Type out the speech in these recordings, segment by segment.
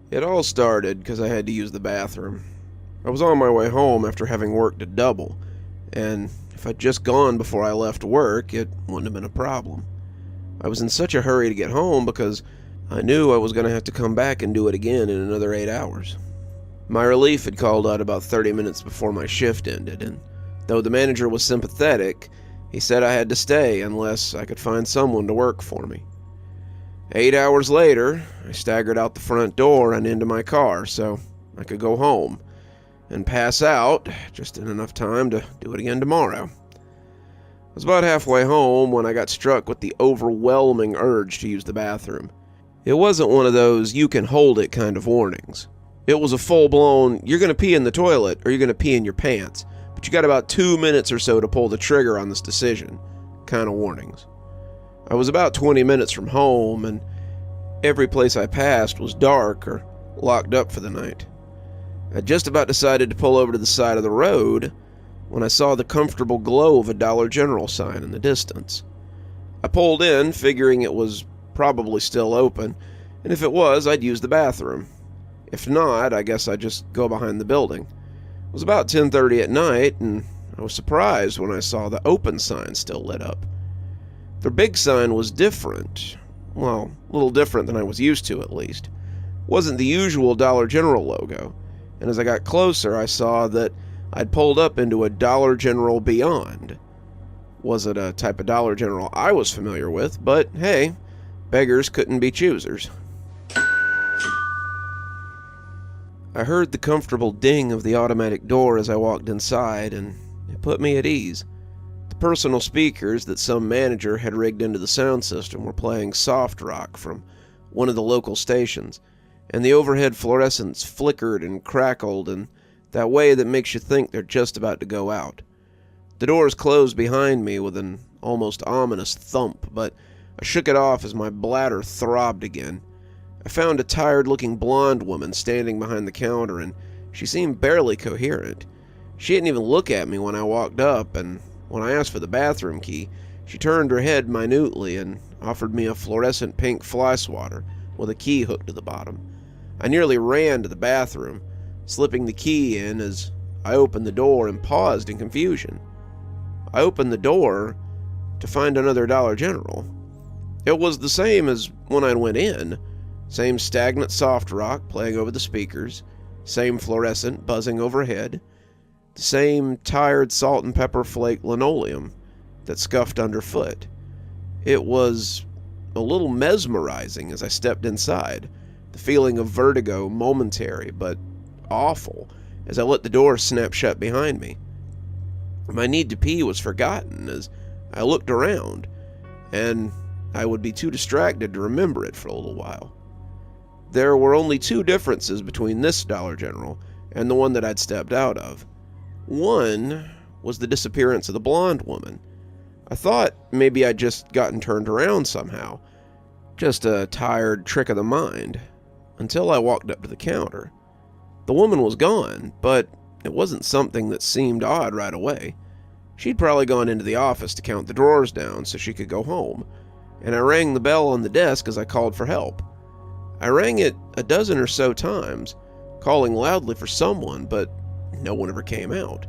It all started because I had to use the bathroom. I was on my way home after having worked a double, and if I'd just gone before I left work, it wouldn't have been a problem. I was in such a hurry to get home because I knew I was going to have to come back and do it again in another 8 hours. My relief had called out about 30 minutes before my shift ended, and though the manager was sympathetic, he said I had to stay unless I could find someone to work for me. 8 hours later, I staggered out the front door and into my car so I could go home and pass out just in enough time to do it again tomorrow. I was about halfway home when I got struck with the overwhelming urge to use the bathroom. It wasn't one of those you can hold it kind of warnings. It was a full-blown, you're going to pee in the toilet or you're going to pee in your pants, but you got about 2 minutes or so to pull the trigger on this decision kind of warnings. I was about 20 minutes from home, and every place I passed was dark or locked up for the night. I just about decided to pull over to the side of the road when I saw the comfortable glow of a Dollar General sign in the distance. I pulled in, figuring it was probably still open, and if it was, I'd use the bathroom. If not, I guess I'd just go behind the building. It was about 10:30 at night, and I was surprised when I saw the open sign still lit up. Their big sign was different. Well, a little different than I was used to, at least. It wasn't the usual Dollar General logo, and as I got closer, I saw that I'd pulled up into a Dollar General Beyond. Wasn't a type of Dollar General I was familiar with, but hey, beggars couldn't be choosers. I heard the comfortable ding of the automatic door as I walked inside, and it put me at ease. The personal speakers that some manager had rigged into the sound system were playing soft rock from one of the local stations, and the overhead fluorescents flickered and crackled in that way that makes you think they're just about to go out. The doors closed behind me with an almost ominous thump, but I shook it off as my bladder throbbed again. I found a tired-looking blonde woman standing behind the counter, and she seemed barely coherent. She didn't even look at me when I walked up, and when I asked for the bathroom key, she turned her head minutely and offered me a fluorescent pink fly swatter with a key hooked to the bottom. I nearly ran to the bathroom, slipping the key in as I opened the door and paused in confusion. I opened the door to find another Dollar General. It was the same as when I went in. Same stagnant soft rock playing over the speakers, same fluorescent buzzing overhead, the same tired salt and pepper flake linoleum that scuffed underfoot. It was a little mesmerizing as I stepped inside, the feeling of vertigo momentary but awful as I let the door snap shut behind me. My need to pee was forgotten as I looked around, and I would be too distracted to remember it for a little while. There were only two differences between this Dollar General and the one that I'd stepped out of. One was the disappearance of the blonde woman. I thought maybe I'd just gotten turned around somehow. Just a tired trick of the mind. Until I walked up to the counter. The woman was gone, but it wasn't something that seemed odd right away. She'd probably gone into the office to count the drawers down so she could go home, and I rang the bell on the desk as I called for help. I rang it a dozen or so times, calling loudly for someone, but no one ever came out.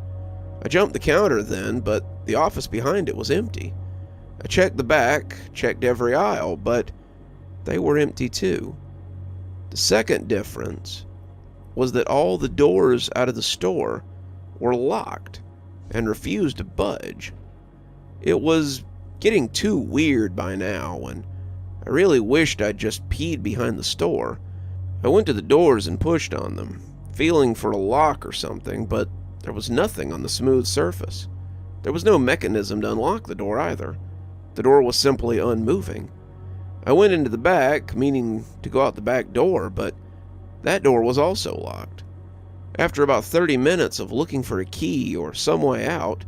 I jumped the counter then, but the office behind it was empty. I checked the back, checked every aisle, but they were empty too. The second difference was that all the doors out of the store were locked and refused to budge. It was getting too weird by now, and I really wished I'd just peed behind the store. I went to the doors and pushed on them, feeling for a lock or something, but there was nothing on the smooth surface. There was no mechanism to unlock the door either. The door was simply unmoving. I went into the back, meaning to go out the back door, but that door was also locked. After about 30 minutes of looking for a key or some way out,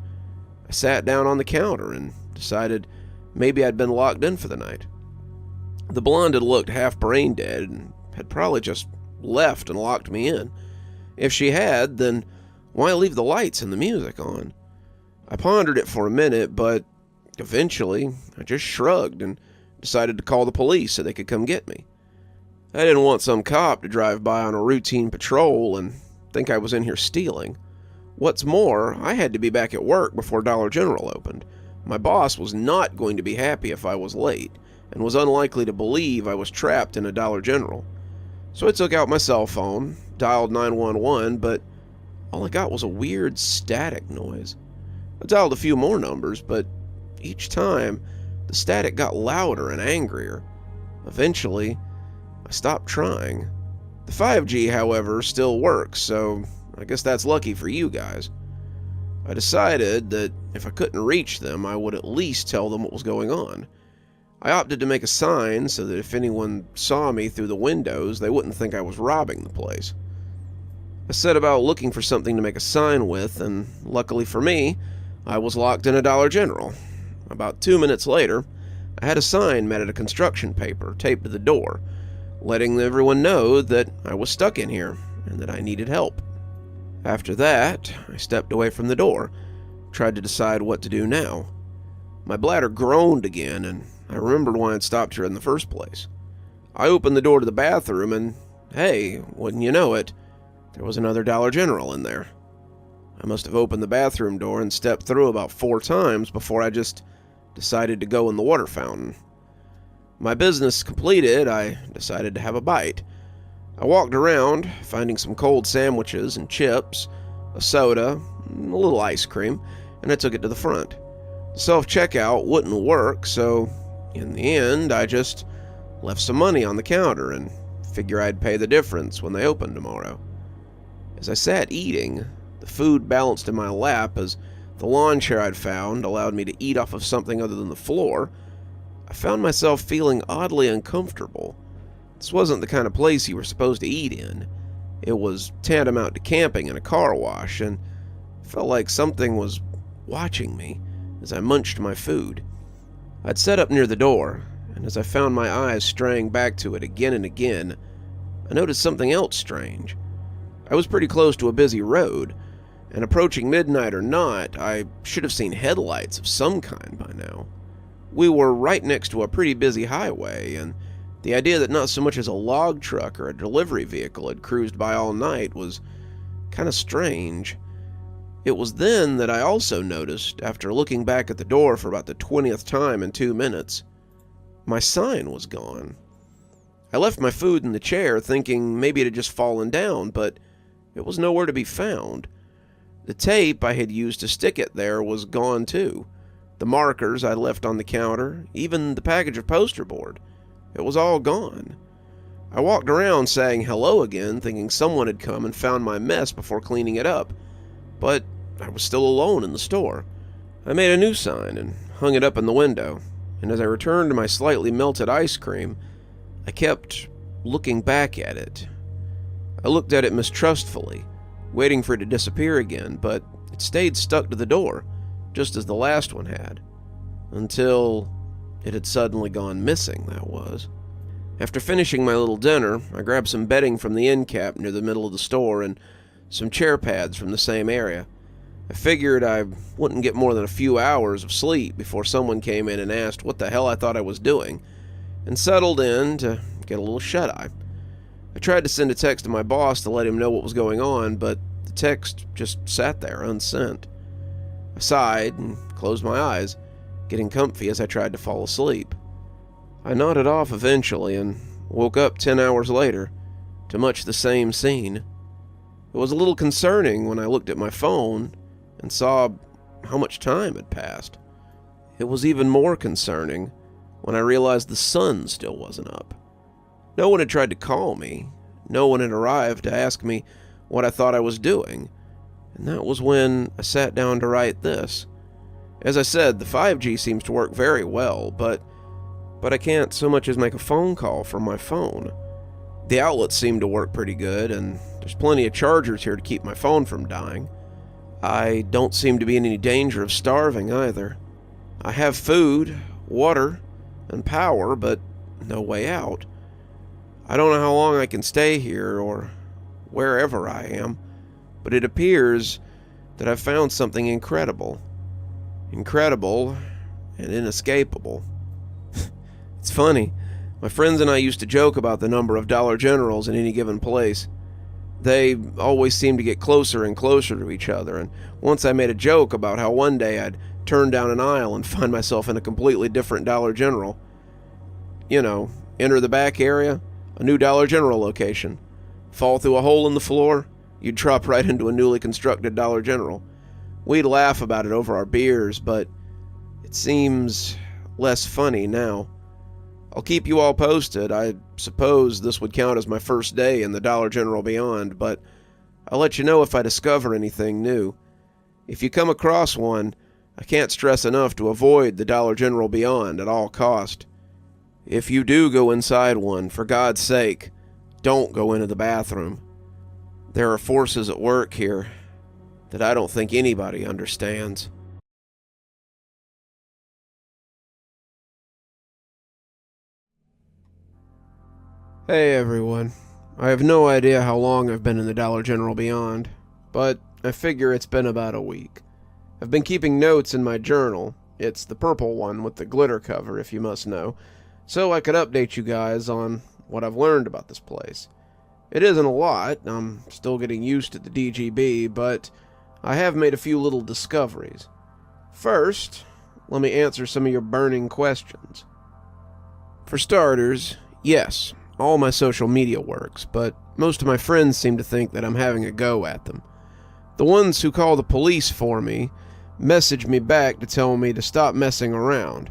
I sat down on the counter and decided maybe I'd been locked in for the night. The blonde had looked half brain dead and had probably just left and locked me in. If she had, then why leave the lights and the music on? I pondered it for a minute, but eventually I just shrugged and decided to call the police so they could come get me. I didn't want some cop to drive by on a routine patrol and think I was in here stealing. What's more, I had to be back at work before Dollar General opened. My boss was not going to be happy if I was late, and was unlikely to believe I was trapped in a Dollar General. So I took out my cell phone, dialed 911, but all I got was a weird static noise. I dialed a few more numbers, but each time, the static got louder and angrier. Eventually, I stopped trying. The 5G, however, still works, so I guess that's lucky for you guys. I decided that if I couldn't reach them, I would at least tell them what was going on. I opted to make a sign so that if anyone saw me through the windows, they wouldn't think I was robbing the place. I set about looking for something to make a sign with, and luckily for me, I was locked in a Dollar General. About 2 minutes later, I had a sign made out of construction paper taped to the door, letting everyone know that I was stuck in here and that I needed help. After that, I stepped away from the door, tried to decide what to do now. My bladder groaned again, and I remembered why I'd stopped here in the first place. I opened the door to the bathroom, and hey, wouldn't you know it, there was another Dollar General in there. I must have opened the bathroom door and stepped through about 4 times before I just decided to go in the water fountain. My business completed, I decided to have a bite. I walked around, finding some cold sandwiches and chips, a soda, a little ice cream, and I took it to the front. The self-checkout wouldn't work, so in the end, I just left some money on the counter and figure I'd pay the difference when they opened tomorrow. As I sat eating, the food balanced in my lap as the lawn chair I'd found allowed me to eat off of something other than the floor. I found myself feeling oddly uncomfortable. This wasn't the kind of place you were supposed to eat in. It was tantamount to camping in a car wash, and felt like something was watching me as I munched my food. I'd sat up near the door, and as I found my eyes straying back to it again and again, I noticed something else strange. I was pretty close to a busy road, and approaching midnight or not, I should have seen headlights of some kind by now. We were right next to a pretty busy highway, and the idea that not so much as a log truck or a delivery vehicle had cruised by all night was kind of strange. It was then that I also noticed, after looking back at the door for about the 20th time in 2 minutes, my sign was gone. I left my food in the chair thinking maybe it had just fallen down, but it was nowhere to be found. The tape I had used to stick it there was gone too. The markers I left on the counter, even the package of poster board. It was all gone. I walked around saying hello again, thinking someone had come and found my mess before cleaning it up. But I was still alone in the store. I made a new sign and hung it up in the window, and as I returned to my slightly melted ice cream, I kept looking back at it. I looked at it mistrustfully, waiting for it to disappear again, but it stayed stuck to the door, just as the last one had. Until it had suddenly gone missing, that was. After finishing my little dinner, I grabbed some bedding from the end cap near the middle of the store and some chair pads from the same area. I figured I wouldn't get more than a few hours of sleep before someone came in and asked what the hell I thought I was doing, and settled in to get a little shut-eye. I tried to send a text to my boss to let him know what was going on, but the text just sat there unsent. I sighed and closed my eyes, getting comfy as I tried to fall asleep. I nodded off eventually and woke up 10 hours later to much the same scene. It was a little concerning when I looked at my phone and saw how much time had passed. It was even more concerning when I realized the sun still wasn't up. No one had tried to call me. No one had arrived to ask me what I thought I was doing. And that was when I sat down to write this. As I said, the 5G seems to work very well, but I can't so much as make a phone call from my phone. The outlets seem to work pretty good, and there's plenty of chargers here to keep my phone from dying. I don't seem to be in any danger of starving either. I have food, water, and power, but no way out. I don't know how long I can stay here or wherever I am, but it appears that I've found something incredible. Incredible and inescapable. It's funny, My friends and I used to joke about the number of Dollar Generals in any given place. They always seemed to get closer and closer to each other, and once I made a joke about how one day I'd turn down an aisle and find myself in a completely different Dollar General. You know, enter the back area, a new Dollar General location. Fall through a hole in the floor, you'd drop right into a newly constructed Dollar General. We'd laugh about it over our beers, but it seems less funny now. I'll keep you all posted. I suppose this would count as my first day in the Dollar General Beyond, but I'll let you know if I discover anything new. If you come across one, I can't stress enough to avoid the Dollar General Beyond at all cost. If you do go inside one, for God's sake, don't go into the bathroom. There are forces at work here that I don't think anybody understands. Hey everyone. I have no idea how long I've been in the Dollar General Beyond, but I figure it's been about a week. I've been keeping notes in my journal. It's the purple one with the glitter cover, if you must know, so I could update you guys on what I've learned about this place. It isn't a lot. I'm still getting used to the DGB, but I have made a few little discoveries. First, let me answer some of your burning questions. For starters, yes, all my social media works, but most of my friends seem to think that I'm having a go at them. The ones who call the police for me message me back to tell me to stop messing around.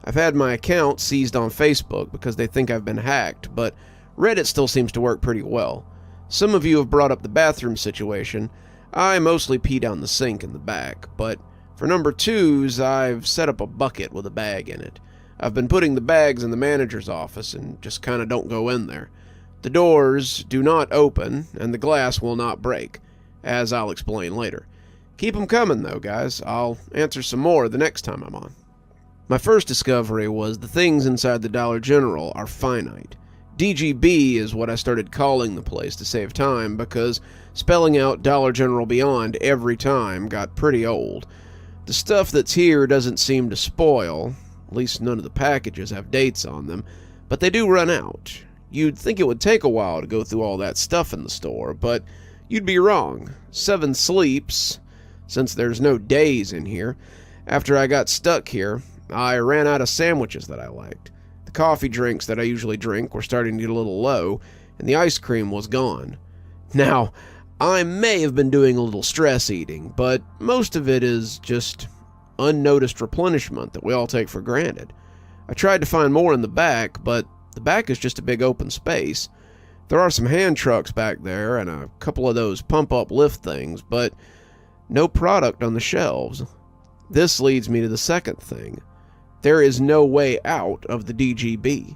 I've had my account seized on Facebook because they think I've been hacked, but Reddit still seems to work pretty well. Some of you have brought up the bathroom situation. I mostly pee down the sink in the back, but for number twos, I've set up a bucket with a bag in it. I've been putting the bags in the manager's office and just kinda don't go in there. The doors do not open, and the glass will not break, as I'll explain later. Keep them coming though, guys. I'll answer some more the next time I'm on. My first discovery was the things inside the Dollar General are finite. DGB is what I started calling the place to save time because spelling out Dollar General Beyond every time got pretty old. The stuff that's here doesn't seem to spoil. At least none of the packages have dates on them, but they do run out. You'd think it would take a while to go through all that stuff in the store, but you'd be wrong. 7 sleeps, since there's no days in here. After I got stuck here, I ran out of sandwiches that I liked. The coffee drinks that I usually drink were starting to get a little low, and the ice cream was gone. Now, I may have been doing a little stress eating, but most of it is just unnoticed replenishment that we all take for granted. I tried to find more in the back, but the back is just a big open space. There are some hand trucks back there and a couple of those pump-up lift things, but no product on the shelves. This leads me to the second thing. There is no way out of the DGB.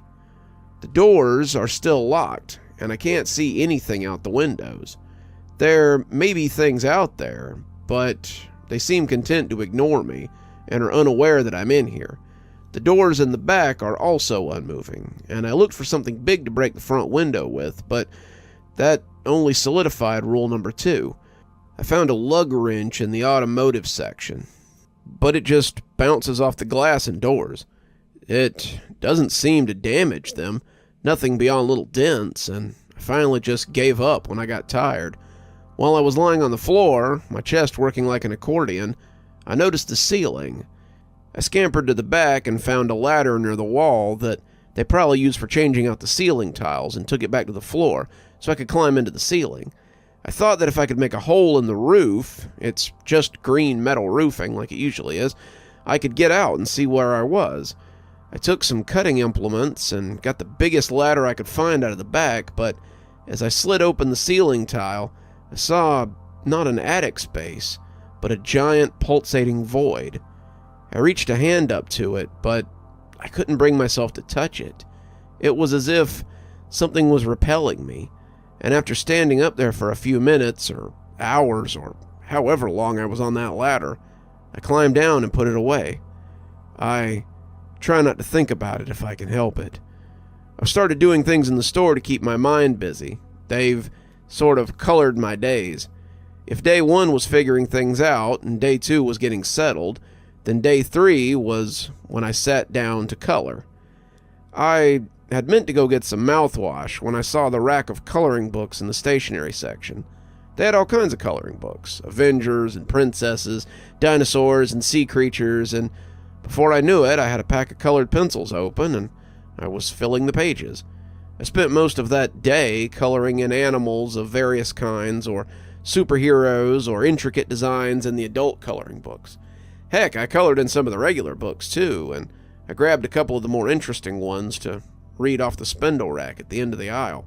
The doors are still locked, and I can't see anything out the windows. There may be things out there, but they seem content to ignore me and are unaware that I'm in here. The doors in the back are also unmoving, and I looked for something big to break the front window with, but that only solidified rule number 2. I found a lug wrench in the automotive section, but it just bounces off the glass and doors. It doesn't seem to damage them, nothing beyond little dents, and I finally just gave up when I got tired. While I was lying on the floor, my chest working like an accordion, I noticed the ceiling. I scampered to the back and found a ladder near the wall that they probably used for changing out the ceiling tiles and took it back to the floor so I could climb into the ceiling. I thought that if I could make a hole in the roof, it's just green metal roofing like it usually is, I could get out and see where I was. I took some cutting implements and got the biggest ladder I could find out of the back, but as I slid open the ceiling tile, I saw not an attic space, but a giant pulsating void. I reached a hand up to it, but I couldn't bring myself to touch it. It was as if something was repelling me, and after standing up there for a few minutes, or hours, or however long I was on that ladder, I climbed down and put it away. I try not to think about it if I can help it. I've started doing things in the store to keep my mind busy. They've sort of colored my days. If day 1 was figuring things out and day 2 was getting settled, then day 3 was when I sat down to color. I had meant to go get some mouthwash when I saw the rack of coloring books in the stationery section. They had all kinds of coloring books, Avengers and princesses, dinosaurs and sea creatures, and before I knew it, I had a pack of colored pencils open, and I was filling the pages. I spent most of that day coloring in animals of various kinds, or superheroes, or intricate designs in the adult coloring books. Heck, I colored in some of the regular books, too, and I grabbed a couple of the more interesting ones to read off the spindle rack at the end of the aisle.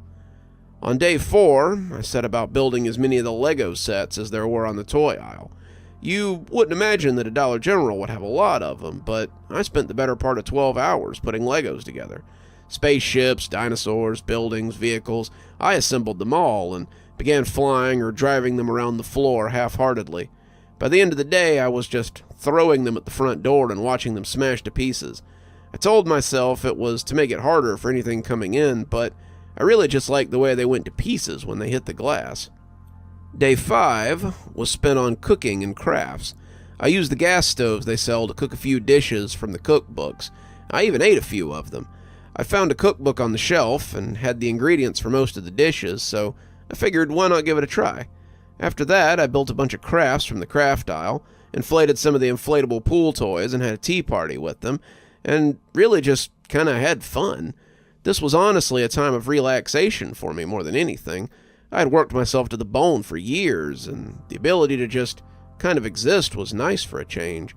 On day 4, I set about building as many of the Lego sets as there were on the toy aisle. You wouldn't imagine that a Dollar General would have a lot of them, but I spent the better part of 12 hours putting Legos together. Spaceships, dinosaurs, buildings, vehicles, I assembled them all and began flying or driving them around the floor half-heartedly. By the end of the day, I was just throwing them at the front door and watching them smash to pieces. I told myself it was to make it harder for anything coming in, but I really just liked the way they went to pieces when they hit the glass. Day 5 was spent on cooking and crafts. I used the gas stoves they sell to cook a few dishes from the cookbooks. I even ate a few of them. I found a cookbook on the shelf and had the ingredients for most of the dishes, so I figured why not give it a try. After that, I built a bunch of crafts from the craft aisle, inflated some of the inflatable pool toys and had a tea party with them, and really just kind of had fun. This was honestly a time of relaxation for me more than anything. I had worked myself to the bone for years, and the ability to just kind of exist was nice for a change.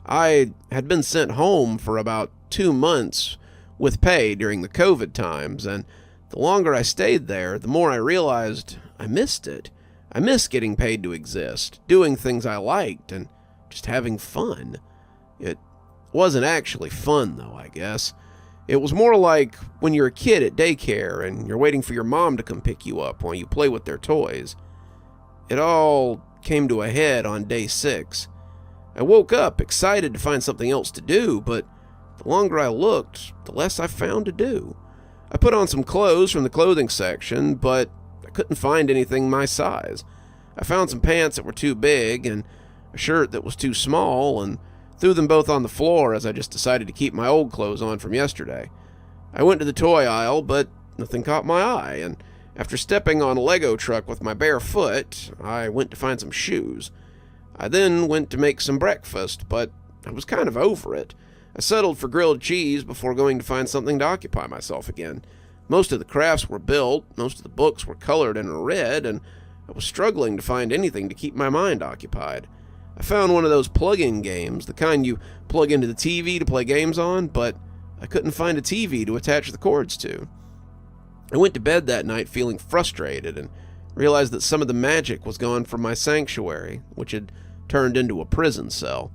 I had been sent home for about 2 months with pay during the COVID times, and the longer I stayed there, the more I realized I missed it. I missed getting paid to exist, doing things I liked, and just having fun. It wasn't actually fun, though, I guess. It was more like when you're a kid at daycare and you're waiting for your mom to come pick you up while you play with their toys. It all came to a head on day 6. I woke up excited to find something else to do, but the longer I looked, the less I found to do. I put on some clothes from the clothing section, but I couldn't find anything my size. I found some pants that were too big and a shirt that was too small, and threw them both on the floor as I just decided to keep my old clothes on from yesterday. I went to the toy aisle, but nothing caught my eye, and after stepping on a Lego truck with my bare foot, I went to find some shoes. I then went to make some breakfast, but I was kind of over it. I settled for grilled cheese before going to find something to occupy myself again. Most of the crafts were built, most of the books were colored and read, and I was struggling to find anything to keep my mind occupied. I found one of those plug-in games, the kind you plug into the TV to play games on, but I couldn't find a TV to attach the cords to. I went to bed that night feeling frustrated and realized that some of the magic was gone from my sanctuary, which had turned into a prison cell.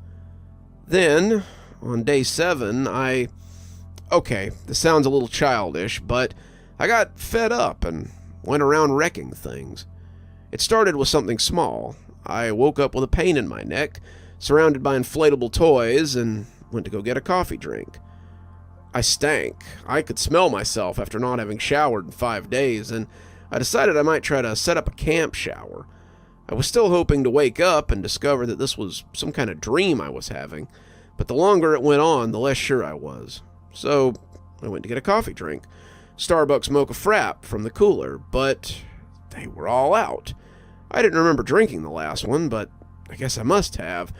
Then, on day 7, okay, this sounds a little childish, but I got fed up and went around wrecking things. It started with something small. I woke up with a pain in my neck, surrounded by inflatable toys, and went to go get a coffee drink. I stank. I could smell myself after not having showered in 5 days, and I decided I might try to set up a camp shower. I was still hoping to wake up and discover that this was some kind of dream I was having, but the longer it went on, the less sure I was. So I went to get a coffee drink. Starbucks mocha frap from the cooler, but they were all out. I didn't remember drinking the last one, but I guess I must have.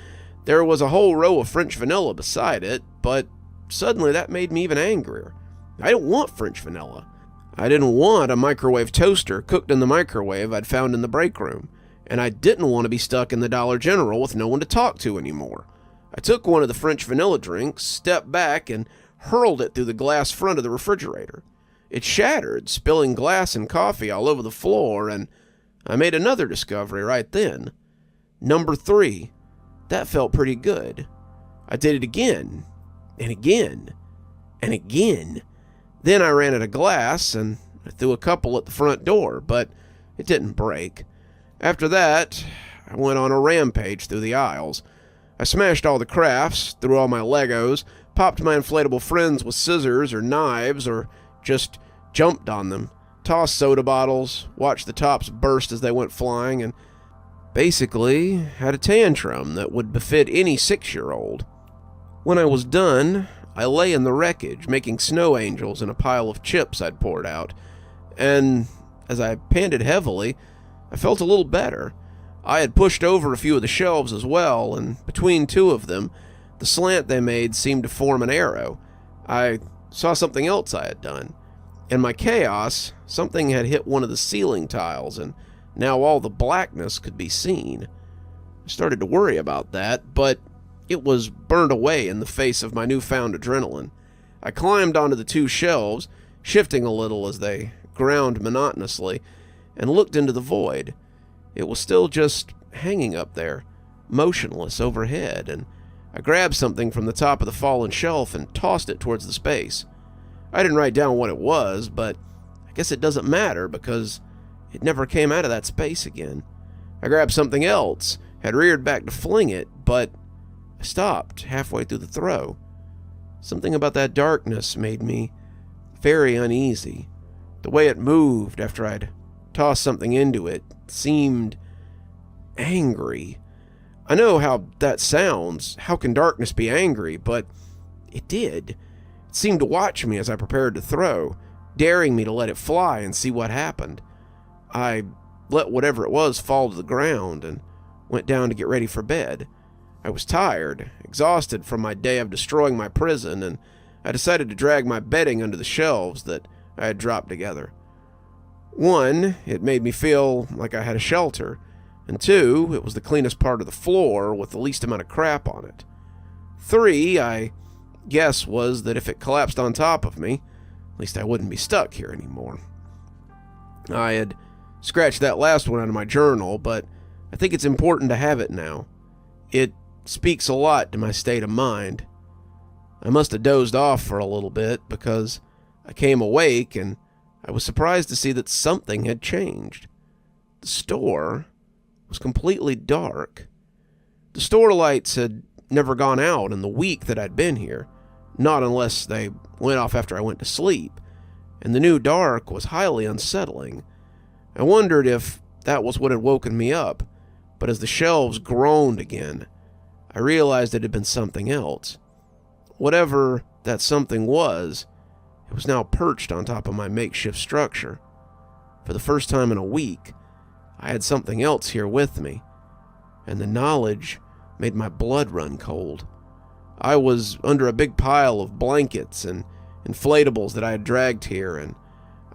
There was a whole row of French vanilla beside it, but suddenly that made me even angrier. I didn't want French vanilla. I didn't want a microwave toaster cooked in the microwave I'd found in the break room, and I didn't want to be stuck in the Dollar General with no one to talk to anymore. I took one of the French vanilla drinks, stepped back, and hurled it through the glass front of the refrigerator. It shattered, spilling glass and coffee all over the floor, and I made another discovery right then. Number 3. That felt pretty good. I did it again, and again, and again. Then I ran out of glass, and I threw a couple at the front door, but it didn't break. After that, I went on a rampage through the aisles. I smashed all the crafts, threw all my Legos, popped my inflatable friends with scissors or knives, or just jumped on them, tossed soda bottles, watched the tops burst as they went flying, and basically had a tantrum that would befit any 6-year-old. When I was done, I lay in the wreckage, making snow angels in a pile of chips I'd poured out, and as I panted heavily, I felt a little better. I had pushed over a few of the shelves as well, and between two of them, the slant they made seemed to form an arrow. I saw something else I had done. In my chaos, something had hit one of the ceiling tiles, and now all the blackness could be seen. I started to worry about that, but it was burned away in the face of my newfound adrenaline. I climbed onto the two shelves, shifting a little as they ground monotonously, and looked into the void. It was still just hanging up there, motionless overhead, and I grabbed something from the top of the fallen shelf and tossed it towards the space. I didn't write down what it was, but I guess it doesn't matter because it never came out of that space again. I grabbed something else, had reared back to fling it, but I stopped halfway through the throw. Something about that darkness made me very uneasy. The way it moved after I'd tossed something into it seemed angry. I know how that sounds. How can darkness be angry? But it did. It seemed to watch me as I prepared to throw, daring me to let it fly and see what happened. I let whatever it was fall to the ground and went down to get ready for bed. I was tired, exhausted from my day of destroying my prison, and I decided to drag my bedding under the shelves that I had dropped together. 1, it made me feel like I had a shelter, and 2, it was the cleanest part of the floor with the least amount of crap on it. 3, I guess, was that if it collapsed on top of me, at least I wouldn't be stuck here anymore. I had scratched that last one out of my journal, but I think it's important to have it now. It speaks a lot to my state of mind. I must have dozed off for a little bit because I came awake and I was surprised to see that something had changed. The store was completely dark. The store lights had never gone out in the week that I'd been here, not unless they went off after I went to sleep, and the new dark was highly unsettling. I wondered if that was what had woken me up, but as the shelves groaned again, I realized it had been something else. Whatever that something was, it was now perched on top of my makeshift structure. For the first time in a week, I had something else here with me, and the knowledge made my blood run cold. I was under a big pile of blankets and inflatables that I had dragged here, and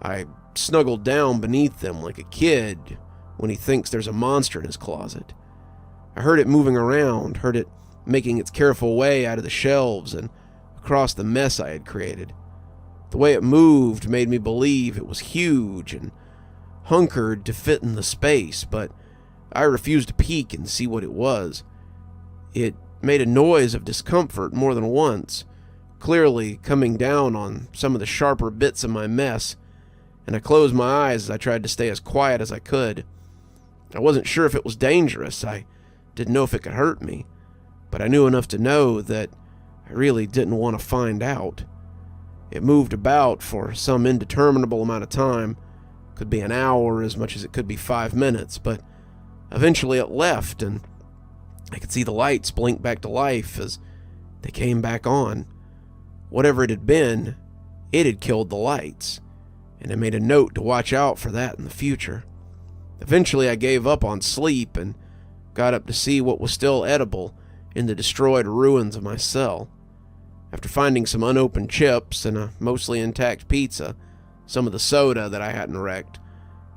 I snuggled down beneath them like a kid when he thinks there's a monster in his closet. I heard it moving around, heard it making its careful way out of the shelves and across the mess I had created. The way it moved made me believe it was huge and hunkered to fit in the space, but I refused to peek and see what it was. It made a noise of discomfort more than once, clearly coming down on some of the sharper bits of my mess, and I closed my eyes as I tried to stay as quiet as I could. I wasn't sure if it was dangerous. I didn't know if it could hurt me, but I knew enough to know that I really didn't want to find out. It moved about for some indeterminable amount of time. Could be an hour as much as it could be 5 minutes, but eventually it left, and I could see the lights blink back to life as they came back on. Whatever it had been, it had killed the lights, and I made a note to watch out for that in the future. Eventually I gave up on sleep and got up to see what was still edible in the destroyed ruins of my cell. After finding some unopened chips and a mostly intact pizza, some of the soda that I hadn't wrecked,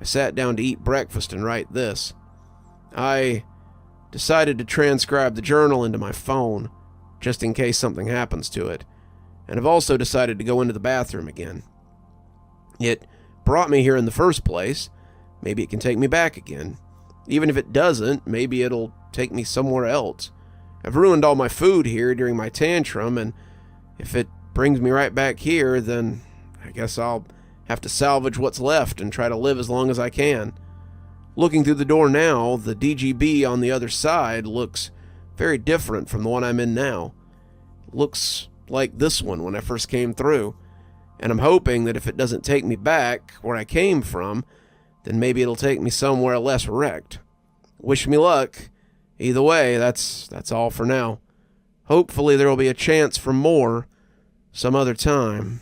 I sat down to eat breakfast and write this. I decided to transcribe the journal into my phone, just in case something happens to it, and I've also decided to go into the bathroom again. It brought me here in the first place. Maybe it can take me back again. Even if it doesn't, maybe it'll take me somewhere else. I've ruined all my food here during my tantrum, and if it brings me right back here, then I guess I'll have to salvage what's left and try to live as long as I can. Looking through the door now, the DGB on the other side looks very different from the one I'm in now. It looks like this one when I first came through, and I'm hoping that if it doesn't take me back where I came from, then maybe it'll take me somewhere less wrecked. Wish me luck. Either way, that's all for now. Hopefully there will be a chance for more, some other time.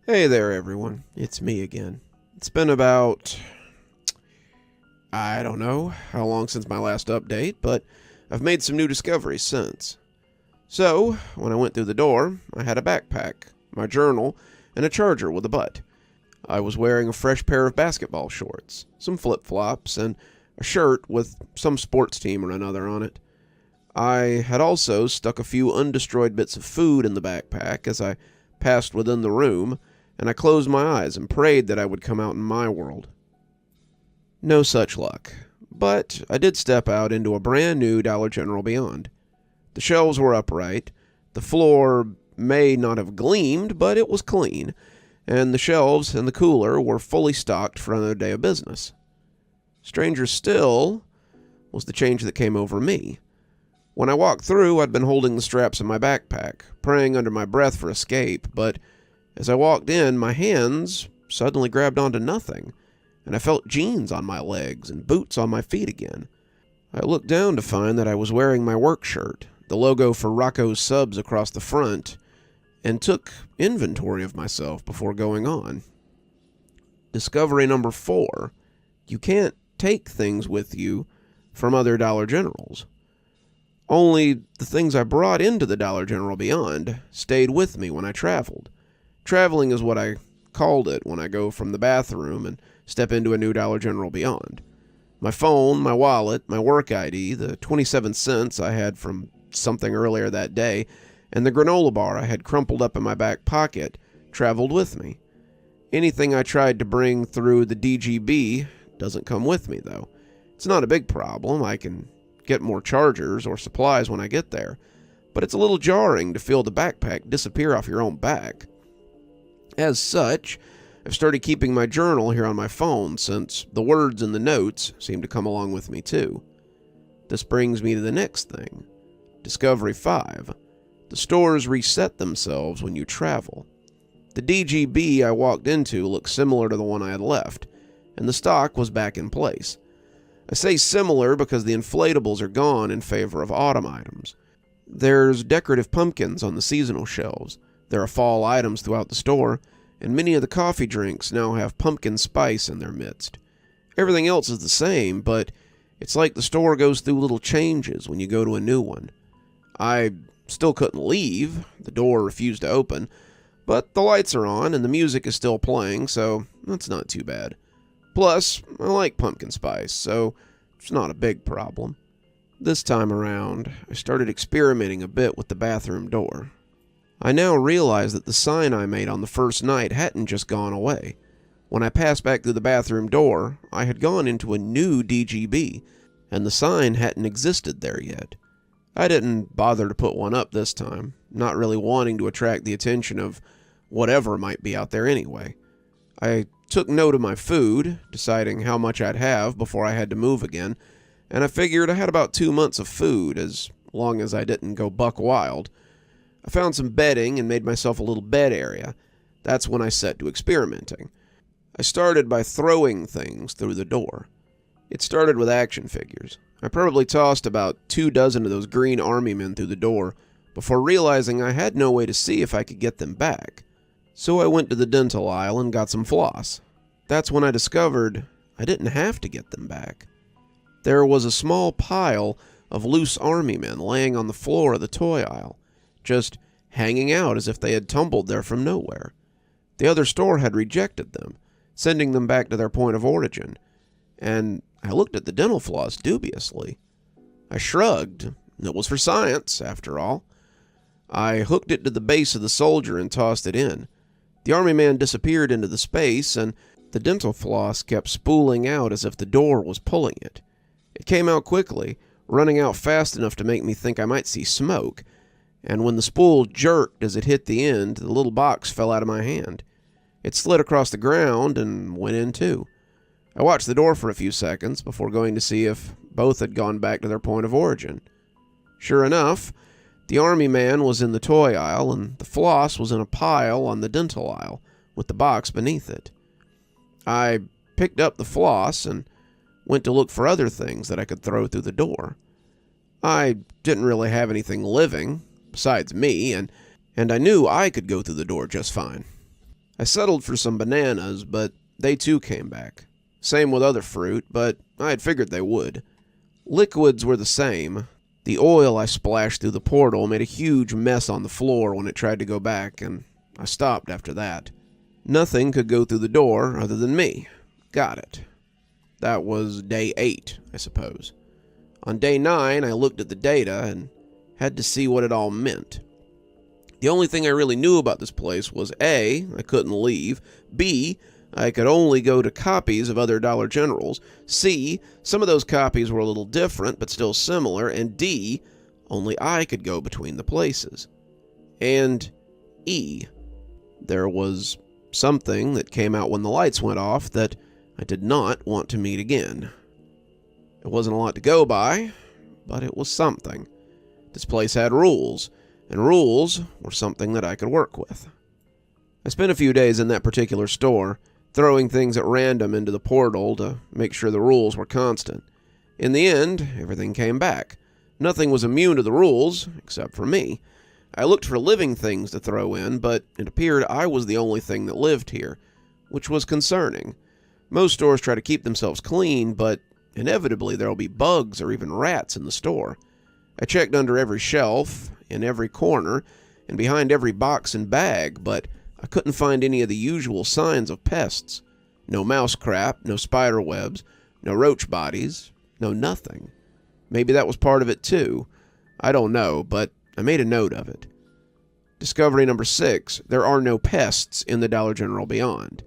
Hey there, everyone. It's me again. It's been about, I don't know how long since my last update, but I've made some new discoveries since. So, when I went through the door, I had a backpack, my journal, and a charger with a butt. I was wearing a fresh pair of basketball shorts, some flip-flops, and a shirt with some sports team or another on it. I had also stuck a few undestroyed bits of food in the backpack as I passed within the room, and I closed my eyes and prayed that I would come out in my world. No such luck, but I did step out into a brand new Dollar General Beyond. The shelves were upright, the floor may not have gleamed, but it was clean, and the shelves and the cooler were fully stocked for another day of business. Stranger still was the change that came over me. When I walked through, I'd been holding the straps of my backpack, praying under my breath for escape, but as I walked in, my hands suddenly grabbed onto nothing, and I felt jeans on my legs and boots on my feet again. I looked down to find that I was wearing my work shirt, the logo for Rocco's Subs across the front, and took inventory of myself before going on. Discovery number 4. You can't take things with you from other Dollar Generals. Only the things I brought into the Dollar General Beyond stayed with me when I traveled. Traveling is what I called it when I go from the bathroom and step into a new Dollar General Beyond. My phone, my wallet, my work ID, the 27 cents I had from something earlier that day, and the granola bar I had crumpled up in my back pocket traveled with me. Anything I tried to bring through the DGB doesn't come with me, though. It's not a big problem. I can get more chargers or supplies when I get there, but it's a little jarring to feel the backpack disappear off your own back. As such, I've started keeping my journal here on my phone since the words in the notes seem to come along with me too. This brings me to the next thing. Discovery 5. The stores reset themselves when you travel. The DGB I walked into looked similar to the one I had left, and the stock was back in place. I say similar because the inflatables are gone in favor of autumn items. There's decorative pumpkins on the seasonal shelves. There are fall items throughout the store, and many of the coffee drinks now have pumpkin spice in their midst. Everything else is the same, but it's like the store goes through little changes when you go to a new one. I still couldn't leave. The door refused to open, but the lights are on and the music is still playing, so that's not too bad. Plus, I like pumpkin spice, so it's not a big problem. This time around, I started experimenting a bit with the bathroom door. I now realize that the sign I made on the first night hadn't just gone away. When I passed back through the bathroom door, I had gone into a new DGB, and the sign hadn't existed there yet. I didn't bother to put one up this time, not really wanting to attract the attention of whatever might be out there anyway. I took note of my food, deciding how much I'd have before I had to move again, and I figured I had about 2 months of food, as long as I didn't go buck wild. I found some bedding and made myself a little bed area. That's when I set to experimenting. I started by throwing things through the door. It started with action figures. I probably tossed about 24 of those green army men through the door before realizing I had no way to see if I could get them back. So I went to the dental aisle and got some floss. That's when I discovered I didn't have to get them back. There was a small pile of loose army men laying on the floor of the toy aisle, just hanging out as if they had tumbled there from nowhere. The other store had rejected them, sending them back to their point of origin, and I looked at the dental floss dubiously. I shrugged. It was for science, after all. I hooked it to the base of the soldier and tossed it in. The army man disappeared into the space, and the dental floss kept spooling out as if the door was pulling it. It came out quickly, running out fast enough to make me think I might see smoke, and when the spool jerked as it hit the end, the little box fell out of my hand. It slid across the ground and went in too. I watched the door for a few seconds before going to see if both had gone back to their point of origin. Sure enough, the army man was in the toy aisle and the floss was in a pile on the dental aisle, with the box beneath it. I picked up the floss and went to look for other things that I could throw through the door. I didn't really have anything living, besides me, and I knew I could go through the door just fine. I settled for some bananas, but they too came back. Same with other fruit, but I had figured they would. Liquids were the same. The oil I splashed through the portal made a huge mess on the floor when it tried to go back, and I stopped after that. Nothing could go through the door other than me. Got it. That was day 8, I suppose. On day 9, I looked at the data and had to see what it all meant. The only thing I really knew about this place was A, I couldn't leave, B, I could only go to copies of other Dollar Generals, C, some of those copies were a little different but still similar, and D, only I could go between the places. And E, there was something that came out when the lights went off that I did not want to meet again. It wasn't a lot to go by, but it was something. This place had rules, and rules were something that I could work with. I spent a few days in that particular store, throwing things at random into the portal to make sure the rules were constant. In the end, everything came back. Nothing was immune to the rules, except for me. I looked for living things to throw in, but it appeared I was the only thing that lived here, which was concerning. Most stores try to keep themselves clean, but inevitably there will be bugs or even rats in the store. I checked under every shelf, in every corner, and behind every box and bag, but I couldn't find any of the usual signs of pests. No mouse crap, no spider webs, no roach bodies, no nothing. Maybe that was part of it too. I don't know, but I made a note of it. Discovery number 6, there are no pests in the Dollar General beyond.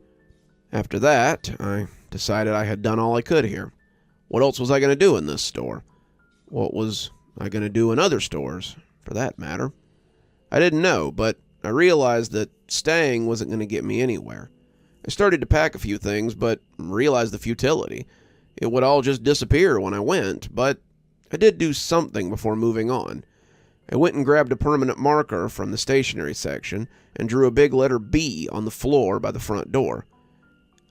After that, I decided I had done all I could here. What else was I going to do in this store? What was I going to do in other stores, for that matter? I didn't know, but I realized that staying wasn't going to get me anywhere. I started to pack a few things, but realized the futility. It would all just disappear when I went, but I did do something before moving on. I went and grabbed a permanent marker from the stationery section and drew a big letter B on the floor by the front door.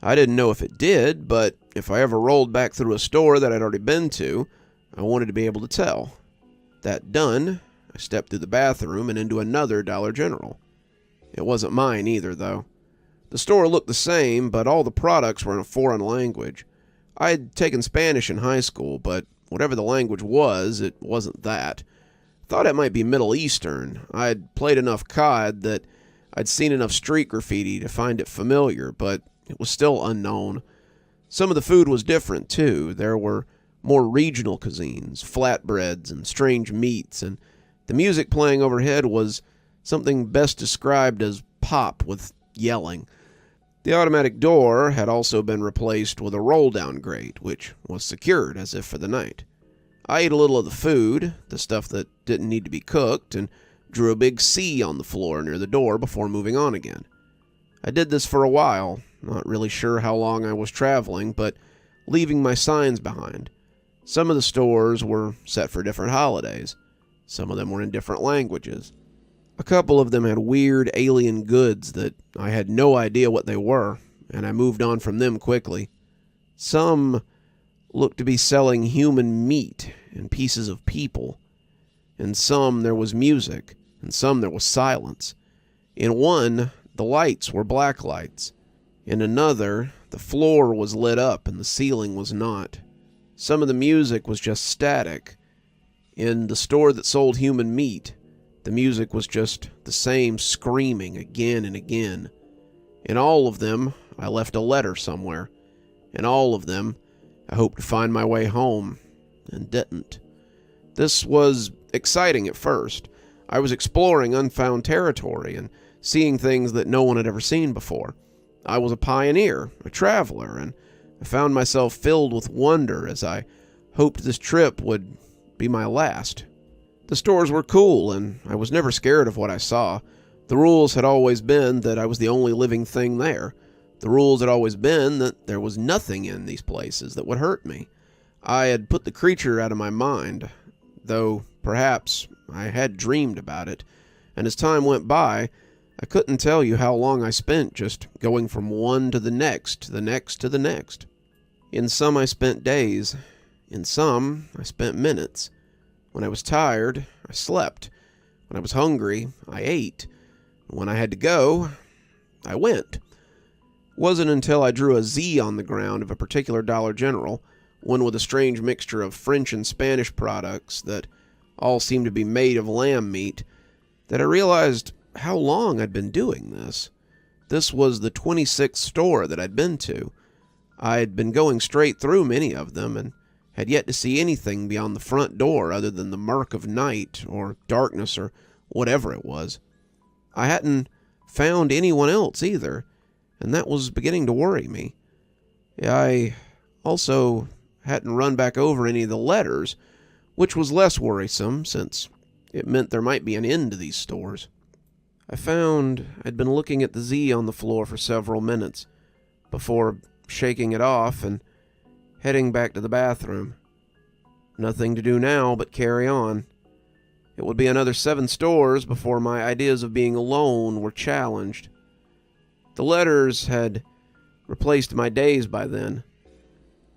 I didn't know if it did, but if I ever rolled back through a store that I'd already been to, I wanted to be able to tell. That done, I stepped through the bathroom and into another Dollar General. It wasn't mine either, though. The store looked the same, but all the products were in a foreign language. I had taken Spanish in high school, but whatever the language was, it wasn't that. I thought it might be Middle Eastern. I'd played enough COD that I'd seen enough street graffiti to find it familiar, but it was still unknown. Some of the food was different, too. There were more regional cuisines, flatbreads, and strange meats, and the music playing overhead was something best described as pop with yelling. The automatic door had also been replaced with a roll-down grate, which was secured as if for the night. I ate a little of the food, the stuff that didn't need to be cooked, and drew a big C on the floor near the door before moving on again. I did this for a while, not really sure how long I was traveling, but leaving my signs behind. Some of the stores were set for different holidays. Some of them were in different languages. A couple of them had weird alien goods that I had no idea what they were, and I moved on from them quickly. Some looked to be selling human meat and pieces of people. In some there was music, and some there was silence. In one, the lights were black lights. In another, the floor was lit up and the ceiling was not. Some of the music was just static. In the store that sold human meat, the music was just the same screaming again and again. In all of them, I left a letter somewhere. In all of them, I hoped to find my way home, and didn't. This was exciting at first. I was exploring unfound territory and seeing things that no one had ever seen before. I was a pioneer, a traveler, and I found myself filled with wonder as I hoped this trip would be my last. The stores were cool, and I was never scared of what I saw. The rules had always been that I was the only living thing there. The rules had always been that there was nothing in these places that would hurt me. I had put the creature out of my mind, though perhaps I had dreamed about it, and as time went by, I couldn't tell you how long I spent just going from one to the next, to the next, to the next. In some I spent days. In some I spent minutes. When I was tired, I slept. When I was hungry, I ate. When I had to go, I went. It wasn't until I drew a Z on the ground of a particular Dollar General, one with a strange mixture of French and Spanish products that all seemed to be made of lamb meat, that I realized how long I'd been doing this. This was the 26th store that I'd been to. I'd been going straight through many of them, and had yet to see anything beyond the front door other than the murk of night, or darkness, or whatever it was. I hadn't found anyone else either, and that was beginning to worry me. I also hadn't run back over any of the letters, which was less worrisome, since it meant there might be an end to these stores. I found I'd been looking at the Z on the floor for several minutes, before shaking it off and heading back to the bathroom. Nothing to do now but carry on. It would be another 7 stores before my ideas of being alone were challenged. The letters had replaced my days by then.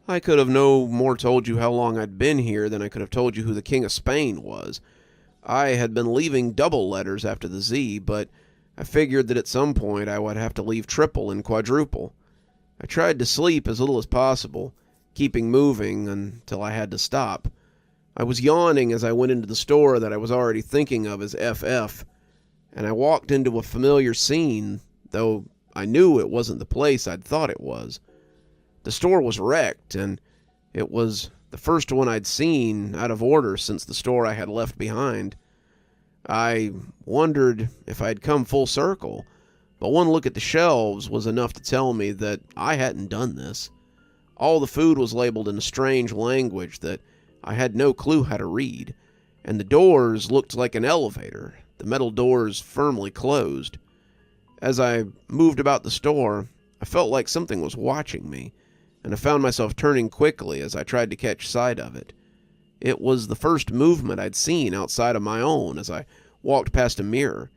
I could have no more told you how long I'd been here than I could have told you who the King of Spain was. I had been leaving double letters after the Z, but I figured that at some point I would have to leave triple and quadruple. I tried to sleep as little as possible, keeping moving until I had to stop. I was yawning as I went into the store that I was already thinking of as FF, and I walked into a familiar scene, though I knew it wasn't the place I'd thought it was. The store was wrecked, and it was the first one I'd seen out of order since the store I had left behind. I wondered if I'd come full circle, but one look at the shelves was enough to tell me that I hadn't done this. All the food was labeled in a strange language that I had no clue how to read, and the doors looked like an elevator, the metal doors firmly closed. As I moved about the store, I felt like something was watching me, and I found myself turning quickly as I tried to catch sight of it. It was the first movement I'd seen outside of my own as I walked past a mirror.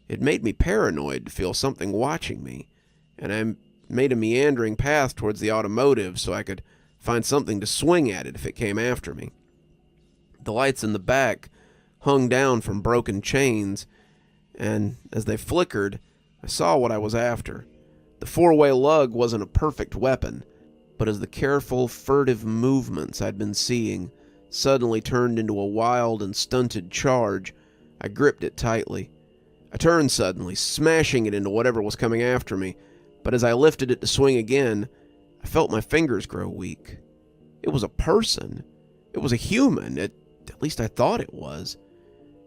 It made me paranoid to feel something watching me, and I made a meandering path towards the automotive so I could find something to swing at it if it came after me. The lights in the back hung down from broken chains, and as they flickered, I saw what I was after. The 4-way lug wasn't a perfect weapon, but as the careful, furtive movements I'd been seeing suddenly turned into a wild and stunted charge, I gripped it tightly. I turned suddenly, smashing it into whatever was coming after me, but as I lifted it to swing again, I felt my fingers grow weak. It was a person. It was a human. At least I thought it was.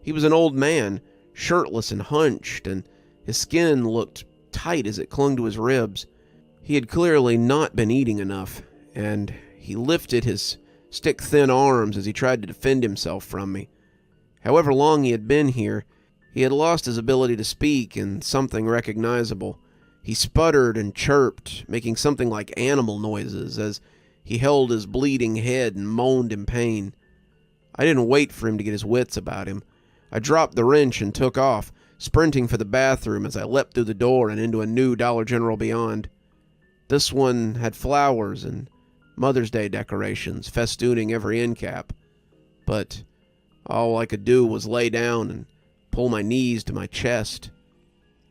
He was an old man, shirtless and hunched, and his skin looked tight as it clung to his ribs. He had clearly not been eating enough, and he lifted his stick-thin arms as he tried to defend himself from me. However long he had been here, he had lost his ability to speak in something recognizable. He sputtered and chirped, making something like animal noises as he held his bleeding head and moaned in pain. I didn't wait for him to get his wits about him. I dropped the wrench and took off, sprinting for the bathroom as I leapt through the door and into a new Dollar General beyond. This one had flowers and Mother's Day decorations festooning every end cap, but all I could do was lay down and pull my knees to my chest.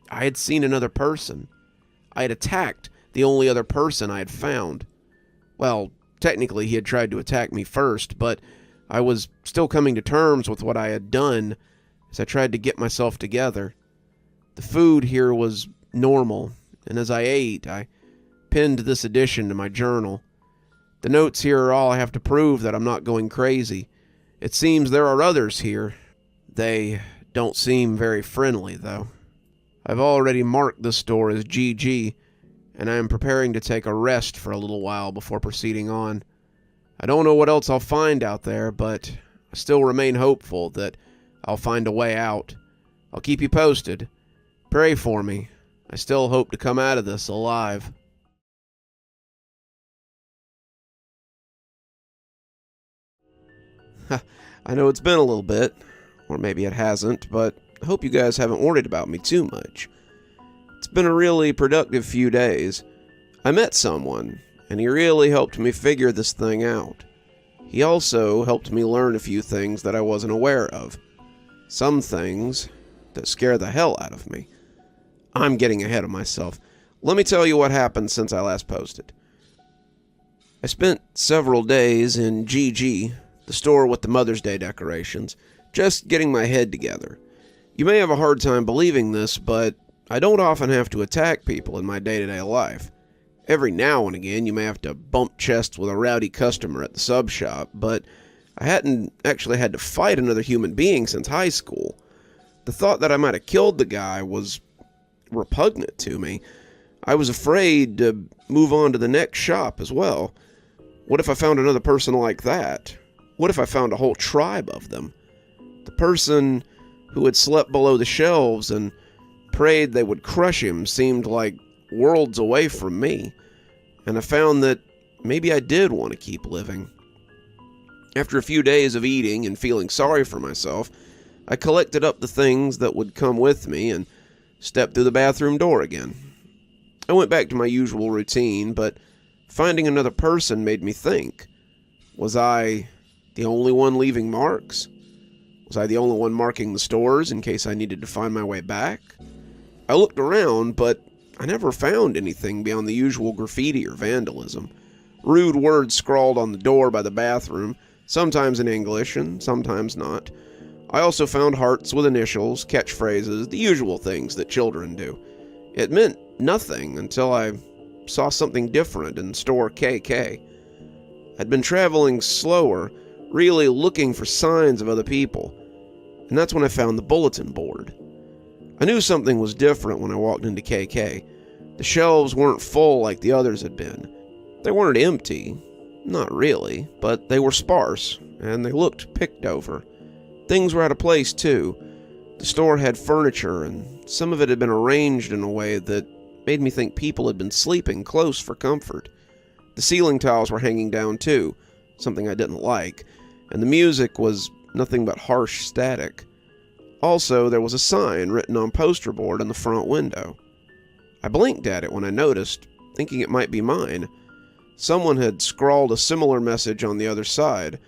I had seen another person. I had attacked the only other person I had found. Well, technically he had tried to attack me first, but I was still coming to terms with what I had done as I tried to get myself together. The food here was normal, and as I ate, I pinned this addition to my journal. The notes here are all I have to prove that I'm not going crazy. It seems there are others here. They don't seem very friendly, though. I've already marked this store as GG, and I am preparing to take a rest for a little while before proceeding on. I don't know what else I'll find out there, but I still remain hopeful that I'll find a way out. I'll keep you posted. Pray for me. I still hope to come out of this alive. I know it's been a little bit, or maybe it hasn't, but I hope you guys haven't worried about me too much. It's been a really productive few days. I met someone, and he really helped me figure this thing out. He also helped me learn a few things that I wasn't aware of. Some things that scare the hell out of me. I'm getting ahead of myself. Let me tell you what happened since I last posted. I spent several days in GG, the store with the Mother's Day decorations, just getting my head together. You may have a hard time believing this, but I don't often have to attack people in my day-to-day life. Every now and again, you may have to bump chests with a rowdy customer at the sub shop, but I hadn't actually had to fight another human being since high school. The thought that I might have killed the guy was repugnant to me. I was afraid to move on to the next shop as well. What if I found another person like that? What if I found a whole tribe of them? The person who had slept below the shelves and prayed they would crush him seemed like worlds away from me, and I found that maybe I did want to keep living. After a few days of eating and feeling sorry for myself, I collected up the things that would come with me and stepped through the bathroom door again. I went back to my usual routine, but finding another person made me think. Was I the only one leaving marks? Was I the only one marking the stores in case I needed to find my way back? I looked around, but I never found anything beyond the usual graffiti or vandalism. Rude words scrawled on the door by the bathroom, sometimes in English and sometimes not. I also found hearts with initials, catchphrases, the usual things that children do. It meant nothing until I saw something different in store KK. I'd been traveling slower, really looking for signs of other people, and that's when I found the bulletin board. I knew something was different when I walked into KK. The shelves weren't full like the others had been. They weren't empty, not really, but they were sparse, and they looked picked over. Things were out of place, too. The store had furniture, and some of it had been arranged in a way that made me think people had been sleeping close for comfort. The ceiling tiles were hanging down, too, something I didn't like, and the music was nothing but harsh static. Also, there was a sign written on poster board in the front window. I blinked at it when I noticed, thinking it might be mine. Someone had scrawled a similar message on the other side,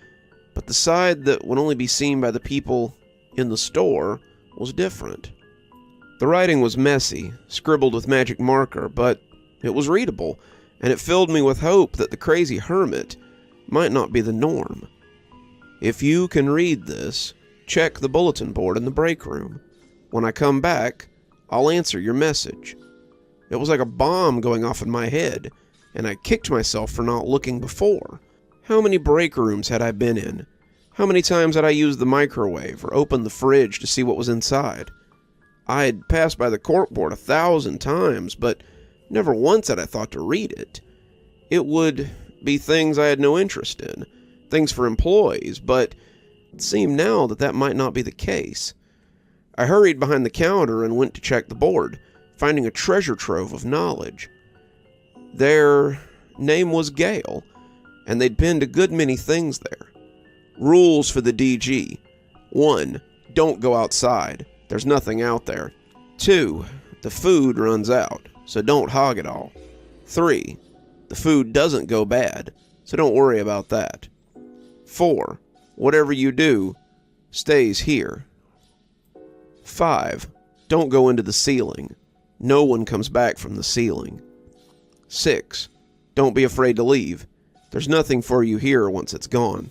but the side that would only be seen by the people in the store was different. The writing was messy, scribbled with magic marker, but it was readable, and it filled me with hope that the crazy hermit might not be the norm. If you can read this, check the bulletin board in the break room. When I come back, I'll answer your message. It was like a bomb going off in my head, and I kicked myself for not looking before. How many break rooms had I been in? How many times had I used the microwave or opened the fridge to see what was inside? I had passed by the corkboard 1,000 times, but never once had I thought to read it. It would be things I had no interest in, things for employees, but it seemed now that that might not be the case. I hurried behind the counter and went to check the board, finding a treasure trove of knowledge. Their name was Gale, and they'd pinned a good many things there. Rules for the DG. 1. Don't go outside. There's nothing out there. 2. The food runs out, so don't hog it all. 3. The food doesn't go bad, so don't worry about that. 4. Whatever you do, stays here. 5. Don't go into the ceiling. No one comes back from the ceiling. 6. Don't be afraid to leave. There's nothing for you here once it's gone.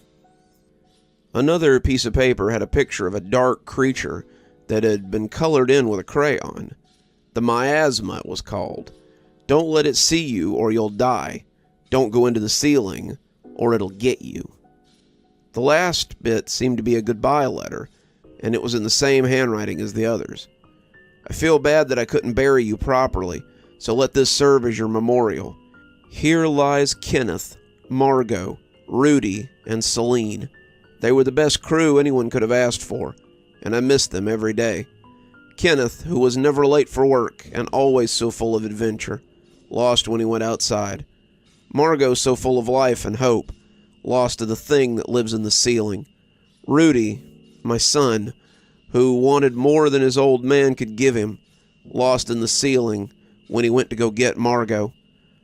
Another piece of paper had a picture of a dark creature that had been colored in with a crayon. The miasma, it was called. Don't let it see you or you'll die. Don't go into the ceiling or it'll get you. The last bit seemed to be a goodbye letter, and it was in the same handwriting as the others. I feel bad that I couldn't bury you properly, so let this serve as your memorial. Here lies Kenneth, Margot, Rudy, and Celine. They were the best crew anyone could have asked for, and I miss them every day. Kenneth, who was never late for work and always so full of adventure, lost when he went outside. Margot, so full of life and hope, lost to the thing that lives in the ceiling. Rudy, my son, who wanted more than his old man could give him, lost in the ceiling when he went to go get Margot.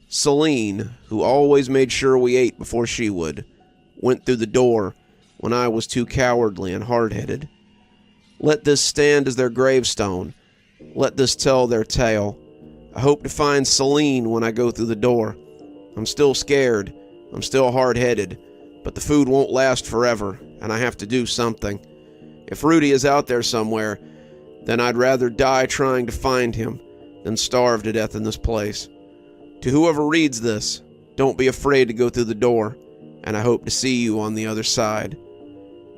Celine, who always made sure we ate before she would, went through the door when I was too cowardly and hard-headed. Let this stand as their gravestone. Let this tell their tale. I hope to find Celine when I go through the door. I'm still scared. I'm still hard-headed. But the food won't last forever, and I have to do something. If Rudy is out there somewhere, then I'd rather die trying to find him than starve to death in this place. To whoever reads this, don't be afraid to go through the door, and I hope to see you on the other side.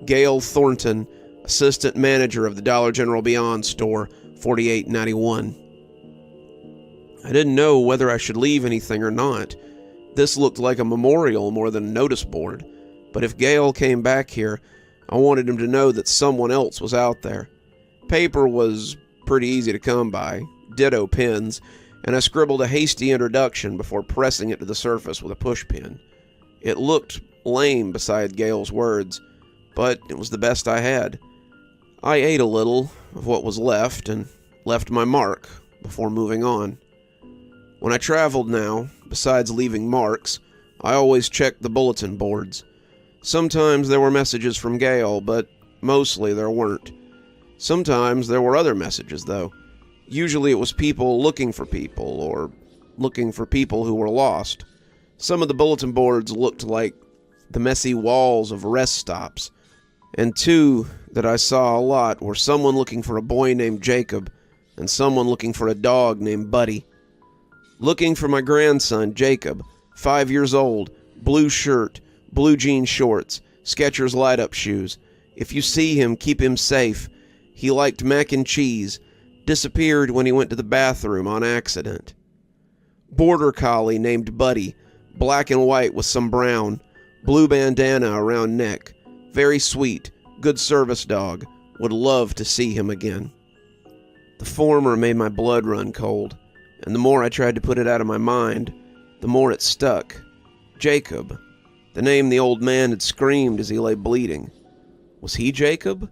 Gail Thornton, Assistant Manager of the Dollar General Beyond Store, 4891. I didn't know whether I should leave anything or not. This looked like a memorial more than a notice board, but if Gail came back here, I wanted him to know that someone else was out there. Paper was pretty easy to come by, ditto pens, and I scribbled a hasty introduction before pressing it to the surface with a pushpin. It looked lame beside Gail's words, but it was the best I had. I ate a little of what was left and left my mark before moving on. When I traveled now, besides leaving marks, I always checked the bulletin boards. Sometimes there were messages from Gail, but mostly there weren't. Sometimes there were other messages, though. Usually it was people looking for people, or looking for people who were lost. Some of the bulletin boards looked like the messy walls of rest stops, and two that I saw a lot were someone looking for a boy named Jacob, and someone looking for a dog named Buddy. Looking for my grandson, Jacob, 5 years old, blue shirt, blue jean shorts, Skechers light-up shoes. If you see him, keep him safe. He liked mac and cheese. Disappeared when he went to the bathroom on accident. Border collie named Buddy, black and white with some brown, blue bandana around neck. Very sweet, good service dog. Would love to see him again. The former made my blood run cold, and the more I tried to put it out of my mind, the more it stuck. Jacob. The name the old man had screamed as he lay bleeding. Was he Jacob?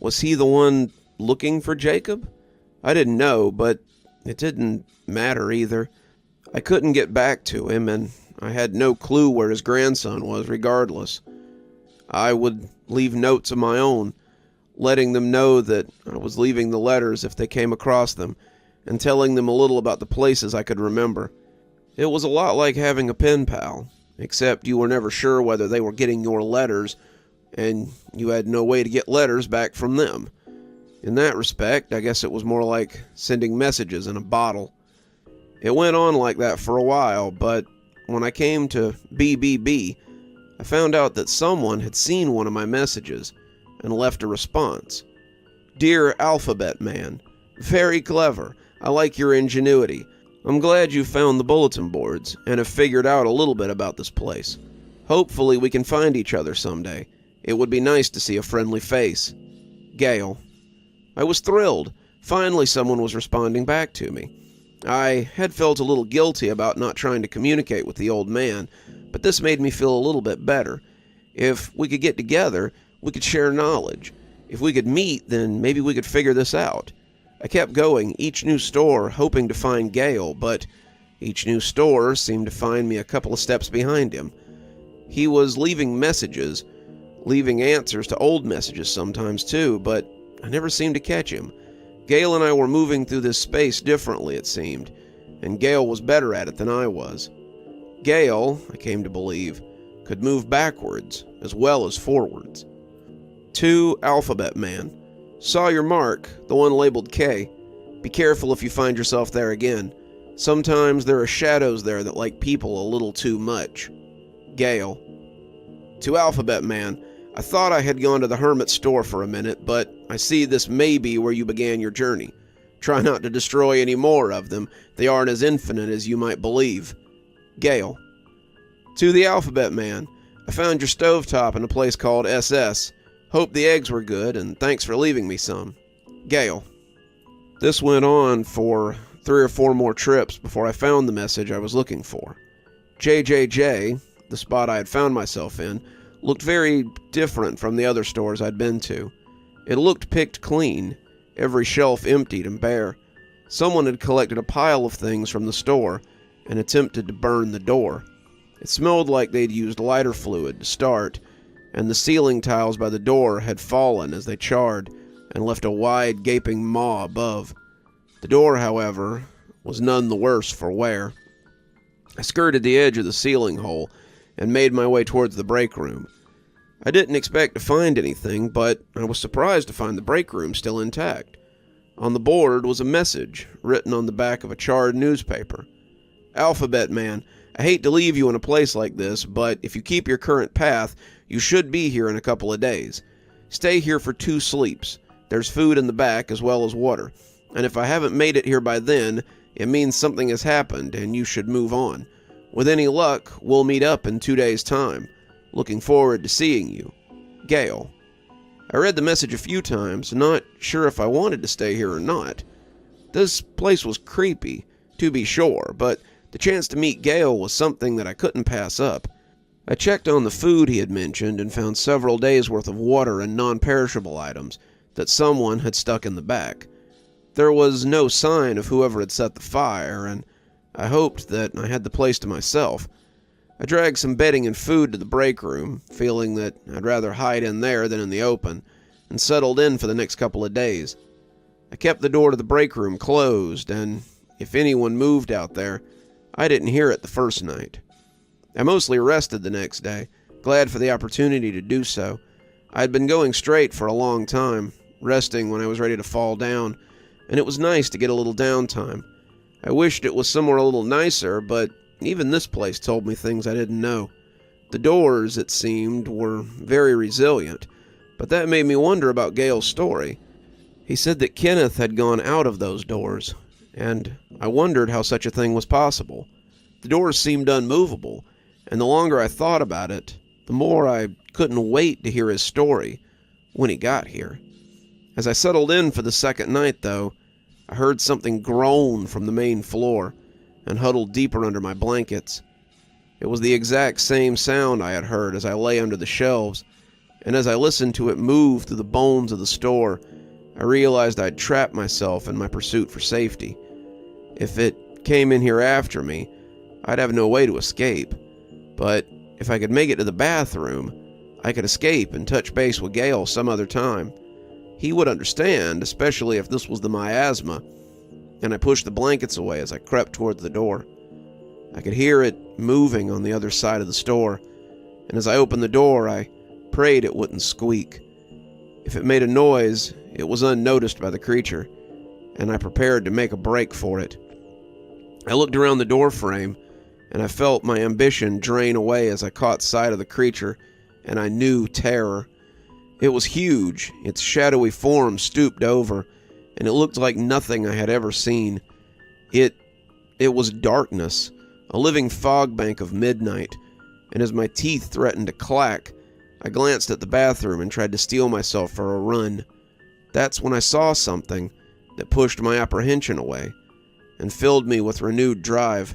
Was he the one looking for Jacob? I didn't know, but it didn't matter either. I couldn't get back to him, and I had no clue where his grandson was regardless. I would leave notes of my own, letting them know that I was leaving the letters if they came across them, and telling them a little about the places I could remember. It was a lot like having a pen pal, except you were never sure whether they were getting your letters, and you had no way to get letters back from them. In that respect, I guess it was more like sending messages in a bottle. It went on like that for a while, but when I came to BBB, I found out that someone had seen one of my messages and left a response. Dear Alphabet Man, very clever. I like your ingenuity. I'm glad you found the bulletin boards and have figured out a little bit about this place. Hopefully we can find each other someday. It would be nice to see a friendly face. Gail. I was thrilled. Finally someone was responding back to me. I had felt a little guilty about not trying to communicate with the old man, but this made me feel a little bit better. If we could get together, we could share knowledge. If we could meet, then maybe we could figure this out. I kept going, each new store hoping to find Gail, but each new store seemed to find me a couple of steps behind him. He was leaving messages, leaving answers to old messages sometimes too, but I never seemed to catch him. Gail and I were moving through this space differently, it seemed, and Gail was better at it than I was. Gail, I came to believe, could move backwards as well as forwards. To Alphabet Man. Saw your mark, the one labeled K. Be careful if you find yourself there again. Sometimes there are shadows there that like people a little too much. Gail. To Alphabet Man. I thought I had gone to the hermit store for a minute, but I see this may be where you began your journey. Try not to destroy any more of them. They aren't as infinite as you might believe. Gail. To the Alphabet Man. I found your stovetop in a place called SS. Hope the eggs were good, and thanks for leaving me some. Gail. This went on for 3 or 4 more trips before I found the message I was looking for. JJJ, the spot I had found myself in, looked very different from the other stores I'd been to. It looked picked clean, every shelf emptied and bare. Someone had collected a pile of things from the store and attempted to burn the door. It smelled like they'd used lighter fluid to start, and the ceiling tiles by the door had fallen as they charred and left a wide, gaping maw above. The door, however, was none the worse for wear. I skirted the edge of the ceiling hole and made my way towards the break room. I didn't expect to find anything, but I was surprised to find the break room still intact. On the board was a message written on the back of a charred newspaper. "Alphabet Man, I hate to leave you in a place like this, but if you keep your current path, you should be here in a couple of days. Stay here for 2 sleeps. There's food in the back as well as water. And if I haven't made it here by then, it means something has happened and you should move on. With any luck, we'll meet up in 2 days' time. Looking forward to seeing you. Gail." I read the message a few times, not sure if I wanted to stay here or not. This place was creepy, to be sure, but the chance to meet Gail was something that I couldn't pass up. I checked on the food he had mentioned and found several days' worth of water and non-perishable items that someone had stuck in the back. There was no sign of whoever had set the fire, and I hoped that I had the place to myself. I dragged some bedding and food to the break room, feeling that I'd rather hide in there than in the open, and settled in for the next couple of days. I kept the door to the break room closed, and if anyone moved out there, I didn't hear it the first night. I mostly rested the next day, glad for the opportunity to do so. I had been going straight for a long time, resting when I was ready to fall down, and it was nice to get a little downtime. I wished it was somewhere a little nicer, but even this place told me things I didn't know. The doors, it seemed, were very resilient, but that made me wonder about Gail's story. He said that Kenneth had gone out of those doors, and I wondered how such a thing was possible. The doors seemed unmovable, and the longer I thought about it, the more I couldn't wait to hear his story when he got here. As I settled in for the second night, though, I heard something groan from the main floor and huddled deeper under my blankets. It was the exact same sound I had heard as I lay under the shelves, and as I listened to it move through the bones of the store, I realized I'd trapped myself in my pursuit for safety. If it came in here after me, I'd have no way to escape, but if I could make it to the bathroom, I could escape and touch base with Gail some other time. He would understand, especially if this was the miasma, and I pushed the blankets away as I crept towards the door. I could hear it moving on the other side of the store, and as I opened the door, I prayed it wouldn't squeak. If it made a noise, it was unnoticed by the creature, and I prepared to make a break for it. I looked around the door frame, and I felt my ambition drain away as I caught sight of the creature, and I knew terror. It was huge, its shadowy form stooped over, and it looked like nothing I had ever seen. It was darkness, a living fog bank of midnight, and as my teeth threatened to clack, I glanced at the bathroom and tried to steel myself for a run. That's when I saw something that pushed my apprehension away and filled me with renewed drive.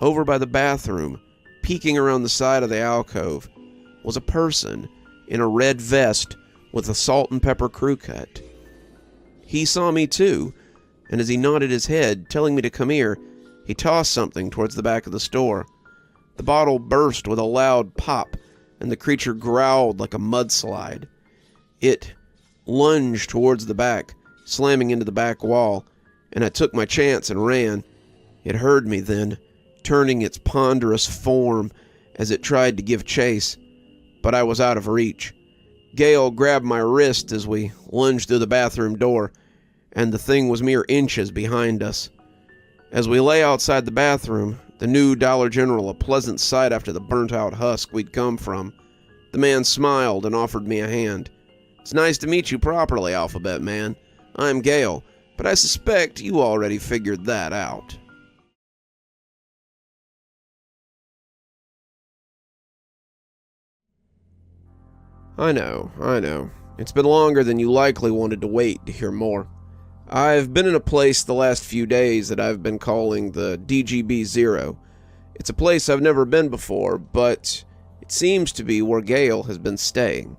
Over by the bathroom, peeking around the side of the alcove, was a person in a red vest with a salt and pepper crew cut. He saw me too, and as he nodded his head, telling me to come here, he tossed something towards the back of the store. The bottle burst with a loud pop, and the creature growled like a mudslide. It lunged towards the back, slamming into the back wall, and I took my chance and ran. It heard me then, turning its ponderous form as it tried to give chase, but I was out of reach. Gail grabbed my wrist as we lunged through the bathroom door, and the thing was mere inches behind us. As we lay outside the bathroom, the new Dollar General a pleasant sight after the burnt-out husk we'd come from, the man smiled and offered me a hand. "It's nice to meet you properly, Alphabet Man. I'm Gail, but I suspect you already figured that out." I know. It's been longer than you likely wanted to wait to hear more. I've been in a place the last few days that I've been calling the DGB-0. It's a place I've never been before, but it seems to be where Gail has been staying.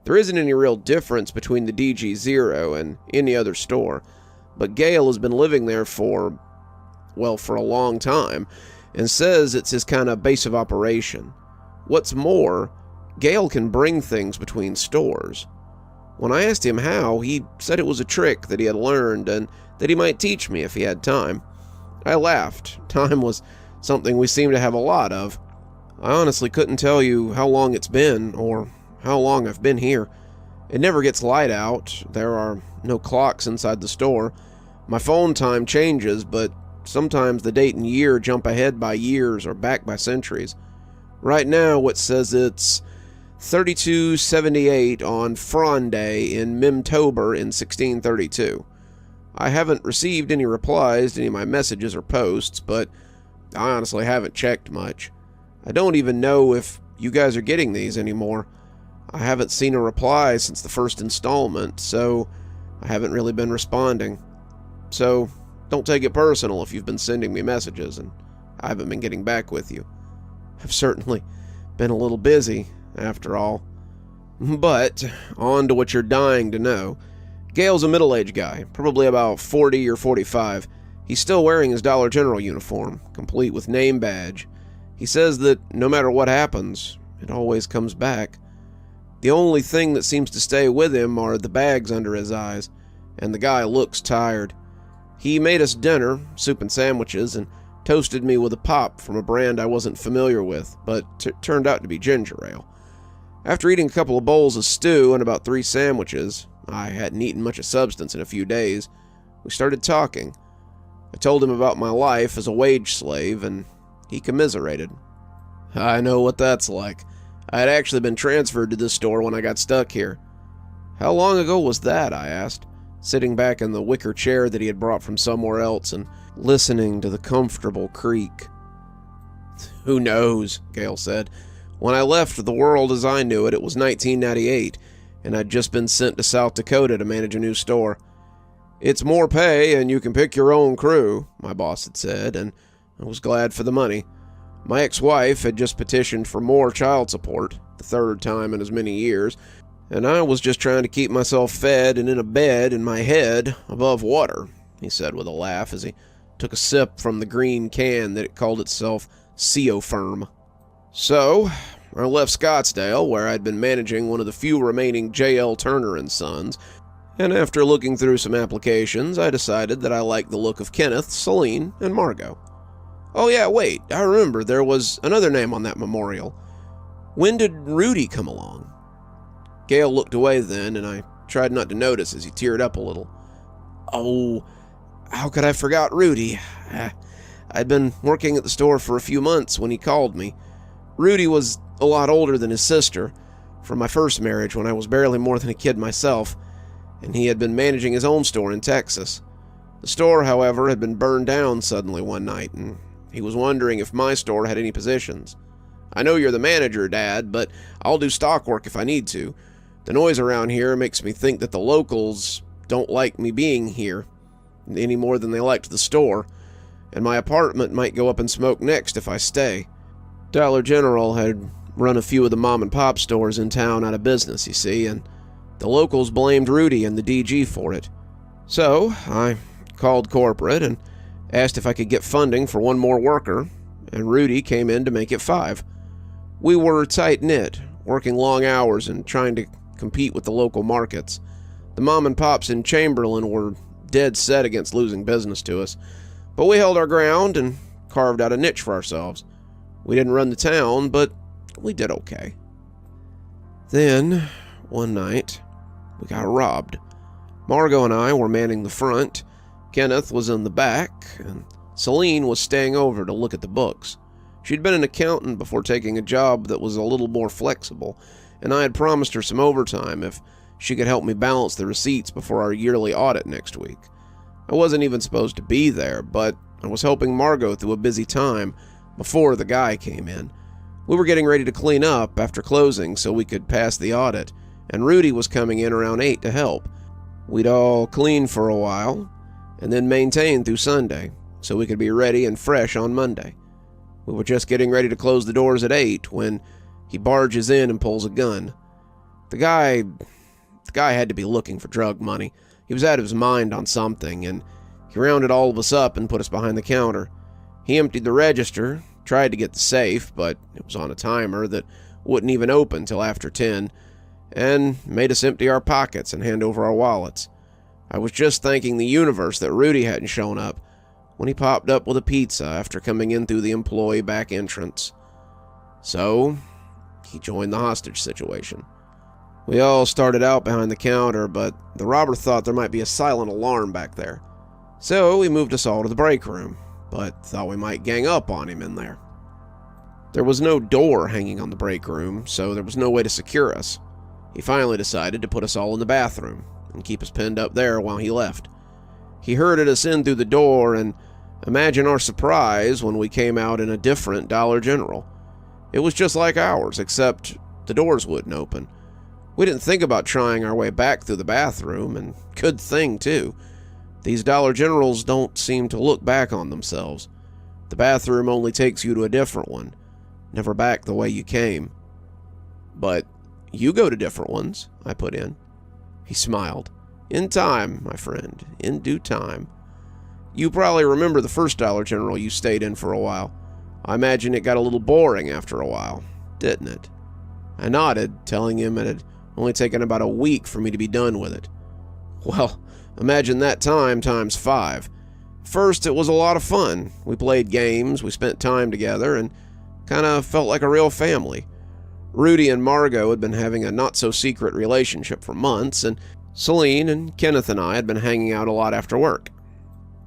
There isn't any real difference between the DG-0 and any other store, but Gail has been living there for well, for a long time, and says it's his kind of base of operation. What's more, Gale can bring things between stores. When I asked him how, he said it was a trick that he had learned and that he might teach me if he had time. I laughed. Time was something we seemed to have a lot of. I honestly couldn't tell you how long it's been or how long I've been here. It never gets light out. There are no clocks inside the store. My phone time changes, but sometimes the date and year jump ahead by years or back by centuries. Right now, it says it's 3278 on Fronde in Mimtober in 1632. I haven't received any replies to any of my messages or posts, but I honestly haven't checked much. I don't even know if you guys are getting these anymore. I haven't seen a reply since the first installment, so I haven't really been responding. So don't take it personal if you've been sending me messages and I haven't been getting back with you. I've certainly been a little busy, after all. But on to what you're dying to know. Gale's a middle-aged guy, probably about 40 or 45. He's still wearing his Dollar General uniform, complete with name badge. He says that no matter what happens, it always comes back. The only thing that seems to stay with him are the bags under his eyes, and the guy looks tired. He made us dinner, soup and sandwiches, and toasted me with a pop from a brand I wasn't familiar with, but turned out to be ginger ale. After eating a couple of bowls of stew and about 3 sandwiches, I hadn't eaten much of substance in a few days, we started talking. I told him about my life as a wage slave, and he commiserated. I know what that's like. I had actually been transferred to this store when I got stuck here. How long ago was that? I asked, sitting back in the wicker chair that he had brought from somewhere else and listening to the comfortable creak. Who knows, Gale said. When I left the world as I knew it, it was 1998, and I'd just been sent to South Dakota to manage a new store. It's more pay, and you can pick your own crew, my boss had said, and I was glad for the money. My ex-wife had just petitioned for more child support, the 3rd time in as many years, and I was just trying to keep myself fed and in a bed and my head above water, he said with a laugh as he took a sip from the green can that it called itself Firm. So, I left Scottsdale, where I'd been managing one of the few remaining J.L. Turner & Sons, and after looking through some applications, I decided that I liked the look of Kenneth, Celine, and Margot. Oh yeah, wait, I remember there was another name on that memorial. When did Rudy come along? Gale looked away then, and I tried not to notice as he teared up a little. Oh, how could I forget Rudy? I'd been working at the store for a few months when he called me. Rudy was a lot older than his sister, from my first marriage when I was barely more than a kid myself, and he had been managing his own store in Texas. The store, however, had been burned down suddenly one night, and he was wondering if my store had any positions. I know you're the manager, Dad, but I'll do stock work if I need to. The noise around here makes me think that the locals don't like me being here, any more than they liked the store, and my apartment might go up in smoke next if I stay. Dollar General had run a few of the mom-and-pop stores in town out of business, you see, and the locals blamed Rudy and the DG for it. So, I called corporate and asked if I could get funding for one more worker, and Rudy came in to make it 5. We were tight-knit, working long hours and trying to compete with the local markets. The mom-and-pops in Chamberlain were dead set against losing business to us, but we held our ground and carved out a niche for ourselves. We didn't run the town, but we did okay. Then, one night, we got robbed. Margot and I were manning the front, Kenneth was in the back, and Celine was staying over to look at the books. She'd been an accountant before taking a job that was a little more flexible, and I had promised her some overtime if she could help me balance the receipts before our yearly audit next week. I wasn't even supposed to be there, but I was helping Margot through a busy time before the guy came in. We were getting ready to clean up after closing so we could pass the audit, and Rudy was coming in around 8 to help. We'd all clean for a while, and then maintain through Sunday, so we could be ready and fresh on Monday. We were just getting ready to close the doors at 8 when he barges in and pulls a gun. The guy had to be looking for drug money. He was out of his mind on something, and He rounded all of us up and put us behind the counter. He emptied the register, tried to get the safe, but it was on a timer that wouldn't even open till after 10, and made us empty our pockets and hand over our wallets. I was just thanking the universe that Rudy hadn't shown up when he popped up with a pizza after coming in through the employee back entrance. So, he joined the hostage situation. We all started out behind the counter, but the robber thought there might be a silent alarm back there. So he moved us all to the break room, but thought we might gang up on him in there. There was no door hanging on the break room, so there was no way to secure us. He finally decided to put us all in the bathroom and keep us pinned up there while he left. He herded us in through the door, and imagine our surprise when we came out in a different Dollar General. It was just like ours, except the doors wouldn't open. We didn't think about trying our way back through the bathroom, and good thing, too. These Dollar Generals don't seem to look back on themselves. The bathroom only takes you to a different one, never back the way you came. But you go to different ones, I put in. He smiled. In time, my friend, in due time. You probably remember the first Dollar General you stayed in for a while. I imagine it got a little boring after a while, didn't it? I nodded, telling him it had only taken about a week for me to be done with it. Well, imagine that time times 5. First, it was a lot of fun. We played games, we spent time together, and kind of felt like a real family. Rudy and Margot had been having a not-so-secret relationship for months, and Celine and Kenneth and I had been hanging out a lot after work.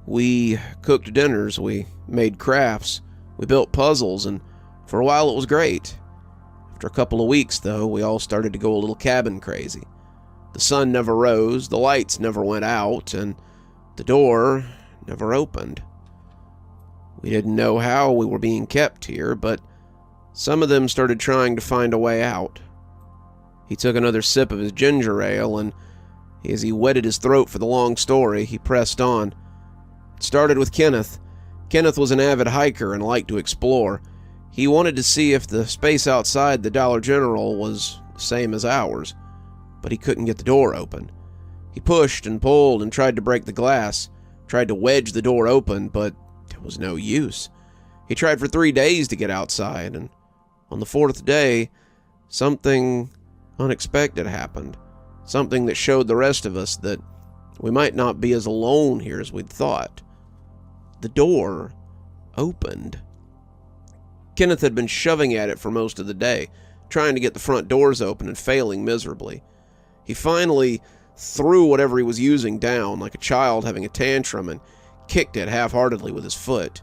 We cooked dinners, we made crafts, we built puzzles, and for a while it was great. After a couple of weeks, though, we all started to go a little cabin crazy. The sun never rose, the lights never went out, and the door never opened. We didn't know how we were being kept here, but some of them started trying to find a way out. He took another sip of his ginger ale, and as he wetted his throat for the long story, he pressed on. It started with Kenneth. Kenneth was an avid hiker and liked to explore. He wanted to see if the space outside the Dollar General was the same as ours, but he couldn't get the door open. He pushed and pulled and tried to break the glass, tried to wedge the door open, but it was no use. He tried for 3 days to get outside, and on the 4th day, something unexpected happened. Something that showed the rest of us that we might not be as alone here as we'd thought. The door opened. Kenneth had been shoving at it for most of the day, trying to get the front doors open and failing miserably. He finally threw whatever he was using down like a child having a tantrum and kicked it half-heartedly with his foot.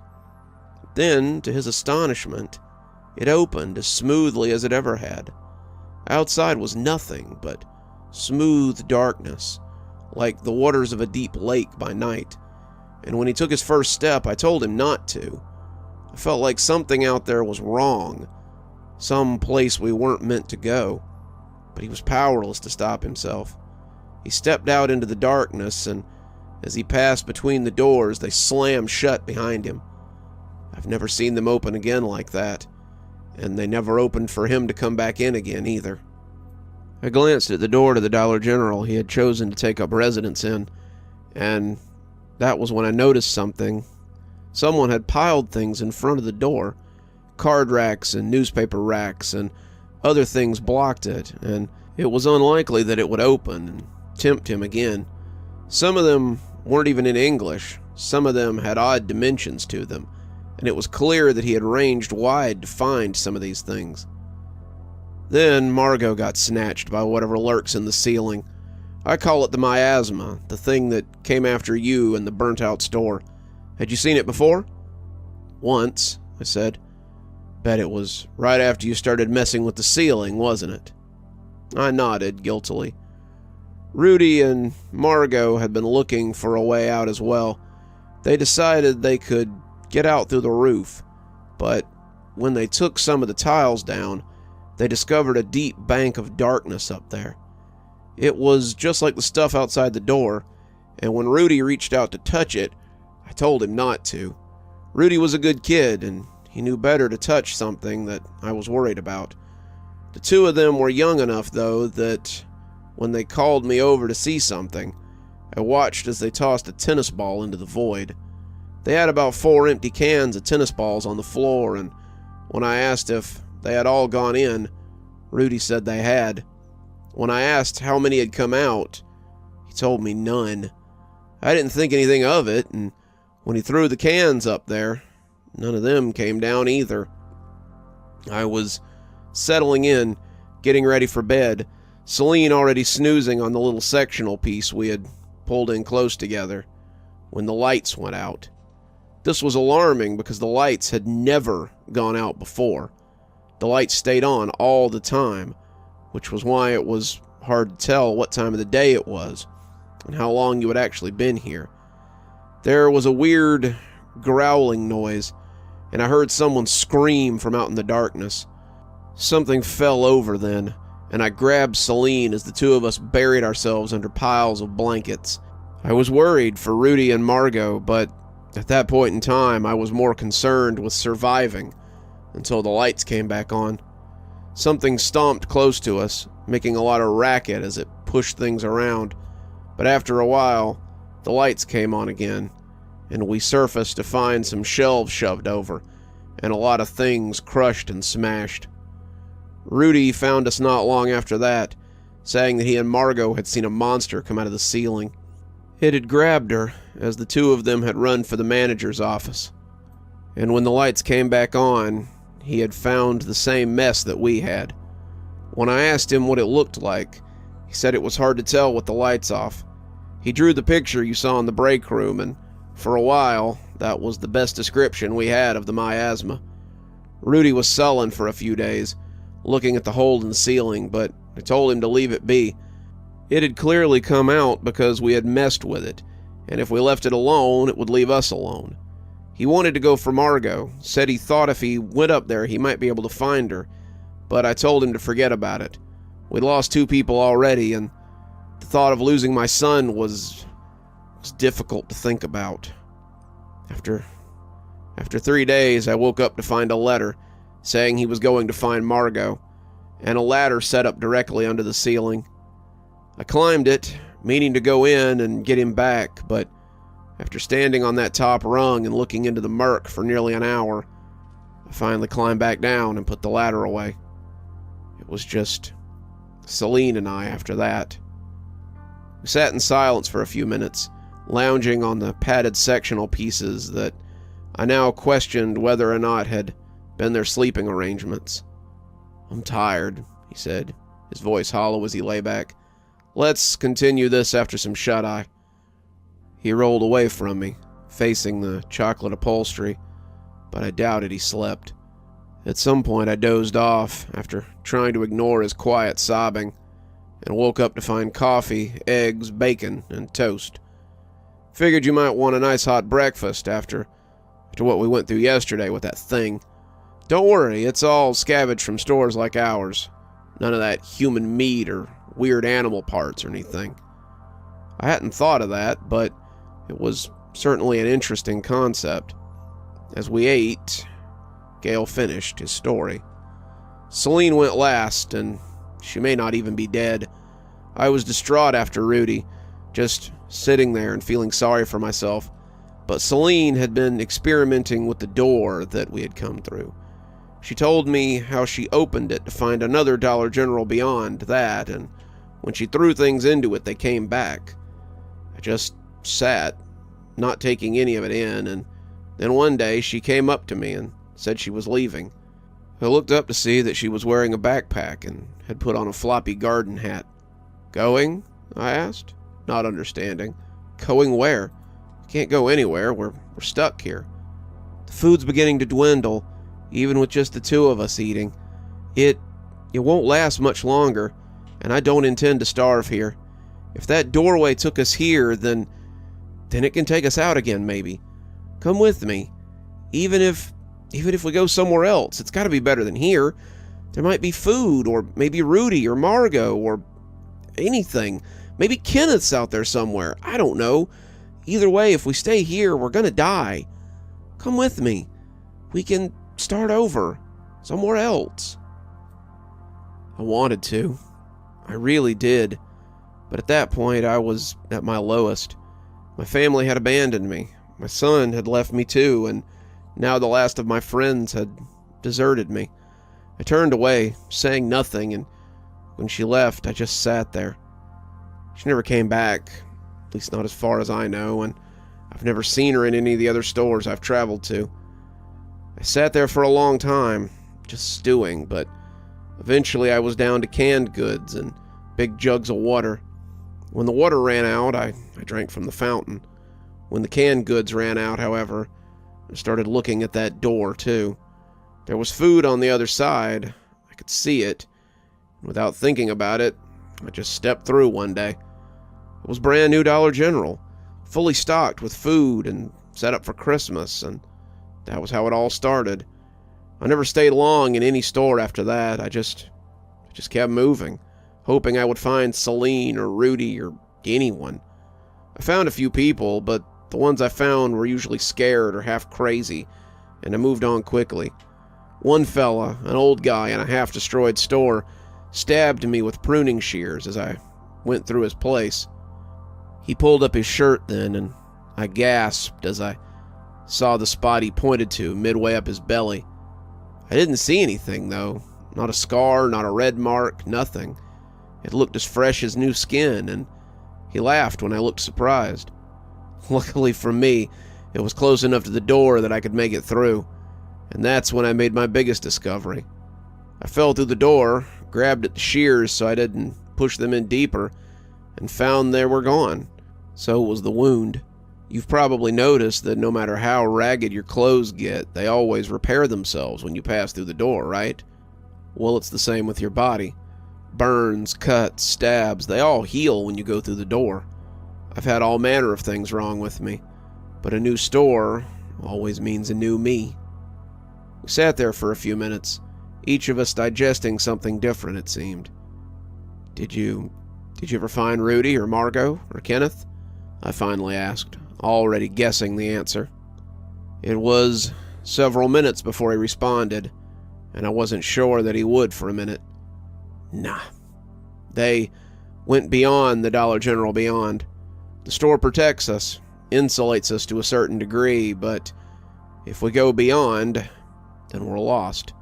Then, to his astonishment, it opened as smoothly as it ever had. Outside was nothing but smooth darkness, like the waters of a deep lake by night. And when he took his first step, I told him not to. I felt like something out there was wrong, some place we weren't meant to go. But he was powerless to stop himself. He stepped out into the darkness, and as he passed between the doors, they slammed shut behind him. I've never seen them open again like that, and they never opened for him to come back in again either. I glanced at the door to the Dollar General he had chosen to take up residence in, and that was when I noticed something. Someone had piled things in front of the door. Card racks and newspaper racks and other things blocked it, and it was unlikely that it would open and tempt him again. Some of them weren't even in English. Some of them had odd dimensions to them, and it was clear that he had ranged wide to find some of these things. Then Margot got snatched by whatever lurks in the ceiling. I call it the miasma, the thing that came after you in the burnt-out store. Had you seen it before? Once, I said. Bet it was right after you started messing with the ceiling, wasn't it? I nodded guiltily. Rudy and Margot had been looking for a way out as well. They decided they could get out through the roof, but when they took some of the tiles down, they discovered a deep bank of darkness up there. It was just like the stuff outside the door, and when Rudy reached out to touch it, I told him not to. Rudy was a good kid, and he knew better to touch something that I was worried about. The two of them were young enough, though, that when they called me over to see something, I watched as they tossed a tennis ball into the void. They had about 4 empty cans of tennis balls on the floor, and when I asked if they had all gone in, Rudy said they had. When I asked how many had come out, he told me none. I didn't think anything of it, and when he threw the cans up there, none of them came down either. I was settling in, getting ready for bed, Celine already snoozing on the little sectional piece we had pulled in close together, when the lights went out. This was alarming because the lights had never gone out before. The lights stayed on all the time, which was why it was hard to tell what time of the day it was and how long you had actually been here. There was a weird growling noise, and I heard someone scream from out in the darkness. Something fell over then, and I grabbed Celine as the two of us buried ourselves under piles of blankets. I was worried for Rudy and Margot, but at that point in time I was more concerned with surviving until the lights came back on. Something stomped close to us, making a lot of racket as it pushed things around, but after a while, the lights came on again, and we surfaced to find some shelves shoved over, and a lot of things crushed and smashed. Rudy found us not long after that, saying that he and Margot had seen a monster come out of the ceiling. It had grabbed her, as the two of them had run for the manager's office. And when the lights came back on, he had found the same mess that we had. When I asked him what it looked like, he said it was hard to tell with the lights off. He drew the picture you saw in the break room, and for a while, that was the best description we had of the miasma. Rudy was sullen for a few days, looking at the hole in the ceiling, but I told him to leave it be. It had clearly come out because we had messed with it, and if we left it alone, it would leave us alone. He wanted to go for Margot, said he thought if he went up there he might be able to find her, but I told him to forget about it. We'd lost 2 people already, and the thought of losing my son was difficult to think about. After 3 days, I woke up to find a letter saying he was going to find Margot, and a ladder set up directly under the ceiling. I climbed it, meaning to go in and get him back, but after standing on that top rung and looking into the murk for nearly an hour, I finally climbed back down and put the ladder away. It was just Celine and I after that. We sat in silence for a few minutes, lounging on the padded sectional pieces that I now questioned whether or not had been their sleeping arrangements. "I'm tired," he said, his voice hollow as he lay back. "Let's continue this after some shut-eye." He rolled away from me, facing the chocolate upholstery, but I doubted he slept. At some point I dozed off after trying to ignore his quiet sobbing, and woke up to find coffee, eggs, bacon, and toast. Figured you might want a nice hot breakfast after what we went through yesterday with that thing. Don't worry, it's all scavenged from stores like ours. None of that human meat or weird animal parts or anything. I hadn't thought of that, but it was certainly an interesting concept. As we ate, Gale finished his story. Celine went last, and she may not even be dead. I was distraught after Rudy, just sitting there and feeling sorry for myself. But Celine had been experimenting with the door that we had come through. She told me how she opened it to find another Dollar General beyond that, and when she threw things into it, they came back. I just sat, not taking any of it in, and then one day she came up to me and said she was leaving. I looked up to see that she was wearing a backpack and had put on a floppy garden hat. "Going?" I asked, not understanding. "Going where? Can't go anywhere. We're stuck here. The food's beginning to dwindle, even with just the 2 of us eating. It won't last much longer, and I don't intend to starve here. If that doorway took us here, then it can take us out again, maybe. Come with me. Even if we go somewhere else, it's got to be better than here. There might be food, or maybe Rudy or Margot, or anything. Maybe Kenneth's out there somewhere. I don't know. Either way, if we stay here, we're gonna die. Come with me. We can start over, somewhere else." I wanted to. I really did. But at that point, I was at my lowest. My family had abandoned me. My son had left me too, and now the last of my friends had deserted me. I turned away, saying nothing, and when she left, I just sat there. She never came back, at least not as far as I know, and I've never seen her in any of the other stores I've traveled to. I sat there for a long time, just stewing, but eventually I was down to canned goods and big jugs of water. When the water ran out, I drank from the fountain. When the canned goods ran out, however, I started looking at that door, too. There was food on the other side. I could see it. Without thinking about it, I just stepped through one day. It was brand new Dollar General, fully stocked with food and set up for Christmas, and that was how it all started. I never stayed long in any store after that. I just kept moving, hoping I would find Celine or Rudy or anyone. I found a few people, but the ones I found were usually scared or half crazy, and I moved on quickly. One fella, an old guy in a half-destroyed store, stabbed me with pruning shears as I went through his place. He pulled up his shirt then, and I gasped as I saw the spot he pointed to midway up his belly. I didn't see anything, though. Not a scar, not a red mark, nothing. It looked as fresh as new skin, and he laughed when I looked surprised. Luckily for me, it was close enough to the door that I could make it through, and that's when I made my biggest discovery. I fell through the door, grabbed at the shears so I didn't push them in deeper, and found they were gone. So was the wound. You've probably noticed that no matter how ragged your clothes get, they always repair themselves when you pass through the door, right? Well, it's the same with your body. Burns, cuts, stabs, they all heal when you go through the door. I've had all manner of things wrong with me, but a new store always means a new me. We sat there for a few minutes, each of us digesting something different, it seemed. Did you ever find Rudy or Margot or Kenneth? I finally asked, already guessing the answer. It was several minutes before he responded, and I wasn't sure that he would for a minute. Nah. They went beyond the Dollar General beyond. The store protects us, insulates us to a certain degree, but if we go beyond, then we're lost.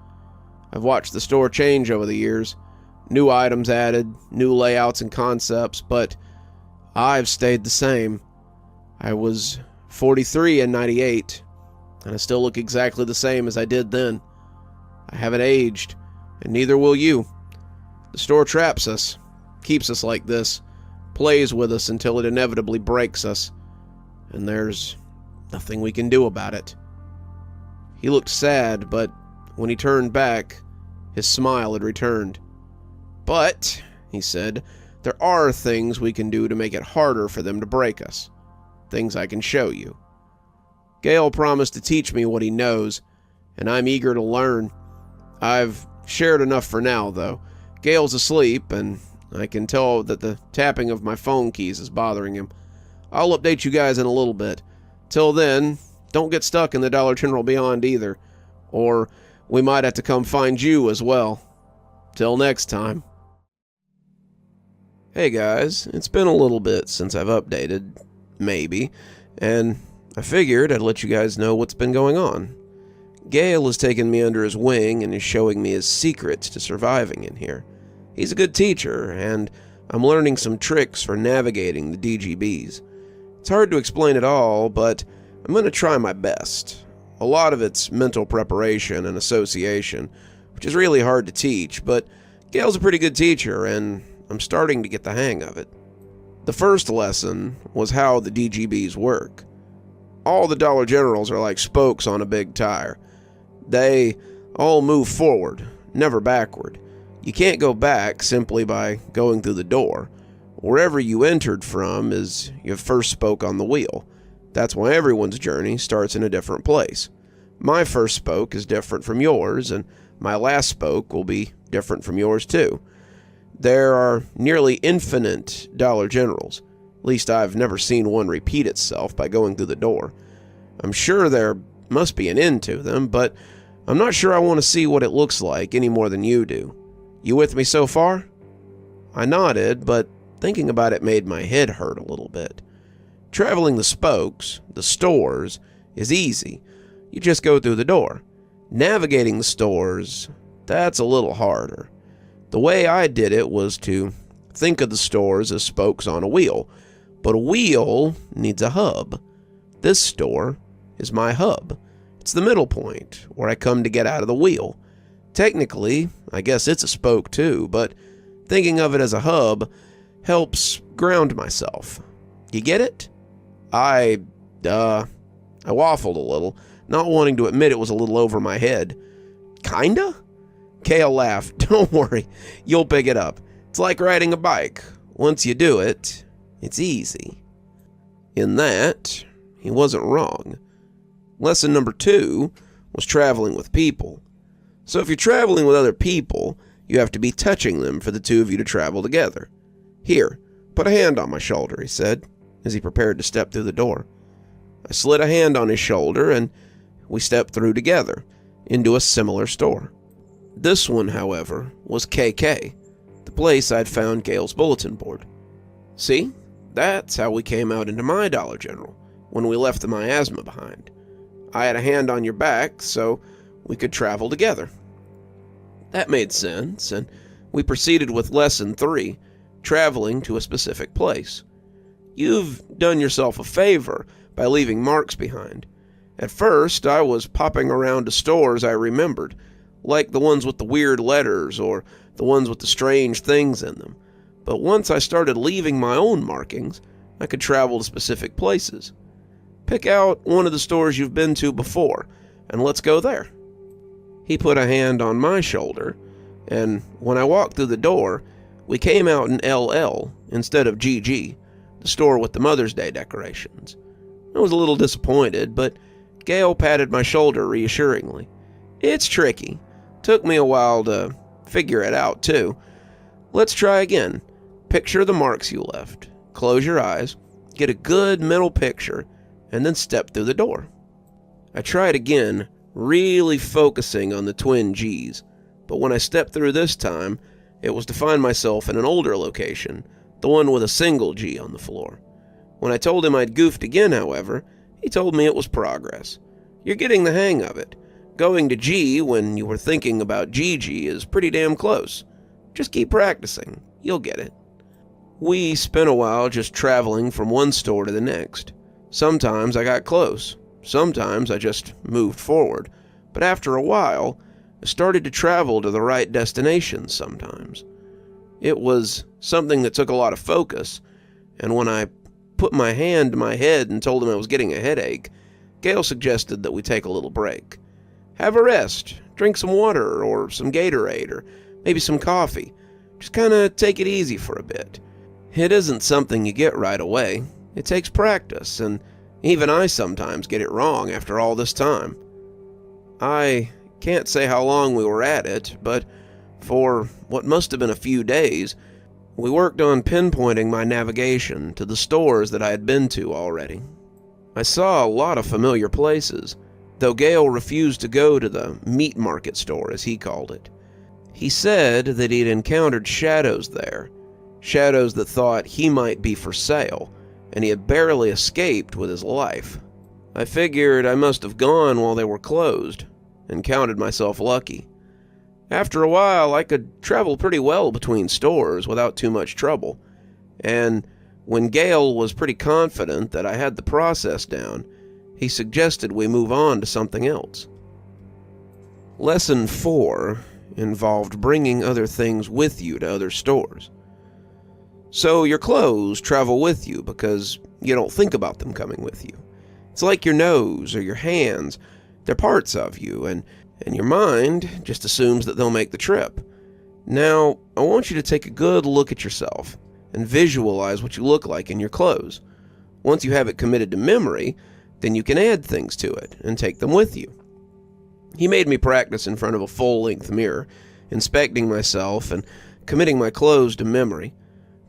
I've watched the store change over the years. New items added, new layouts and concepts, but I've stayed the same. I was 43 in '98, and I still look exactly the same as I did then. I haven't aged, and neither will you. The store traps us, keeps us like this, plays with us until it inevitably breaks us, and there's nothing we can do about it. He looked sad, but when he turned back, his smile had returned. But, he said, there are things we can do to make it harder for them to break us. Things I can show you. Gale promised to teach me what he knows, and I'm eager to learn. I've shared enough for now, though. Gale's asleep, and I can tell that the tapping of my phone keys is bothering him. I'll update you guys in a little bit. Till then, don't get stuck in the Dollar General beyond either, or we might have to come find you as well. Till next time. Hey guys, it's been a little bit since I've updated, maybe, and I figured I'd let you guys know what's been going on. Gale has taken me under his wing and is showing me his secrets to surviving in here. He's a good teacher, and I'm learning some tricks for navigating the DGBs. It's hard to explain it all, but I'm going to try my best. A lot of it's mental preparation and association, which is really hard to teach, but Gale's a pretty good teacher, and I'm starting to get the hang of it. The first lesson was how the DGBs work. All the Dollar Generals are like spokes on a big tire. They all move forward, never backward. You can't go back simply by going through the door. Wherever you entered from is your first spoke on the wheel. That's why everyone's journey starts in a different place. My first spoke is different from yours, and my last spoke will be different from yours too. There are nearly infinite Dollar Generals. At least I've never seen one repeat itself by going through the door. I'm sure there must be an end to them, but I'm not sure I want to see what it looks like any more than you do. You with me so far? I nodded, but thinking about it made my head hurt a little bit. Traveling the spokes, the stores, is easy. You just go through the door. Navigating the stores, that's a little harder. The way I did it was to think of the stores as spokes on a wheel, but a wheel needs a hub. This store is my hub. It's the middle point where I come to get out of the wheel. Technically, I guess it's a spoke too, but thinking of it as a hub helps ground myself. You get it? I waffled a little, not wanting to admit it was a little over my head. Kinda? Kale laughed. Don't worry, you'll pick it up. It's like riding a bike. Once you do it, it's easy. In that, he wasn't wrong. Lesson number 2 was traveling with people. So if you're traveling with other people, you have to be touching them for the two of you to travel together. Here, put a hand on my shoulder, he said, as he prepared to step through the door. I slid a hand on his shoulder, and we stepped through together, into a similar store. This one, however, was KK, the place I'd found Gail's bulletin board. See, that's how we came out into my Dollar General, when we left the miasma behind. I had a hand on your back, so we could travel together. That made sense, and we proceeded with Lesson 3, traveling to a specific place. You've done yourself a favor by leaving marks behind. At first, I was popping around to stores I remembered, like the ones with the weird letters or the ones with the strange things in them. But once I started leaving my own markings, I could travel to specific places. Pick out one of the stores you've been to before, and let's go there. He put a hand on my shoulder, and when I walked through the door, we came out in LL instead of GG, the store with the Mother's Day decorations. I was a little disappointed, but Gail patted my shoulder reassuringly. It's tricky. Took me a while to figure it out, too. Let's try again. Picture the marks you left. Close your eyes, get a good mental picture, and then step through the door. I tried again, really focusing on the twin G's, but when I stepped through this time, it was to find myself in an older location, the one with a single G on the floor. When I told him I'd goofed again, however, he told me it was progress. You're getting the hang of it. Going to G when you were thinking about GG is pretty damn close. Just keep practicing. You'll get it. We spent a while just traveling from one store to the next. Sometimes I got close. Sometimes I just moved forward. But after a while, I started to travel to the right destinations sometimes. It was something that took a lot of focus, and when I put my hand to my head and told him I was getting a headache, Gail suggested that we take a little break. Have a rest, drink some water or some Gatorade or maybe some coffee. Just kind of take it easy for a bit. It isn't something you get right away. It takes practice, and even I sometimes get it wrong after all this time. I can't say how long we were at it, but for what must have been a few days, we worked on pinpointing my navigation to the stores that I had been to already. I saw a lot of familiar places, though Gail refused to go to the meat market store, as he called it. He said that he'd encountered shadows there, shadows that thought he might be for sale, and he had barely escaped with his life. I figured I must have gone while they were closed, and counted myself lucky. After a while, I could travel pretty well between stores without too much trouble, and when Gail was pretty confident that I had the process down, he suggested we move on to something else. Lesson 4 involved bringing other things with you to other stores. So your clothes travel with you because you don't think about them coming with you. It's like your nose or your hands. They're parts of you, and your mind just assumes that they'll make the trip. Now, I want you to take a good look at yourself and visualize what you look like in your clothes. Once you have it committed to memory, then you can add things to it and take them with you. He made me practice in front of a full-length mirror, inspecting myself and committing my clothes to memory.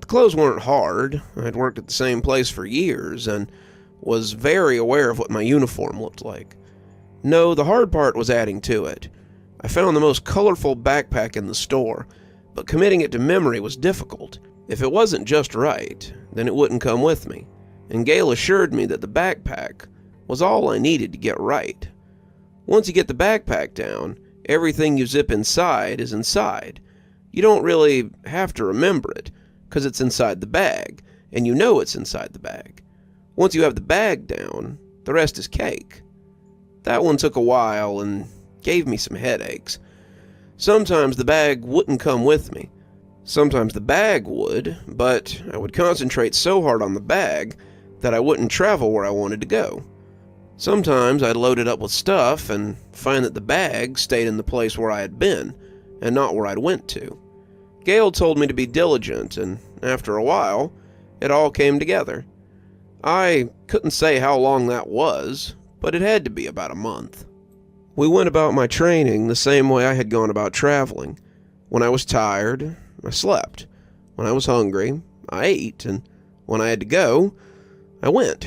The clothes weren't hard. I'd worked at the same place for years and was very aware of what my uniform looked like. No, the hard part was adding to it. I found the most colorful backpack in the store, but committing it to memory was difficult. If it wasn't just right, then it wouldn't come with me, and Gail assured me that the backpack was all I needed to get right. Once you get the backpack down, everything you zip inside is inside. You don't really have to remember it, because it's inside the bag, and you know it's inside the bag. Once you have the bag down, the rest is cake. That one took a while and gave me some headaches. Sometimes the bag wouldn't come with me. Sometimes the bag would, but I would concentrate so hard on the bag that I wouldn't travel where I wanted to go. Sometimes I'd load it up with stuff and find that the bag stayed in the place where I had been, and not where I'd went to. Gail told me to be diligent, and after a while, it all came together. I couldn't say how long that was, but it had to be about a month. We went about my training the same way I had gone about traveling. When I was tired, I slept. When I was hungry, I ate, and when I had to go, I went.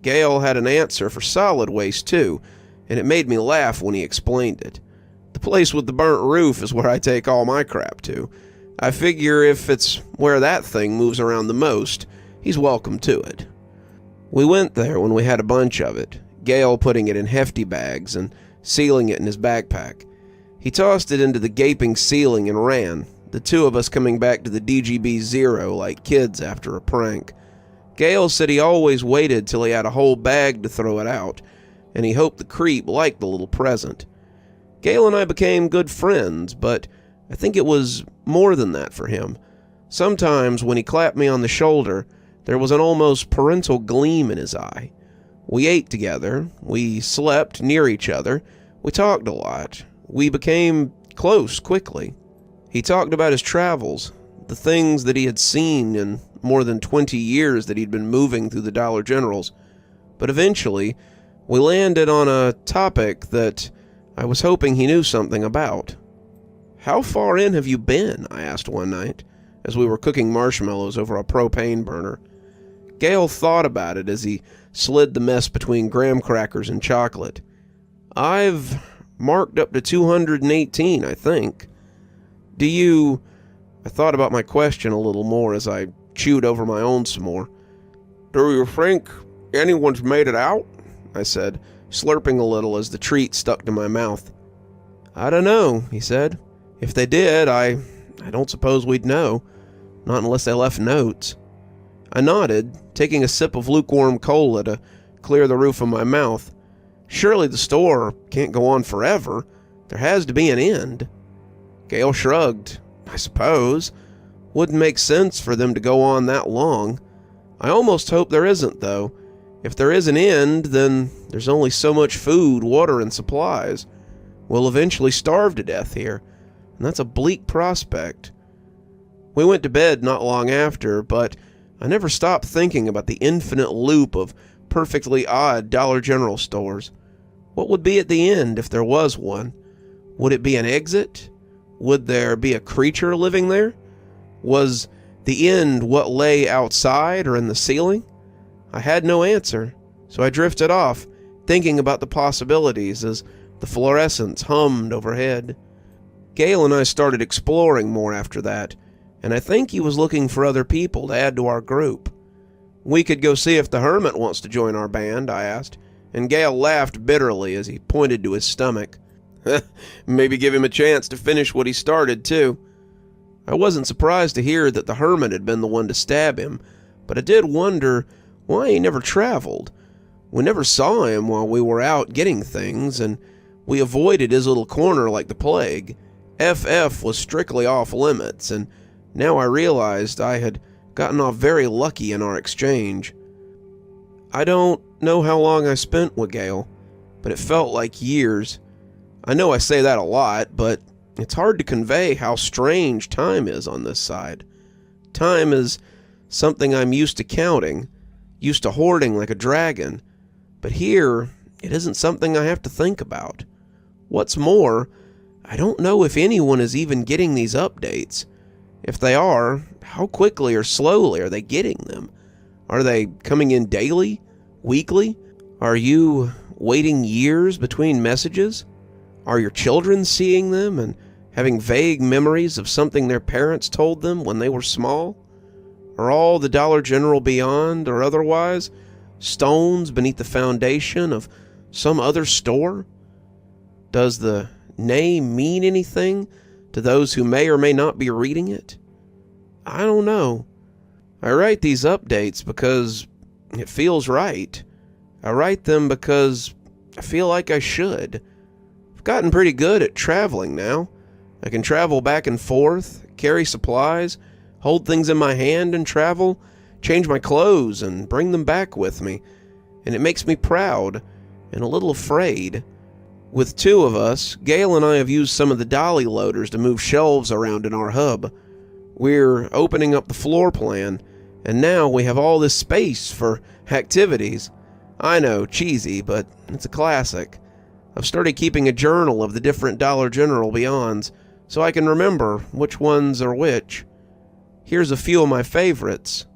Gail had an answer for solid waste too, and it made me laugh when he explained it. The place with the burnt roof is where I take all my crap to. I figure if it's where that thing moves around the most, he's welcome to it. We went there when we had a bunch of it, Gail putting it in hefty bags and sealing it in his backpack. He tossed it into the gaping ceiling and ran, the two of us coming back to the DGB-0 like kids after a prank. Gail said he always waited till he had a whole bag to throw it out, and he hoped the creep liked the little present. Gail and I became good friends, but I think it was more than that for him. Sometimes when he clapped me on the shoulder, there was an almost parental gleam in his eye. We ate together, we slept near each other, we talked a lot, we became close quickly. He talked about his travels, the things that he had seen in more than 20 years that he'd been moving through the Dollar Generals, but eventually we landed on a topic that I was hoping he knew something about. "How far in have you been?" I asked one night, as we were cooking marshmallows over a propane burner. Gail thought about it as he slid the mess between graham crackers and chocolate. "I've marked up to 218, I think. Do you..." I thought about my question a little more as I chewed over my own s'more. "Do you think anyone's made it out?" I said, slurping a little as the treat stuck to my mouth. "I don't know," he said. "If they did, I don't suppose we'd know. Not unless they left notes." I nodded, taking a sip of lukewarm cola to clear the roof of my mouth. Surely the store can't go on forever. There has to be an end. Gail shrugged. "I suppose. Wouldn't make sense for them to go on that long. I almost hope there isn't, though. If there is an end, then there's only so much food, water, and supplies. We'll eventually starve to death here, and that's a bleak prospect." We went to bed not long after, but I never stopped thinking about the infinite loop of perfectly odd Dollar General stores. What would be at the end if there was one? Would it be an exit? Would there be a creature living there? Was the end what lay outside or in the ceiling? I had no answer, so I drifted off, thinking about the possibilities as the fluorescents hummed overhead. Gail and I started exploring more after that, and I think he was looking for other people to add to our group. "We could go see if the hermit wants to join our band," I asked, and Gail laughed bitterly as he pointed to his stomach. "Maybe give him a chance to finish what he started, too." I wasn't surprised to hear that the hermit had been the one to stab him, but I did wonder why he never traveled. We never saw him while we were out getting things, and we avoided his little corner like the plague. FF was strictly off limits, and now I realized I had gotten off very lucky in our exchange. I don't know how long I spent with Gail, but it felt like years. I know I say that a lot, but it's hard to convey how strange time is on this side. Time is something I'm used to counting, used to hoarding like a dragon, but here it isn't something I have to think about. What's more, I don't know if anyone is even getting these updates. If they are, how quickly or slowly are they getting them? Are they coming in daily? Weekly? Are you waiting years between messages? Are your children seeing them and having vague memories of something their parents told them when they were small? Are all the Dollar General beyond or otherwise stones beneath the foundation of some other store? Does the name mean anything to those who may or may not be reading it? I don't know. I write these updates because it feels right. I write them because I feel like I should. I've gotten pretty good at traveling now. I can travel back and forth, carry supplies, hold things in my hand and travel, change my clothes and bring them back with me. And it makes me proud and a little afraid. With two of us, Gail and I have used some of the dolly loaders to move shelves around in our hub. We're opening up the floor plan, and now we have all this space for activities. I know, cheesy, but it's a classic. I've started keeping a journal of the different Dollar General Beyonds, so I can remember which ones are which. Here's a few of my favorites.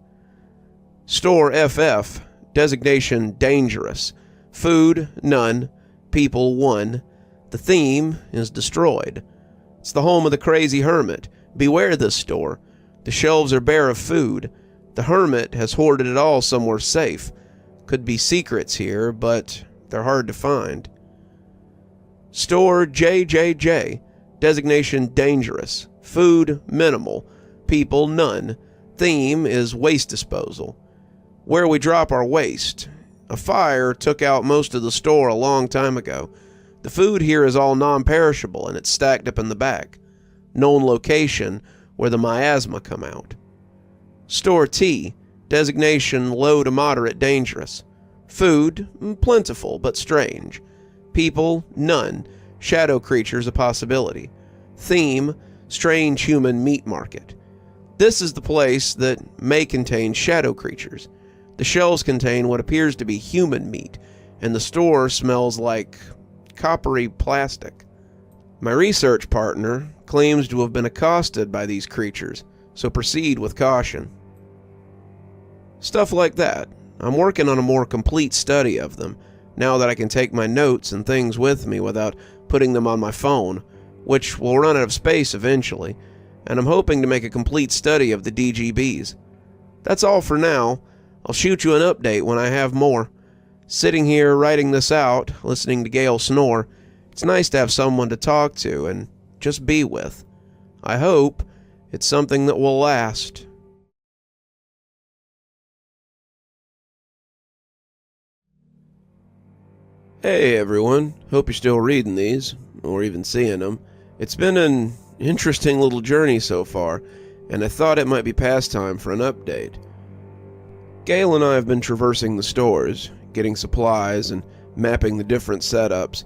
Store FF, designation dangerous. Food, none. People, 1. The theme is destroyed. It's the home of the crazy hermit. Beware this store. The shelves are bare of food. The hermit has hoarded it all somewhere safe. Could be secrets here, but they're hard to find. Store JJJ, designation dangerous. Food, minimal. People, none. Theme is waste disposal. Where we drop our waste. A fire took out most of the store a long time ago. The food here is all non-perishable and it's stacked up in the back. Known location where the miasma come out. Store T, designation low to moderate dangerous. Food, plentiful but strange. People, none. Shadow creatures a possibility. Theme, strange human meat market. This is the place that may contain shadow creatures. The shelves contain what appears to be human meat, and the store smells like coppery plastic. My research partner claims to have been accosted by these creatures, so proceed with caution. Stuff like that. I'm working on a more complete study of them, now that I can take my notes and things with me without putting them on my phone, which will run out of space eventually, and I'm hoping to make a complete study of the DGBs. That's all for now. I'll shoot you an update when I have more. Sitting here writing this out, listening to Gail snore, it's nice to have someone to talk to and just be with. I hope it's something that will last. Hey everyone, hope you're still reading these, or even seeing them. It's been an interesting little journey so far, and I thought it might be past time for an update. Gail and I have been traversing the stores, getting supplies and mapping the different setups,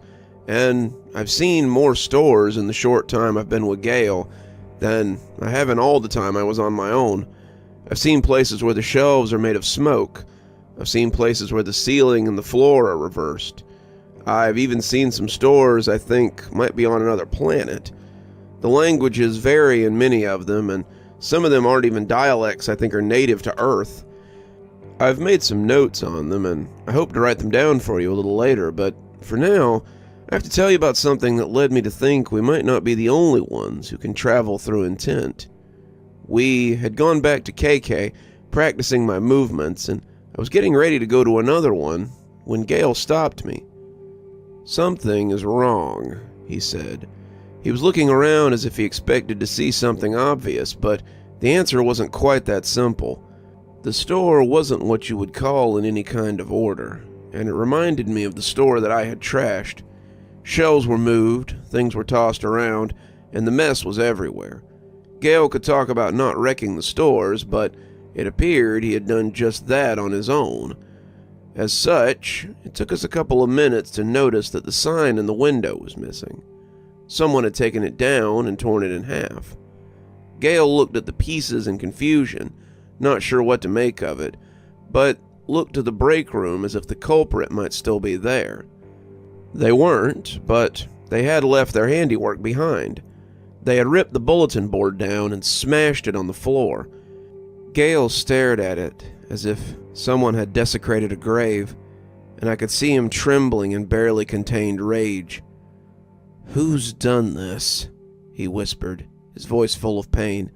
and I've seen more stores in the short time I've been with Gail than I have in all the time I was on my own. I've seen places where the shelves are made of smoke. I've seen places where the ceiling and the floor are reversed. I've even seen some stores I think might be on another planet. The languages vary in many of them, and some of them aren't even dialects I think are native to Earth. I've made some notes on them, and I hope to write them down for you a little later, but for now, I have to tell you about something that led me to think we might not be the only ones who can travel through intent. We had gone back to KK, practicing my movements, and I was getting ready to go to another one when Gail stopped me. "Something is wrong," he said. He was looking around as if he expected to see something obvious, but the answer wasn't quite that simple. The store wasn't what you would call in any kind of order, and it reminded me of the store that I had trashed. Shelves were moved, things were tossed around, and the mess was everywhere. Gail could talk about not wrecking the stores, but it appeared he had done just that on his own. As such, it took us a couple of minutes to notice that the sign in the window was missing. Someone had taken it down and torn it in half. Gail looked at the pieces in confusion, not sure what to make of it, but looked to the break room as if the culprit might still be there. They weren't, but they had left their handiwork behind. They had ripped the bulletin board down and smashed it on the floor. Gail stared at it as if someone had desecrated a grave, and I could see him trembling in barely contained rage. "Who's done this?" he whispered, his voice full of pain.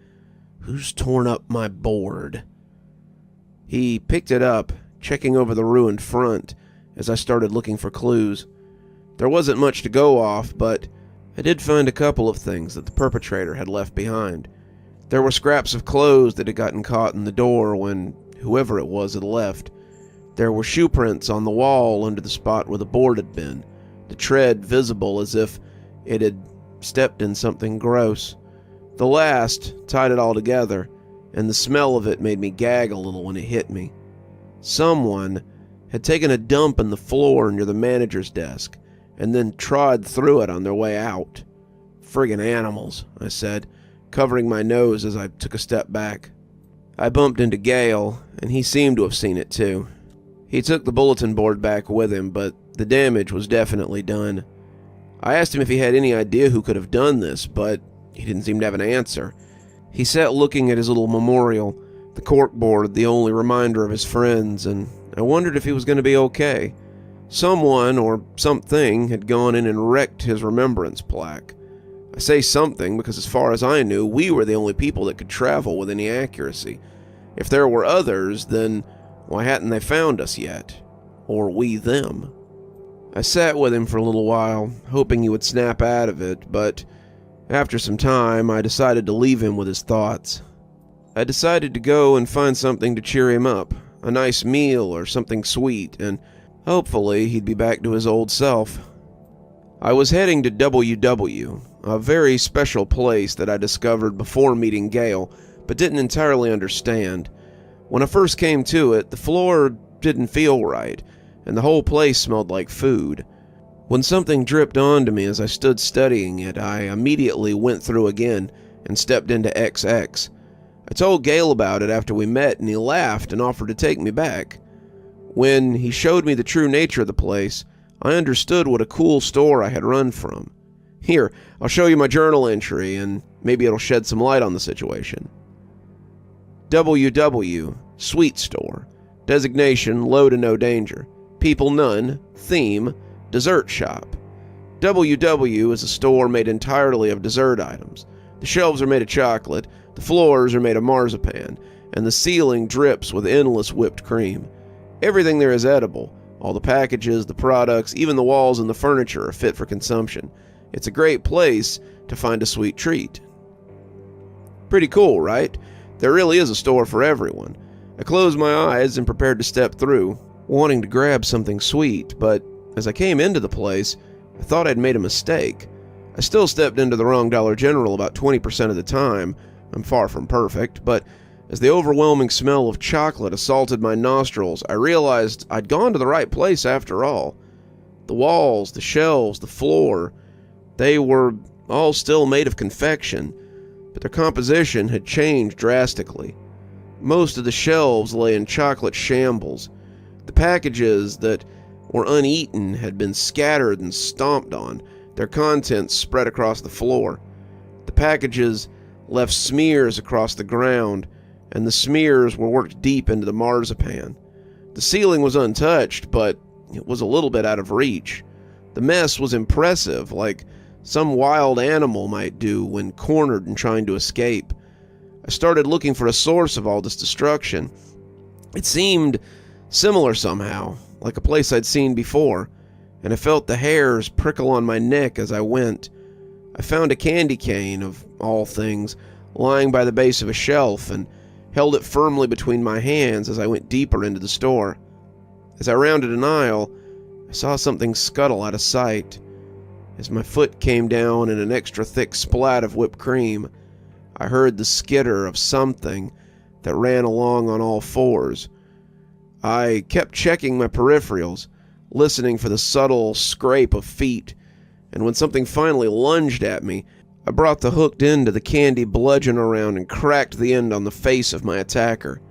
"Who's torn up my board?" He picked it up, checking over the ruined front as I started looking for clues. There wasn't much to go off, but I did find a couple of things that the perpetrator had left behind. There were scraps of clothes that had gotten caught in the door when whoever it was had left. There were shoe prints on the wall under the spot where the board had been, the tread visible as if it had stepped in something gross. The last tied it all together, and the smell of it made me gag a little when it hit me. Someone had taken a dump in the floor near the manager's desk, and then trod through it on their way out. Friggin' animals, I said, covering my nose as I took a step back. I bumped into Gale, and he seemed to have seen it too. He took the bulletin board back with him, but the damage was definitely done. I asked him if he had any idea who could have done this, but he didn't seem to have an answer. He sat looking at his little memorial, the corkboard the only reminder of his friends, and I wondered if he was going to be okay. Someone or something had gone in and wrecked his remembrance plaque. I say something because as far as I knew, we were the only people that could travel with any accuracy. If there were others, then why hadn't they found us yet? Or we them? I sat with him for a little while, hoping he would snap out of it, but after some time, I decided to leave him with his thoughts. I decided to go and find something to cheer him up, a nice meal or something sweet, and hopefully he'd be back to his old self. I was heading to WW, a very special place that I discovered before meeting Gale, but didn't entirely understand. When I first came to it, the floor didn't feel right, and the whole place smelled like food. When something dripped onto me as I stood studying it, I immediately went through again and stepped into XX. I told Gale about it after we met, and he laughed and offered to take me back. When he showed me the true nature of the place, I understood what a cool store I had run from. Here, I'll show you my journal entry, and maybe it'll shed some light on the situation. WW, Sweet Store. Designation, low to no danger. People none. Theme, dessert shop. WW is a store made entirely of dessert items. The shelves are made of chocolate, the floors are made of marzipan, and the ceiling drips with endless whipped cream. Everything there is edible. All the packages, the products, even the walls and the furniture are fit for consumption. It's a great place to find a sweet treat. Pretty cool, right? There really is a store for everyone. I closed my eyes and prepared to step through, wanting to grab something sweet, but as I came into the place, I thought I'd made a mistake. I still stepped into the wrong Dollar General about 20% of the time. I'm far from perfect, but as the overwhelming smell of chocolate assaulted my nostrils, I realized I'd gone to the right place after all. The walls, the shelves, the floor, they were all still made of confection, but their composition had changed drastically. Most of the shelves lay in chocolate shambles. The packages that were uneaten had been scattered and stomped on, their contents spread across the floor. The packages left smears across the ground, and the smears were worked deep into the marzipan. The ceiling was untouched, but it was a little bit out of reach. The mess was impressive, like some wild animal might do when cornered and trying to escape. I started looking for a source of all this destruction. It seemed similar somehow, like a place I'd seen before, and I felt the hairs prickle on my neck as I went. I found a candy cane, of all things, lying by the base of a shelf, and held it firmly between my hands as I went deeper into the store. As I rounded an aisle, I saw something scuttle out of sight. As my foot came down in an extra thick splat of whipped cream, I heard the skitter of something that ran along on all fours. I kept checking my peripherals, listening for the subtle scrape of feet, and when something finally lunged at me, I brought the hooked end of the candy bludgeon around and cracked the end on the face of my attacker.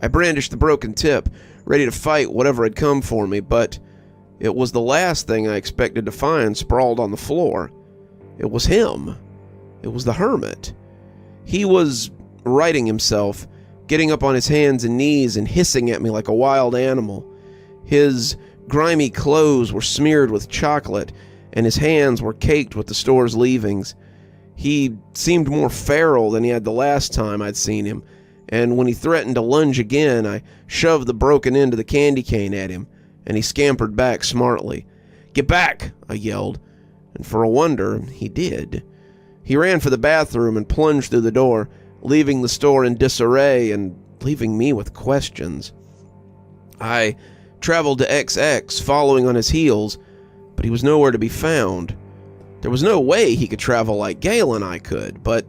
I brandished the broken tip, ready to fight whatever had come for me, but it was the last thing I expected to find sprawled on the floor. It was him. It was the hermit. He was righting himself, getting up on his hands and knees and hissing at me like a wild animal. His grimy clothes were smeared with chocolate, and his hands were caked with the store's leavings. He seemed more feral than he had the last time I'd seen him, and when he threatened to lunge again, I shoved the broken end of the candy cane at him, and he scampered back smartly. "Get back!" I yelled, and for a wonder, he did. He ran for the bathroom and plunged through the door, leaving the store in disarray and leaving me with questions. I traveled to XX, following on his heels, but he was nowhere to be found. There was no way he could travel like Gale and I could, but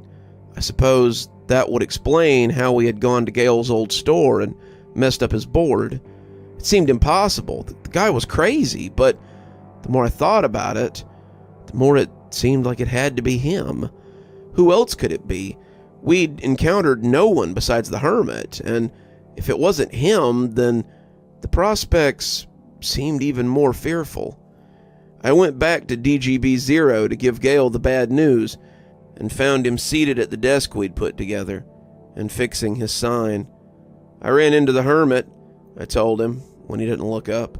I suppose that would explain how he had gone to Gale's old store and messed up his board. It seemed impossible. The guy was crazy, but the more I thought about it, the more it seemed like it had to be him. Who else could it be? We'd encountered no one besides the hermit, and if it wasn't him, then the prospects seemed even more fearful. I went back to DGB-0 to give Gale the bad news, and found him seated at the desk we'd put together, and fixing his sign. "I ran into the hermit," I told him, when he didn't look up.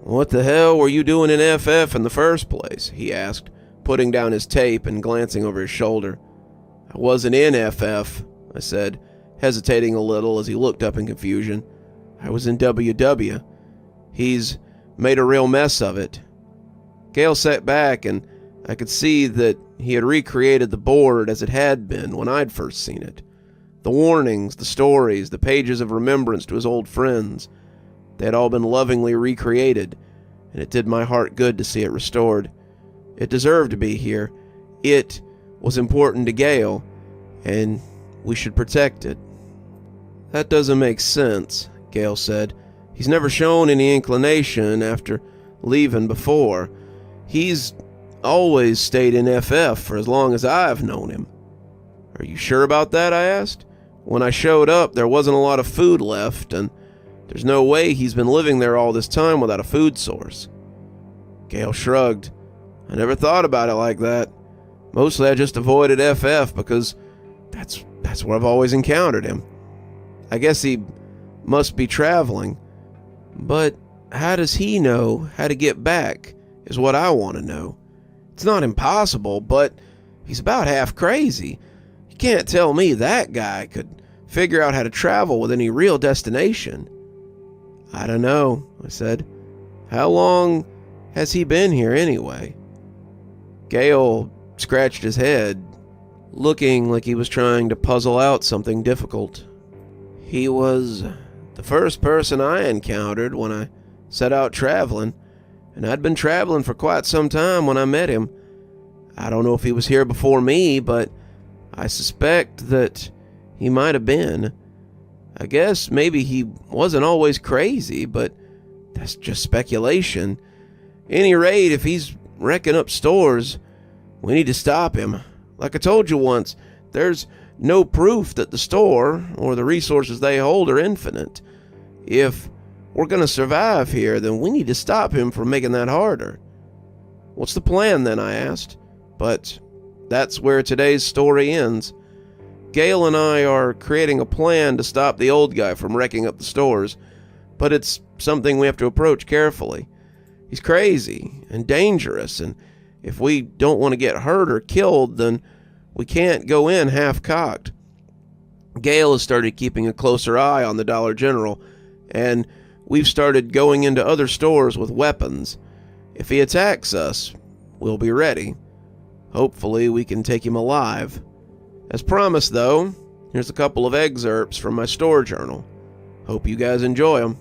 "What the hell were you doing in FF in the first place?" he asked, putting down his tape and glancing over his shoulder. "I wasn't in FF," I said, hesitating a little as he looked up in confusion. "I was in WW. He's made a real mess of it." Gale sat back, and I could see that he had recreated the board as it had been when I'd first seen it. The warnings, the stories, the pages of remembrance to his old friends, they had all been lovingly recreated, and it did my heart good to see it restored. It deserved to be here. It was important to Gale, and we should protect it. "That doesn't make sense," Gale said. "He's never shown any inclination after leaving before. He's always stayed in FF for as long as I've known him." "Are you sure about that?" I asked. "When I showed up, there wasn't a lot of food left, and there's no way he's been living there all this time without a food source." Gale shrugged. "I never thought about it like that. Mostly I just avoided FF because that's where I've always encountered him. I guess he must be traveling. But how does he know how to get back is what I want to know. It's not impossible, but he's about half crazy. You can't tell me that guy could figure out how to travel with any real destination." "I don't know," I said. "How long has he been here anyway?" Gale scratched his head, looking like he was trying to puzzle out something difficult. "He was the first person I encountered when I set out traveling, and I'd been traveling for quite some time when I met him. I don't know if he was here before me, but I suspect that he might have been. I guess maybe he wasn't always crazy, but that's just speculation. Any rate, if he's wrecking up stores, we need to stop him. Like I told you once, there's no proof that the store or the resources they hold are infinite. If we're going to survive here, then we need to stop him from making that harder." "What's the plan then?" I asked. But that's where today's story ends. Gale and I are creating a plan to stop the old guy from wrecking up the stores, but it's something we have to approach carefully. He's crazy and dangerous, and if we don't want to get hurt or killed, then we can't go in half-cocked. Gale has started keeping a closer eye on the Dollar General, and we've started going into other stores with weapons. If he attacks us, we'll be ready. Hopefully we can take him alive. As promised, though, here's a couple of excerpts from my store journal. Hope you guys enjoy them.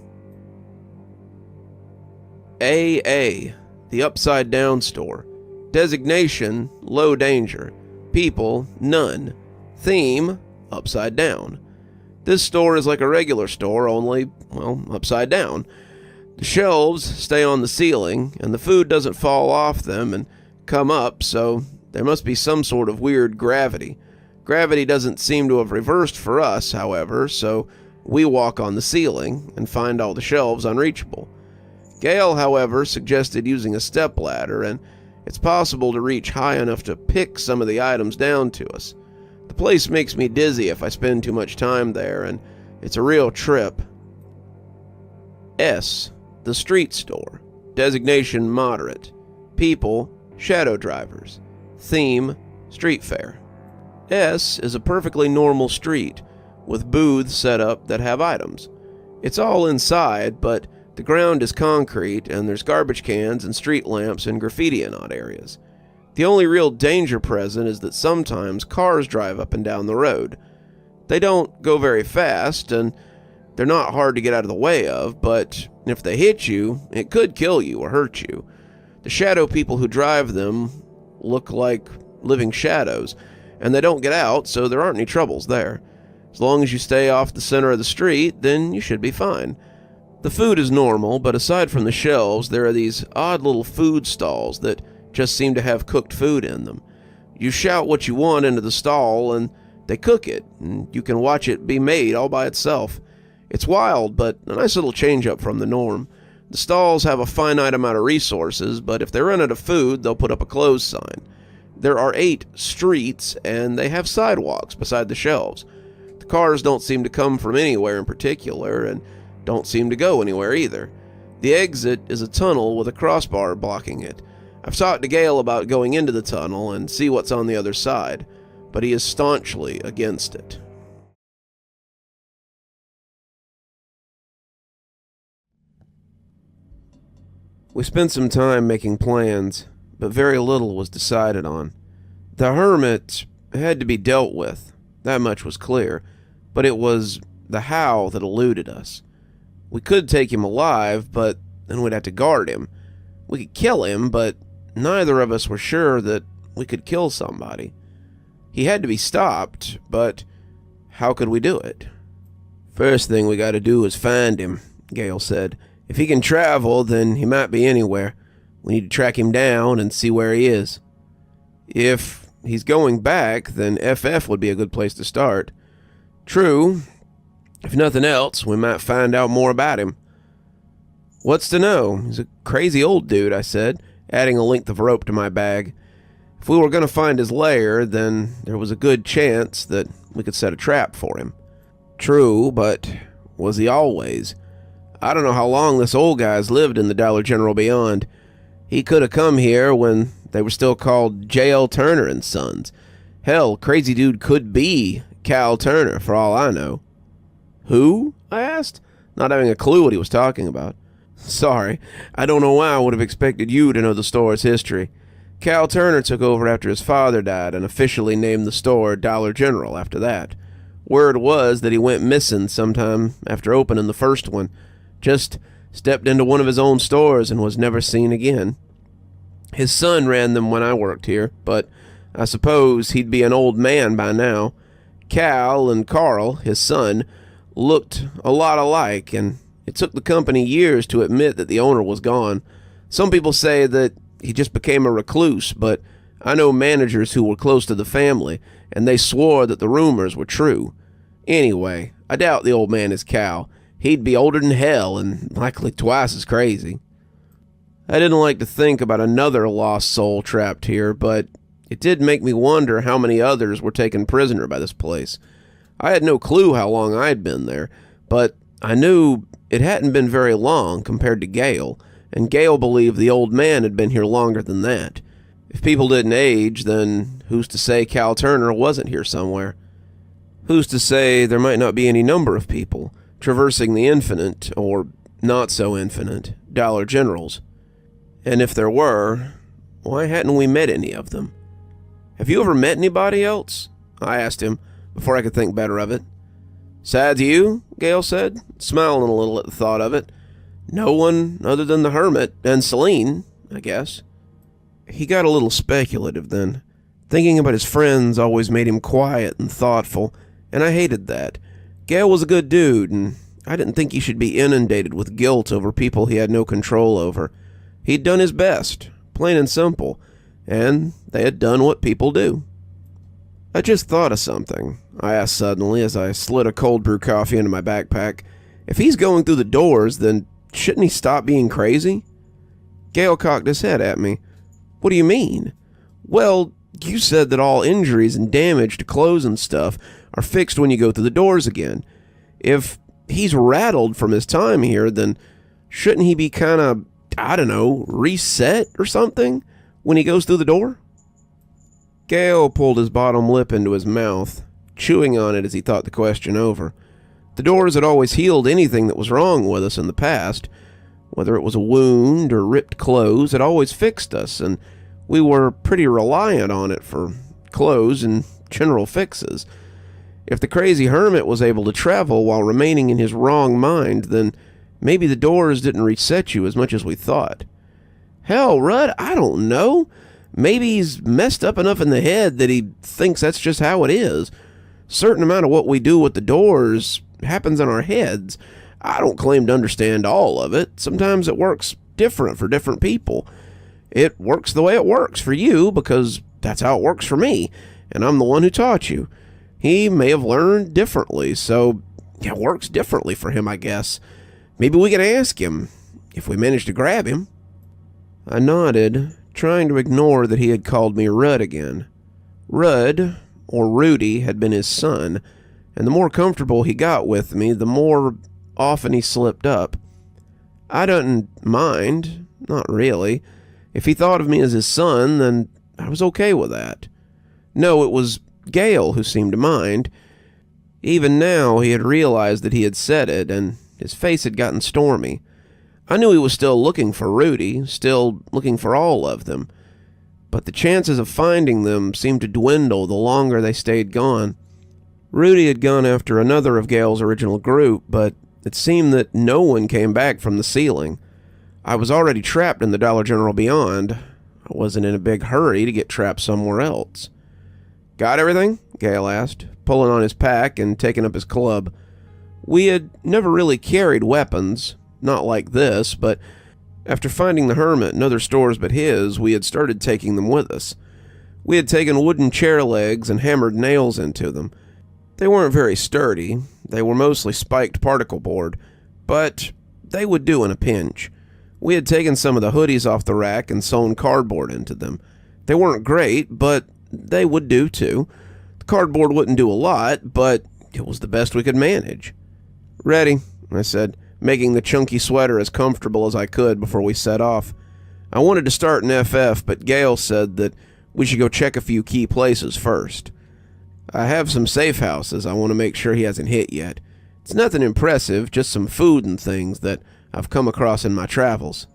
AA, the Upside Down Store. Designation, low danger. People, none. Theme, upside down. This store is like a regular store, only, well, upside down. The shelves stay on the ceiling, and the food doesn't fall off them and come up, so there must be some sort of weird gravity. Gravity doesn't seem to have reversed for us, however, so we walk on the ceiling and find all the shelves unreachable. Gale, however, suggested using a stepladder, and it's possible to reach high enough to pick some of the items down to us. The place makes me dizzy if I spend too much time there, and it's a real trip. S, the Street Store. Designation, moderate. People, shadow drivers. Theme, street fair. S is a perfectly normal street. with booths set up that have items. It's all inside, but the ground is concrete and there's garbage cans and street lamps and graffiti in odd areas. The only real danger present is that sometimes cars drive up and down the road. They don't go very fast and they're not hard to get out of the way of, but if they hit you, it could kill you or hurt you. The shadow people who drive them look like living shadows, and they don't get out, so there aren't any troubles there. As long as you stay off the center of the street, then you should be fine. The food is normal, but aside from the shelves, there are these odd little food stalls that just seem to have cooked food in them. You shout what you want into the stall, and they cook it, and you can watch it be made all by itself. It's wild, but a nice little change up from the norm. The stalls have a finite amount of resources, but if they run out of food, they'll put up a closed sign. There are 8 streets, and they have sidewalks beside the shelves. The cars don't seem to come from anywhere in particular, and don't seem to go anywhere either. The exit is a tunnel with a crossbar blocking it. I've talked to Gale about going into the tunnel and see what's on the other side, but he is staunchly against it. We spent some time making plans, but very little was decided on. The hermit had to be dealt with, that much was clear, but it was the how that eluded us. We could take him alive, but then we'd have to guard him. We could kill him, but neither of us were sure that we could kill somebody. He had to be stopped, but how could we do it? First thing we gotta do is find him, Gale said. If he can travel, then he might be anywhere. We need to track him down and see where he is. If he's going back, then FF would be a good place to start. True. If nothing else, we might find out more about him. What's to know? He's a crazy old dude, I said, adding a length of rope to my bag. If we were going to find his lair, then there was a good chance that we could set a trap for him. True, but was he always? I don't know how long this old guy's lived in the Dollar General beyond. He could have come here when they were still called J.L. Turner and Sons. Hell, crazy dude could be Cal Turner, for all I know. Who? I asked, not having a clue what he was talking about. Sorry, I don't know why I would have expected you to know the store's history. Cal Turner took over after his father died and officially named the store Dollar General after that. Word was that he went missing sometime after opening the first one. Just stepped into one of his own stores and was never seen again. His son ran them when I worked here, but I suppose he'd be an old man by now. Cal and Carl, his son, looked a lot alike, and it took the company years to admit that the owner was gone. Some people say that he just became a recluse, but I know managers who were close to the family, and they swore that the rumors were true. Anyway, I doubt the old man is Cal. He'd be older than hell and likely twice as crazy. I didn't like to think about another lost soul trapped here, but it did make me wonder how many others were taken prisoner by this place. I had no clue how long I'd been there, but I knew it hadn't been very long compared to Gale, and Gale believed the old man had been here longer than that. If people didn't age, then who's to say Cal Turner wasn't here somewhere? Who's to say there might not be any number of people traversing the infinite, or not so infinite, Dollar Generals? And if there were, why hadn't we met any of them? Have you ever met anybody else? I asked him, before I could think better of it. Besides you, Gale said, smiling a little at the thought of it. No one other than the hermit and Celine, I guess. He got a little speculative then. Thinking about his friends always made him quiet and thoughtful, and I hated that. Gale was a good dude, and I didn't think he should be inundated with guilt over people he had no control over. He'd done his best, plain and simple, and they had done what people do. I just thought of something, I asked suddenly as I slid a cold brew coffee into my backpack. If he's going through the doors, then shouldn't he stop being crazy? Gale cocked his head at me. What do you mean? Well, you said that all injuries and damage to clothes and stuff are fixed when you go through the doors again. If he's rattled from his time here, then shouldn't he be kind of, I don't know, reset or something when he goes through the door? Gale pulled his bottom lip into his mouth, chewing on it as he thought the question over. The doors had always healed anything that was wrong with us in the past. Whether it was a wound or ripped clothes, it always fixed us, and we were pretty reliant on it for clothes and general fixes. If the crazy hermit was able to travel while remaining in his wrong mind, then maybe the doors didn't reset you as much as we thought. Hell, Rudd, I don't know. Maybe he's messed up enough in the head that he thinks that's just how it is. Certain amount of what we do with the doors happens in our heads. I don't claim to understand all of it. Sometimes it works different for different people. It works the way it works for you because that's how it works for me, and I'm the one who taught you. He may have learned differently, so it works differently for him, I guess. Maybe we can ask him, if we manage to grab him. I nodded, trying to ignore that he had called me Rudd again. Rudd, or Rudy, had been his son, and the more comfortable he got with me, the more often he slipped up. I didn't mind, not really. If he thought of me as his son, then I was okay with that. No, it was Gale who seemed to mind. Even now, he had realized that he had said it, and his face had gotten stormy. I knew he was still looking for Rudy, still looking for all of them, but the chances of finding them seemed to dwindle the longer they stayed gone. Rudy had gone after another of Gale's original group, but it seemed that no one came back from the ceiling. I was already trapped in the Dollar General beyond. I wasn't in a big hurry to get trapped somewhere else. "Got everything?" Gale asked, pulling on his pack and taking up his club. We had never really carried weapons, not like this, but after finding the hermit and other stores but his, we had started taking them with us. We had taken wooden chair legs and hammered nails into them. They weren't very sturdy. They were mostly spiked particle board, but they would do in a pinch. We had taken some of the hoodies off the rack and sewn cardboard into them. They weren't great, but they would do too. The cardboard wouldn't do a lot, but it was the best we could manage. "Ready," I said, making the chunky sweater as comfortable as I could before we set off. I wanted to start in FF, but Gale said that we should go check a few key places first. I have some safe houses I want to make sure he hasn't hit yet. It's nothing impressive, just some food and things that I've come across in my travels.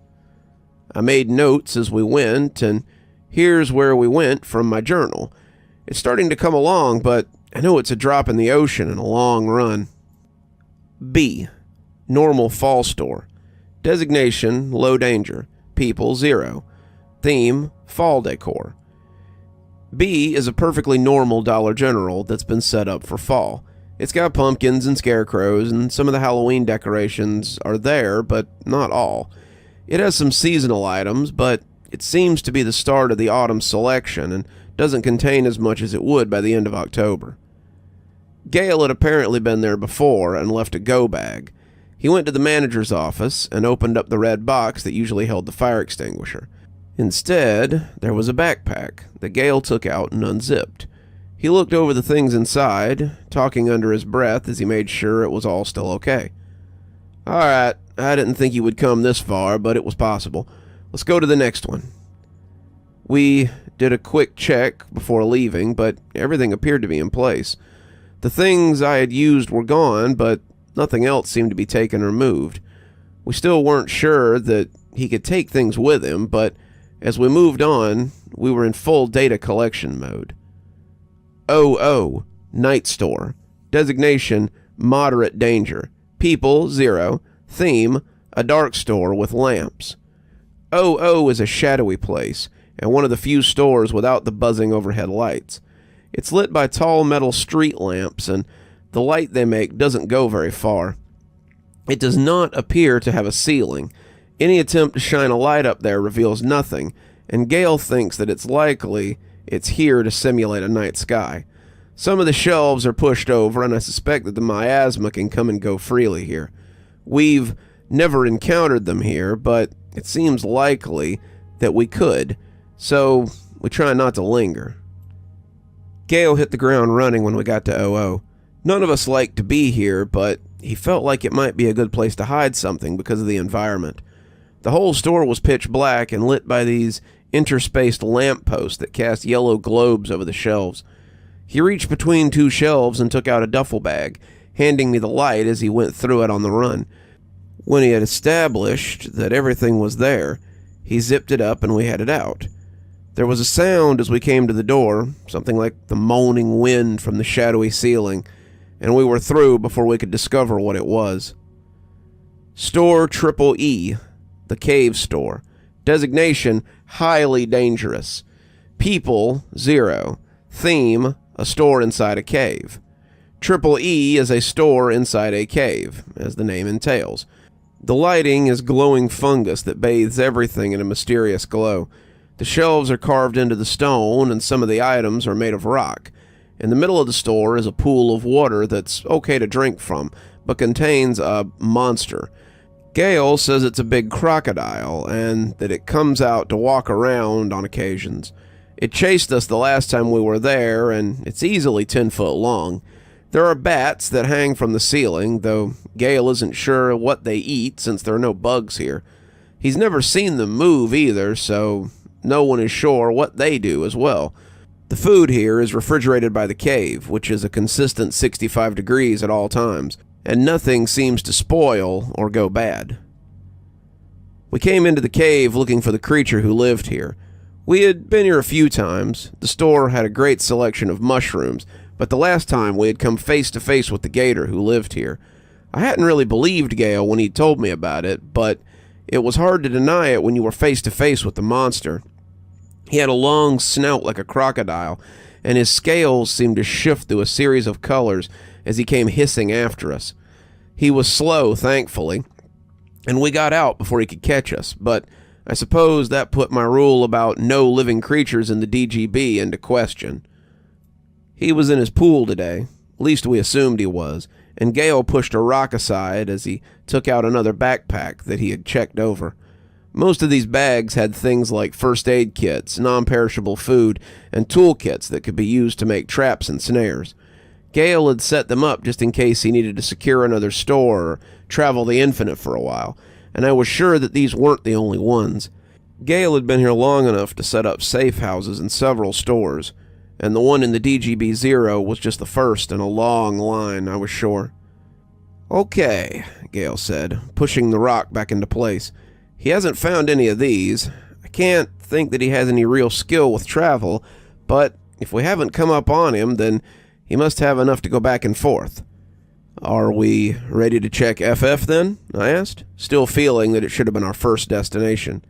I made notes as we went, and here's where we went from my journal. It's starting to come along, but I know it's a drop in the ocean in a long run. B. Normal fall store. Designation, low danger. People, 0. Theme, fall decor. B is a perfectly normal Dollar General that's been set up for fall. It's got pumpkins and scarecrows, and some of the Halloween decorations are there, but not all. It has some seasonal items, but it seems to be the start of the autumn selection and doesn't contain as much as it would by the end of October. Gale had apparently been there before and left a go bag. He went to the manager's office and opened up the red box that usually held the fire extinguisher. Instead, there was a backpack that Gale took out and unzipped. He looked over the things inside, talking under his breath as he made sure it was all still okay. "All right, I didn't think you would come this far, but it was possible. Let's go to the next one." We did a quick check before leaving, but everything appeared to be in place. The things I had used were gone, but nothing else seemed to be taken or moved. We still weren't sure that he could take things with him, but as we moved on, we were in full data collection mode. OO, Night Store. Designation, moderate danger. People, 0. Theme, a dark store with lamps. OO is a shadowy place, and one of the few stores without the buzzing overhead lights. It's lit by tall metal street lamps, and the light they make doesn't go very far. It does not appear to have a ceiling. Any attempt to shine a light up there reveals nothing, and Gale thinks that it's likely it's here to simulate a night sky. Some of the shelves are pushed over, and I suspect that the miasma can come and go freely here. We've never encountered them here, but it seems likely that we could, so we try not to linger. Gale hit the ground running when we got to OO. None of us liked to be here, but he felt like it might be a good place to hide something because of the environment. The whole store was pitch black and lit by these interspaced lampposts that cast yellow globes over the shelves. He reached between two shelves and took out a duffel bag, handing me the light as he went through it on the run. When he had established that everything was there, he zipped it up and we headed out. There was a sound as we came to the door, something like the moaning wind from the shadowy ceiling, and we were through before we could discover what it was. Store EEE, the cave store. Designation, highly dangerous. People, 0. Theme, a store inside a cave. EEE is a store inside a cave, as the name entails. The lighting is glowing fungus that bathes everything in a mysterious glow. The shelves are carved into the stone, and some of the items are made of rock. In the middle of the store is a pool of water that's okay to drink from, but contains a monster. Gale says it's a big crocodile, and that it comes out to walk around on occasions. It chased us the last time we were there, and it's easily 10 foot long. There are bats that hang from the ceiling, though Gale isn't sure what they eat since there are no bugs here. He's never seen them move either, so no one is sure what they do as well. The food here is refrigerated by the cave, which is a consistent 65 degrees at all times, and nothing seems to spoil or go bad. We came into the cave looking for the creature who lived here. We had been here a few times. The store had a great selection of mushrooms, but the last time we had come face to face with the gator who lived here. I hadn't really believed Gale when he told me about it, but it was hard to deny it when you were face to face with the monster. He had a long snout like a crocodile, and his scales seemed to shift through a series of colors as he came hissing after us. He was slow, thankfully, and we got out before he could catch us, but I suppose that put my rule about no living creatures in the DGB into question. He was in his pool today, at least we assumed he was, and Gale pushed a rock aside as he took out another backpack that he had checked over. Most of these bags had things like first aid kits, non-perishable food, and toolkits that could be used to make traps and snares. Gale had set them up just in case he needed to secure another store or travel the infinite for a while, and I was sure that these weren't the only ones. Gale had been here long enough to set up safe houses in several stores, and the one in the DGB 0 was just the first in a long line, I was sure. "Okay," Gale said, pushing the rock back into place. "He hasn't found any of these. I can't think that he has any real skill with travel, but if we haven't come up on him, then he must have enough to go back and forth." "Are we ready to check FF then?" I asked, still feeling that it should have been our first destination.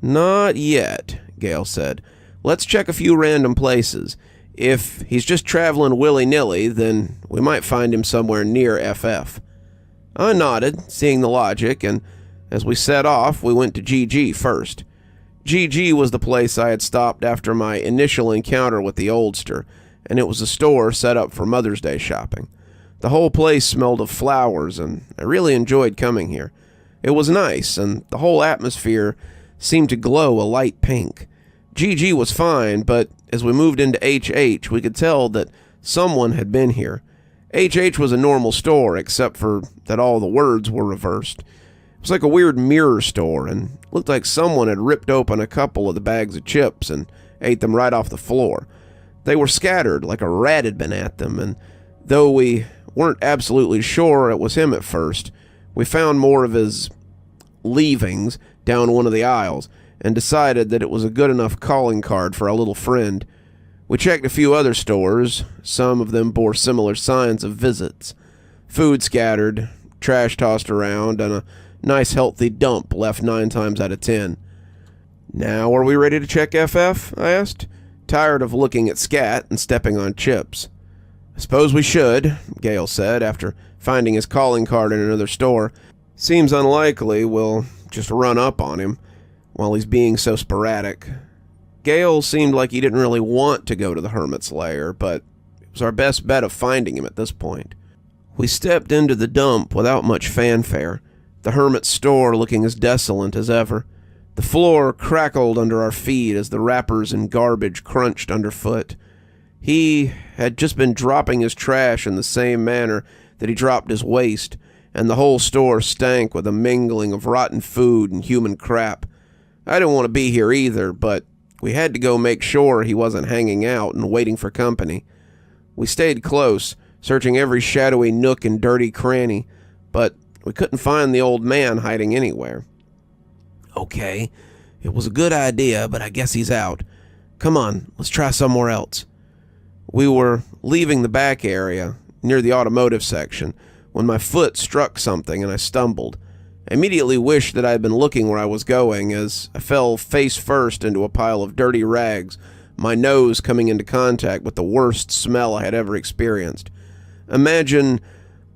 "Not yet," Gale said. "Let's check a few random places. If he's just traveling willy-nilly, then we might find him somewhere near FF. I nodded, seeing the logic, and as we set off, we went to GG first. GG was the place I had stopped after my initial encounter with the oldster, and it was a store set up for Mother's Day shopping. The whole place smelled of flowers, and I really enjoyed coming here. It was nice, and the whole atmosphere seemed to glow a light pink. GG was fine, but as we moved into HH, we could tell that someone had been here. HH was a normal store, except for that all the words were reversed. It was like a weird mirror store, and looked like someone had ripped open a couple of the bags of chips and ate them right off the floor. They were scattered like a rat had been at them, and though we weren't absolutely sure it was him at first, we found more of his leavings down one of the aisles, and decided that it was a good enough calling card for our little friend. We checked a few other stores. Some of them bore similar signs of visits. Food scattered, trash tossed around, and a nice healthy dump left 9 times out of 10. "Now are we ready to check FF?" I asked, tired of looking at scat and stepping on chips. "I suppose we should," Gale said, after finding his calling card in another store. "Seems unlikely we'll just run up on him while he's being so sporadic." Gale seemed like he didn't really want to go to the hermit's lair, but it was our best bet of finding him at this point. We stepped into the dump without much fanfare, the hermit's store looking as desolate as ever. The floor crackled under our feet as the wrappers and garbage crunched underfoot. He had just been dropping his trash in the same manner that he dropped his waste, and the whole store stank with a mingling of rotten food and human crap. I didn't want to be here either, but we had to go make sure he wasn't hanging out and waiting for company. We stayed close, searching every shadowy nook and dirty cranny, but we couldn't find the old man hiding anywhere. Okay, it was a good idea, but I guess he's out. Come on, let's try somewhere else. We were leaving the back area, near the automotive section, when my foot struck something and I stumbled. I immediately wished that I had been looking where I was going, as I fell face first into a pile of dirty rags, my nose coming into contact with the worst smell I had ever experienced. Imagine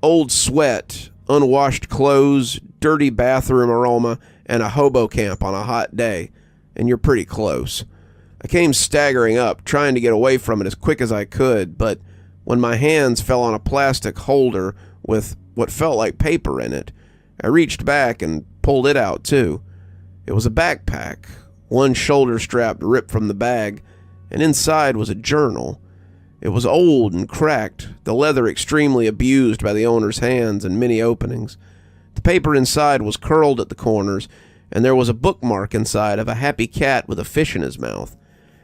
old sweat, unwashed clothes, dirty bathroom aroma, and a hobo camp on a hot day, and you're pretty close. I came staggering up, trying to get away from it as quick as I could, but when my hands fell on a plastic holder with what felt like paper in it, I reached back and pulled it out too. It was a backpack, one shoulder strap ripped from the bag, and inside was a journal. It was old and cracked, the leather extremely abused by the owner's hands and many openings. The paper inside was curled at the corners, and there was a bookmark inside of a happy cat with a fish in his mouth.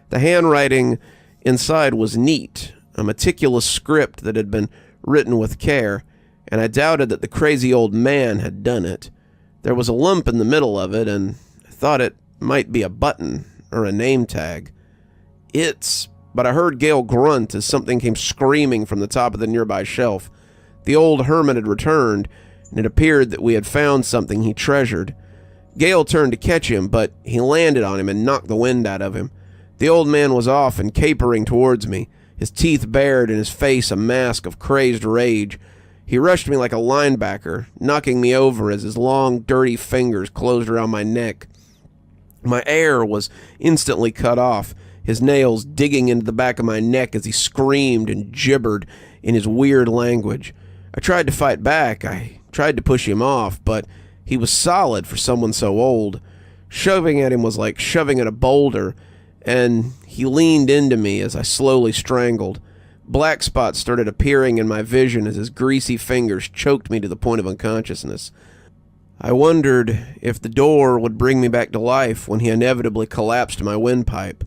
The handwriting inside was neat, a meticulous script that had been written with care, and I doubted that the crazy old man had done it. There was a lump in the middle of it, and I thought it might be a button or a name tag. But I heard Gale grunt as something came screaming from the top of the nearby shelf. The old hermit had returned, and it appeared that we had found something he treasured. Gale turned to catch him, but he landed on him and knocked the wind out of him. The old man was off and capering towards me, his teeth bared and his face a mask of crazed rage. He rushed me like a linebacker, knocking me over as his long, dirty fingers closed around my neck. My air was instantly cut off, his nails digging into the back of my neck as he screamed and gibbered in his weird language. I tried to fight back. I tried to push him off, but he was solid for someone so old. Shoving at him was like shoving at a boulder, and he leaned into me as I slowly strangled. Black spots started appearing in my vision as his greasy fingers choked me to the point of unconsciousness. I wondered if the door would bring me back to life when he inevitably collapsed my windpipe.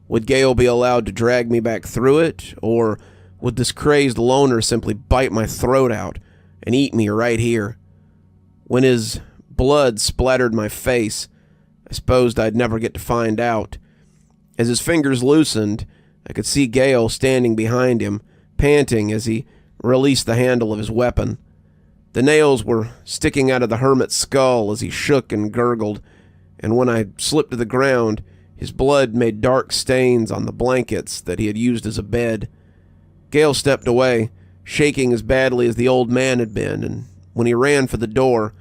Would Gale be allowed to drag me back through it, or would this crazed loner simply bite my throat out and eat me right here? When his blood splattered my face, I supposed I'd never get to find out. As his fingers loosened, I could see Gale standing behind him, panting as he released the handle of his weapon. The nails were sticking out of the hermit's skull as he shook and gurgled, and when I slipped to the ground, his blood made dark stains on the blankets that he had used as a bed. Gale stepped away, shaking as badly as the old man had been, and when he ran for the door,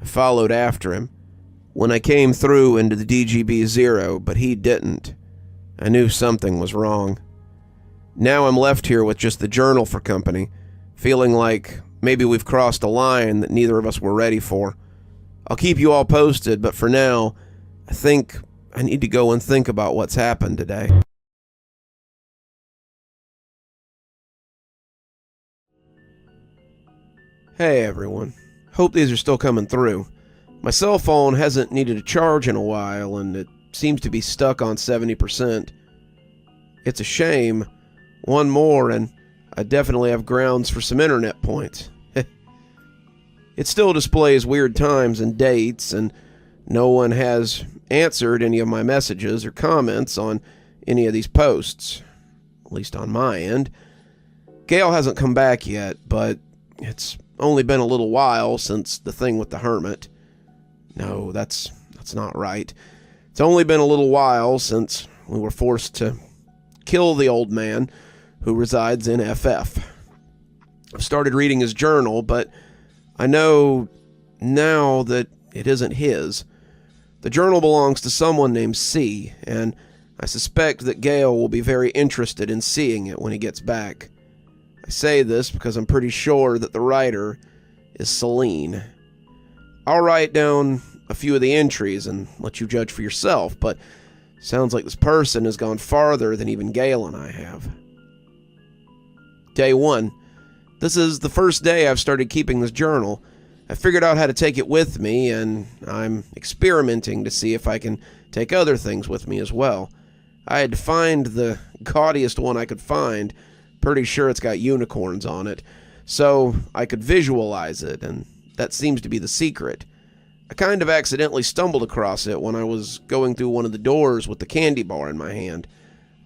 I followed after him. When I came through into the DGB-0, but he didn't, I knew something was wrong. Now I'm left here with just the journal for company, feeling like maybe we've crossed a line that neither of us were ready for. I'll keep you all posted, but for now, I think I need to go and think about what's happened today. Hey everyone, hope these are still coming through. My cell phone hasn't needed a charge in a while, and it seems to be stuck on 70%. It's a shame. One more, and I definitely have grounds for some internet points. It still displays weird times and dates, and no one has answered any of my messages or comments on any of these posts, at least on my end. Gale hasn't come back yet, but it's only been a little while since the thing with the hermit. No, that's not right. It's only been a little while since we were forced to kill the old man who resides in FF. I've started reading his journal, but I know now that it isn't his. The journal belongs to someone named C, and I suspect that Gale will be very interested in seeing it when he gets back. I say this because I'm pretty sure that the writer is Celine. I'll write down a few of the entries and let you judge for yourself, but sounds like this person has gone farther than even Gale and I have. Day 1. This is the first day I've started keeping this journal. I figured out how to take it with me, and I'm experimenting to see if I can take other things with me as well. I had to find the gaudiest one I could find, Pretty sure it's got unicorns on it, so I could visualize it, and that seems to be the secret. I kind of accidentally stumbled across it when I was going through one of the doors with the candy bar in my hand.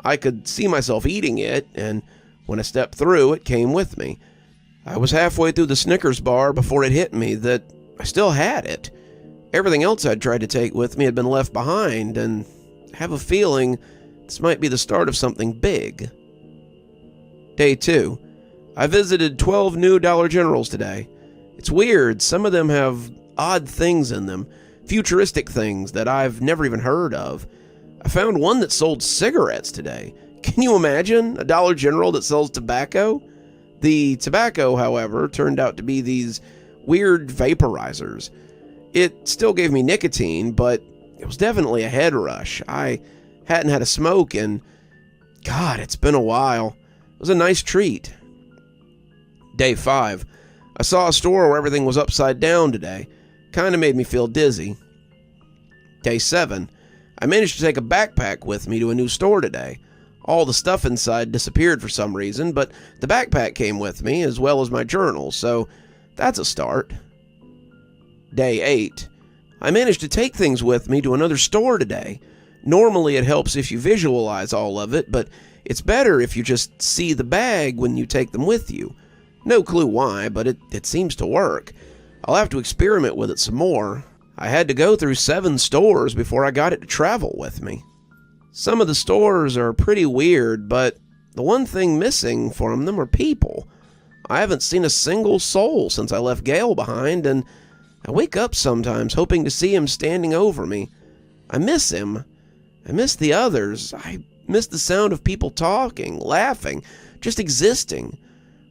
I could see myself eating it, and when I stepped through, it came with me. I was halfway through the Snickers bar before it hit me that I still had it. Everything else I'd tried to take with me had been left behind, and I have a feeling this might be the start of something big. Day 2. I visited 12 new Dollar Generals today. It's weird, some of them have odd things in them, futuristic things that I've never even heard of. I found one that sold cigarettes today. Can you imagine a Dollar General that sells tobacco? The tobacco, however, turned out to be these weird vaporizers. It still gave me nicotine, but it was definitely a head rush. I hadn't had a smoke in, God, it's been a while. It was a nice treat. Day 5. I saw a store where everything was upside down today. Kinda made me feel dizzy. Day 7. I managed to take a backpack with me to a new store today. All the stuff inside disappeared for some reason, but the backpack came with me, as well as my journal, so that's a start. Day 8. I managed to take things with me to another store today. Normally it helps if you visualize all of it, but it's better if you just see the bag when you take them with you. No clue why, but it seems to work. I'll have to experiment with it some more. I had to go through 7 stores before I got it to travel with me. Some of the stores are pretty weird, but the one thing missing from them are people. I haven't seen a single soul since I left Gale behind, and I wake up sometimes hoping to see him standing over me. I miss him. I miss the others. I miss the sound of people talking, laughing, just existing.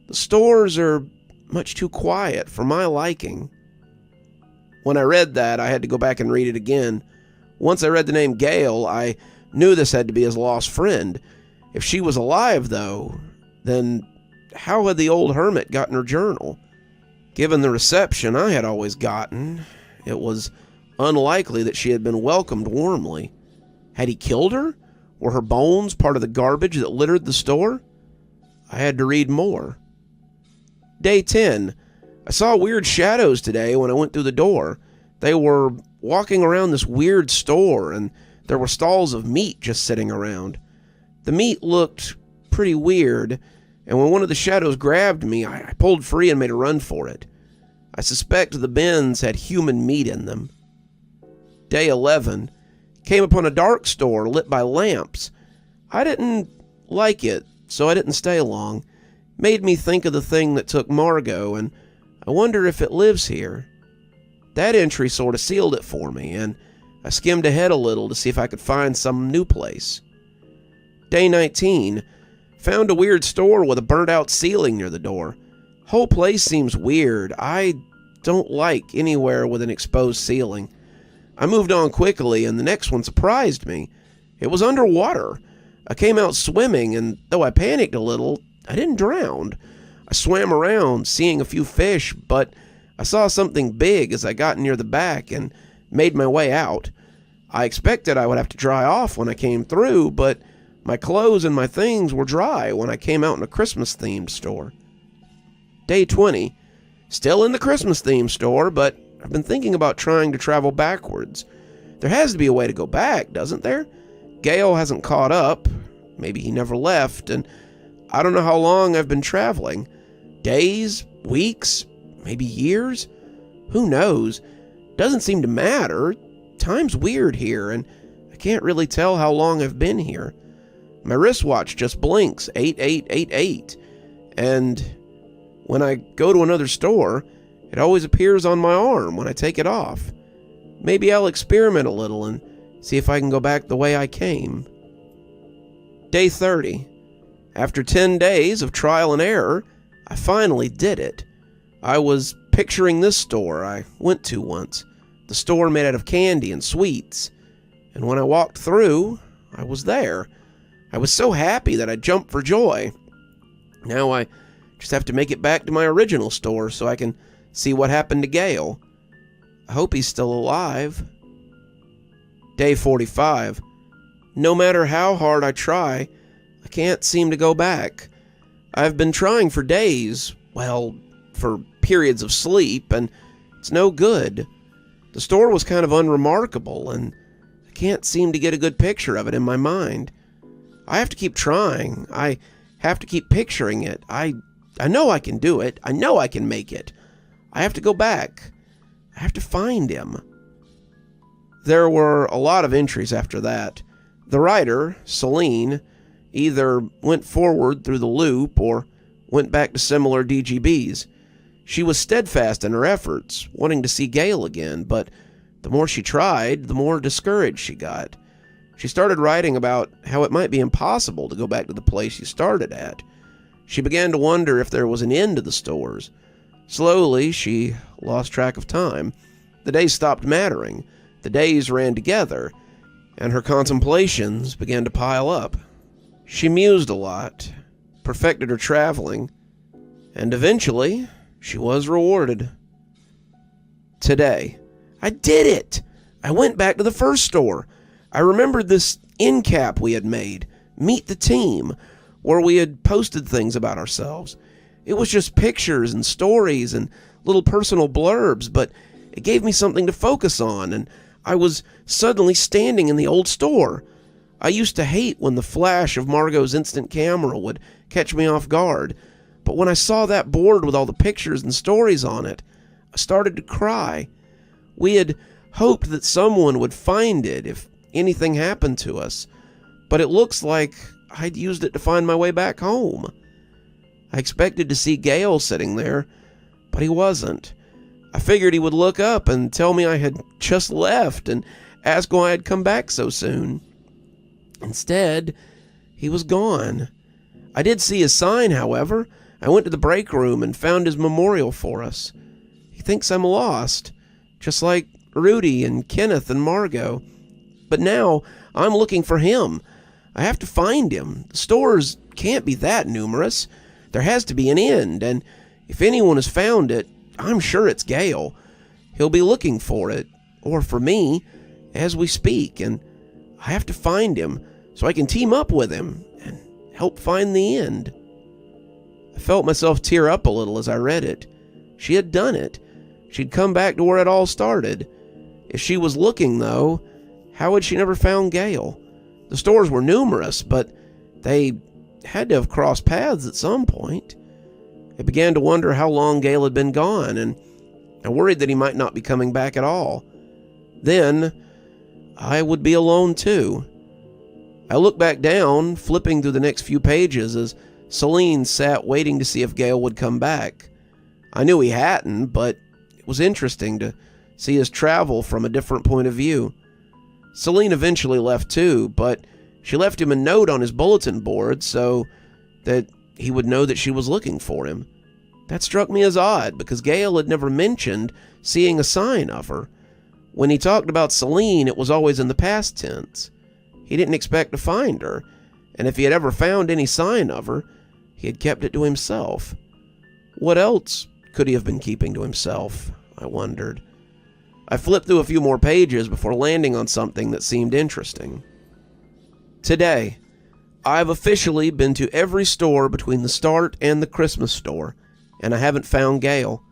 The stores are much too quiet for my liking. When I read that, I had to go back and read it again. Once I read the name Gale, I knew this had to be his lost friend. If she was alive, though, then how had the old hermit gotten her journal? Given the reception I had always gotten, it was unlikely that she had been welcomed warmly. Had he killed her? Were her bones part of the garbage that littered the store? I had to read more. Day 10. I saw weird shadows today when I went through the door. They were walking around this weird store, and there were stalls of meat just sitting around. The meat looked pretty weird, and when one of the shadows grabbed me, I pulled free and made a run for it. I suspect the bins had human meat in them. Day 11. Came upon a dark store lit by lamps. I didn't like it, so I didn't stay long. Made me think of the thing that took Margot, and I wonder if it lives here. That entry sort of sealed it for me, and I skimmed ahead a little to see if I could find some new place. Day 19. Found a weird store with a burnt-out ceiling near the door. Whole place seems weird. I don't like anywhere with an exposed ceiling. I moved on quickly, and the next one surprised me. It was underwater. I came out swimming, and though I panicked a little, I didn't drown. I swam around, seeing a few fish, but I saw something big as I got near the back and made my way out. I expected I would have to dry off when I came through, but my clothes and my things were dry when I came out in a Christmas-themed store. Day 20. Still in the Christmas-themed store, but I've been thinking about trying to travel backwards. There has to be a way to go back, doesn't there? Gale hasn't caught up. Maybe he never left, and I don't know how long I've been traveling. Days? Weeks? Maybe years? Who knows? Doesn't seem to matter. Time's weird here, and I can't really tell how long I've been here. My wristwatch just blinks 8888, and when I go to another store, it always appears on my arm when I take it off. Maybe I'll experiment a little and see if I can go back the way I came. Day 30. After 10 days of trial and error, I finally did it. I was picturing this store I went to once, the store made out of candy and sweets, and when I walked through, I was there. I was so happy that I jumped for joy. Now I just have to make it back to my original store so I can see what happened to Gale. I hope he's still alive. Day 45. No matter how hard I try, I can't seem to go back. I've been trying for days, well, for periods of sleep, and it's no good. The store was kind of unremarkable, and I can't seem to get a good picture of it in my mind. I have to keep trying. I have to keep picturing it. I know I can do it. I know I can make it. I have to go back. I have to find him. There were a lot of entries after that. The writer, Celine, either went forward through the loop or went back to similar DGBs. She was steadfast in her efforts, wanting to see Gale again, but the more she tried, the more discouraged she got. She started writing about how it might be impossible to go back to the place she started at. She began to wonder if there was an end to the stores. Slowly, she lost track of time. The days stopped mattering. The days ran together, and her contemplations began to pile up. She mused a lot, perfected her traveling, and eventually, she was rewarded. Today, I did it! I went back to the first store. I remembered this end cap we had made, Meet the Team, where we had posted things about ourselves. It was just pictures and stories and little personal blurbs, but it gave me something to focus on, and I was suddenly standing in the old store. I used to hate when the flash of Margot's instant camera would catch me off guard, but when I saw that board with all the pictures and stories on it, I started to cry. We had hoped that someone would find it if anything happened to us, but it looks like I'd used it to find my way back home. I expected to see Gale sitting there, but he wasn't. I figured he would look up and tell me I had just left and ask why I had come back so soon. Instead, he was gone. I did see his sign, however. I went to the break room and found his memorial for us. He thinks I'm lost, just like Rudy and Kenneth and Margot. But now I'm looking for him. I have to find him. The stores can't be that numerous. There has to be an end, and if anyone has found it, I'm sure it's Gale. He'll be looking for it, or for me, as we speak, and I have to find him so I can team up with him and help find the end. I felt myself tear up a little as I read it. She had done it. She'd come back to where it all started. If she was looking, though, how had she never found Gale? The stores were numerous, but they had to have crossed paths at some point. I began to wonder how long Gale had been gone, and I worried that he might not be coming back at all. Then, I would be alone too. I looked back down, flipping through the next few pages as Celine sat waiting to see if Gale would come back. I knew he hadn't, but it was interesting to see his travel from a different point of view. Celine eventually left too, but she left him a note on his bulletin board so that he would know that she was looking for him. That struck me as odd, because Gale had never mentioned seeing a sign of her. When he talked about Celine, it was always in the past tense. He didn't expect to find her, and if he had ever found any sign of her, he had kept it to himself. What else could he have been keeping to himself, I wondered. I flipped through a few more pages before landing on something that seemed interesting. Today, I've officially been to every store between the start and the Christmas store, and I haven't found Gale.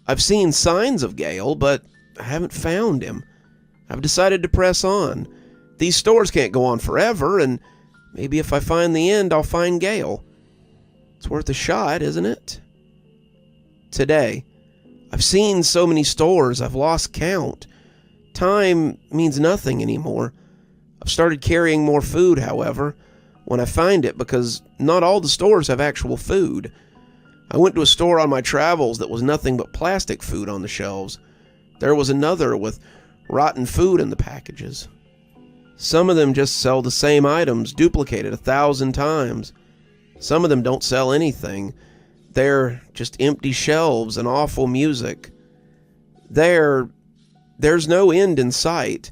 I've seen signs of Gale, but I haven't found him. I've decided to press on. These stores can't go on forever, and maybe if I find the end, I'll find Gale. It's worth a shot, isn't it? Today, I've seen so many stores, I've lost count. Time means nothing anymore. I've started carrying more food, however, when I find it, because not all the stores have actual food. I went to a store on my travels that was nothing but plastic food on the shelves. There was another with rotten food in the packages. Some of them just sell the same items duplicated 1,000 times. Some of them don't sell anything. They're just empty shelves and awful music. There's no end in sight,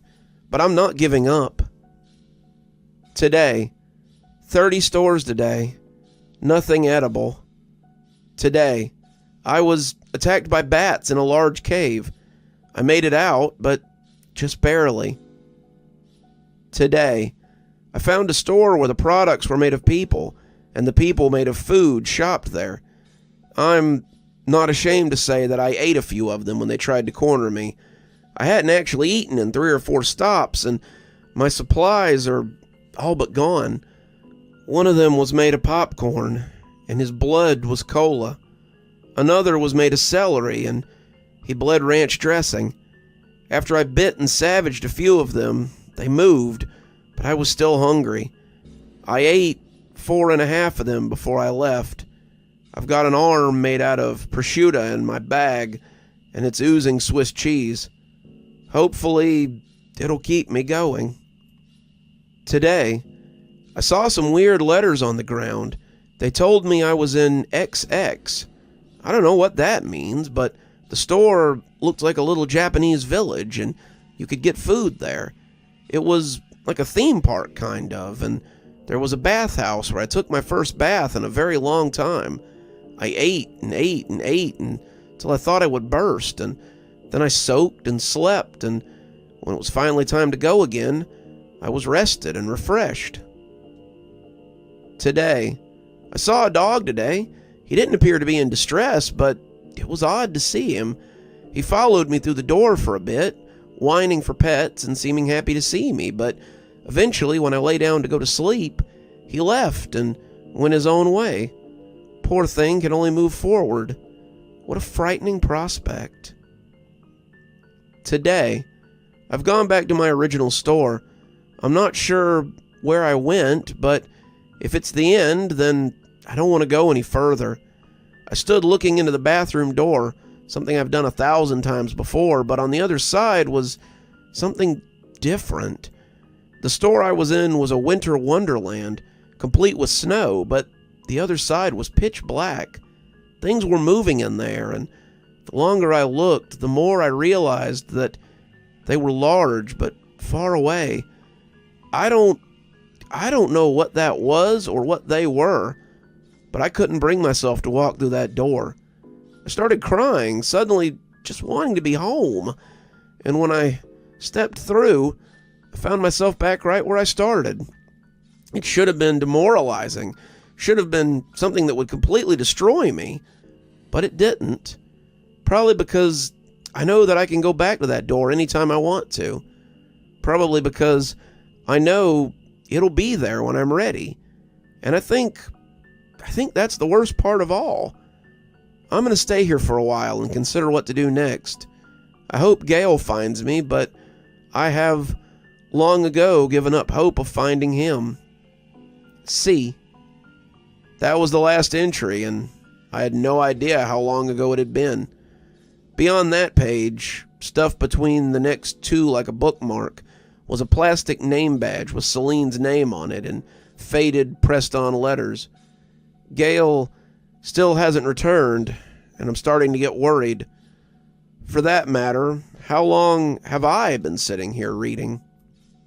but I'm not giving up. Today, 30 stores today, nothing edible. Today, I was attacked by bats in a large cave. I made it out, but just barely. Today, I found a store where the products were made of people, and the people made of food shopped there. I'm not ashamed to say that I ate a few of them when they tried to corner me. I hadn't actually eaten in 3 or 4 stops, and my supplies are all but gone. One of them was made of popcorn, and his blood was cola. Another was made of celery, and he bled ranch dressing. After I bit and savaged a few of them, they moved, but I was still hungry. I ate 4.5 of them before I left. I've got an arm made out of prosciutto in my bag, and it's oozing Swiss cheese. Hopefully, it'll keep me going. Today, I saw some weird letters on the ground. They told me I was in XX. I don't know what that means, but the store looked like a little Japanese village, and you could get food there. It was like a theme park, kind of, and there was a bathhouse where I took my first bath in a very long time. I ate and ate and ate until I thought I would burst, and then I soaked and slept, and when it was finally time to go again, I was rested and refreshed. Today, I saw a dog today. He didn't appear to be in distress, but it was odd to see him. He followed me through the door for a bit, whining for pets and seeming happy to see me, but eventually, when I lay down to go to sleep, he left and went his own way. Poor thing can only move forward. What a frightening prospect. Today, I've gone back to my original store. I'm not sure where I went, but if it's the end, then I don't want to go any further. I stood looking into the bathroom door, something I've done 1,000 times before, but on the other side was something different. The store I was in was a winter wonderland, complete with snow, but the other side was pitch black. Things were moving in there, and the longer I looked, the more I realized that they were large but far away. I don't know what that was or what they were, but I couldn't bring myself to walk through that door. I started crying, suddenly just wanting to be home, and when I stepped through, I found myself back right where I started. It should have been demoralizing, should have been something that would completely destroy me, but it didn't. Probably because I know that I can go back to that door anytime I want to. Probably because I know it'll be there when I'm ready. And I think that's the worst part of all. I'm going to stay here for a while and consider what to do next. I hope Gale finds me, but I have long ago given up hope of finding him. See, that was the last entry, and I had no idea how long ago it had been. Beyond that page, stuffed between the next 2 like a bookmark, was a plastic name badge with Celine's name on it in faded, pressed-on letters. Gale still hasn't returned, and I'm starting to get worried. For that matter, how long have I been sitting here reading?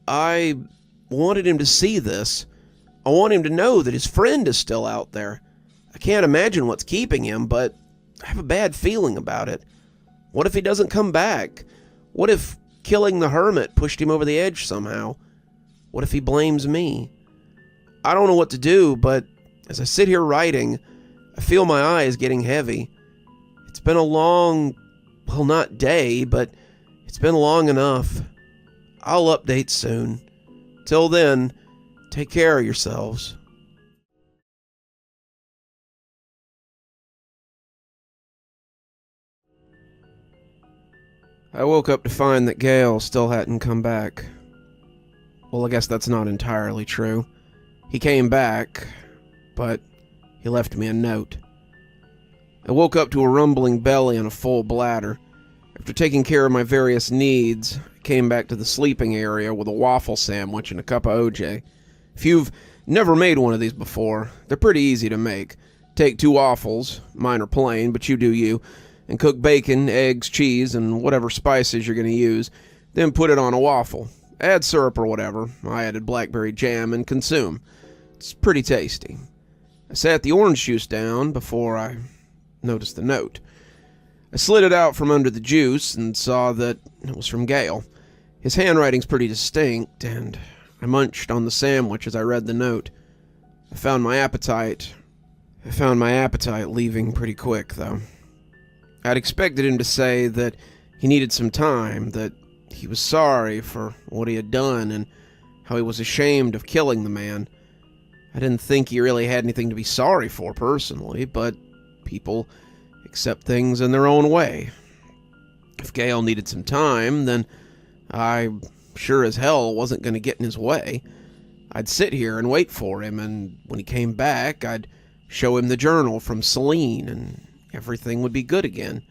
I wanted him to see this. I want him to know that his friend is still out there. I can't imagine what's keeping him, but I have a bad feeling about it. What if he doesn't come back? What if killing the hermit pushed him over the edge somehow? What if he blames me? I don't know what to do, but as I sit here writing, I feel my eyes getting heavy. It's been a long, well, not day, but it's been long enough. I'll update soon. Till then, take care of yourselves. I woke up to find that Gale still hadn't come back. Well, I guess that's not entirely true. He came back, but he left me a note. I woke up to a rumbling belly and a full bladder. After taking care of my various needs, I came back to the sleeping area with a waffle sandwich and a cup of OJ. If you've never made one of these before, they're pretty easy to make. Take 2 waffles, mine are plain, but you do you, and cook bacon, eggs, cheese, and whatever spices you're going to use, then put it on a waffle. Add syrup or whatever. I added blackberry jam and consume. It's pretty tasty. I sat the orange juice down before I noticed the note. I slid it out from under the juice and saw that it was from Gale. His handwriting's pretty distinct, and I munched on the sandwich as I read the note. I found my appetite leaving pretty quick, though. I'd expected him to say that he needed some time, that he was sorry for what he had done, and how he was ashamed of killing the man. I didn't think he really had anything to be sorry for, personally, but people accept things in their own way. If Gale needed some time, then I sure as hell wasn't going to get in his way. I'd sit here and wait for him, and when he came back, I'd show him the journal from Celine, and everything would be good again.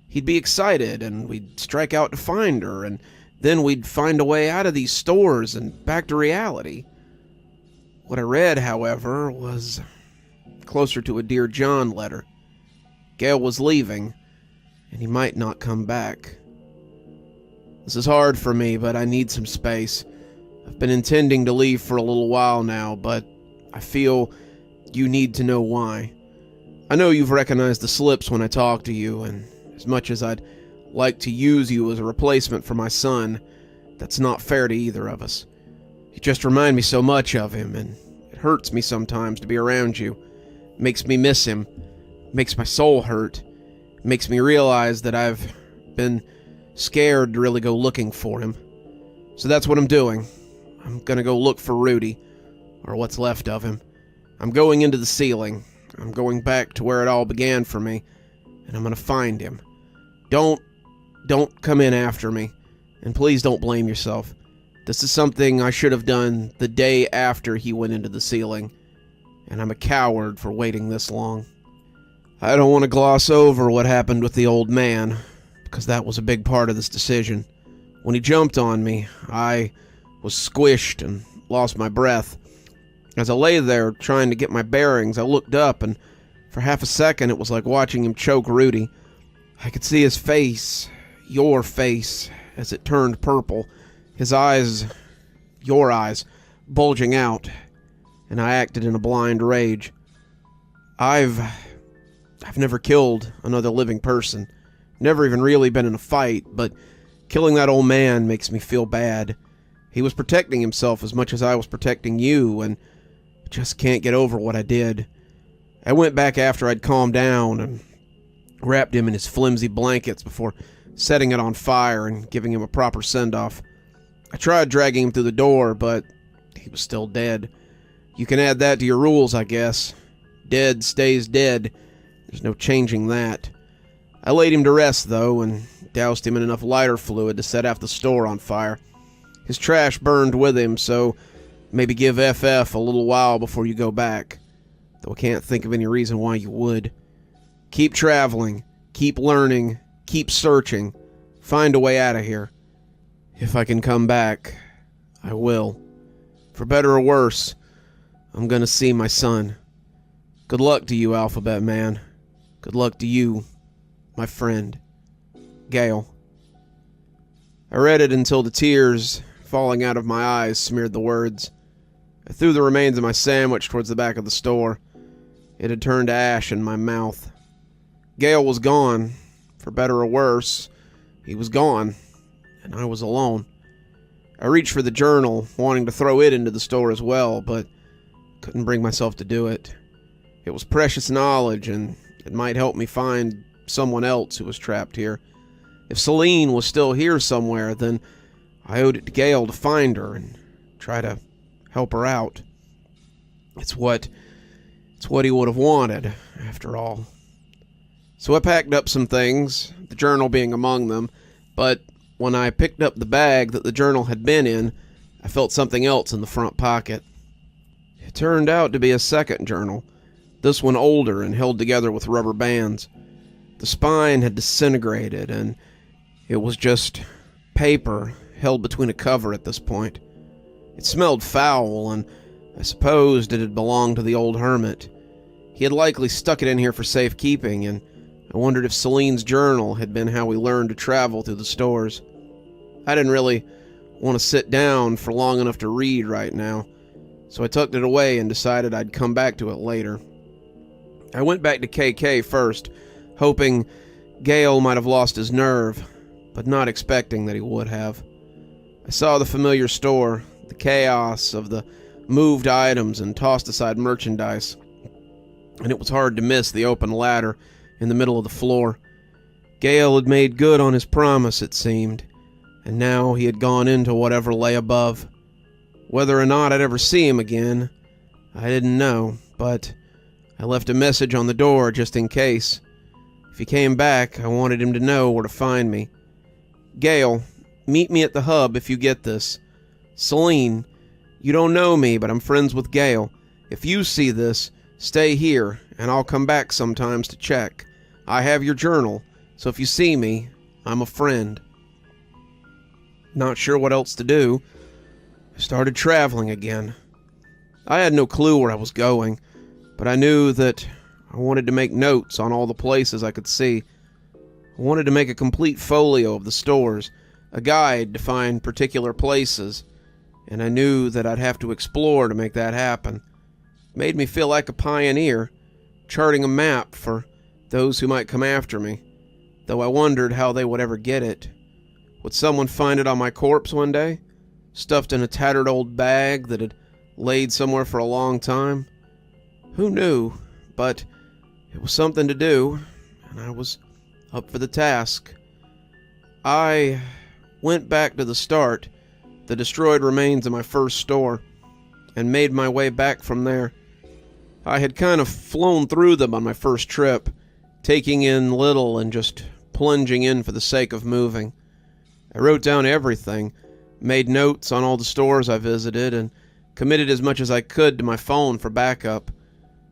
He'd be excited, and we'd strike out to find her, and then we'd find a way out of these stores and back to reality. What I read, however, was closer to a Dear John letter. Gale was leaving, and he might not come back. This is hard for me, but I need some space. I've been intending to leave for a little while now, but I feel you need to know why. I know you've recognized the slips when I talk to you, and as much as I'd like to use you as a replacement for my son, that's not fair to either of us. You just remind me so much of him, and it hurts me sometimes to be around you. It makes me miss him. It makes my soul hurt. It makes me realize that I've been scared to really go looking for him. So that's what I'm doing. I'm gonna go look for Rudy, or what's left of him. I'm going into the ceiling. I'm going back to where it all began for me, and I'm gonna find him. Don't come in after me, and please don't blame yourself. This is something I should have done the day after he went into the ceiling, and I'm a coward for waiting this long. I don't want to gloss over what happened with the old man, because that was a big part of this decision. When he jumped on me, I was squished and lost my breath. As I lay there trying to get my bearings, I looked up, and for half a second it was like watching him choke Rudy. I could see his face, your face, as it turned purple, his eyes, your eyes, bulging out, and I acted in a blind rage. I've never killed another living person, never even really been in a fight, but killing that old man makes me feel bad. He was protecting himself as much as I was protecting you, and I just can't get over what I did. I went back after I'd calmed down and wrapped him in his flimsy blankets before setting it on fire and giving him a proper send-off. I tried dragging him through the door, but he was still dead. You can add that to your rules, I guess. Dead stays dead. There's no changing that. I laid him to rest, though, and doused him in enough lighter fluid to set half the store on fire. His trash burned with him, so maybe give FF a little while before you go back. Though I can't think of any reason why you would. Keep traveling. Keep learning. Keep searching. Find a way out of here. If I can come back, I will. For better or worse, I'm gonna see my son. Good luck to you, Alphabet Man. Good luck to you, my friend. Gale. I read it until the tears falling out of my eyes smeared the words. I threw the remains of my sandwich towards the back of the store. It had turned to ash in my mouth. Gale was gone. For better or worse, he was gone, and I was alone. I reached for the journal, wanting to throw it into the store as well, but couldn't bring myself to do it. It was precious knowledge, and it might help me find someone else who was trapped here. If Celine was still here somewhere, then I owed it to Gale to find her and try to help her out. It's what he would have wanted, after all. So I packed up some things, the journal being among them, but when I picked up the bag that the journal had been in, I felt something else in the front pocket. It turned out to be a second journal, this one older and held together with rubber bands. The spine had disintegrated, and it was just paper held between a cover at this point. It smelled foul, and I supposed it had belonged to the old hermit. He had likely stuck it in here for safekeeping, and I wondered if Celine's journal had been how we learned to travel through the stores. I didn't really want to sit down for long enough to read right now, so I tucked it away and decided I'd come back to it later. I went back to KK first, hoping Gale might have lost his nerve, but not expecting that he would have. I saw the familiar store, the chaos of the moved items and tossed aside merchandise, and it was hard to miss the open ladder in the middle of the floor. Gale had made good on his promise, it seemed, and now he had gone into whatever lay above. Whether or not I'd ever see him again, I didn't know, but I left a message on the door just in case. If he came back, I wanted him to know where to find me. Gale, meet me at the hub if you get this. Celine, you don't know me, but I'm friends with Gale. If you see this, stay here, and I'll come back sometimes to check. I have your journal, so if you see me, I'm a friend. Not sure what else to do. I started traveling again. I had no clue where I was going, but I knew that I wanted to make notes on all the places I could see. I wanted to make a complete folio of the stores, a guide to find particular places, and I knew that I'd have to explore to make that happen. It made me feel like a pioneer, charting a map for those who might come after me, though I wondered how they would ever get it. Would someone find it on my corpse one day, stuffed in a tattered old bag that had laid somewhere for a long time? Who knew, but it was something to do, and I was up for the task. I went back to the start, the destroyed remains of my first store, and made my way back from there. I had kind of flown through them on my first trip, taking in little and just plunging in for the sake of moving. I wrote down everything, made notes on all the stores I visited, and committed as much as I could to my phone for backup.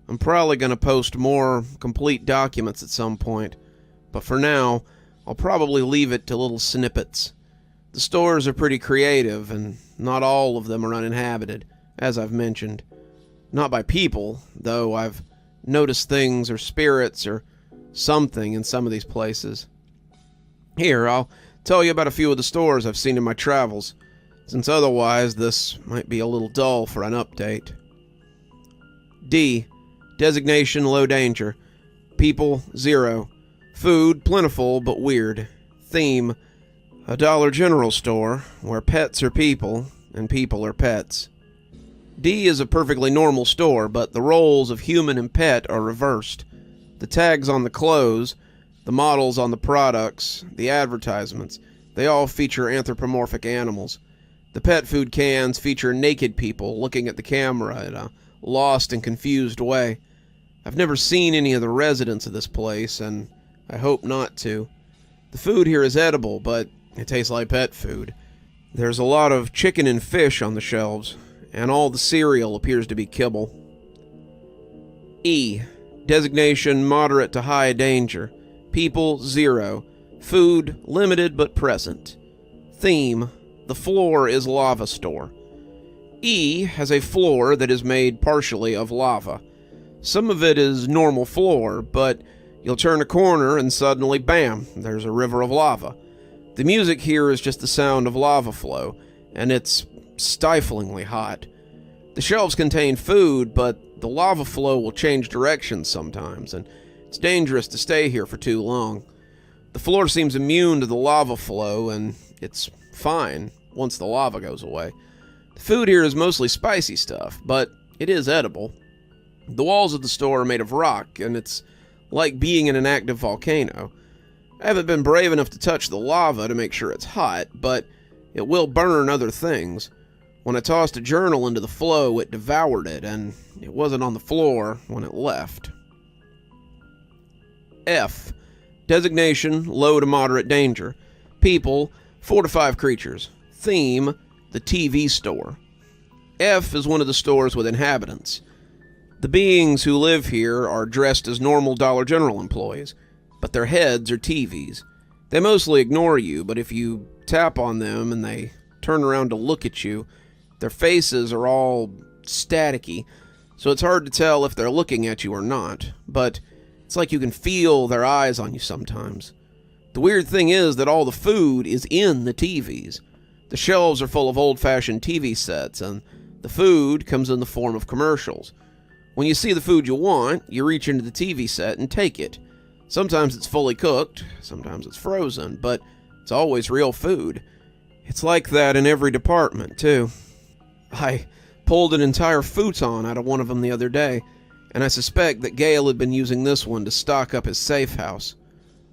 I'm probably going to post more complete documents at some point, but for now, I'll probably leave it to little snippets. The stores are pretty creative, and not all of them are uninhabited, as I've mentioned. Not by people, though I've noticed things or spirits or something in some of these places. Here, I'll tell you about a few of the stores I've seen in my travels, since otherwise this might be a little dull for an update. D. Designation low danger. People 0. Food plentiful but weird. Theme: a Dollar General store where pets are people and people are pets. D is a perfectly normal store, but the roles of human and pet are reversed. The tags on the clothes, the models on the products, the advertisements, they all feature anthropomorphic animals. The pet food cans feature naked people looking at the camera in a lost and confused way. I've never seen any of the residents of this place, and I hope not to. The food here is edible, but it tastes like pet food. There's a lot of chicken and fish on the shelves, and all the cereal appears to be kibble. E. Designation moderate to high danger. People 0. Food limited but present. Theme: the floor is lava store. E has a floor that is made partially of lava. Some of it is normal floor, but you'll turn a corner and suddenly, bam, there's a river of lava. The music here is just the sound of lava flow, and it's stiflingly hot. The shelves contain food, but the lava flow will change directions sometimes, and it's dangerous to stay here for too long. The floor seems immune to the lava flow, and it's fine once the lava goes away. The food here is mostly spicy stuff, but it is edible. The walls of the store are made of rock, and it's like being in an active volcano. I haven't been brave enough to touch the lava to make sure it's hot, but it will burn other things. When I tossed a journal into the flow, it devoured it, and it wasn't on the floor when it left. F. Designation low to moderate danger. People 4 to 5 creatures. Theme: the TV store. F is one of the stores with inhabitants. The beings who live here are dressed as normal Dollar General employees, but their heads are TVs. They mostly ignore you, but if you tap on them and they turn around to look at you, their faces are all staticky, so it's hard to tell if they're looking at you or not, but it's like you can feel their eyes on you sometimes. The weird thing is that all the food is in the TVs. The shelves are full of old-fashioned TV sets, and the food comes in the form of commercials. When you see the food you want, you reach into the TV set and take it. Sometimes it's fully cooked, sometimes it's frozen, but it's always real food. It's like that in every department, too. I pulled an entire futon out of one of them the other day, and I suspect that Gale had been using this one to stock up his safe house.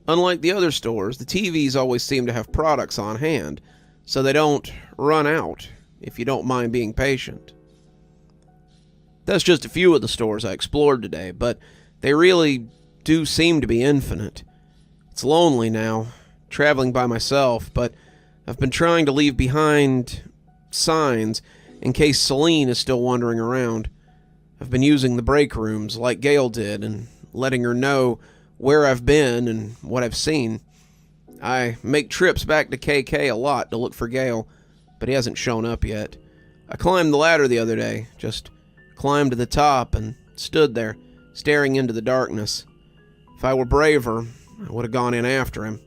Unlike the other stores, the TVs always seem to have products on hand, so they don't run out, if you don't mind being patient. That's just a few of the stores I explored today, but they really do seem to be infinite. It's lonely now, traveling by myself, but I've been trying to leave behind signs in case Celine is still wandering around. I've been using the break rooms like Gale did and letting her know where I've been and what I've seen. I make trips back to KK a lot to look for Gale, but he hasn't shown up yet. I climbed the ladder the other day, just climbed to the top and stood there, staring into the darkness. If I were braver, I would have gone in after him.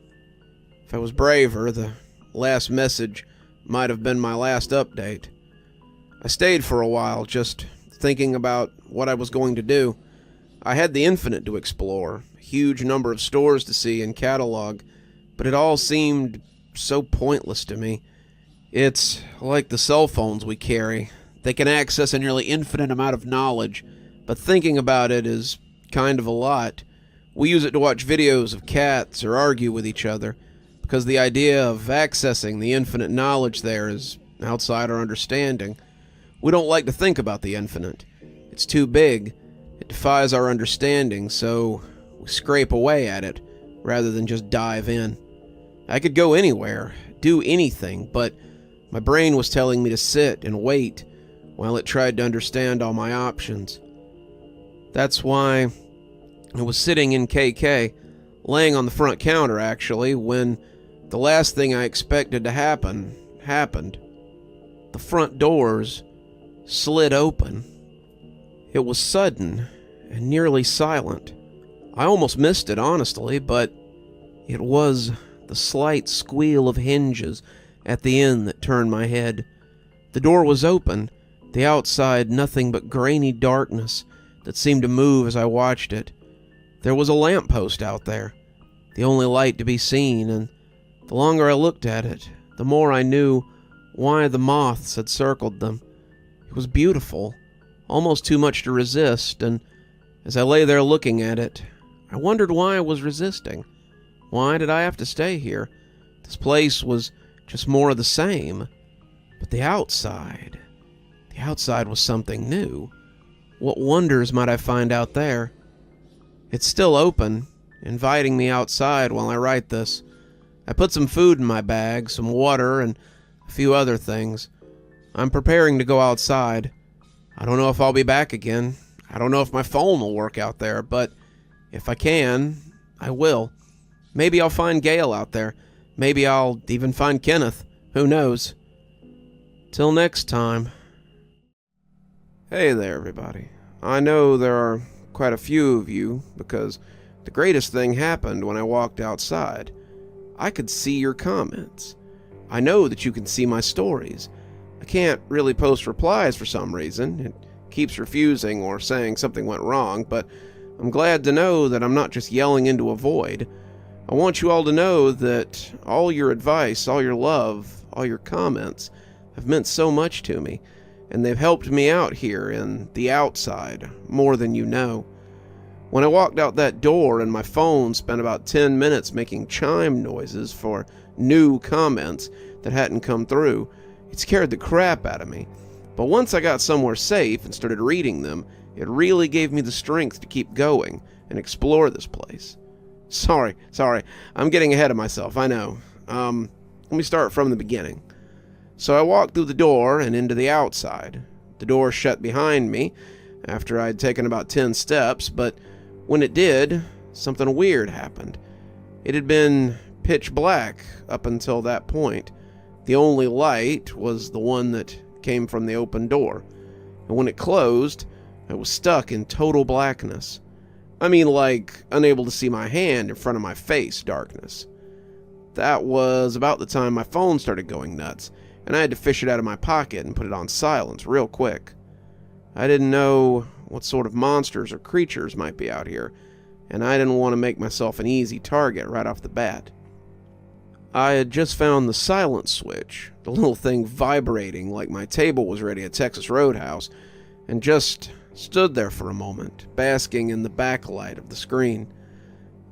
If I was braver, the last message might have been my last update. I stayed for a while, just thinking about what I was going to do. I had the infinite to explore, a huge number of stores to see and catalog, but it all seemed so pointless to me. It's like the cell phones we carry. They can access a nearly infinite amount of knowledge, but thinking about it is kind of a lot. We use it to watch videos of cats or argue with each other, because the idea of accessing the infinite knowledge there is outside our understanding. We don't like to think about the infinite. It's too big. It defies our understanding, so we scrape away at it rather than just dive in. I could go anywhere, do anything, but my brain was telling me to sit and wait while it tried to understand all my options. That's why I was sitting in KK, laying on the front counter actually, when the last thing I expected to happen happened. The front doors slid open. It was sudden and nearly silent. I almost missed it, honestly, but it was the slight squeal of hinges at the end that turned my head. The door was open, the outside nothing but grainy darkness that seemed to move as I watched it. There was a lamppost out there, the only light to be seen, and the longer I looked at it, the more I knew why the moths had circled them. It was beautiful, almost too much to resist, and as I lay there looking at it, I wondered why I was resisting. Why did I have to stay here? This place was just more of the same. But the outside was something new. What wonders might I find out there? It's still open, inviting me outside while I write this. I put some food in my bag, some water, and a few other things. I'm preparing to go outside. I don't know if I'll be back again. I don't know if my phone will work out there, but if I can, I will. Maybe I'll find Gale out there. Maybe I'll even find Kenneth. Who knows? Till next time. Hey there, everybody. I know there are quite a few of you, because the greatest thing happened when I walked outside. I could see your comments. I know that you can see my stories. I can't really post replies for some reason. It keeps refusing or saying something went wrong, but I'm glad to know that I'm not just yelling into a void. I want you all to know that all your advice, all your love, all your comments have meant so much to me, and they've helped me out here in the outside more than you know. When I walked out that door and my phone spent about 10 minutes making chime noises for new comments that hadn't come through, it scared the crap out of me. But once I got somewhere safe and started reading them, it really gave me the strength to keep going and explore this place. Sorry, I'm getting ahead of myself, I know. Let me start from the beginning. So I walked through the door and into the outside. The door shut behind me after I'd taken about 10 steps, but when it did, something weird happened. It had been pitch black up until that point. The only light was the one that came from the open door, and when it closed, I was stuck in total blackness. I mean, like, unable to see my hand in front of my face darkness. That was about the time my phone started going nuts, and I had to fish it out of my pocket and put it on silence real quick. I didn't know what sort of monsters or creatures might be out here, and I didn't want to make myself an easy target right off the bat. I had just found the silent switch, the little thing vibrating like my table was ready at Texas Roadhouse, and just stood there for a moment, basking in the backlight of the screen.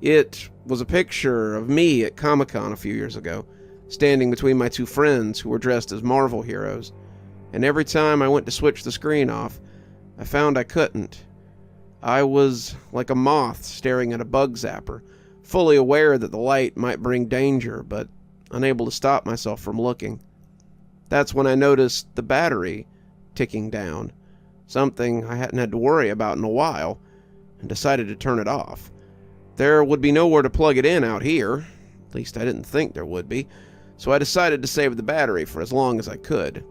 It was a picture of me at Comic-Con a few years ago, standing between my two friends who were dressed as Marvel heroes, and every time I went to switch the screen off, I found I couldn't. I was like a moth staring at a bug zapper, fully aware that the light might bring danger, but unable to stop myself from looking. That's when I noticed the battery ticking down, something I hadn't had to worry about in a while, and decided to turn it off. There would be nowhere to plug it in out here, at least I didn't think there would be, so I decided to save the battery for as long as I could.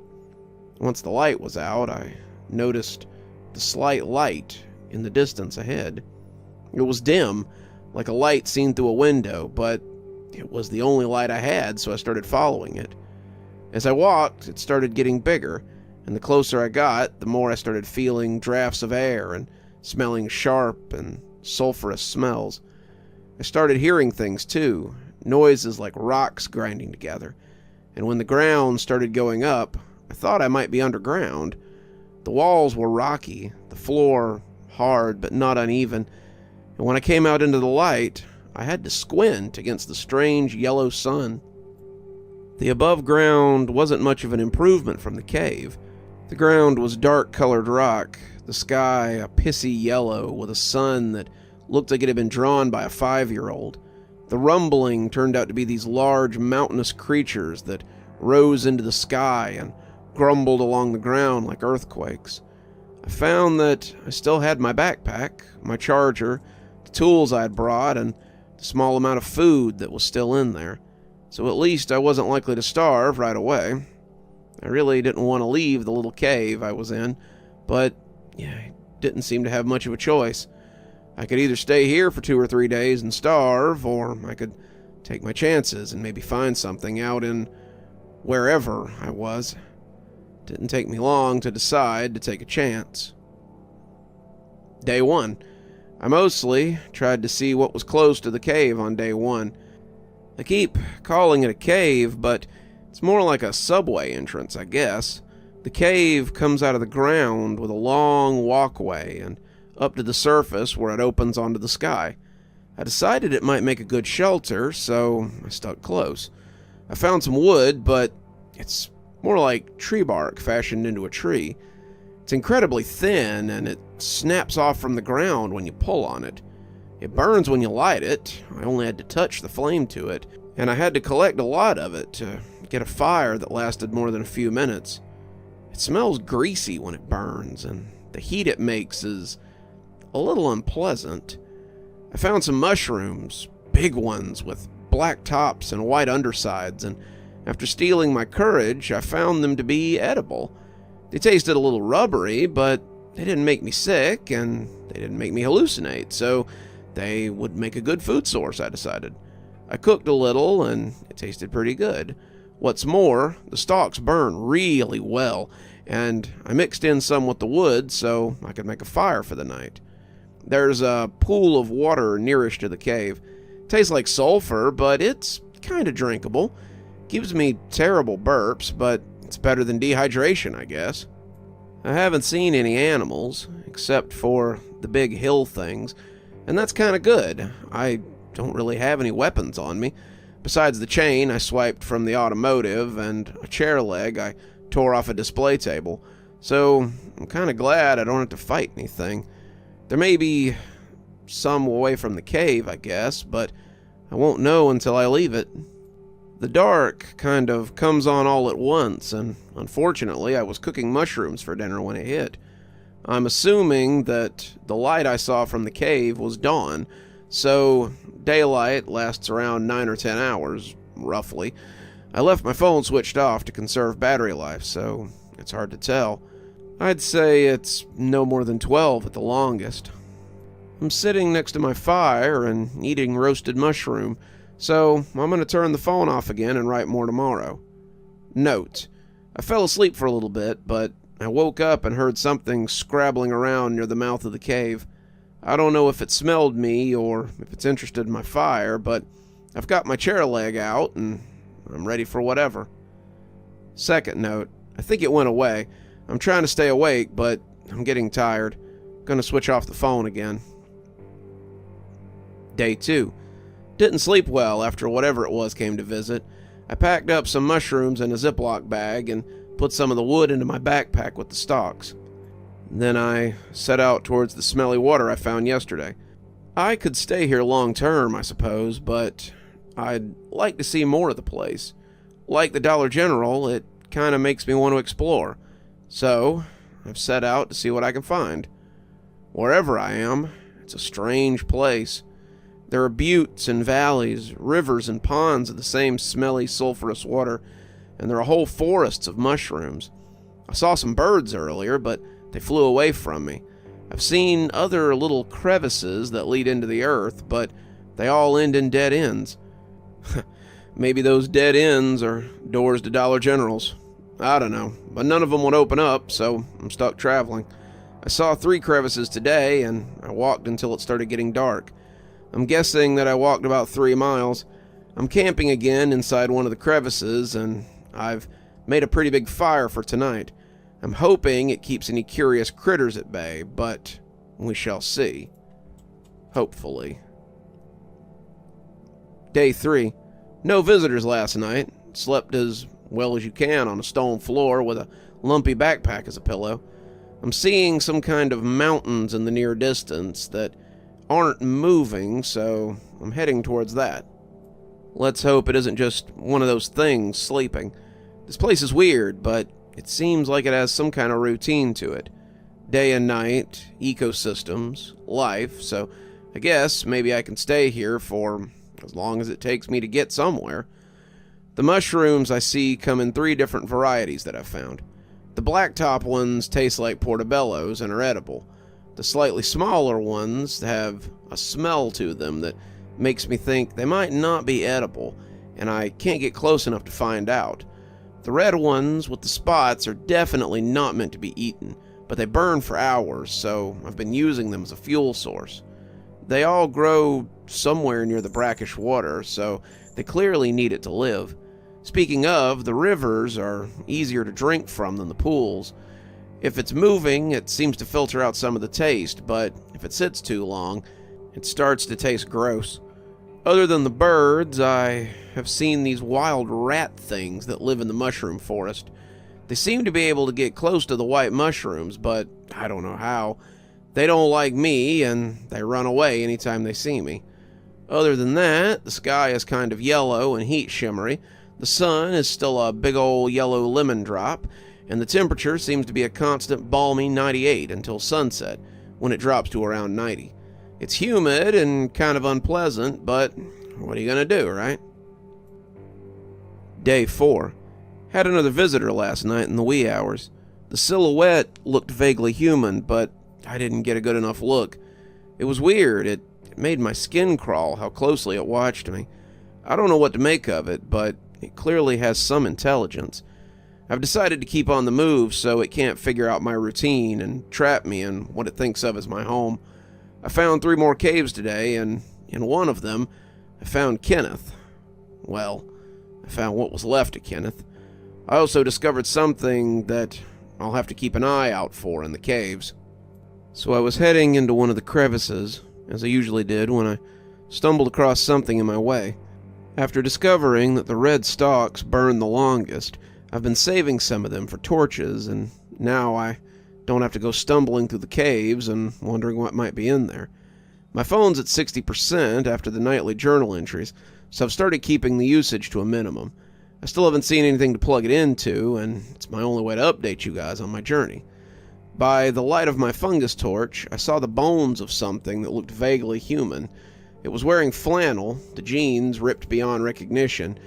Once the light was out, I noticed the slight light in the distance ahead. It was dim, like a light seen through a window, but it was the only light I had, so I started following it. As I walked, it started getting bigger, and the closer I got, the more I started feeling drafts of air and smelling sharp and sulfurous smells. I started hearing things too, noises like rocks grinding together, and when the ground started going up, I thought I might be underground. The walls were rocky, the floor hard but not uneven, and when I came out into the light, I had to squint against the strange yellow sun. The above ground wasn't much of an improvement from the cave. The ground was dark-colored rock, the sky a pissy yellow with a sun that looked like it had been drawn by a 5-year-old. The rumbling turned out to be these large mountainous creatures that rose into the sky and grumbled along the ground like earthquakes. I found that I still had my backpack, my charger, the tools I had brought, and the small amount of food that was still in there, so at least I wasn't likely to starve right away. I really didn't want to leave the little cave I was in, but I didn't seem to have much of a choice. I could either stay here for 2 or 3 days and starve, or I could take my chances and maybe find something out in wherever I was. It didn't take me long to decide to take a chance. Day 1. I mostly tried to see what was close to the cave on day 1. I keep calling it a cave, but it's more like a subway entrance, I guess. The cave comes out of the ground with a long walkway and up to the surface where it opens onto the sky. I decided it might make a good shelter, so I stuck close. I found some wood, but it's more like tree bark fashioned into a tree. It's incredibly thin, and it snaps off from the ground when you pull on it. It burns when you light it. I only had to touch the flame to it, and I had to collect a lot of it to get a fire that lasted more than a few minutes. It smells greasy when it burns, and the heat it makes is a little unpleasant. I found some mushrooms, big ones with black tops and white undersides, and after stealing my courage, I found them to be edible. They tasted a little rubbery, but they didn't make me sick, and they didn't make me hallucinate, so they would make a good food source, I decided. I cooked a little, and it tasted pretty good. What's more, the stalks burn really well, and I mixed in some with the wood so I could make a fire for the night. There's a pool of water nearest to the cave. It tastes like sulfur, but it's kind of drinkable. Gives me terrible burps, but it's better than dehydration, I guess. I haven't seen any animals, except for the big hill things, and that's kind of good. I don't really have any weapons on me. Besides the chain I swiped from the automotive and a chair leg I tore off a display table, so I'm kind of glad I don't have to fight anything. There may be some away from the cave, I guess, but I won't know until I leave it. The dark kind of comes on all at once, and unfortunately I was cooking mushrooms for dinner when it hit. I'm assuming that the light I saw from the cave was dawn, so daylight lasts around 9 or 10 hours, roughly. I left my phone switched off to conserve battery life, so it's hard to tell. I'd say it's no more than 12 at the longest. I'm sitting next to my fire and eating roasted mushroom, so I'm going to turn the phone off again and write more tomorrow. Note: I fell asleep for a little bit, but I woke up and heard something scrabbling around near the mouth of the cave. I don't know if it smelled me or if it's interested in my fire, but I've got my chair leg out and I'm ready for whatever. Second note, I think it went away. I'm trying to stay awake, but I'm getting tired. Gonna switch off the phone again. Day 2. Didn't sleep well after whatever it was came to visit. I packed up some mushrooms in a Ziploc bag and put some of the wood into my backpack with the stalks. Then I set out towards the smelly water I found yesterday. I could stay here long term, I suppose, but I'd like to see more of the place. Like the Dollar General, it kind of makes me want to explore. So, I've set out to see what I can find. Wherever I am, it's a strange place. There are buttes and valleys, rivers and ponds of the same smelly, sulfurous water, and there are whole forests of mushrooms. I saw some birds earlier, but they flew away from me. I've seen other little crevices that lead into the earth, but they all end in dead ends. Maybe those dead ends are doors to Dollar Generals. I don't know, but none of them would open up, so I'm stuck traveling. I saw 3 crevices today, and I walked until it started getting dark. I'm guessing that I walked about 3 miles. I'm camping again inside one of the crevices, and I've made a pretty big fire for tonight. I'm hoping it keeps any curious critters at bay, but we shall see. Hopefully. Day 3. No visitors last night. Slept as well as you can on a stone floor with a lumpy backpack as a pillow. I'm seeing some kind of mountains in the near distance that aren't moving, so I'm heading towards that. Let's hope it isn't just one of those things sleeping. This place is weird, but it seems like it has some kind of routine to it. Day and night, ecosystems, life, so I guess maybe I can stay here for as long as it takes me to get somewhere. The mushrooms I see come in 3 different varieties that I've found. The blacktop ones taste like portobellos and are edible. The slightly smaller ones have a smell to them that makes me think they might not be edible, and I can't get close enough to find out. The red ones with the spots are definitely not meant to be eaten, but they burn for hours, so I've been using them as a fuel source. They all grow somewhere near the brackish water, so they clearly need it to live. Speaking of, the rivers are easier to drink from than the pools. If it's moving, it seems to filter out some of the taste, but if it sits too long, it starts to taste gross. Other than the birds, I have seen these wild rat things that live in the mushroom forest. They seem to be able to get close to the white mushrooms, but I don't know how. They don't like me, and they run away anytime they see me. Other than that, the sky is kind of yellow and heat shimmery. The sun is still a big old yellow lemon drop, and the temperature seems to be a constant balmy 98 until sunset, when it drops to around 90. It's humid and kind of unpleasant, but what are you gonna do, right? Day 4. Had another visitor last night in the wee hours. The silhouette looked vaguely human, but I didn't get a good enough look. It was weird. It made my skin crawl how closely it watched me. I don't know what to make of it, but it clearly has some intelligence. I've decided to keep on the move so it can't figure out my routine and trap me in what it thinks of as my home. I found 3 more caves today, and in one of them, I found Kenneth. Well, I found what was left of Kenneth. I also discovered something that I'll have to keep an eye out for in the caves. So I was heading into one of the crevices, as I usually did when I stumbled across something in my way. After discovering that the red stalks burn the longest, I've been saving some of them for torches, and now I don't have to go stumbling through the caves and wondering what might be in there. My phone's at 60% after the nightly journal entries, so I've started keeping the usage to a minimum. I still haven't seen anything to plug it into, and it's my only way to update you guys on my journey. By the light of my fungus torch, I saw the bones of something that looked vaguely human. It was wearing flannel, the jeans ripped beyond recognition,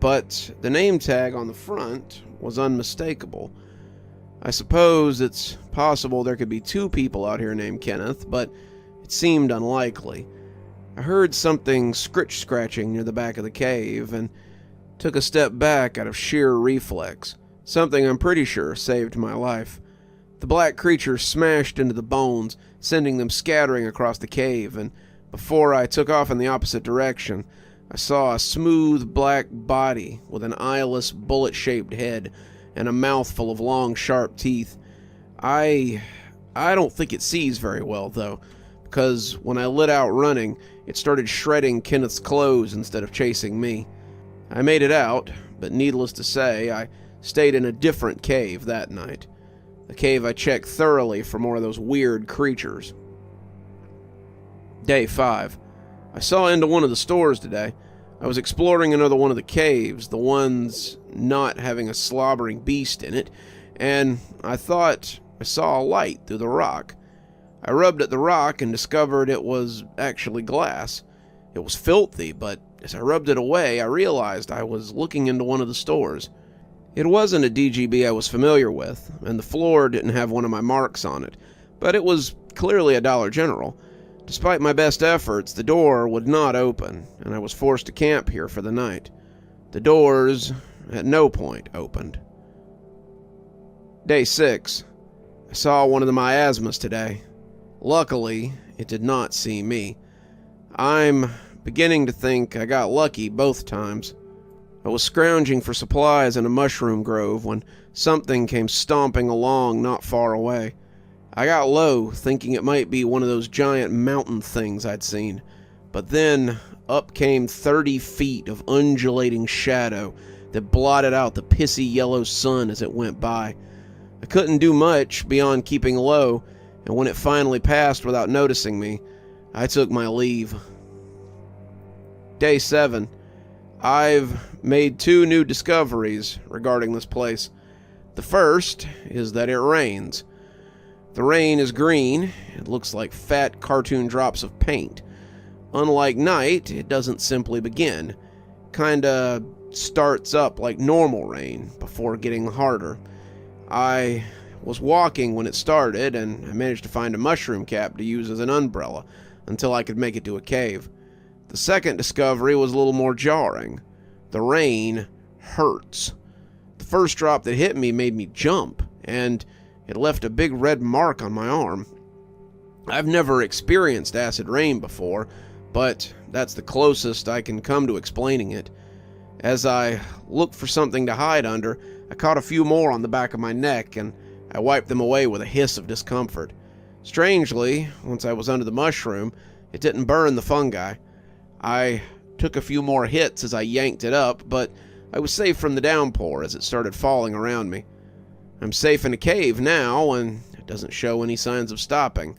but the name tag on the front was unmistakable. I suppose it's possible there could be 2 people out here named Kenneth, but it seemed unlikely. I heard something scratching near the back of the cave and took a step back out of sheer reflex, something I'm pretty sure saved my life. The black creature smashed into the bones, sending them scattering across the cave, and before I took off in the opposite direction, I saw a smooth black body with an eyeless, bullet-shaped head and a mouthful of long, sharp teeth. I don't think it sees very well, though, because when I lit out running, it started shredding Kenneth's clothes instead of chasing me. I made it out, but needless to say, I stayed in a different cave that night. The cave I checked thoroughly for more of those weird creatures. Day 5. I saw into one of the stores today. I was exploring another one of the caves, the ones not having a slobbering beast in it, and I thought I saw a light through the rock. I rubbed at the rock and discovered it was actually glass. It was filthy, but as I rubbed it away, I realized I was looking into one of the stores. It wasn't a DGB I was familiar with, and the floor didn't have one of my marks on it, but it was clearly a Dollar General. Despite my best efforts, the door would not open, and I was forced to camp here for the night. The doors at no point opened. Day 6. I saw one of the miasmas today. Luckily, it did not see me. I'm beginning to think I got lucky both times. I was scrounging for supplies in a mushroom grove when something came stomping along not far away. I got low, thinking it might be one of those giant mountain things I'd seen. But then, up came 30 feet of undulating shadow that blotted out the pissy yellow sun as it went by. I couldn't do much beyond keeping low, and when it finally passed without noticing me, I took my leave. Day 7. I've made 2 new discoveries regarding this place. The first is that it rains. The rain is green. It looks like fat cartoon drops of paint. Unlike night, it doesn't simply begin. Kinda starts up like normal rain before getting harder. I was walking when it started, and I managed to find a mushroom cap to use as an umbrella until I could make it to a cave. The second discovery was a little more jarring. The rain hurts. The first drop that hit me made me jump, and it left a big red mark on my arm. I've never experienced acid rain before, but that's the closest I can come to explaining it. As I looked for something to hide under, I caught a few more on the back of my neck, and I wiped them away with a hiss of discomfort. Strangely, once I was under the mushroom, it didn't burn the fungi. I took a few more hits as I yanked it up, but I was safe from the downpour as it started falling around me. I'm safe in a cave now, and it doesn't show any signs of stopping.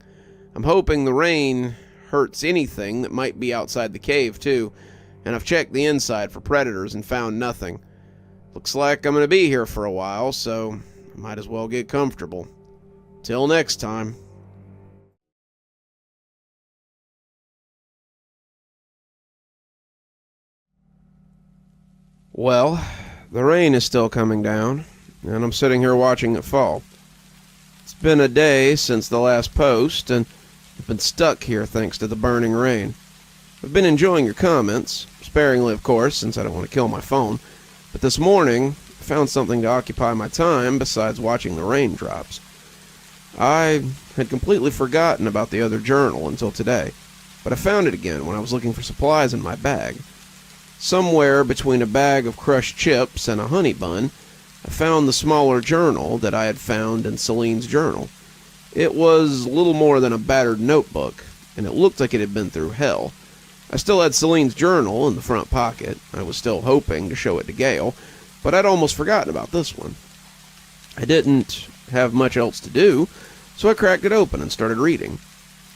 I'm hoping the rain hurts anything that might be outside the cave, too, and I've checked the inside for predators and found nothing. Looks like I'm going to be here for a while, so I might as well get comfortable. Till next time. Well, the rain is still coming down, and I'm sitting here watching it fall. It's been a day since the last post, and I've been stuck here thanks to the burning rain. I've been enjoying your comments, sparingly of course, since I don't want to kill my phone, but this morning I found something to occupy my time besides watching the raindrops. I had completely forgotten about the other journal until today, but I found it again when I was looking for supplies in my bag. Somewhere between a bag of crushed chips and a honey bun, I found the smaller journal that I had found in Celine's journal. It was little more than a battered notebook, and it looked like it had been through hell. I still had Celine's journal in the front pocket. I was still hoping to show it to Gale, but I'd almost forgotten about this one. I didn't have much else to do, so I cracked it open and started reading.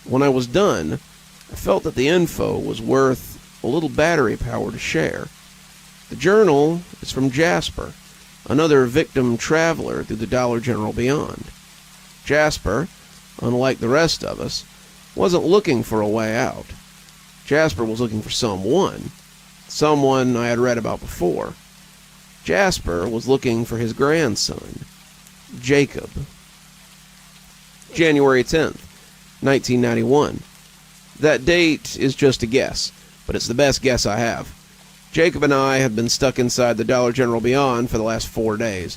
When I was done, I felt that the info was worth a little battery power to share. The journal is from Jasper, another victim traveler through the Dollar General beyond. Jasper, unlike the rest of us, wasn't looking for a way out. Jasper was looking for someone I had read about before. Jasper was looking for his grandson, Jacob. January 10th, 1991. That date is just a guess, but it's the best guess I have. Jacob and I have been stuck inside the Dollar General Beyond for the last 4 days.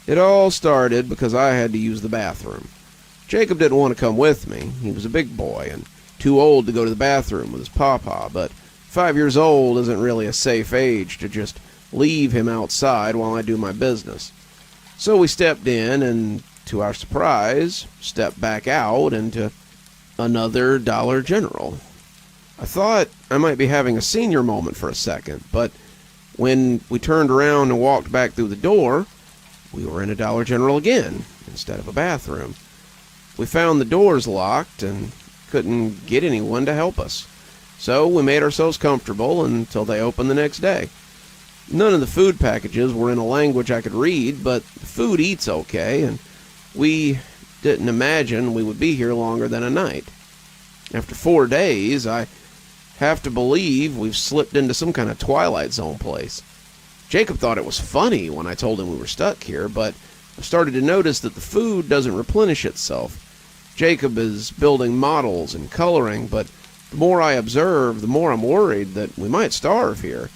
It all started because I had to use the bathroom. Jacob didn't want to come with me. He was a big boy and too old to go to the bathroom with his pawpaw, but 5 years old isn't really a safe age to just leave him outside while I do my business. So we stepped in and, to our surprise, stepped back out into another Dollar General. I thought I might be having a senior moment for a second, but when we turned around and walked back through the door, we were in a Dollar General again, instead of a bathroom. We found the doors locked and couldn't get anyone to help us. So we made ourselves comfortable until they opened the next day. None of the food packages were in a language I could read, but the food eats okay, and we didn't imagine we would be here longer than a night. After 4 days, I have to believe we've slipped into some kind of Twilight Zone place. Jacob thought it was funny when I told him we were stuck here, but I've started to notice that the food doesn't replenish itself. Jacob is building models and coloring, but the more I observe, the more I'm worried that we might starve here.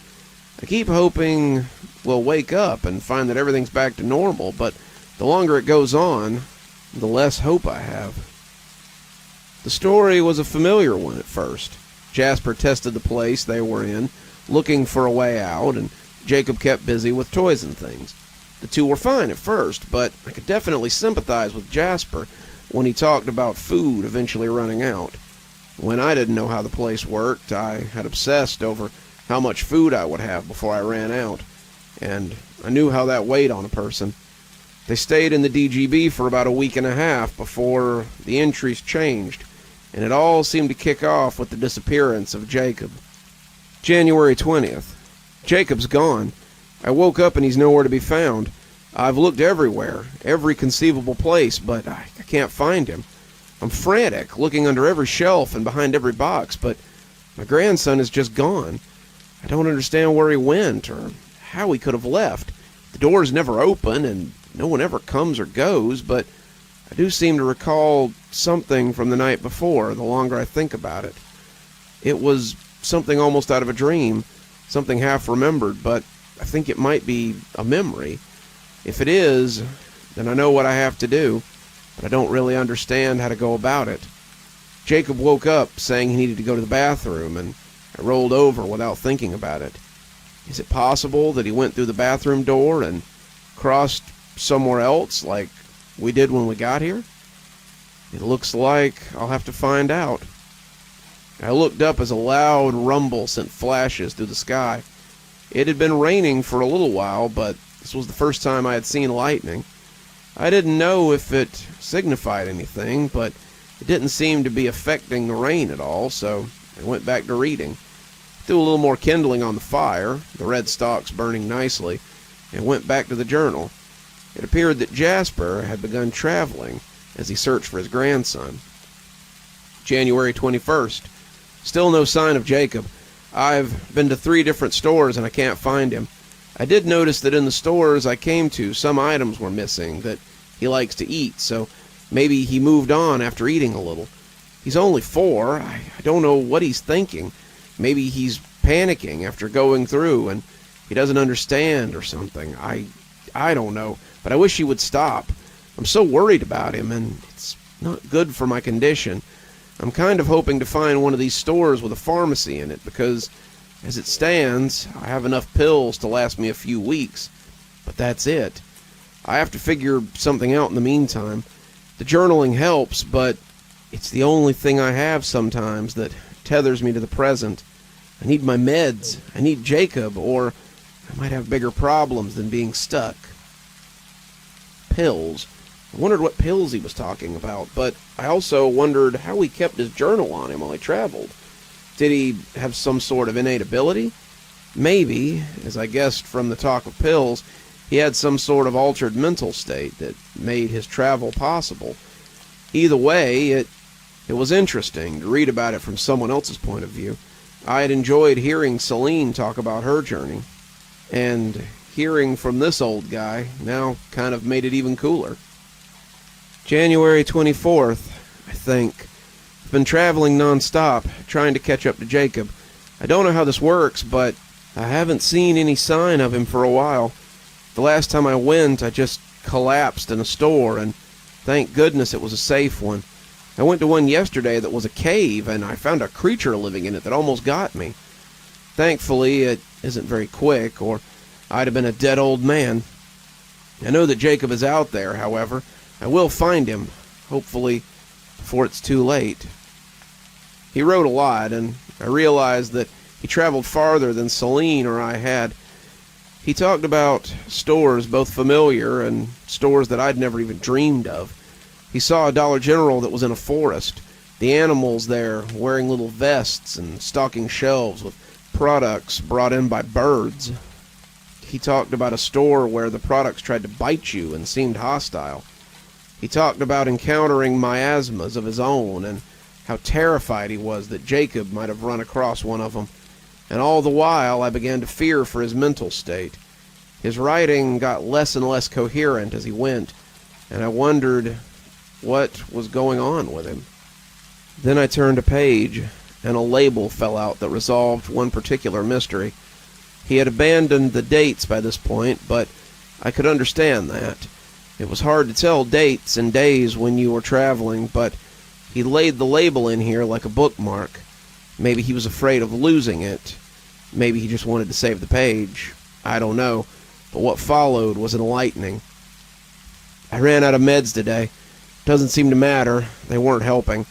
I keep hoping we'll wake up and find that everything's back to normal, but the longer it goes on, the less hope I have. The story was a familiar one at first. Jasper tested the place they were in, looking for a way out, and Jacob kept busy with toys and things. The two were fine at first, but I could definitely sympathize with Jasper when he talked about food eventually running out. When I didn't know how the place worked, I had obsessed over how much food I would have before I ran out, and I knew how that weighed on a person. They stayed in the DGB for about a week and a half before the entries changed, and it all seemed to kick off with the disappearance of Jacob. January 20th. Jacob's gone. I woke up and he's nowhere to be found. I've looked everywhere, every conceivable place, but I can't find him. I'm frantic, looking under every shelf and behind every box, but my grandson is just gone. I don't understand where he went or how he could have left. The doors never open and no one ever comes or goes, but I do seem to recall something from the night before, the longer I think about it. It was something almost out of a dream, something half-remembered, but I think it might be a memory. If it is, then I know what I have to do, but I don't really understand how to go about it. Jacob woke up saying he needed to go to the bathroom, and I rolled over without thinking about it. Is it possible that he went through the bathroom door and crossed somewhere else, like we did when we got here? It looks like I'll have to find out. I looked up as a loud rumble sent flashes through the sky. It had been raining for a little while, but this was the first time I had seen lightning. I didn't know if it signified anything, but it didn't seem to be affecting the rain at all, so I went back to reading. Threw a little more kindling on the fire, the red stalks burning nicely, and went back to the journal. It appeared that Jasper had begun traveling as he searched for his grandson. January 21st. Still no sign of Jacob. I've been to 3 different stores and I can't find him. I did notice that in the stores I came to, some items were missing that he likes to eat, so maybe he moved on after eating a little. He's only 4. I don't know what he's thinking. Maybe he's panicking after going through and he doesn't understand or something. I don't know, but I wish he would stop. I'm so worried about him, and it's not good for my condition. I'm kind of hoping to find one of these stores with a pharmacy in it, because as it stands, I have enough pills to last me a few weeks, but that's it. I have to figure something out in the meantime. The journaling helps, but it's the only thing I have sometimes that tethers me to the present. I need my meds, I need Jacob, or I might have bigger problems than being stuck. Pills. I wondered what pills he was talking about, but I also wondered how he kept his journal on him while he traveled. Did he have some sort of innate ability? Maybe, as I guessed from the talk of pills, he had some sort of altered mental state that made his travel possible. Either way, it was interesting to read about it from someone else's point of view. I had enjoyed hearing Celine talk about her journey, and hearing from this old guy now kind of made it even cooler. January 24th, I think. I've been traveling non-stop, trying to catch up to Jacob. I don't know how this works, but I haven't seen any sign of him for a while. The last time I went, I just collapsed in a store, and thank goodness it was a safe one. I went to one yesterday that was a cave, and I found a creature living in it that almost got me. Thankfully, it isn't very quick, or I'd have been a dead old man. I know that Jacob is out there, however. I will find him, hopefully before it's too late. He wrote a lot, and I realized that he traveled farther than Celine or I had. He talked about stores both familiar and stores that I'd never even dreamed of. He saw a Dollar General that was in a forest. The animals there wearing little vests and stocking shelves with products brought in by birds. He talked about a store where the products tried to bite you and seemed hostile. He talked about encountering miasmas of his own and how terrified he was that Jacob might have run across one of them. And all the while I began to fear for his mental state. His writing got less and less coherent as he went, and I wondered what was going on with him. Then I turned a page, and a label fell out that resolved one particular mystery. He had abandoned the dates by this point, but I could understand that. It was hard to tell dates and days when you were traveling, but he laid the label in here like a bookmark. Maybe he was afraid of losing it. Maybe he just wanted to save the page. I don't know, but what followed was enlightening. I ran out of meds today. Doesn't seem to matter. They weren't helping.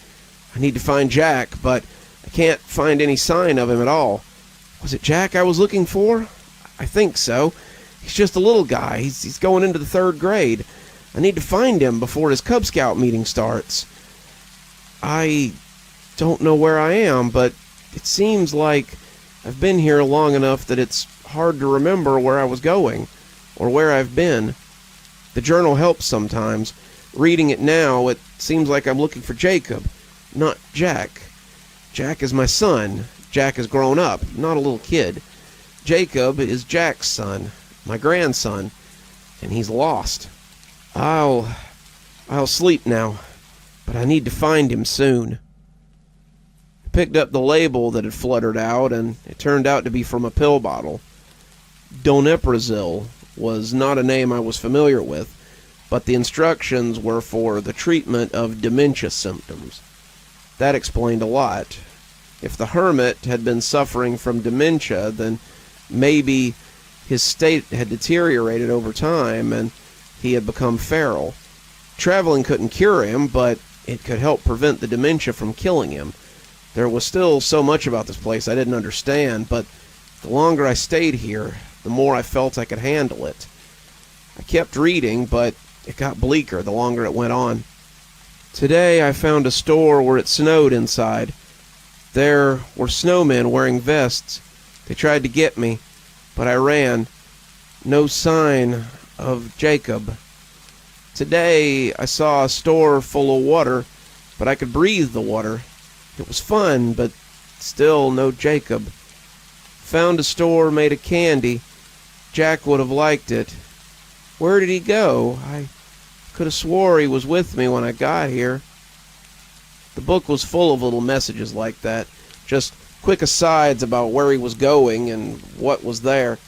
I need to find Jack, but I can't find any sign of him at all. Was it Jack I was looking for? I think so. He's just a little guy. He's going into the 3rd grade. I need to find him before his Cub Scout meeting starts. I don't know where I am, but it seems like I've been here long enough that it's hard to remember where I was going or where I've been. The journal helps sometimes. Reading it now, it seems like I'm looking for Jacob, not Jack. Jack is my son. Jack has grown up, not a little kid. Jacob is Jack's son, my grandson, and he's lost. I'll sleep now, but I need to find him soon. I picked up the label that had fluttered out, and it turned out to be from a pill bottle. Doneprazil was not a name I was familiar with, but the instructions were for the treatment of dementia symptoms. That explained a lot. If the hermit had been suffering from dementia, then maybe his state had deteriorated over time and he had become feral. Traveling couldn't cure him, but it could help prevent the dementia from killing him. There was still so much about this place I didn't understand, but the longer I stayed here, the more I felt I could handle it. I kept reading, but it got bleaker the longer it went on. Today I found a store where it snowed inside. There were snowmen wearing vests. They tried to get me, but I ran. No sign of Jacob. Today I saw a store full of water, but I could breathe the water. It was fun, but still no Jacob. Found a store made of candy. Jack would have liked it. Where did he go? I could have swore he was with me when I got here. The book was full of little messages like that, just quick asides about where he was going and what was there.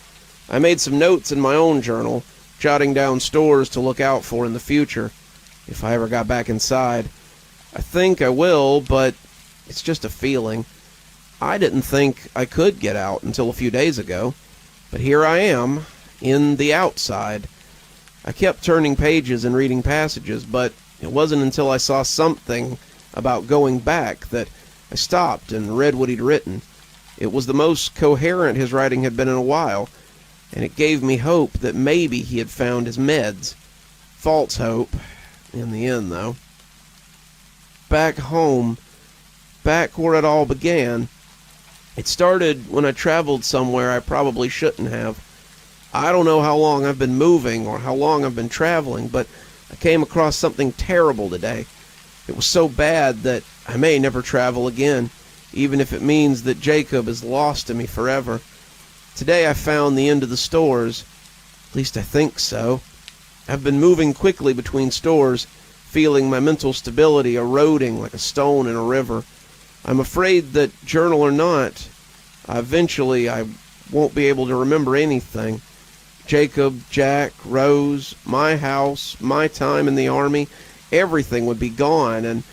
I made some notes in my own journal, jotting down stores to look out for in the future, if I ever got back inside. I think I will, but it's just a feeling. I didn't think I could get out until a few days ago, but here I am, in the outside. I kept turning pages and reading passages, but it wasn't until I saw something about going back that I stopped and read what he'd written. It was the most coherent his writing had been in a while, and it gave me hope that maybe he had found his meds. False hope, in the end, though. Back home, back where it all began. It started when I traveled somewhere I probably shouldn't have. I don't know how long I've been moving or how long I've been traveling, but I came across something terrible today. It was so bad that I may never travel again, even if it means that Jacob is lost to me forever. Today I found the end of the stores. At least I think so. I've been moving quickly between stores, feeling my mental stability eroding like a stone in a river. I'm afraid that, journal or not, eventually I won't be able to remember anything. Jacob, Jack, Rose, my house, my time in the army, everything would be gone, and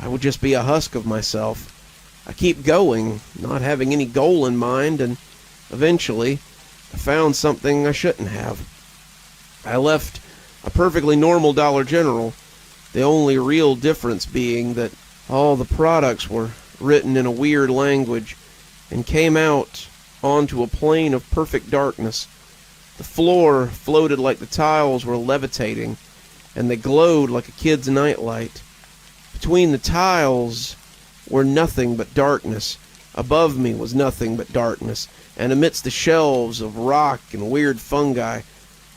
I would just be a husk of myself. I keep going, not having any goal in mind, and Eventually, I found something I shouldn't have. I left a perfectly normal Dollar General, the only real difference being that all the products were written in a weird language and came out onto a plane of perfect darkness. The floor floated like the tiles were levitating, and they glowed like a kid's nightlight. Between the tiles were nothing but darkness. Above me was nothing but darkness, and amidst the shelves of rock and weird fungi,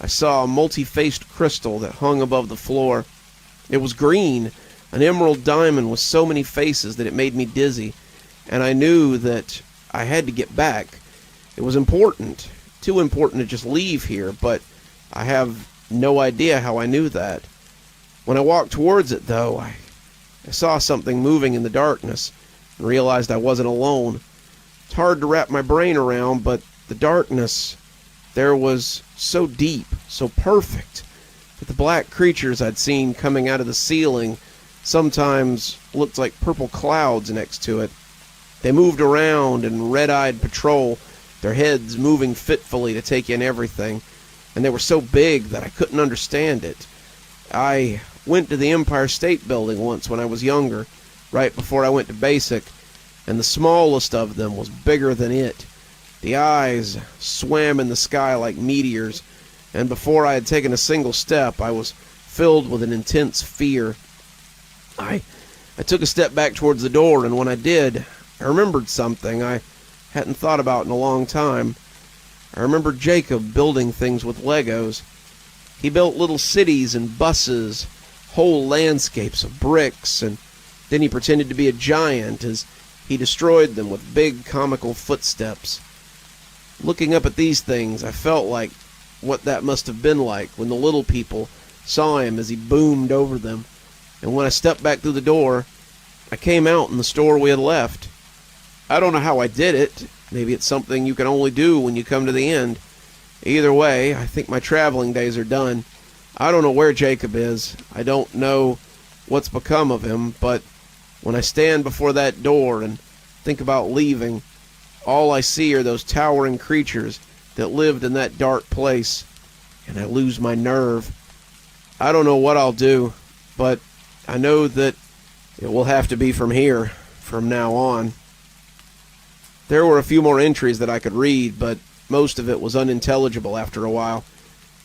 I saw a multi-faced crystal that hung above the floor. It was green, an emerald diamond with so many faces that it made me dizzy, and I knew that I had to get back. It was important, too important to just leave here, but I have no idea how I knew that. When I walked towards it, though, I saw something moving in the darkness and realized I wasn't alone. It's hard to wrap my brain around, but the darkness there was so deep, so perfect, that the black creatures I'd seen coming out of the ceiling sometimes looked like purple clouds next to it. They moved around in red-eyed patrol, their heads moving fitfully to take in everything, and they were so big that I couldn't understand it. I went to the Empire State Building once when I was younger, right before I went to basic, and the smallest of them was bigger than it. The eyes swam in the sky like meteors, and before I had taken a single step, I was filled with an intense fear. I took a step back towards the door, and when I did, I remembered something I hadn't thought about in a long time. I remembered Jacob building things with Legos. He built little cities and buses, whole landscapes of bricks, and then he pretended to be a giant as he destroyed them with big comical footsteps. Looking up at these things, I felt like what that must have been like when the little people saw him as he boomed over them. And when I stepped back through the door, I came out in the store we had left. I don't know how I did it. Maybe it's something you can only do when you come to the end. Either way, I think my traveling days are done. I don't know where Jacob is. I don't know what's become of him, but when I stand before that door and think about leaving, all I see are those towering creatures that lived in that dark place, and I lose my nerve. I don't know what I'll do, but I know that it will have to be from here, from now on. There were a few more entries that I could read, but most of it was unintelligible after a while.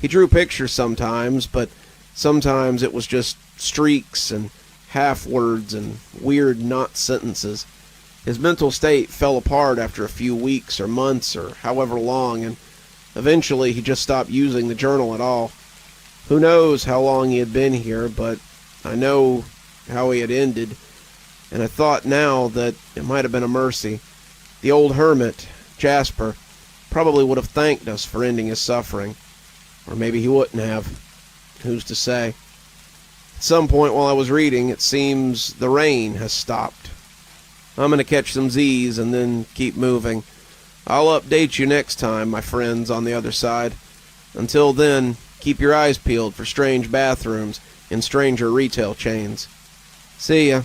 He drew pictures sometimes, but sometimes it was just streaks and half-words and weird knot sentences. His mental state fell apart after a few weeks or months or however long, and eventually he just stopped using the journal at all. Who knows how long he had been here, but I know how he had ended, and I thought now that it might have been a mercy. The old hermit, Casper, probably would have thanked us for ending his suffering. Or maybe he wouldn't have. Who's to say? At some point while I was reading, it seems the rain has stopped. I'm going to catch some Z's and then keep moving. I'll update you next time, my friends on the other side. Until then, keep your eyes peeled for strange bathrooms in stranger retail chains. See ya.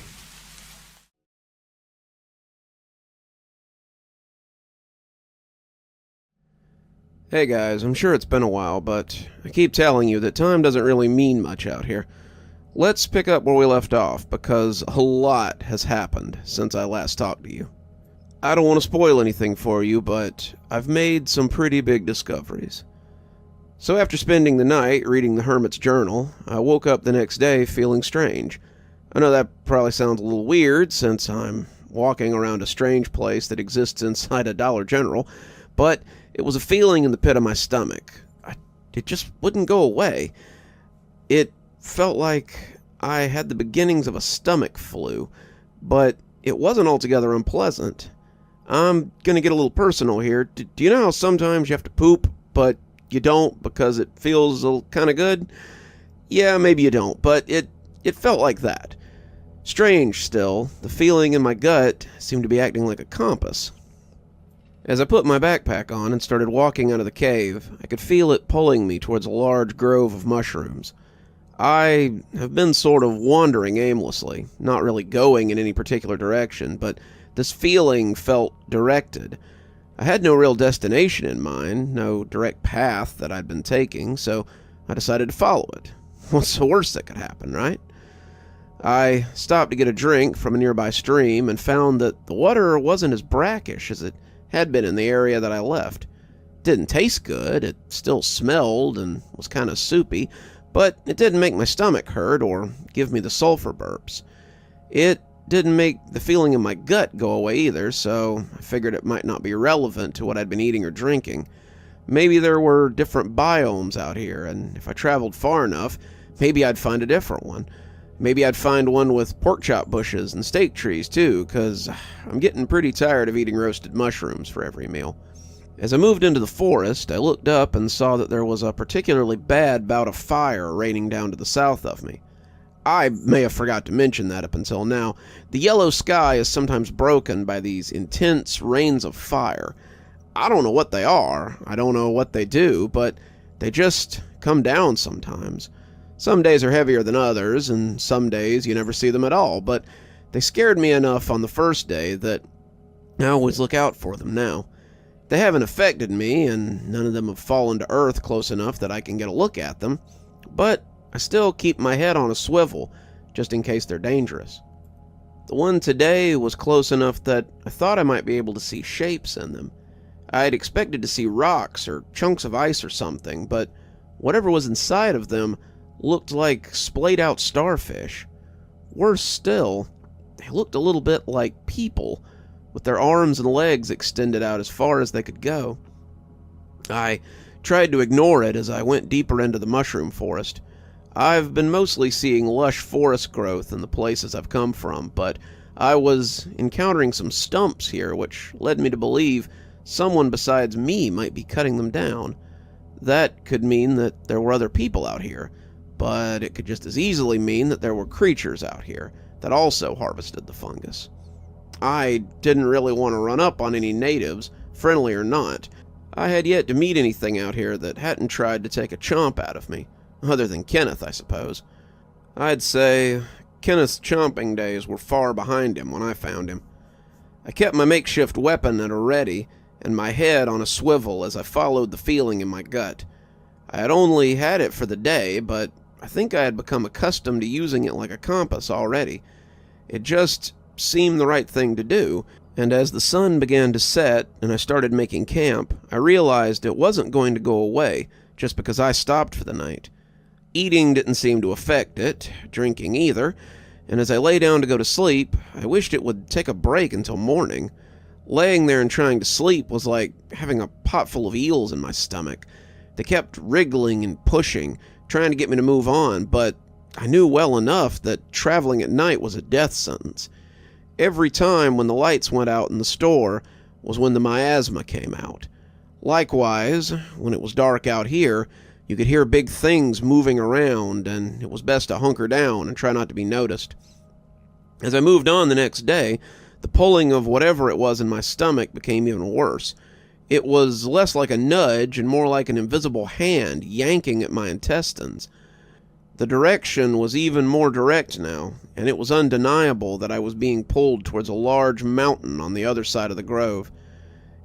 Hey guys, I'm sure it's been a while, but I keep telling you that time doesn't really mean much out here. Let's pick up where we left off, because a lot has happened since I last talked to you. I don't want to spoil anything for you, but I've made some pretty big discoveries. So after spending the night reading the Hermit's Journal, I woke up the next day feeling strange. I know that probably sounds a little weird, since I'm walking around a strange place that exists inside a Dollar General, but it was a feeling in the pit of my stomach. It just wouldn't go away. It felt like I had the beginnings of a stomach flu, but it wasn't altogether unpleasant. I'm going to get a little personal here. Do you know how sometimes you have to poop, but you don't because it feels kind of good? Yeah, maybe you don't, but it felt like that. Strange still, the feeling in my gut seemed to be acting like a compass. As I put my backpack on and started walking out of the cave, I could feel it pulling me towards a large grove of mushrooms. I have been sort of wandering aimlessly, not really going in any particular direction, but this feeling felt directed. I had no real destination in mind, no direct path that I'd been taking, so I decided to follow it. What's the worst that could happen, right? I stopped to get a drink from a nearby stream and found that the water wasn't as brackish as it had been in the area that I left. It didn't taste good, it still smelled and was kind of soupy, but it didn't make my stomach hurt or give me the sulfur burps. It didn't make the feeling in my gut go away either, so I figured it might not be relevant to what I'd been eating or drinking. Maybe there were different biomes out here, and if I traveled far enough, maybe I'd find a different one. Maybe I'd find one with pork chop bushes and steak trees too, because I'm getting pretty tired of eating roasted mushrooms for every meal. As I moved into the forest, I looked up and saw that there was a particularly bad bout of fire raining down to the south of me. I may have forgot to mention that up until now. The yellow sky is sometimes broken by these intense rains of fire. I don't know what they are, I don't know what they do, but they just come down sometimes. Some days are heavier than others, and some days you never see them at all, but they scared me enough on the first day that I always look out for them now. They haven't affected me, and none of them have fallen to earth close enough that I can get a look at them, but I still keep my head on a swivel, just in case they're dangerous. The one today was close enough that I thought I might be able to see shapes in them. I had expected to see rocks or chunks of ice or something, but whatever was inside of them looked like splayed-out starfish. Worse still, they looked a little bit like people, with their arms and legs extended out as far as they could go. I tried to ignore it as I went deeper into the mushroom forest. I've been mostly seeing lush forest growth in the places I've come from, but I was encountering some stumps here which led me to believe someone besides me might be cutting them down. That could mean that there were other people out here, but it could just as easily mean that there were creatures out here that also harvested the fungus. I didn't really want to run up on any natives, friendly or not. I had yet to meet anything out here that hadn't tried to take a chomp out of me. Other than Kenneth, I suppose. I'd say Kenneth's chomping days were far behind him when I found him. I kept my makeshift weapon at a ready, and my head on a swivel as I followed the feeling in my gut. I had only had it for the day, but I think I had become accustomed to using it like a compass already. It just seemed the right thing to do, and as the sun began to set and I started making camp, I realized it wasn't going to go away just because I stopped for the night. Eating didn't seem to affect it, drinking either, and as I lay down to go to sleep, I wished it would take a break until morning. Laying there and trying to sleep was like having a pot full of eels in my stomach. They kept wriggling and pushing, trying to get me to move on, but I knew well enough that traveling at night was a death sentence. Every time when the lights went out in the store was when the miasma came out. Likewise, when it was dark out here, you could hear big things moving around, and it was best to hunker down and try not to be noticed. As I moved on the next day, the pulling of whatever it was in my stomach became even worse. It was less like a nudge and more like an invisible hand yanking at my intestines. The direction was even more direct now, and it was undeniable that I was being pulled towards a large mountain on the other side of the grove.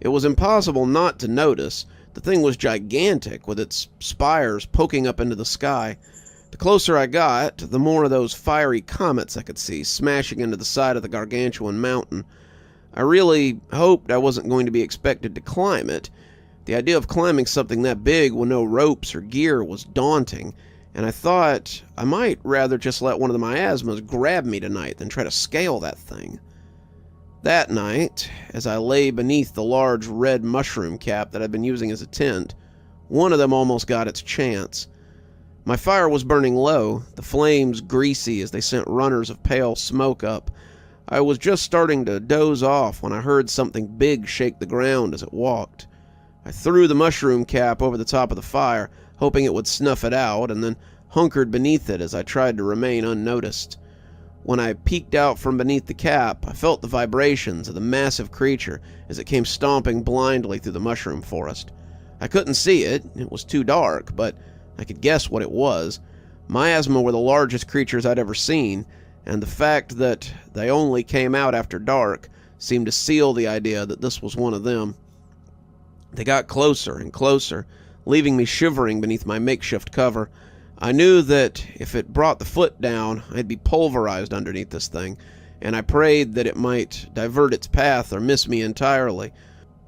It was impossible not to notice. The thing was gigantic, with its spires poking up into the sky. The closer I got, the more of those fiery comets I could see smashing into the side of the gargantuan mountain. I really hoped I wasn't going to be expected to climb it. The idea of climbing something that big with no ropes or gear was daunting, and I thought I might rather just let one of the miasmas grab me tonight than try to scale that thing. That night, as I lay beneath the large red mushroom cap that I'd been using as a tent, one of them almost got its chance. My fire was burning low, the flames greasy as they sent runners of pale smoke up. I was just starting to doze off when I heard something big shake the ground as it walked. I threw the mushroom cap over the top of the fire, hoping it would snuff it out, and then hunkered beneath it as I tried to remain unnoticed. When I peeked out from beneath the cap, I felt the vibrations of the massive creature as it came stomping blindly through the mushroom forest. I couldn't see it, it was too dark, but I could guess what it was. Miasma were the largest creatures I'd ever seen, and the fact that they only came out after dark seemed to seal the idea that this was one of them. They got closer and closer, leaving me shivering beneath my makeshift cover. I knew that if it brought the foot down, I'd be pulverized underneath this thing, and I prayed that it might divert its path or miss me entirely.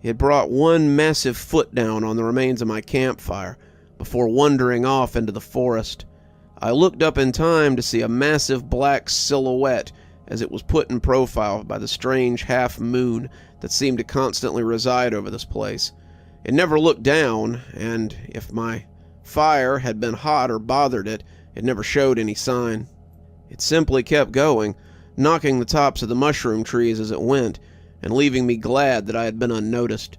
It brought one massive foot down on the remains of my campfire before wandering off into the forest. I looked up in time to see a massive black silhouette as it was put in profile by the strange half-moon that seemed to constantly reside over this place. It never looked down, and if my fire had been hot or bothered it, it never showed any sign. It simply kept going, knocking the tops of the mushroom trees as it went, and leaving me glad that I had been unnoticed.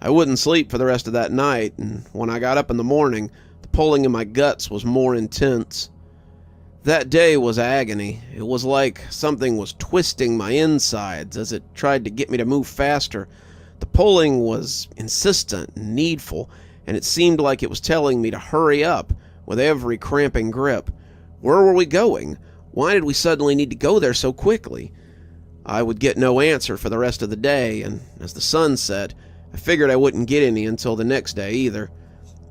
I wouldn't sleep for the rest of that night, and when I got up in the morning, the pulling in my guts was more intense. That day was agony. It was like something was twisting my insides as it tried to get me to move faster. The pulling was insistent and needful, and it seemed like it was telling me to hurry up with every cramping grip. Where were we going? Why did we suddenly need to go there so quickly? I would get no answer for the rest of the day, and as the sun set, I figured I wouldn't get any until the next day either.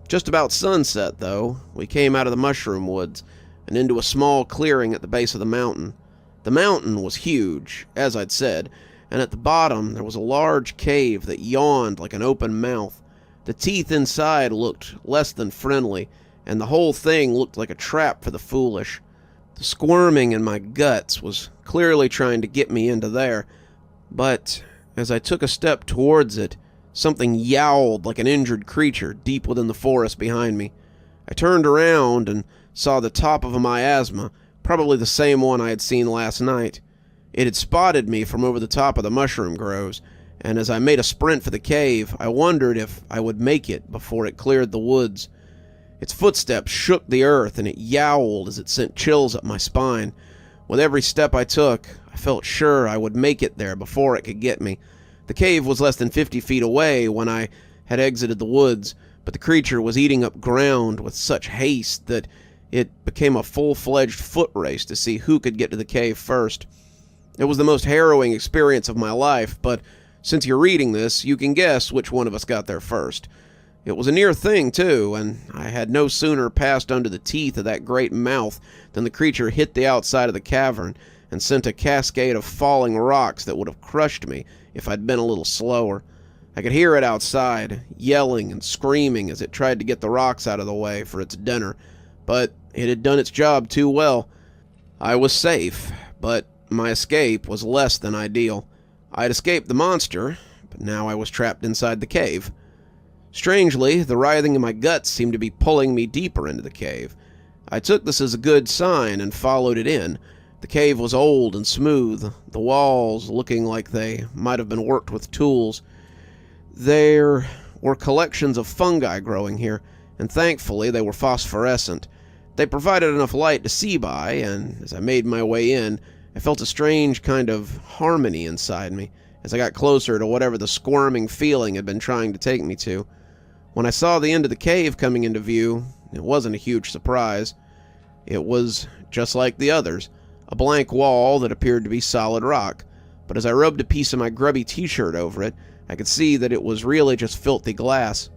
Just about sunset, though, we came out of the mushroom woods and into a small clearing at the base of the mountain. The mountain was huge, as I'd said, and at the bottom there was a large cave that yawned like an open mouth. The teeth inside looked less than friendly, and the whole thing looked like a trap for the foolish. The squirming in my guts was clearly trying to get me into there, but as I took a step towards it, something yowled like an injured creature deep within the forest behind me. I turned around and saw the top of a miasma, probably the same one I had seen last night. It had spotted me from over the top of the mushroom groves, and as I made a sprint for the cave, I wondered if I would make it before it cleared the woods. Its footsteps shook the earth, and it yowled as it sent chills up my spine. With every step I took, I felt sure I would make it there before it could get me. The cave was less than 50 feet away when I had exited the woods, but the creature was eating up ground with such haste that it became a full-fledged foot race to see who could get to the cave first. It was the most harrowing experience of my life, but since you're reading this, you can guess which one of us got there first. It was a near thing, too, and I had no sooner passed under the teeth of that great mouth than the creature hit the outside of the cavern and sent a cascade of falling rocks that would have crushed me if I'd been a little slower. I could hear it outside, yelling and screaming as it tried to get the rocks out of the way for its dinner, but it had done its job too well. I was safe, but my escape was less than ideal. I had escaped the monster, but now I was trapped inside the cave. Strangely, the writhing in my guts seemed to be pulling me deeper into the cave. I took this as a good sign and followed it in. The cave was old and smooth, the walls looking like they might have been worked with tools. There were collections of fungi growing here, and thankfully they were phosphorescent. They provided enough light to see by, and as I made my way in, I felt a strange kind of harmony inside me as I got closer to whatever the squirming feeling had been trying to take me to. When I saw the end of the cave coming into view, it wasn't a huge surprise. It was just like the others, a blank wall that appeared to be solid rock, but as I rubbed a piece of my grubby t-shirt over it, I could see that it was really just filthy glass.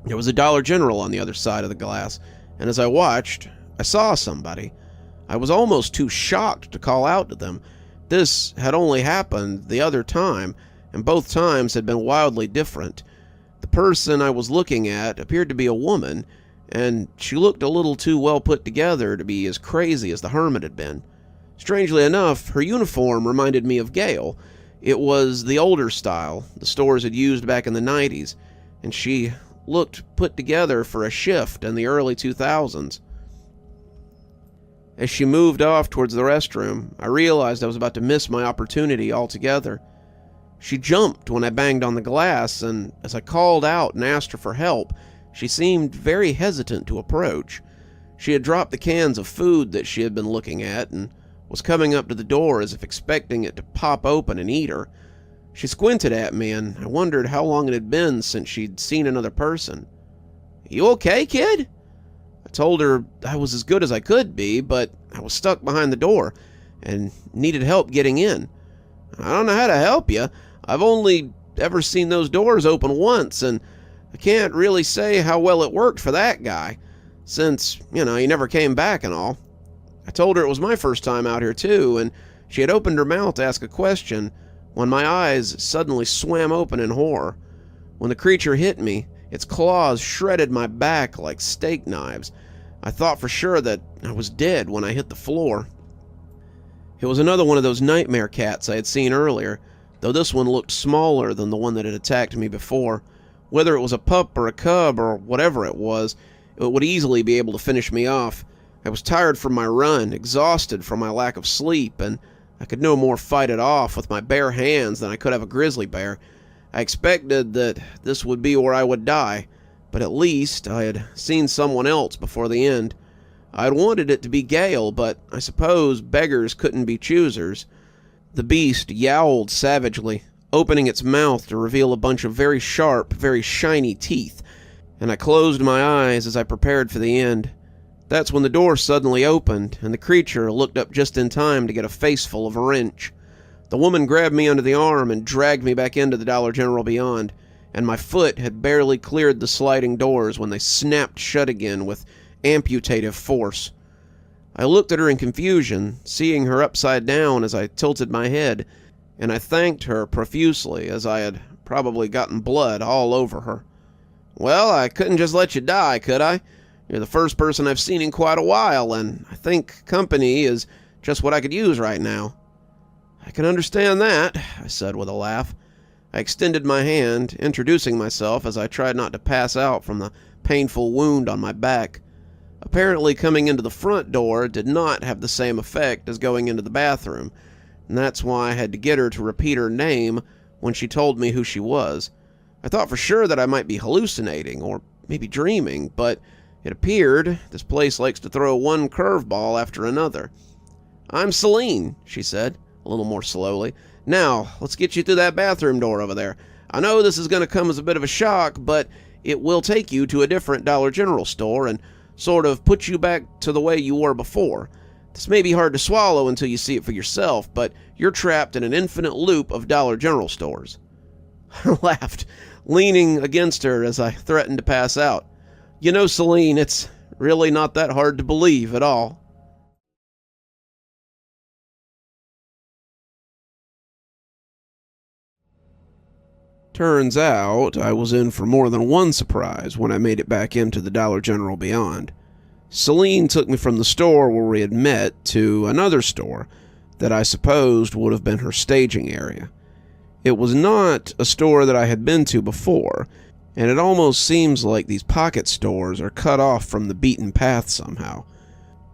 There was a Dollar General on the other side of the glass, and as I watched, I saw somebody. I was almost too shocked to call out to them. This had only happened the other time, and both times had been wildly different. The person I was looking at appeared to be a woman, and she looked a little too well put together to be as crazy as the hermit had been. Strangely enough, her uniform reminded me of Gale. It was the older style the stores had used back in the 90s, and she looked put together for a shift in the early 2000s. As she moved off towards the restroom, I realized I was about to miss my opportunity altogether. She jumped when I banged on the glass, and as I called out and asked her for help, she seemed very hesitant to approach. She had dropped the cans of food that she had been looking at and was coming up to the door as if expecting it to pop open and eat her. She squinted at me, and I wondered how long it had been since she'd seen another person. "You okay, kid?" I told her I was as good as I could be, but I was stuck behind the door and needed help getting in. "I don't know how to help you. I've only ever seen those doors open once, and I can't really say how well it worked for that guy, since, he never came back and all. I told her it was my first time out here too, and she had opened her mouth to ask a question when my eyes suddenly swam open in horror. When the creature hit me, its claws shredded my back like steak knives. I thought for sure that I was dead when I hit the floor. It was another one of those nightmare cats I had seen earlier, though this one looked smaller than the one that had attacked me before. Whether it was a pup or a cub or whatever it was, it would easily be able to finish me off. I was tired from my run, exhausted from my lack of sleep, and I could no more fight it off with my bare hands than I could have a grizzly bear. I expected that this would be where I would die, but at least I had seen someone else before the end. I had wanted it to be Gale, but I suppose beggars couldn't be choosers. The beast yowled savagely, opening its mouth to reveal a bunch of very sharp, very shiny teeth, and I closed my eyes as I prepared for the end. That's when the door suddenly opened, and the creature looked up just in time to get a faceful of a wrench. The woman grabbed me under the arm and dragged me back into the Dollar General beyond, and my foot had barely cleared the sliding doors when they snapped shut again with amputative force. I looked at her in confusion, seeing her upside down as I tilted my head, and I thanked her profusely as I had probably gotten blood all over her. "Well, I couldn't just let you die, could I? You're the first person I've seen in quite a while, and I think company is just what I could use right now." "I can understand that," I said with a laugh. I extended my hand, introducing myself as I tried not to pass out from the painful wound on my back. Apparently coming into the front door did not have the same effect as going into the bathroom, and that's why I had to get her to repeat her name when she told me who she was. I thought for sure that I might be hallucinating, or maybe dreaming, but it appeared this place likes to throw one curveball after another. "I'm Celine," she said, a little more slowly. "Now, let's get you through that bathroom door over there. I know this is going to come as a bit of a shock, but it will take you to a different Dollar General store and sort of put you back to the way you were before. This may be hard to swallow until you see it for yourself, but you're trapped in an infinite loop of Dollar General stores." I laughed, leaning against her as I threatened to pass out. Celine, it's really not that hard to believe at all." Turns out I was in for more than one surprise when I made it back into the Dollar General beyond. Celine took me from the store where we had met to another store that I supposed would have been her staging area. It was not a store that I had been to before, and it almost seems like these pocket stores are cut off from the beaten path somehow.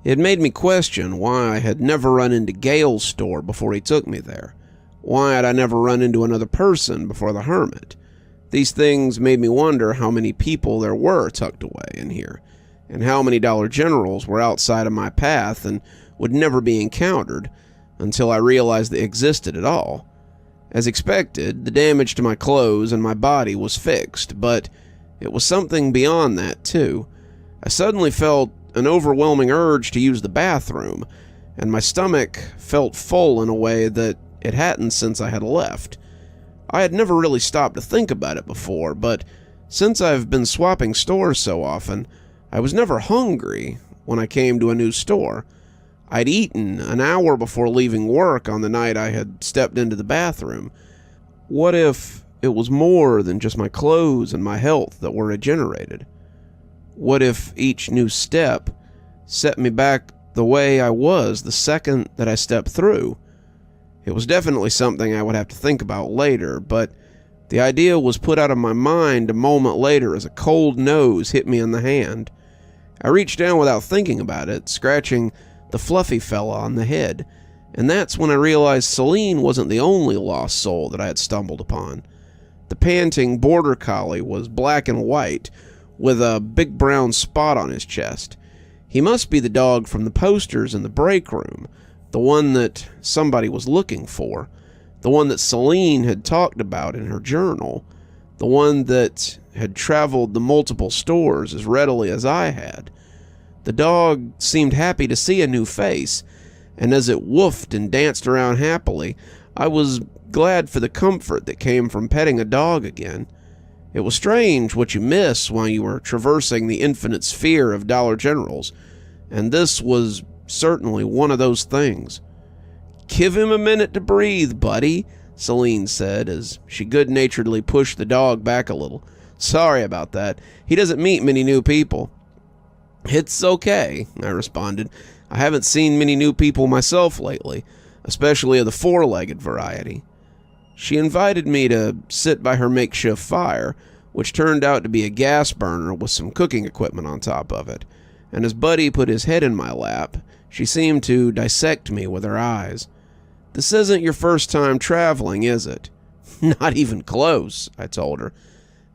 It made me question why I had never run into Gale's store before he took me there. Why had I never run into another person before the hermit? These things made me wonder how many people there were tucked away in here, and how many Dollar Generals were outside of my path and would never be encountered until I realized they existed at all. As expected, the damage to my clothes and my body was fixed, but it was something beyond that, too. I suddenly felt an overwhelming urge to use the bathroom, and my stomach felt full in a way that it hadn't since I had left. I had never really stopped to think about it before, but since I've been swapping stores so often, I was never hungry when I came to a new store. I'd eaten an hour before leaving work on the night I had stepped into the bathroom. What if it was more than just my clothes and my health that were regenerated? What if each new step set me back the way I was the second that I stepped through? It was definitely something I would have to think about later, but the idea was put out of my mind a moment later as a cold nose hit me in the hand. I reached down without thinking about it, scratching the fluffy fella on the head, and that's when I realized Celine wasn't the only lost soul that I had stumbled upon. The panting border collie was black and white, with a big brown spot on his chest. He must be the dog from the posters in the break room, the one that somebody was looking for, the one that Celine had talked about in her journal, the one that had traveled the multiple stores as readily as I had. The dog seemed happy to see a new face, and as it woofed and danced around happily, I was glad for the comfort that came from petting a dog again. It was strange what you miss while you were traversing the infinite sphere of Dollar Generals, and this was certainly one of those things. "Give him a minute to breathe, buddy," Celine said as she good-naturedly pushed the dog back a little. "Sorry about that. He doesn't meet many new people." "It's okay," I responded. "I haven't seen many new people myself lately, especially of the four-legged variety." She invited me to sit by her makeshift fire, which turned out to be a gas burner with some cooking equipment on top of it, and as Buddy put his head in my lap, she seemed to dissect me with her eyes. "This isn't your first time traveling, is it?" "Not even close," I told her.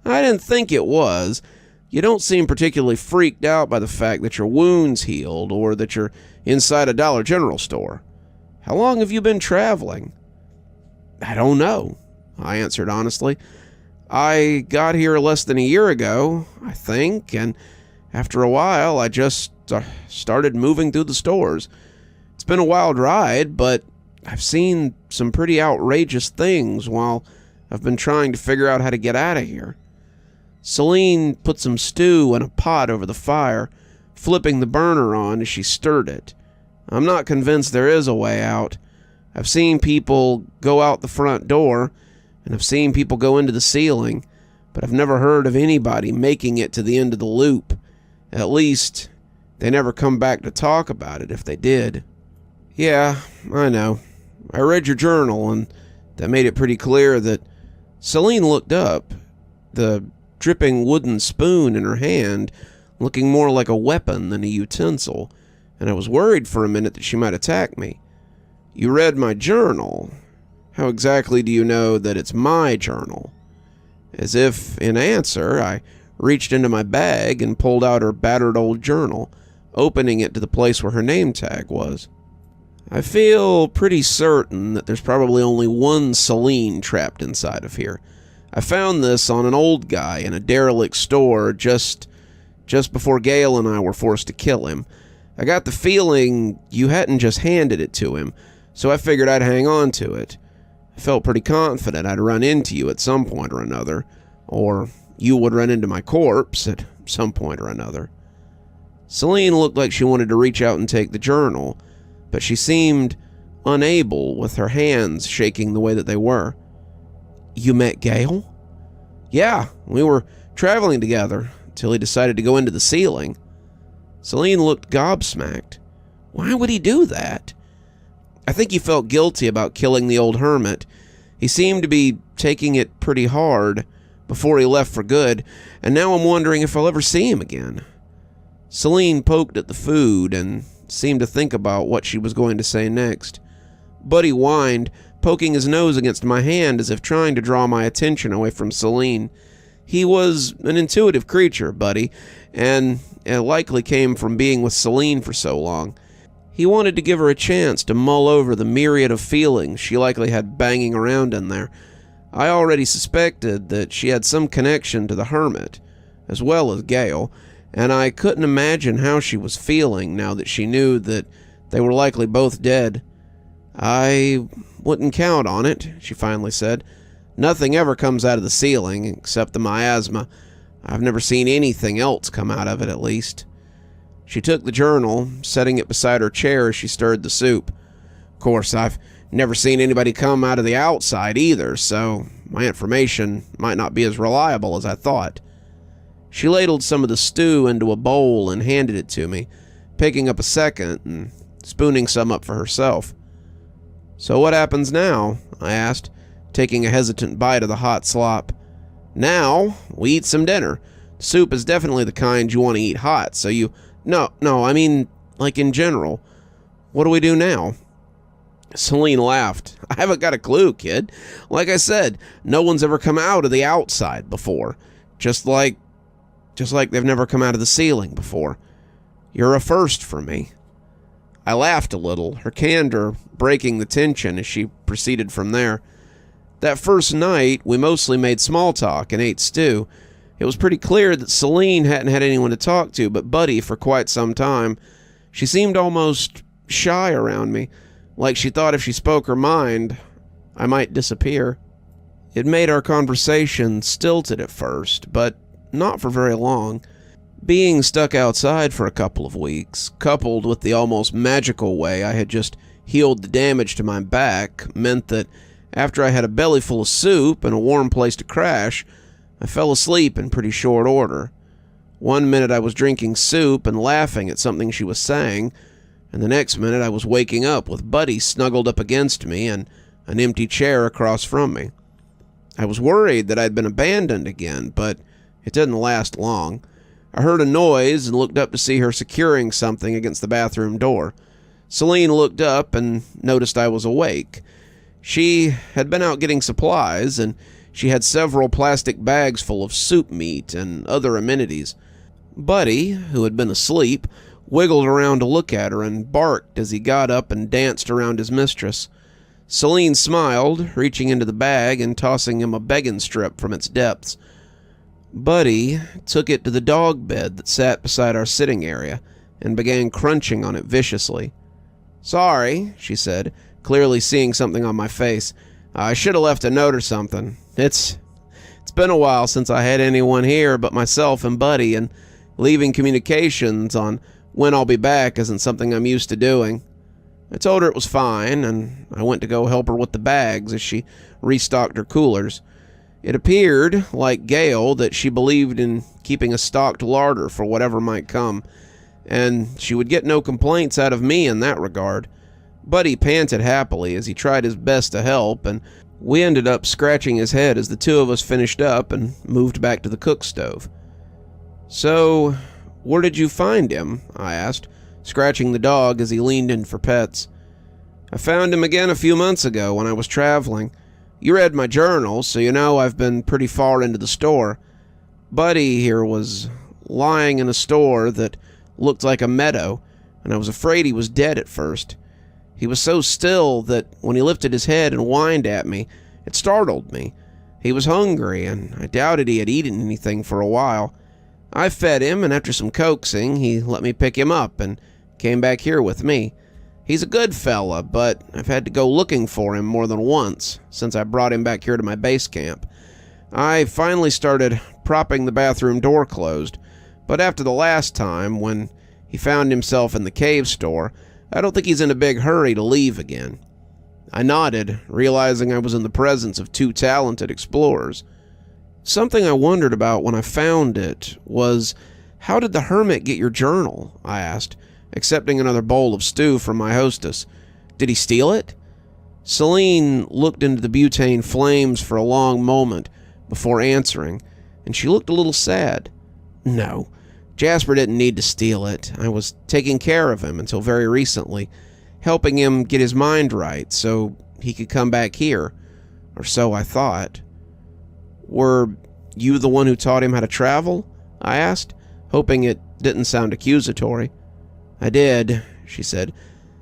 "I didn't think it was. You don't seem particularly freaked out by the fact that your wound's healed or that you're inside a Dollar General store. How long have you been traveling?" "I don't know," I answered honestly. "I got here less than a year ago, I think, and after a while I just started moving through the stores. It's been a wild ride, but I've seen some pretty outrageous things while I've been trying to figure out how to get out of here." Celine put some stew in a pot over the fire, flipping the burner on as she stirred it. "I'm not convinced there is a way out. I've seen people go out the front door, and I've seen people go into the ceiling, but I've never heard of anybody making it to the end of the loop. At least, they never come back to talk about it if they did." "Yeah, I know. I read your journal, and that made it pretty clear that..." Celine looked up, the dripping wooden spoon in her hand looking more like a weapon than a utensil, and I was worried for a minute that she might attack me. "You read my journal. How exactly do you know that it's my journal?" As if in answer, I reached into my bag and pulled out her battered old journal, opening it to the place where her name tag was. "I feel pretty certain that there's probably only one Celine trapped inside of here. I found this on an old guy in a derelict store just before Gale and I were forced to kill him. I got the feeling you hadn't just handed it to him, so I figured I'd hang on to it. I felt pretty confident I'd run into you at some point or another, or you would run into my corpse at some point or another." Celine looked like she wanted to reach out and take the journal, but she seemed unable with her hands shaking the way that they were. "You met Gale?" "Yeah, we were traveling together until he decided to go into the ceiling." Celine looked gobsmacked. "Why would he do that?" "I think he felt guilty about killing the old hermit. He seemed to be taking it pretty hard before he left for good, and now I'm wondering if I'll ever see him again." Celine poked at the food and seemed to think about what she was going to say next. Buddy whined, poking his nose against my hand as if trying to draw my attention away from Celine. He was an intuitive creature, Buddy, and it likely came from being with Celine for so long. He wanted to give her a chance to mull over the myriad of feelings she likely had banging around in there. I already suspected that she had some connection to the hermit, as well as Gale, and I couldn't imagine how she was feeling now that she knew that they were likely both dead. "I wouldn't count on it," she finally said. "Nothing ever comes out of the ceiling, except the miasma. I've never seen anything else come out of it, at least." She took the journal, setting it beside her chair as she stirred the soup. "Of course, I've never seen anybody come out of the outside either, so my information might not be as reliable as I thought." She ladled some of the stew into a bowl and handed it to me, picking up a second and spooning some up for herself. "So what happens now?" I asked, taking a hesitant bite of the hot slop. "Now, we eat some dinner. Soup is definitely the kind you want to eat hot, so you..." No, I mean, like in general. What do we do now?" Celine laughed. "I haven't got a clue, kid. Like I said, no one's ever come out of the outside before. Just like they've never come out of the ceiling before. You're a first for me." I laughed a little, her candor breaking the tension as she proceeded from there. "That first night, we mostly made small talk and ate stew. It was pretty clear that Celine hadn't had anyone to talk to but Buddy for quite some time. She seemed almost shy around me, like she thought if she spoke her mind, I might disappear. It made our conversation stilted at first, but not for very long. Being stuck outside for a couple of weeks, coupled with the almost magical way I had just healed the damage to my back, meant that after I had a belly full of soup and a warm place to crash, I fell asleep in pretty short order. One minute I was drinking soup and laughing at something she was saying, and the next minute I was waking up with Buddy snuggled up against me and an empty chair across from me. I was worried that I'd been abandoned again, but it didn't last long. I heard a noise and looked up to see her securing something against the bathroom door. Celine looked up and noticed I was awake. She had been out getting supplies, and she had several plastic bags full of soup meat and other amenities. Buddy, who had been asleep, wiggled around to look at her and barked as he got up and danced around his mistress. Celine smiled, reaching into the bag and tossing him a begging strip from its depths. Buddy took it to the dog bed that sat beside our sitting area and began crunching on it viciously. "Sorry," she said, clearly seeing something on my face. "I should have left a note or something. It's been a while since I had anyone here but myself and Buddy, and leaving communications on when I'll be back isn't something I'm used to doing." I told her it was fine, and I went to go help her with the bags as she restocked her coolers. It appeared, like Gail, that she believed in keeping a stocked larder for whatever might come, and she would get no complaints out of me in that regard. Buddy panted happily as he tried his best to help, and we ended up scratching his head as the two of us finished up and moved back to the cook stove. "So, where did you find him?" I asked, scratching the dog as he leaned in for pets. "I found him again a few months ago when I was traveling. You read my journal, so you know I've been pretty far into the store. Buddy here was lying in a store that looked like a meadow, and I was afraid he was dead at first. He was so still that when he lifted his head and whined at me, it startled me. He was hungry, and I doubted he had eaten anything for a while. I fed him, and after some coaxing, he let me pick him up and came back here with me. He's a good fella, but I've had to go looking for him more than once since I brought him back here to my base camp. I finally started propping the bathroom door closed, but after the last time, when he found himself in the cave store, I don't think he's in a big hurry to leave again." I nodded, realizing I was in the presence of two talented explorers. "Something I wondered about when I found it was, how did the hermit get your journal?" I asked, accepting another bowl of stew from my hostess. "Did he steal it?" Celine looked into the butane flames for a long moment before answering, and she looked a little sad. "No, Jasper didn't need to steal it. I was taking care of him until very recently, helping him get his mind right so he could come back here. Or so I thought." "Were you the one who taught him how to travel?" I asked, hoping it didn't sound accusatory. "I did," she said,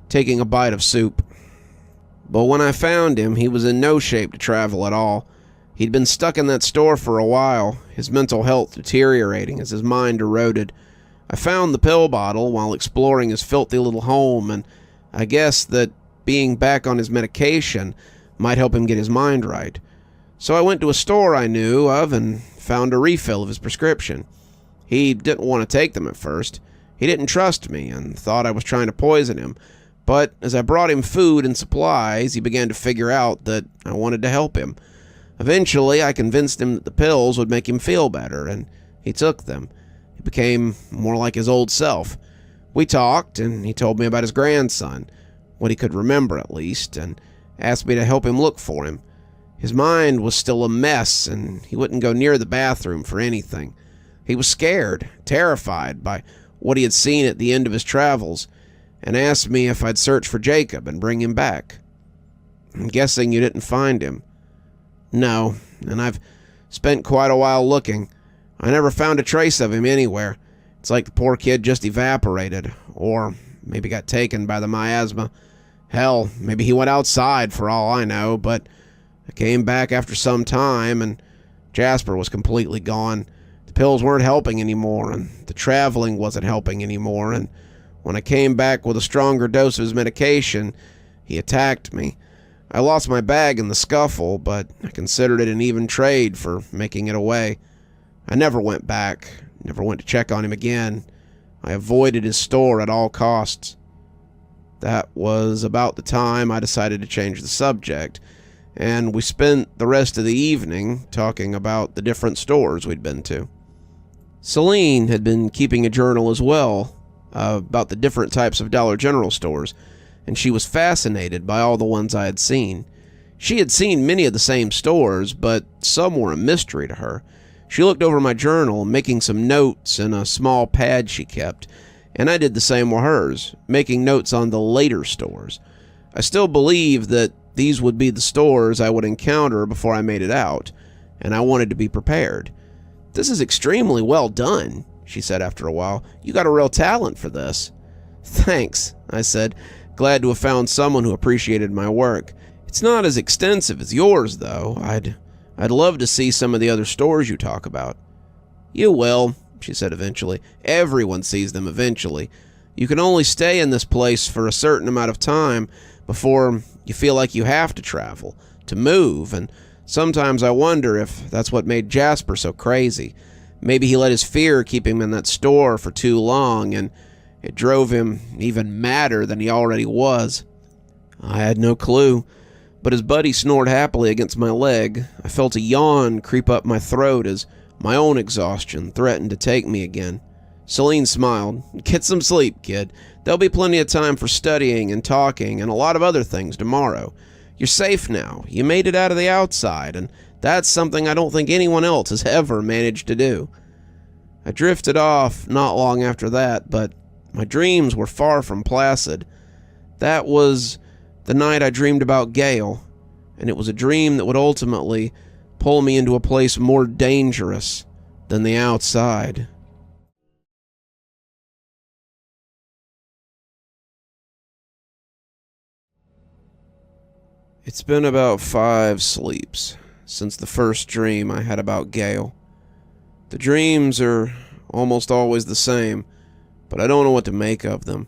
taking a bite of soup. "But when I found him, he was in no shape to travel at all. He'd been stuck in that store for a while, his mental health deteriorating as his mind eroded. I found the pill bottle while exploring his filthy little home, and I guessed that being back on his medication might help him get his mind right. So I went to a store I knew of and found a refill of his prescription. He didn't want to take them at first. He didn't trust me and thought I was trying to poison him. But as I brought him food and supplies, he began to figure out that I wanted to help him. Eventually, I convinced him that the pills would make him feel better, and he took them. He became more like his old self. We talked, and he told me about his grandson, what he could remember at least, and asked me to help him look for him. His mind was still a mess, and he wouldn't go near the bathroom for anything. He was scared, terrified by what he had seen at the end of his travels, and asked me if I'd search for Jacob and bring him back. I'm guessing you didn't find him." "No, and I've spent quite a while looking. I never found a trace of him anywhere. It's like the poor kid just evaporated, or maybe got taken by the miasma. Hell, maybe he went outside for all I know, but I came back after some time, and Jasper was completely gone. The pills weren't helping anymore, and the traveling wasn't helping anymore, and when I came back with a stronger dose of his medication, he attacked me. I lost my bag in the scuffle, but I considered it an even trade for making it away. I never went back, never went to check on him again. I avoided his store at all costs. That was about the time I decided to change the subject, and we spent the rest of the evening talking about the different stores we'd been to. Celine had been keeping a journal as well, about the different types of Dollar General stores, and she was fascinated by all the ones I had seen. She had seen many of the same stores, but some were a mystery to her. She looked over my journal, making some notes in a small pad she kept, and I did the same with hers, making notes on the later stores. I still believed that these would be the stores I would encounter before I made it out, and I wanted to be prepared. "This is extremely well done," she said after a while. "You got a real talent for this." "Thanks," I said, glad to have found someone who appreciated my work. "It's not as extensive as yours, though. I'd love to see some of the other stores you talk about." "You will," she said eventually. "Everyone sees them eventually. You can only stay in this place for a certain amount of time before you feel like you have to travel, to move, and sometimes I wonder if that's what made Jasper so crazy. Maybe he let his fear keep him in that store for too long, and it drove him even madder than he already was." I had no clue, but as Buddy snored happily against my leg, I felt a yawn creep up my throat as my own exhaustion threatened to take me again. Celine smiled. "Get some sleep, kid. There'll be plenty of time for studying and talking and a lot of other things tomorrow. You're safe now. You made it out of the outside, and that's something I don't think anyone else has ever managed to do." I drifted off not long after that, but my dreams were far from placid. That was the night I dreamed about Gale, and it was a dream that would ultimately pull me into a place more dangerous than the outside. It's been about 5 sleeps since the first dream I had about Gale. The dreams are almost always the same, but I don't know what to make of them.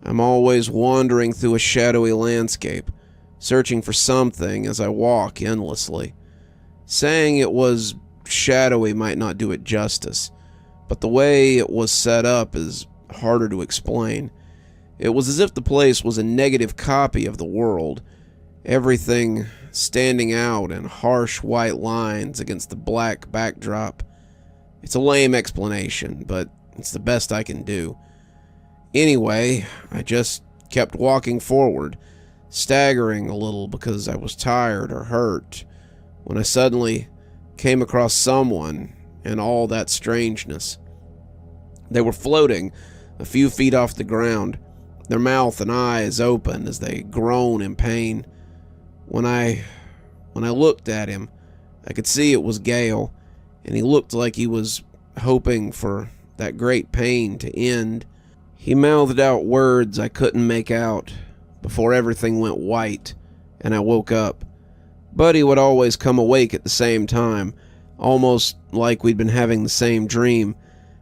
I'm always wandering through a shadowy landscape, searching for something as I walk endlessly. Saying it was shadowy might not do it justice, but the way it was set up is harder to explain. It was as if the place was a negative copy of the world, everything standing out in harsh white lines against the black backdrop. It's a lame explanation, but it's the best I can do. Anyway, I just kept walking forward, staggering a little because I was tired or hurt, when I suddenly came across someone and all that strangeness. They were floating a few feet off the ground, their mouth and eyes open as they groan in pain. When I looked at him, I could see it was Gale, and he looked like he was hoping for that great pain to end. He mouthed out words I couldn't make out before everything went white, and I woke up. Buddy would always come awake at the same time, almost like we'd been having the same dream,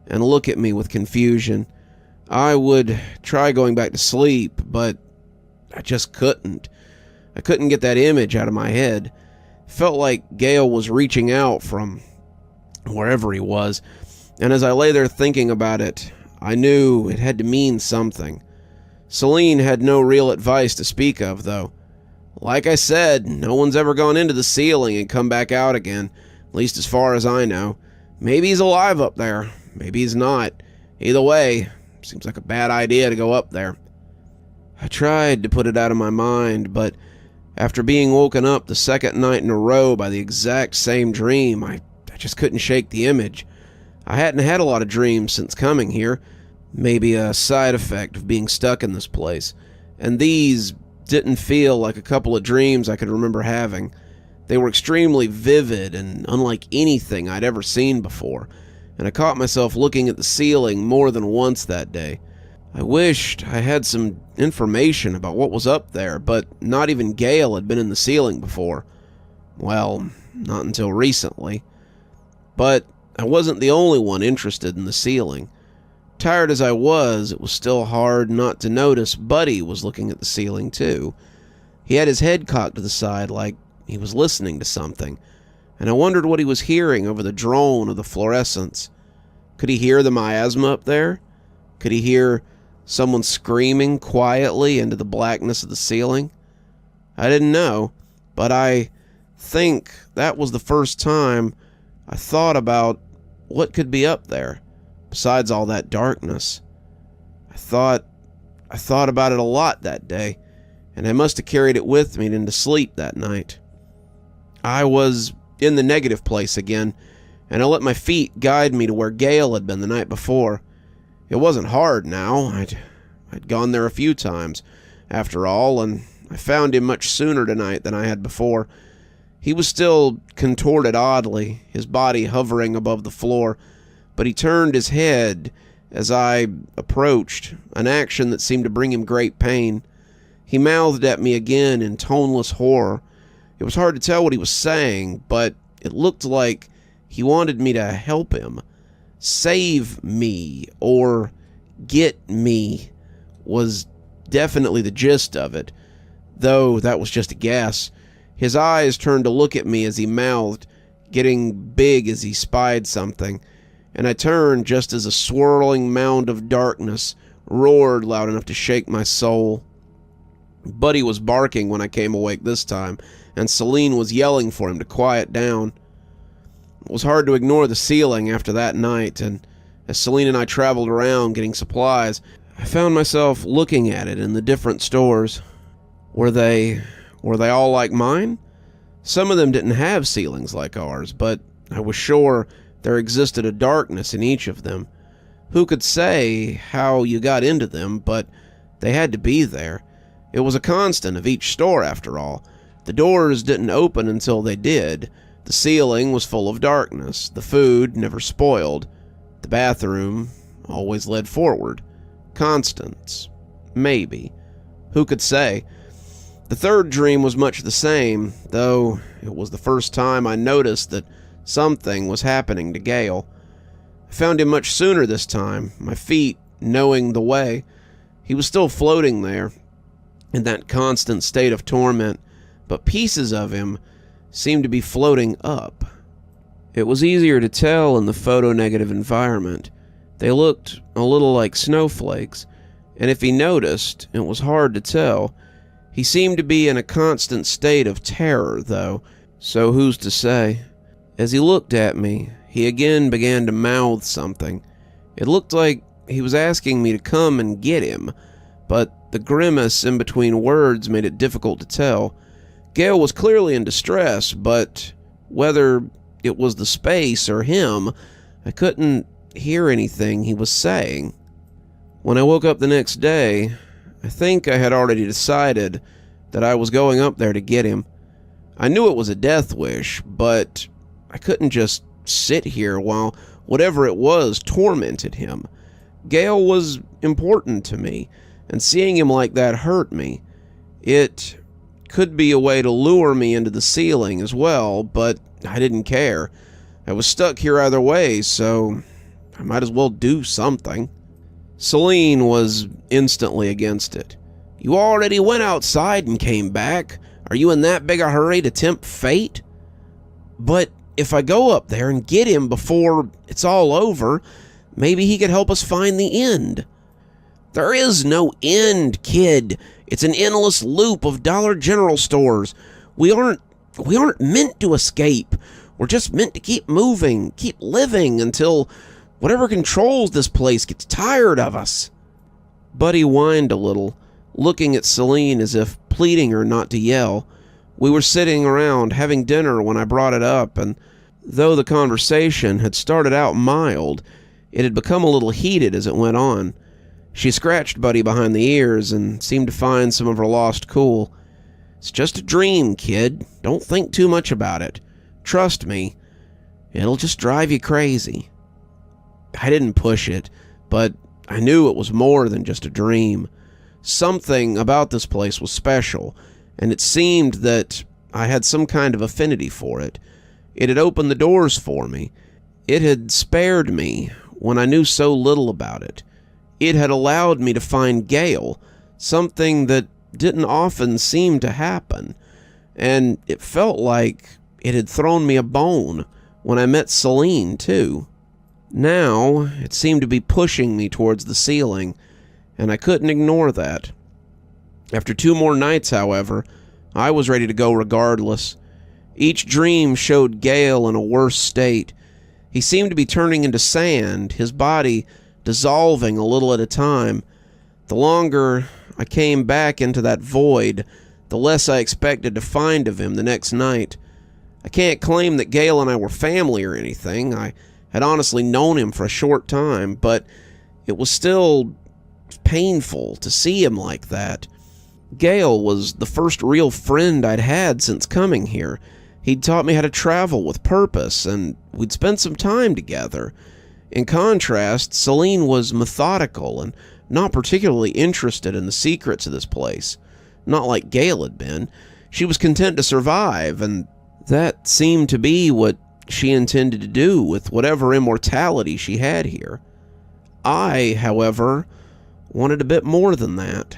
and look at me with confusion. I would try going back to sleep, but I just couldn't. I couldn't get that image out of my head. It felt like Gale was reaching out from wherever he was, and as I lay there thinking about it, I knew it had to mean something. Celine had no real advice to speak of, though. Like I said, no one's ever gone into the ceiling and come back out again, at least as far as I know. Maybe he's alive up there, maybe he's not. Either way, seems like a bad idea to go up there. I tried to put it out of my mind, but after being woken up the second night in a row by the exact same dream, I just couldn't shake the image. I hadn't had a lot of dreams since coming here, maybe a side effect of being stuck in this place, and these didn't feel like a couple of dreams I could remember having. They were extremely vivid and unlike anything I'd ever seen before, and I caught myself looking at the ceiling more than once that day. I wished I had some information about what was up there, but not even Gale had been in the ceiling before. Well, not until recently. But I wasn't the only one interested in the ceiling. Tired as I was, it was still hard not to notice Buddy was looking at the ceiling too. He had his head cocked to the side like he was listening to something, and I wondered what he was hearing over the drone of the fluorescence. Could he hear the miasma up there? Could he hear someone screaming quietly into the blackness of the ceiling? I didn't know, but I think that was the first time I thought about what could be up there, besides all that darkness. I thought about it a lot that day, and I must have carried it with me into sleep that night. I was in the negative place again, and I let my feet guide me to where Gale had been the night before. It wasn't hard now. I'd gone there a few times, after all, and I found him much sooner tonight than I had before. He was still contorted oddly, his body hovering above the floor, but he turned his head as I approached, an action that seemed to bring him great pain. He mouthed at me again in toneless horror. It was hard to tell what he was saying, but it looked like he wanted me to help him. Save me, or get me, was definitely the gist of it, though that was just a guess. His eyes turned to look at me as he mouthed, getting big as he spied something, and I turned just as a swirling mound of darkness roared loud enough to shake my soul. Buddy was barking when I came awake this time, and Celine was yelling for him to quiet down. It was hard to ignore the ceiling after that night, and as Celine and I traveled around getting supplies, I found myself looking at it in the different stores. Were they all like mine? Some of them didn't have ceilings like ours, but I was sure there existed a darkness in each of them. Who could say how you got into them, but they had to be there. It was a constant of each store, after all. The doors didn't open until they did. The ceiling was full of darkness. The food never spoiled. The bathroom always led forward. Constants. Maybe. Who could say? The third dream was much the same, though it was the first time I noticed that something was happening to Gale. I found him much sooner this time, my feet knowing the way. He was still floating there, in that constant state of torment, but pieces of him seemed to be floating up. It was easier to tell in the photo-negative environment. They looked a little like snowflakes, and if he noticed, it was hard to tell. He seemed to be in a constant state of terror, though, so who's to say? As he looked at me, he again began to mouth something. It looked like he was asking me to come and get him, but the grimace in between words made it difficult to tell. Gale was clearly in distress, but whether it was the space or him, I couldn't hear anything he was saying. When I woke up the next day, I think I had already decided that I was going up there to get him. I knew it was a death wish, but I couldn't just sit here while whatever it was tormented him. Gale was important to me, and seeing him like that hurt me. It could be a way to lure me into the ceiling as well, but I didn't care. I was stuck here either way, so I might as well do something. Celine was instantly against it. You already went outside and came back. Are you in that big a hurry to tempt fate? But if I go up there and get him before it's all over, maybe he could help us find the end. There is no end, kid. It's an endless loop of Dollar General stores. We aren't meant to escape. We're just meant to keep moving, keep living until whatever controls this place gets tired of us. Buddy whined a little, looking at Celine as if pleading her not to yell. We were sitting around having dinner when I brought it up, and though the conversation had started out mild, it had become a little heated as it went on. She scratched Buddy behind the ears and seemed to find some of her lost cool. It's just a dream, kid. Don't think too much about it. Trust me. It'll just drive you crazy. I didn't push it, but I knew it was more than just a dream. Something about this place was special, and it seemed that I had some kind of affinity for it. It had opened the doors for me. It had spared me when I knew so little about it. It had allowed me to find Gale, something that didn't often seem to happen, and it felt like it had thrown me a bone when I met Celine, too. Now, it seemed to be pushing me towards the ceiling, and I couldn't ignore that. After 2 more nights, however, I was ready to go regardless. Each dream showed Gale in a worse state. He seemed to be turning into sand, his body dissolving a little at a time. The longer I came back into that void, the less I expected to find of him the next night. I can't claim that Gale and I were family or anything. I had honestly known him for a short time, but it was still painful to see him like that. Gale was the first real friend I'd had since coming here. He'd taught me how to travel with purpose, and we'd spent some time together. In contrast, Celine was methodical and not particularly interested in the secrets of this place. Not like Gale had been. She was content to survive, and that seemed to be what she intended to do with whatever immortality she had here. I, however, wanted a bit more than that.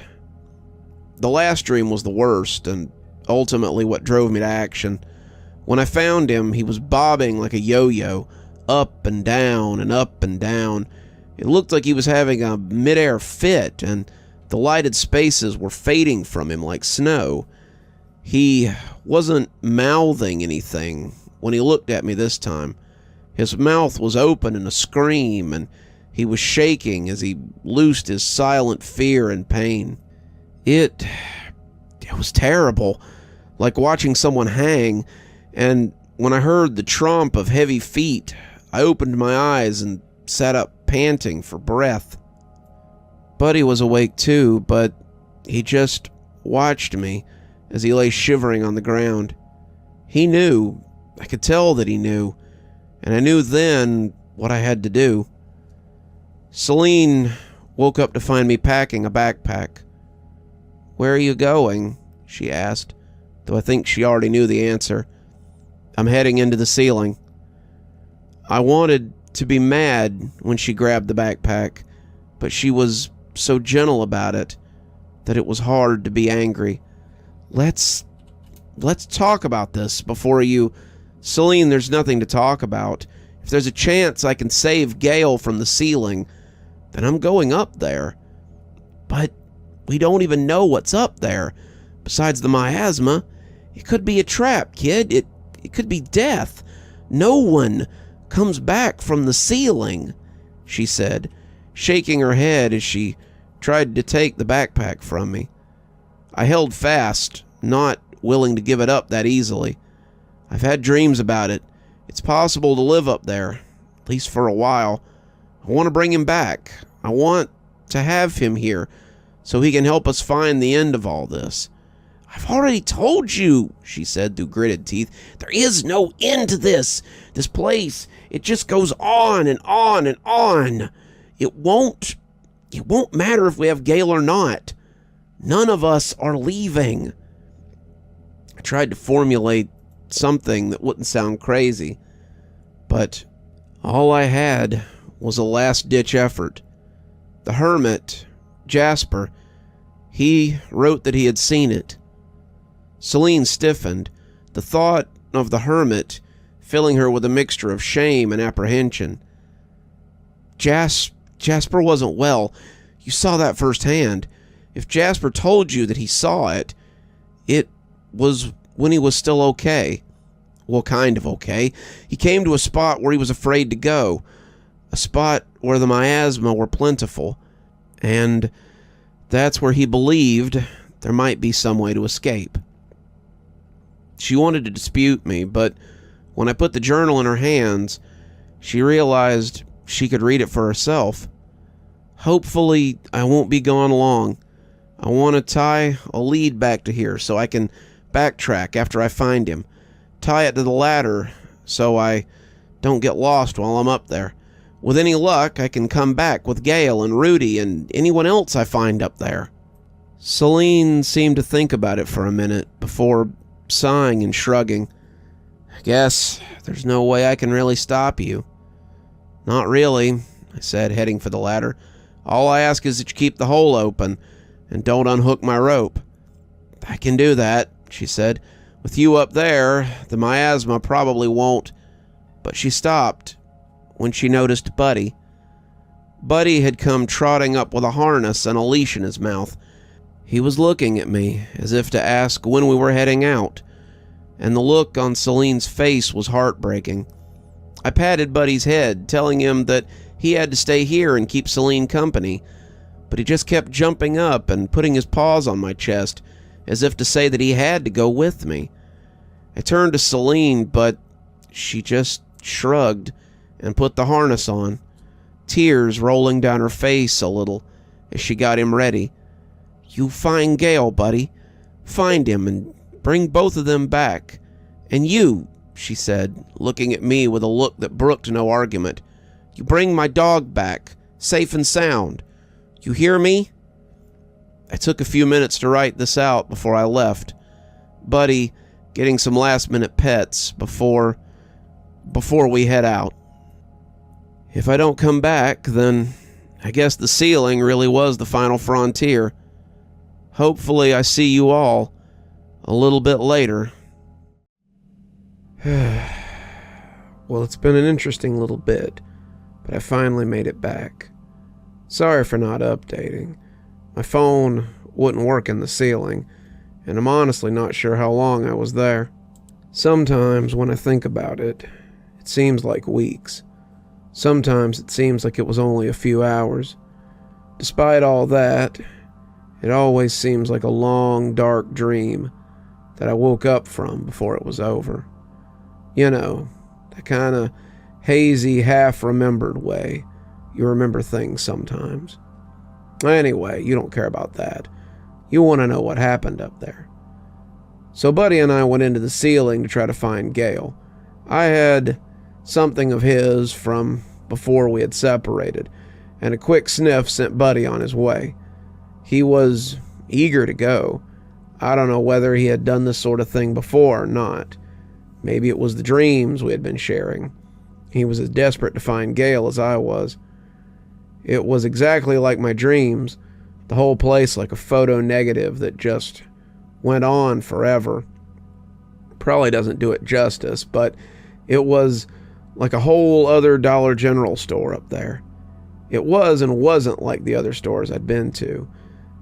The last dream was the worst, and ultimately what drove me to action. When I found him, he was bobbing like a yo-yo, up and down and up and down. It looked like he was having a mid-air fit, and the lighted spaces were fading from him like snow. He wasn't mouthing anything when he looked at me this time. His mouth was open in a scream, and he was shaking as he loosed his silent fear and pain. It was terrible, like watching someone hang, and when I heard the tromp of heavy feet, I opened my eyes and sat up panting for breath. Buddy was awake too, but he just watched me as he lay shivering on the ground. He knew, I could tell that he knew, and I knew then what I had to do. Celine woke up to find me packing a backpack. "Where are you going?" she asked, though I think she already knew the answer. "I'm heading into the ceiling." I wanted to be mad when she grabbed the backpack, but she was so gentle about it that it was hard to be angry. Let's talk about this before you..." "Celine, there's nothing to talk about. If there's a chance I can save Gale from the ceiling, then I'm going up there. But we don't even know what's up there. Besides the miasma, it could be a trap, kid. It could be death. No one comes back from the ceiling," she said, shaking her head as she tried to take the backpack from me. I held fast, not willing to give it up that easily. I've had dreams about it. It's possible to live up there, at least for a while. I want to bring him back. I want to have him here so he can help us find the end of all this. "I've already told you," she said through gritted teeth. "There is no end to this. This place, it just goes on and on and on. It won't matter if we have Gale or not. None of us are leaving." I tried to formulate something that wouldn't sound crazy, but all I had was a last-ditch effort. The hermit, Jasper, he wrote that he had seen it. Celine stiffened, the thought of the hermit filling her with a mixture of shame and apprehension. Jasper wasn't well. You saw that firsthand. If Jasper told you that he saw it, it was when he was still okay. Well, kind of okay. He came to a spot where he was afraid to go. A spot where the miasma were plentiful. And that's where he believed there might be some way to escape. She wanted to dispute me, but when I put the journal in her hands, she realized she could read it for herself. "Hopefully, I won't be gone long. I want to tie a lead back to here so I can backtrack after I find him. Tie it to the ladder so I don't get lost while I'm up there. With any luck, I can come back with Gale and Rudy and anyone else I find up there." Celine seemed to think about it for a minute before sighing and shrugging. "I guess there's no way I can really stop you." "Not really," I said, heading for the ladder. "All I ask is that you keep the hole open and don't unhook my rope." "I can do that," she said. "With you up there, the miasma probably won't." But she stopped when she noticed Buddy. Buddy had come trotting up with a harness and a leash in his mouth. He was looking at me as if to ask when we were heading out, and the look on Celine's face was heartbreaking. I patted Buddy's head, telling him that he had to stay here and keep Celine company, but he just kept jumping up and putting his paws on my chest, as if to say that he had to go with me. I turned to Celine, but she just shrugged and put the harness on, tears rolling down her face a little as she got him ready. "You find Gale, Buddy. Find him and bring both of them back. And you," she said, looking at me with a look that brooked no argument, "you bring my dog back, safe and sound. You hear me?" I took a few minutes to write this out before I left. Buddy getting some last-minute pets before we head out. If I don't come back, then I guess the ceiling really was the final frontier. Hopefully I see you all a little bit later. Well, it's been an interesting little bit, but I finally made it back. Sorry for not updating. My phone wouldn't work in the ceiling, and I'm honestly not sure how long I was there. Sometimes when I think about it, it seems like weeks. Sometimes it seems like it was only a few hours. Despite all that, it always seems like a long, dark dream that I woke up from before it was over. You know, the kind of hazy, half-remembered way you remember things sometimes. Anyway, you don't care about that. You want to know what happened up there. So Buddy and I went into the ceiling to try to find Gale. I had something of his from before we had separated, and a quick sniff sent Buddy on his way. He was eager to go. I don't know whether he had done this sort of thing before or not. Maybe it was the dreams we had been sharing. He was as desperate to find Gale as I was. It was exactly like my dreams, the whole place like a photo negative that just went on forever. Probably doesn't do it justice, but it was like a whole other Dollar General store up there. It was and wasn't like the other stores I'd been to.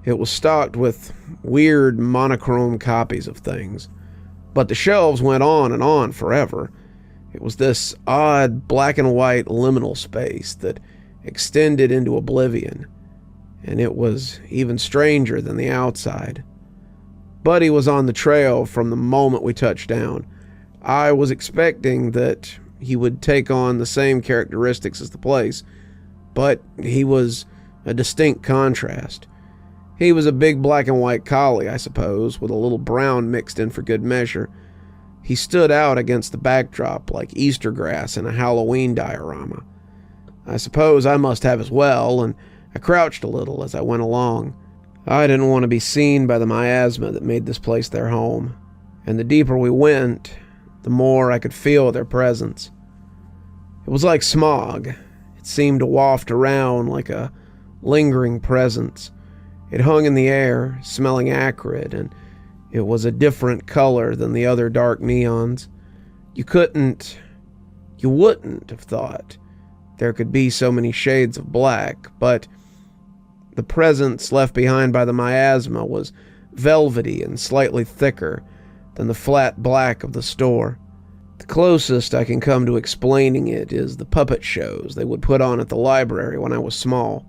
It was stocked with weird monochrome copies of things, but the shelves went on and on forever. It was this odd black and white liminal space that extended into oblivion, and it was even stranger than the outside. Buddy was on the trail from the moment we touched down. I was expecting that he would take on the same characteristics as the place, but he was a distinct contrast. He was a big black and white collie, I suppose, with a little brown mixed in for good measure. He stood out against the backdrop like Easter grass in a Halloween diorama. I suppose I must have as well, and I crouched a little as I went along. I didn't want to be seen by the miasma that made this place their home, and the deeper we went, the more I could feel their presence. It was like smog. It seemed to waft around like a lingering presence. It hung in the air, smelling acrid, and it was a different color than the other dark neons. You wouldn't have thought there could be so many shades of black, but the presence left behind by the miasma was velvety and slightly thicker than the flat black of the store. The closest I can come to explaining it is the puppet shows they would put on at the library when I was small.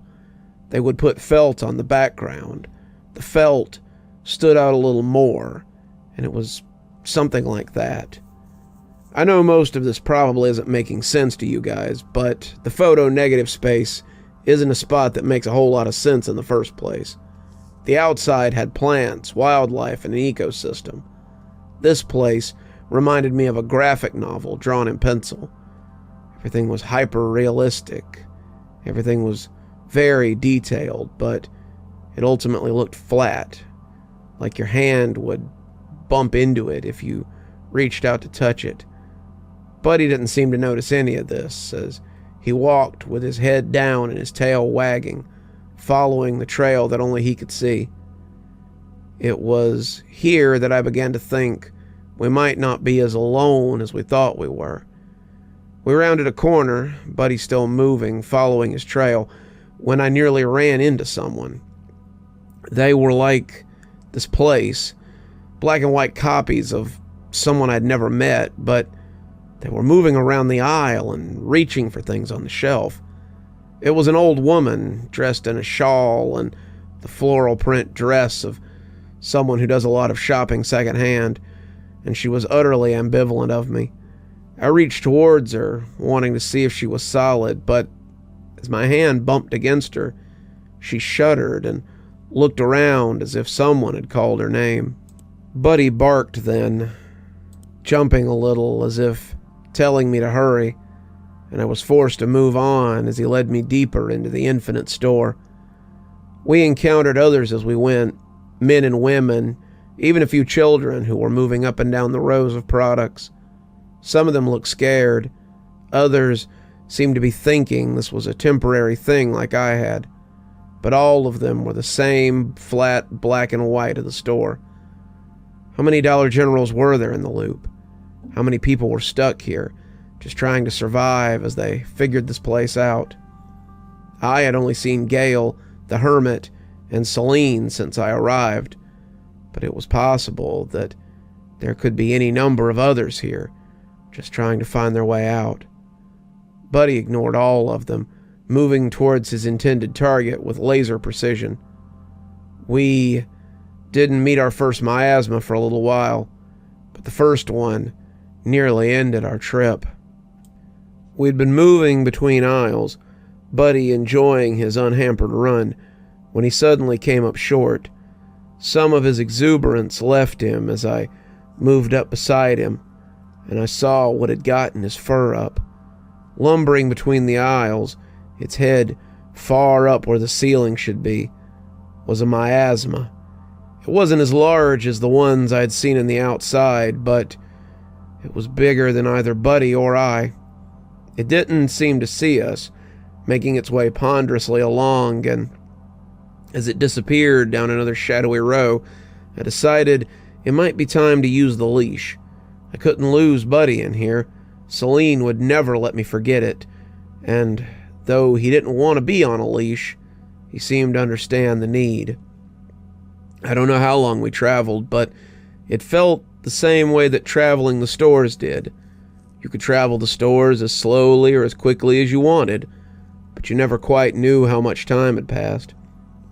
They would put felt on the background. The felt stood out a little more, and it was something like that. I know most of this probably isn't making sense to you guys, but the photo negative space isn't a spot that makes a whole lot of sense in the first place. The outside had plants, wildlife, and an ecosystem. This place reminded me of a graphic novel drawn in pencil. Everything was hyper-realistic. Everything was very detailed, but it ultimately looked flat, like your hand would bump into it if you reached out to touch it. Buddy didn't seem to notice any of this, as he walked with his head down and his tail wagging, following the trail that only he could see. It was here that I began to think we might not be as alone as we thought we were. We rounded a corner, Buddy still moving, following his trail, when I nearly ran into someone. They were like this place, black and white copies of someone I'd never met, but they were moving around the aisle and reaching for things on the shelf. It was an old woman dressed in a shawl and the floral print dress of someone who does a lot of shopping secondhand, and she was utterly ambivalent of me. I reached towards her, wanting to see if she was solid, but as my hand bumped against her, she shuddered and looked around as if someone had called her name. Buddy barked then, jumping a little as if telling me to hurry, and I was forced to move on as he led me deeper into the infinite store. We encountered others as we went, men and women, even a few children who were moving up and down the rows of products. Some of them looked scared. Others seemed to be thinking this was a temporary thing like I had. But all of them were the same flat black and white of the store. How many Dollar Generals were there in the loop? How many people were stuck here, just trying to survive as they figured this place out? I had only seen Gail, the Hermit, and Celine since I arrived, but it was possible that there could be any number of others here, just trying to find their way out. Buddy ignored all of them, moving towards his intended target with laser precision. We didn't meet our first miasma for a little while, but the first one nearly ended our trip. We'd been moving between aisles, Buddy enjoying his unhampered run, when he suddenly came up short. Some of his exuberance left him as I moved up beside him, and I saw what had gotten his fur up. Lumbering between the aisles, its head far up where the ceiling should be, was a miasma. It wasn't as large as the ones I'd seen in the outside, but it was bigger than either Buddy or I. It didn't seem to see us, making its way ponderously along, and as it disappeared down another shadowy row, I decided it might be time to use the leash. I couldn't lose Buddy in here. Celine would never let me forget it, and though he didn't want to be on a leash, he seemed to understand the need. I don't know how long we traveled, but it felt the same way that traveling the stores did. You could travel the stores as slowly or as quickly as you wanted, but you never quite knew how much time had passed.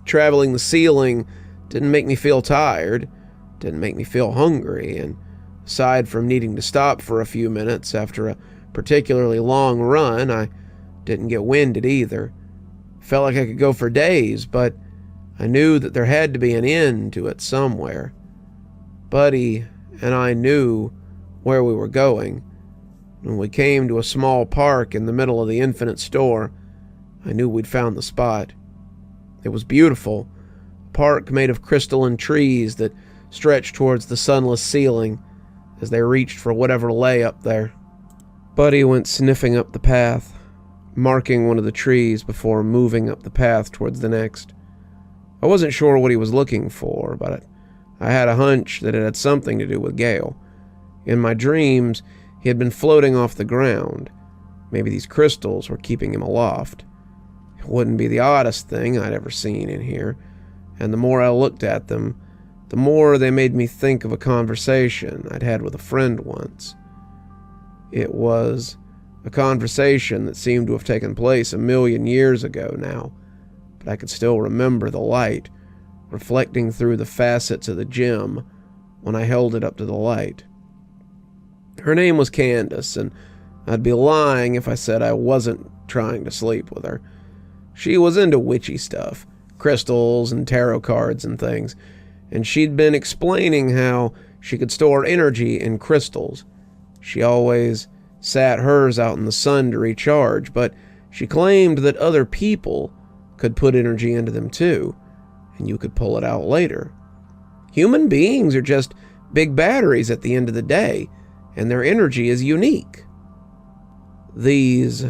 Traveling the ceiling didn't make me feel tired, didn't make me feel hungry, and aside from needing to stop for a few minutes after a particularly long run, I didn't get winded either. Felt like I could go for days, but I knew that there had to be an end to it somewhere. Buddy and I knew where we were going. When we came to a small park in the middle of the infinite store, I knew we'd found the spot. It was beautiful, a park made of crystalline trees that stretched towards the sunless ceiling as they reached for whatever lay up there. Buddy went sniffing up the path, marking one of the trees before moving up the path towards the next. I wasn't sure what he was looking for, but I had a hunch that it had something to do with Gail. In my dreams, he had been floating off the ground. Maybe these crystals were keeping him aloft. It wouldn't be the oddest thing I'd ever seen in here, and the more I looked at them, the more they made me think of a conversation I'd had with a friend once. It was a conversation that seemed to have taken place 1,000,000 years ago now, but I could still remember the light reflecting through the facets of the gem when I held it up to the light. Her name was Candace, and I'd be lying if I said I wasn't trying to sleep with her. She was into witchy stuff, crystals and tarot cards and things, and she'd been explaining how she could store energy in crystals. She always sat hers out in the sun to recharge, but she claimed that other people could put energy into them too, and you could pull it out later. Human beings are just big batteries at the end of the day, and their energy is unique. These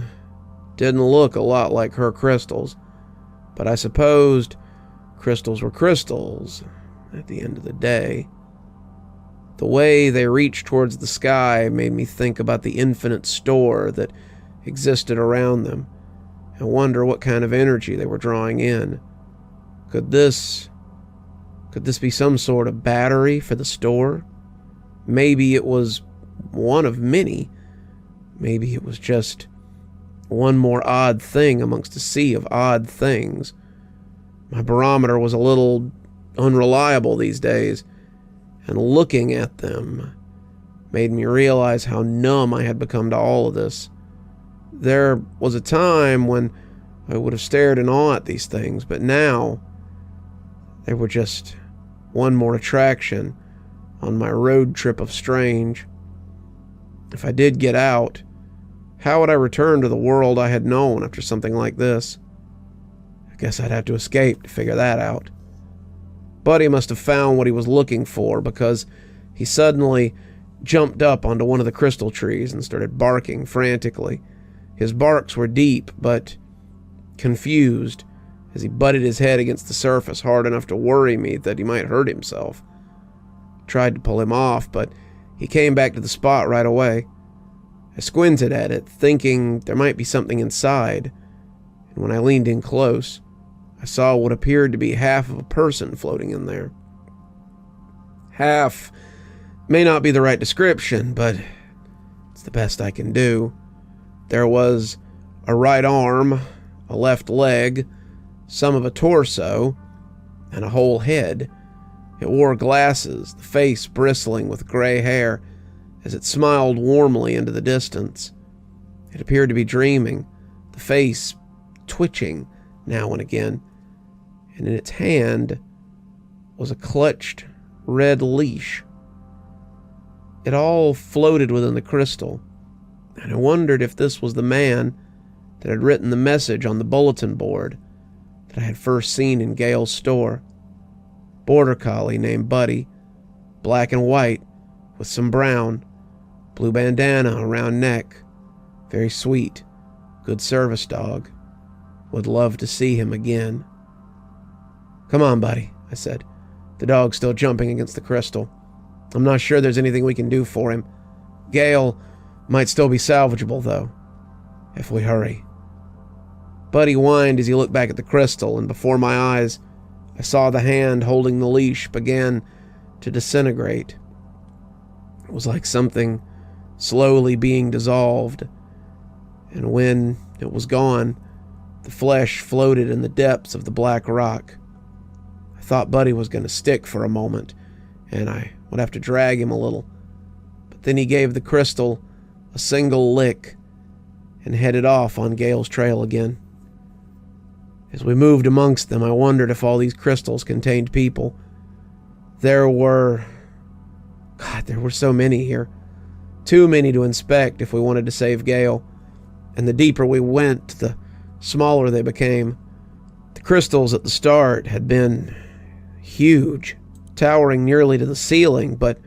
didn't look a lot like her crystals, but I supposed crystals were crystals, at the end of the day. The way they reached towards the sky made me think about the infinite store that existed around them and wonder what kind of energy they were drawing in. Could this be some sort of battery for the store? Maybe it was one of many. Maybe it was just one more odd thing amongst a sea of odd things. My barometer was a little unreliable these days, and looking at them made me realize how numb I had become to all of this. There was a time when I would have stared in awe at these things, but now they were just one more attraction on my road trip of strange. If I did get out, how would I return to the world I had known after something like this? I guess I'd have to escape to figure that out. Buddy must have found what he was looking for, because he suddenly jumped up onto one of the crystal trees and started barking frantically. His barks were deep, but confused, as he butted his head against the surface hard enough to worry me that he might hurt himself. I tried to pull him off, but he came back to the spot right away. I squinted at it, thinking there might be something inside, and when I leaned in close, I saw what appeared to be half of a person floating in there. Half may not be the right description, but it's the best I can do. There was a right arm, a left leg, some of a torso, and a whole head. It wore glasses, the face bristling with gray hair, as it smiled warmly into the distance. It appeared to be dreaming, the face twitching now and again, and in its hand was a clutched red leash. It all floated within the crystal, and I wondered if this was the man that had written the message on the bulletin board that I had first seen in Gale's store. Border collie named Buddy, black and white with some brown, blue bandana around neck, very sweet, good service dog. Would love to see him again. "Come on, Buddy," I said. The dog's still jumping against the crystal. "I'm not sure there's anything we can do for him. Gale might still be salvageable, though, if we hurry." Buddy whined as he looked back at the crystal, and before my eyes, I saw the hand holding the leash began to disintegrate. It was like something slowly being dissolved, and when it was gone, the flesh floated in the depths of the black rock. I thought Buddy was going to stick for a moment, and I would have to drag him a little, but then he gave the crystal a single lick and headed off on Gale's trail again. As we moved amongst them, I wondered if all these crystals contained people. There were so many here. Too many to inspect if we wanted to save Gale, and the deeper we went, the smaller they became. The crystals at the start had been huge, towering nearly to the ceiling, but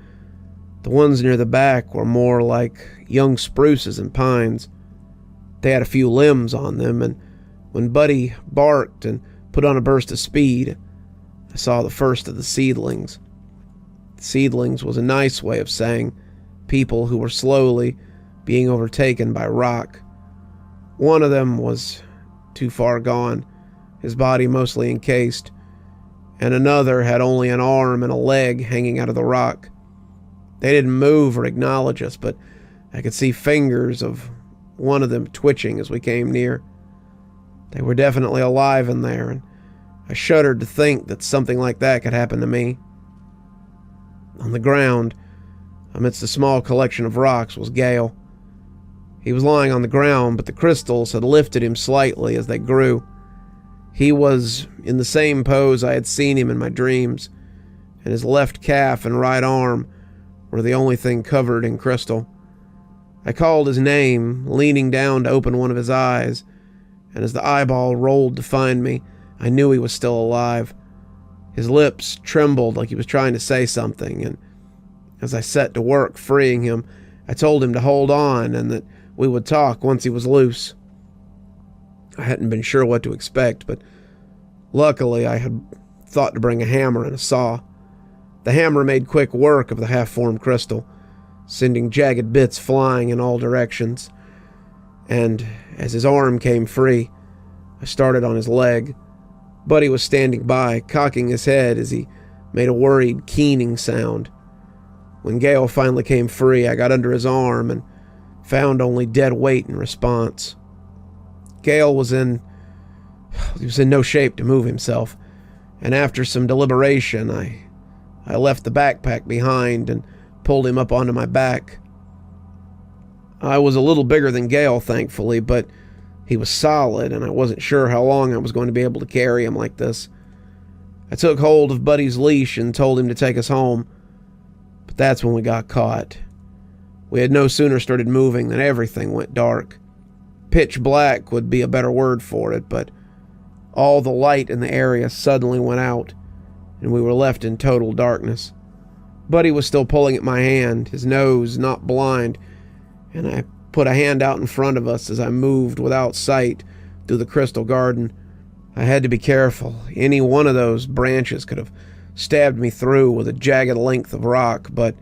the ones near the back were more like young spruces and pines. They had a few limbs on them, and when Buddy barked and put on a burst of speed, I saw the first of the seedlings. Seedlings was a nice way of saying people who were slowly being overtaken by rock. One of them was too far gone, his body mostly encased, and another had only an arm and a leg hanging out of the rock. They didn't move or acknowledge us, but I could see fingers of one of them twitching as we came near. They were definitely alive in there, and I shuddered to think that something like that could happen to me. On the ground, amidst a small collection of rocks, was Gale. He was lying on the ground, but the crystals had lifted him slightly as they grew. He was in the same pose I had seen him in my dreams, and his left calf and right arm were the only thing covered in crystal. I called his name, leaning down to open one of his eyes, and as the eyeball rolled to find me, I knew he was still alive. His lips trembled like he was trying to say something, and as I set to work freeing him, I told him to hold on and that we would talk once he was loose. I hadn't been sure what to expect, but luckily I had thought to bring a hammer and a saw. The hammer made quick work of the half-formed crystal, sending jagged bits flying in all directions. And as his arm came free, I started on his leg. Buddy was standing by, cocking his head as he made a worried, keening sound. When Gale finally came free, I got under his arm and found only dead weight in response. Gale was in no shape to move himself, and after some deliberation, I left the backpack behind and pulled him up onto my back. I was a little bigger than Gale, thankfully, but he was solid, and I wasn't sure how long I was going to be able to carry him like this. I took hold of Buddy's leash and told him to take us home, but that's when we got caught. We had no sooner started moving than everything went dark. Pitch black would be a better word for it, but all the light in the area suddenly went out, and we were left in total darkness. Buddy was still pulling at my hand, his nose not blind, and I put a hand out in front of us as I moved without sight through the crystal garden. I had to be careful. Any one of those branches could have stabbed me through with a jagged length of rock, but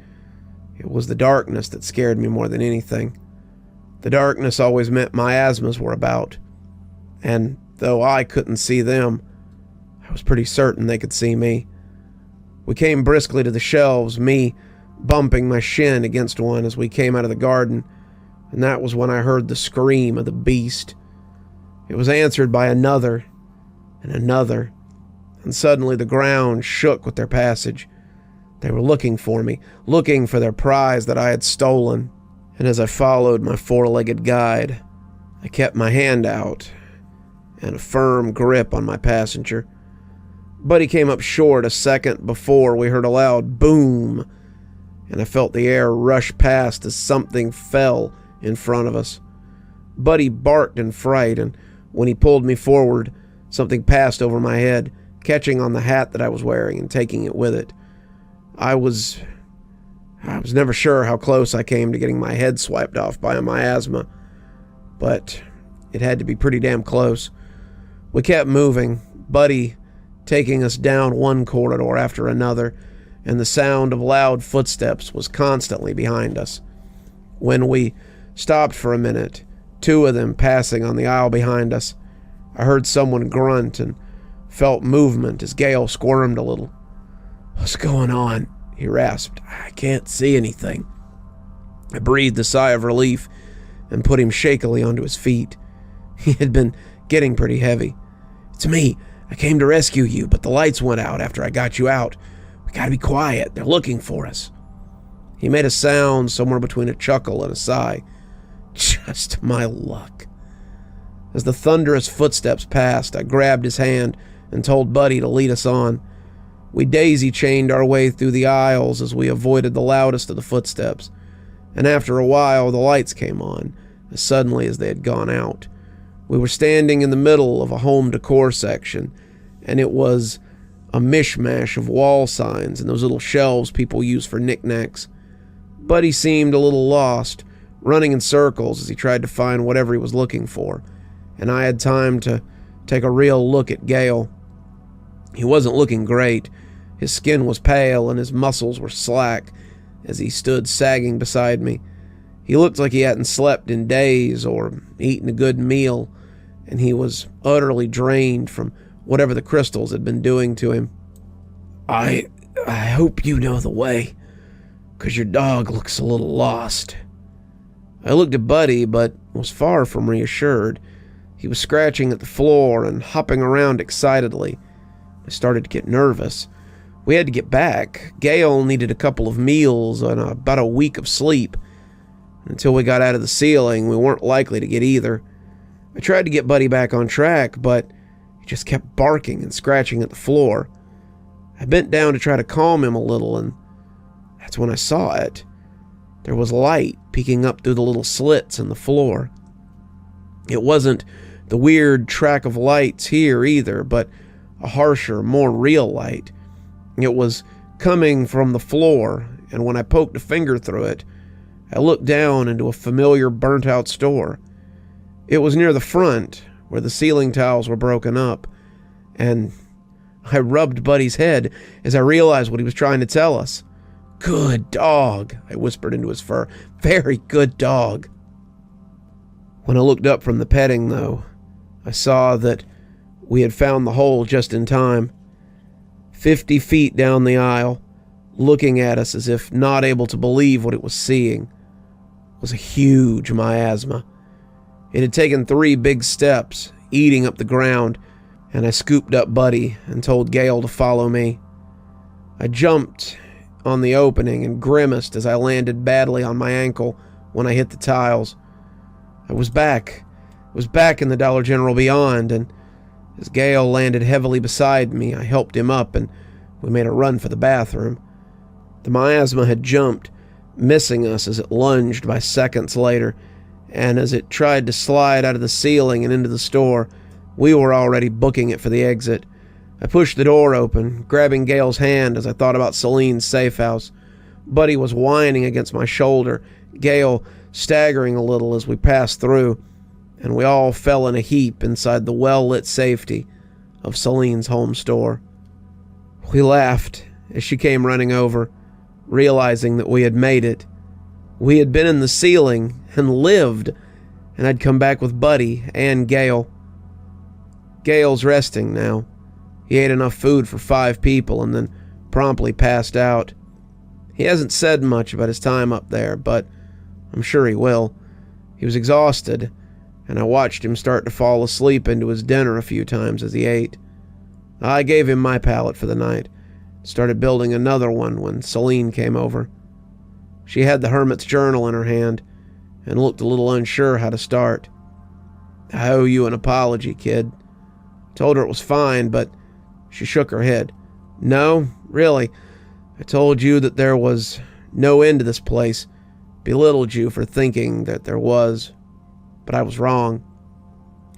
it was the darkness that scared me more than anything. The darkness always meant miasmas were about, and though I couldn't see them, I was pretty certain they could see me. We came briskly to the shelves, me bumping my shin against one as we came out of the garden, and that was when I heard the scream of the beast. It was answered by another and another, and suddenly the ground shook with their passage. They were looking for me, looking for their prize that I had stolen, and as I followed my four-legged guide, I kept my hand out and a firm grip on my passenger. Buddy came up short a second before we heard a loud boom, and I felt the air rush past as something fell in front of us. Buddy barked in fright, and when he pulled me forward, something passed over my head, catching on the hat that I was wearing and taking it with it. I was never sure how close I came to getting my head swiped off by a miasma, but it had to be pretty damn close. We kept moving, Buddy taking us down one corridor after another, and the sound of loud footsteps was constantly behind us. When we stopped for a minute, two of them passing on the aisle behind us, I heard someone grunt and felt movement as Gale squirmed a little. "What's going on?" he rasped. "I can't see anything." I breathed a sigh of relief and put him shakily onto his feet. He had been getting pretty heavy. "It's me. I came to rescue you, but the lights went out after I got you out. We gotta be quiet. They're looking for us." He made a sound somewhere between a chuckle and a sigh. Just my luck. As the thunderous footsteps passed, I grabbed his hand and told Buddy to lead us on. We daisy-chained our way through the aisles as we avoided the loudest of the footsteps, and after a while the lights came on, as suddenly as they had gone out. We were standing in the middle of a home decor section, and it was a mishmash of wall signs and those little shelves people use for knickknacks. Buddy seemed a little lost, running in circles as he tried to find whatever he was looking for, and I had time to take a real look at Gale. He wasn't looking great. His skin was pale and his muscles were slack as he stood sagging beside me. He looked like he hadn't slept in days or eaten a good meal, and he was utterly drained from whatever the crystals had been doing to him. I hope you know the way, 'cause your dog looks a little lost." I looked at Buddy, but was far from reassured. He was scratching at the floor and hopping around excitedly. I started to get nervous. We had to get back. Gale needed a couple of meals and about a week of sleep. Until we got out of the ceiling, we weren't likely to get either. I tried to get Buddy back on track, but he just kept barking and scratching at the floor. I bent down to try to calm him a little, and that's when I saw it. There was light peeking up through the little slits in the floor. It wasn't the weird track of lights here either, but a harsher, more real light. It was coming from the floor, and when I poked a finger through it, I looked down into a familiar burnt-out store. It was near the front, where the ceiling tiles were broken up, and I rubbed Buddy's head as I realized what he was trying to tell us. "Good dog," I whispered into his fur. "Very good dog." When I looked up from the petting, though, I saw that we had found the hole just in time. 50 feet down the aisle, looking at us as if not able to believe what it was seeing, was a huge miasma. It had taken 3 big steps, eating up the ground, and I scooped up Buddy and told Gale to follow me. I jumped on the opening and grimaced as I landed badly on my ankle when I hit the tiles. I was back in the Dollar General beyond, and as Gale landed heavily beside me, I helped him up and we made a run for the bathroom. The miasma had jumped, missing us as it lunged by seconds later, and as it tried to slide out of the ceiling and into the store, we were already booking it for the exit. I pushed the door open, grabbing Gale's hand as I thought about Celine's safe house. Buddy was whining against my shoulder, Gale staggering a little as we passed through, and we all fell in a heap inside the well-lit safety of Celine's home store. We laughed as she came running over, realizing that we had made it. We had been in the ceiling and lived, and I'd come back with Buddy and Gale. Gale's resting now. He ate enough food for 5 people and then promptly passed out. He hasn't said much about his time up there, but I'm sure he will. He was exhausted, and I watched him start to fall asleep into his dinner a few times as he ate. I gave him my pallet for the night, started building another one when Celine came over. She had the hermit's journal in her hand and looked a little unsure how to start. "I owe you an apology, kid." Told her it was fine, but she shook her head. "No, really. I told you that there was no end to this place. Belittled you for thinking that there was, but I was wrong."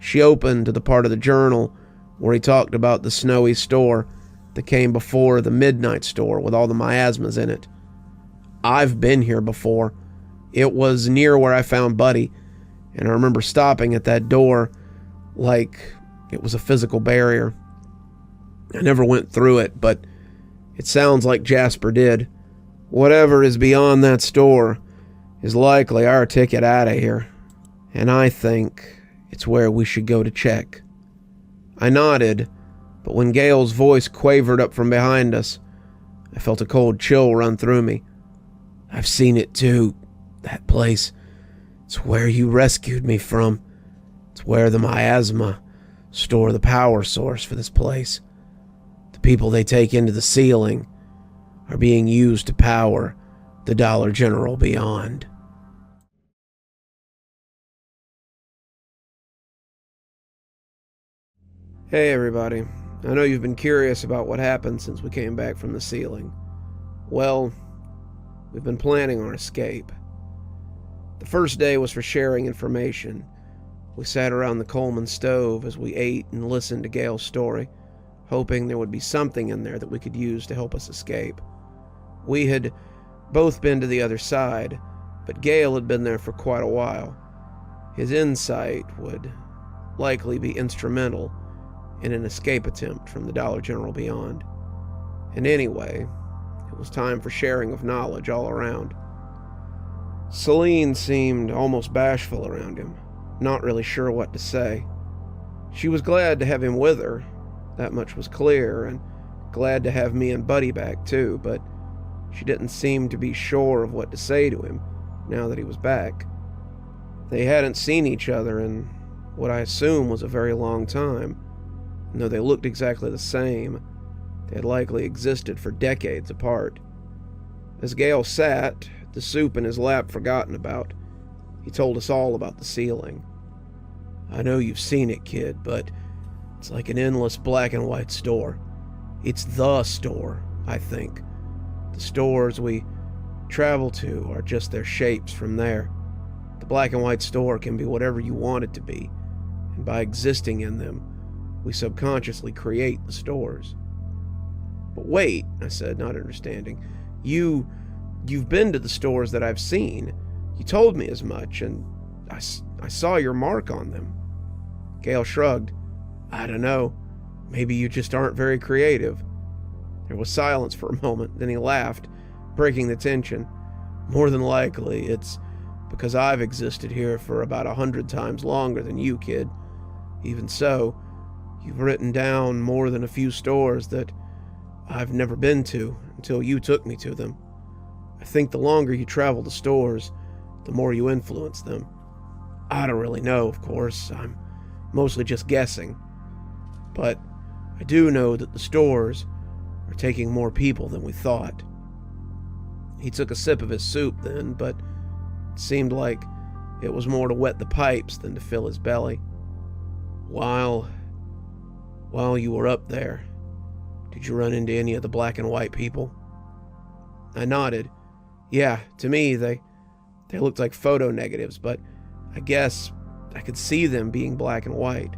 She opened to the part of the journal where he talked about the snowy store that came before the midnight store with all the miasmas in it. "I've been here before. It was near where I found Buddy, and I remember stopping at that door like it was a physical barrier. I never went through it, but it sounds like Jasper did. Whatever is beyond that store is likely our ticket out of here, and I think it's where we should go to check." I nodded, but when Gale's voice quavered up from behind us, I felt a cold chill run through me. "I've seen it too, that place. It's where you rescued me from. It's where the miasma store the power source for this place. The people they take into the ceiling are being used to power the Dollar General beyond." Hey everybody, I know you've been curious about what happened since we came back from the ceiling. Well, we've been planning our escape. The first day was for sharing information. We sat around the Coleman stove as we ate and listened to Gale's story, hoping there would be something in there that we could use to help us escape. We had both been to the other side, but Gale had been there for quite a while. His insight would likely be instrumental in an escape attempt from the Dollar General beyond. And anyway, it was time for sharing of knowledge all around. Celine seemed almost bashful around him, not really sure what to say. She was glad to have him with her, that much was clear, and glad to have me and Buddy back too, but she didn't seem to be sure of what to say to him now that he was back. They hadn't seen each other in what I assume was a very long time. And though they looked exactly the same, they had likely existed for decades apart. As Gale sat, the soup in his lap forgotten about, he told us all about the ceiling. "I know you've seen it, kid, but it's like an endless black and white store. It's the store, I think. The stores we travel to are just their shapes from there. The black and white store can be whatever you want it to be, and by existing in them, we subconsciously create the stores." "But wait," I said, not understanding. You've been to the stores that I've seen. You told me as much, and I saw your mark on them." Gale shrugged. "I don't know. Maybe you just aren't very creative." There was silence for a moment, then he laughed, breaking the tension. "More than likely, it's because I've existed here for about 100 times longer than you, kid. Even so, you've written down more than a few stores that I've never been to until you took me to them. I think the longer you travel to stores, the more you influence them. I don't really know, of course. I'm mostly just guessing. But I do know that the stores are taking more people than we thought." He took a sip of his soup then, but it seemed like it was more to wet the pipes than to fill his belly. While you were up there, did you run into any of the black and white people?" I nodded. Yeah, to me, they looked like photo negatives, but I guess I could see them being black and white.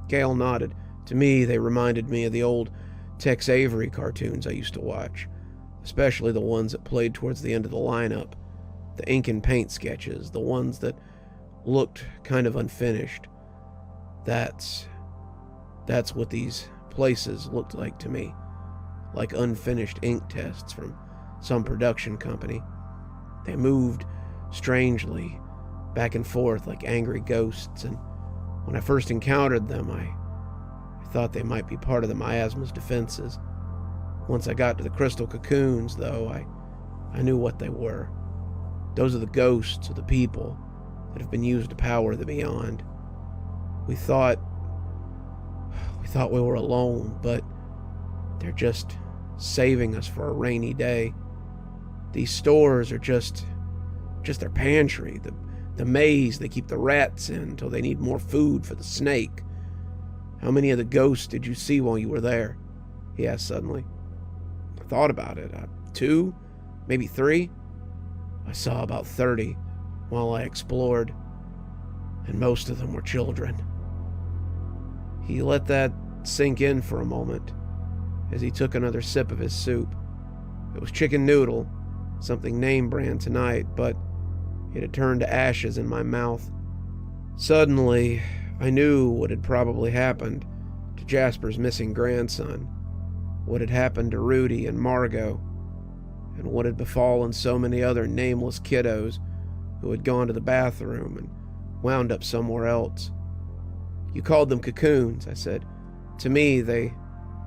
Gale nodded. To me, they reminded me of the old Tex Avery cartoons I used to watch, especially the ones that played towards the end of the lineup, the ink and paint sketches, the ones that looked kind of unfinished. That's what these places looked like to me, like unfinished ink tests from some production company. They moved strangely, back and forth like angry ghosts, and when I first encountered them, I thought they might be part of the miasma's defenses. Once I got to the crystal cocoons, though, I knew what they were. Those are the ghosts of the people that have been used to power the beyond. We thought we were alone, but they're just saving us for a rainy day. These stores are just their pantry, the maze they keep the rats in until they need more food for the snake. How many of the ghosts did you see while you were there?" he asked suddenly. I thought about it. 2, maybe 3. I saw about 30 while I explored, and most of them were children. He let that sink in for a moment as he took another sip of his soup. It was chicken noodle, something name brand tonight, but it had turned to ashes in my mouth. Suddenly, I knew what had probably happened to Jasper's missing grandson, what had happened to Rudy and Margot, and what had befallen so many other nameless kiddos who had gone to the bathroom and wound up somewhere else. "You called them cocoons," I said. "To me, they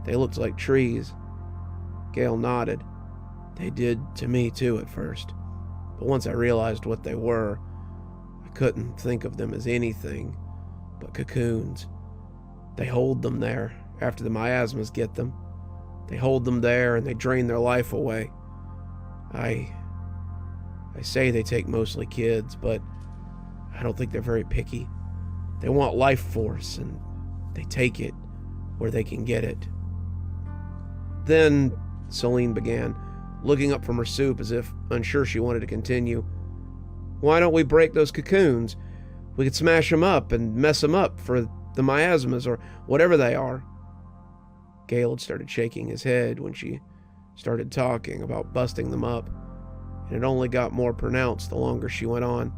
looked like trees." Gale nodded. "They did to me too at first, but once I realized what they were, I couldn't think of them as anything but cocoons. They hold them there after the miasmas get them. They hold them there and they drain their life away. I say they take mostly kids, but I don't think they're very picky. They want life force, and they take it where they can get it." Then Celine began, looking up from her soup as if unsure she wanted to continue. "Why don't we break those cocoons? We could smash them up and mess them up for the miasmas or whatever they are." Gale had started shaking his head when she started talking about busting them up, and it only got more pronounced the longer she went on.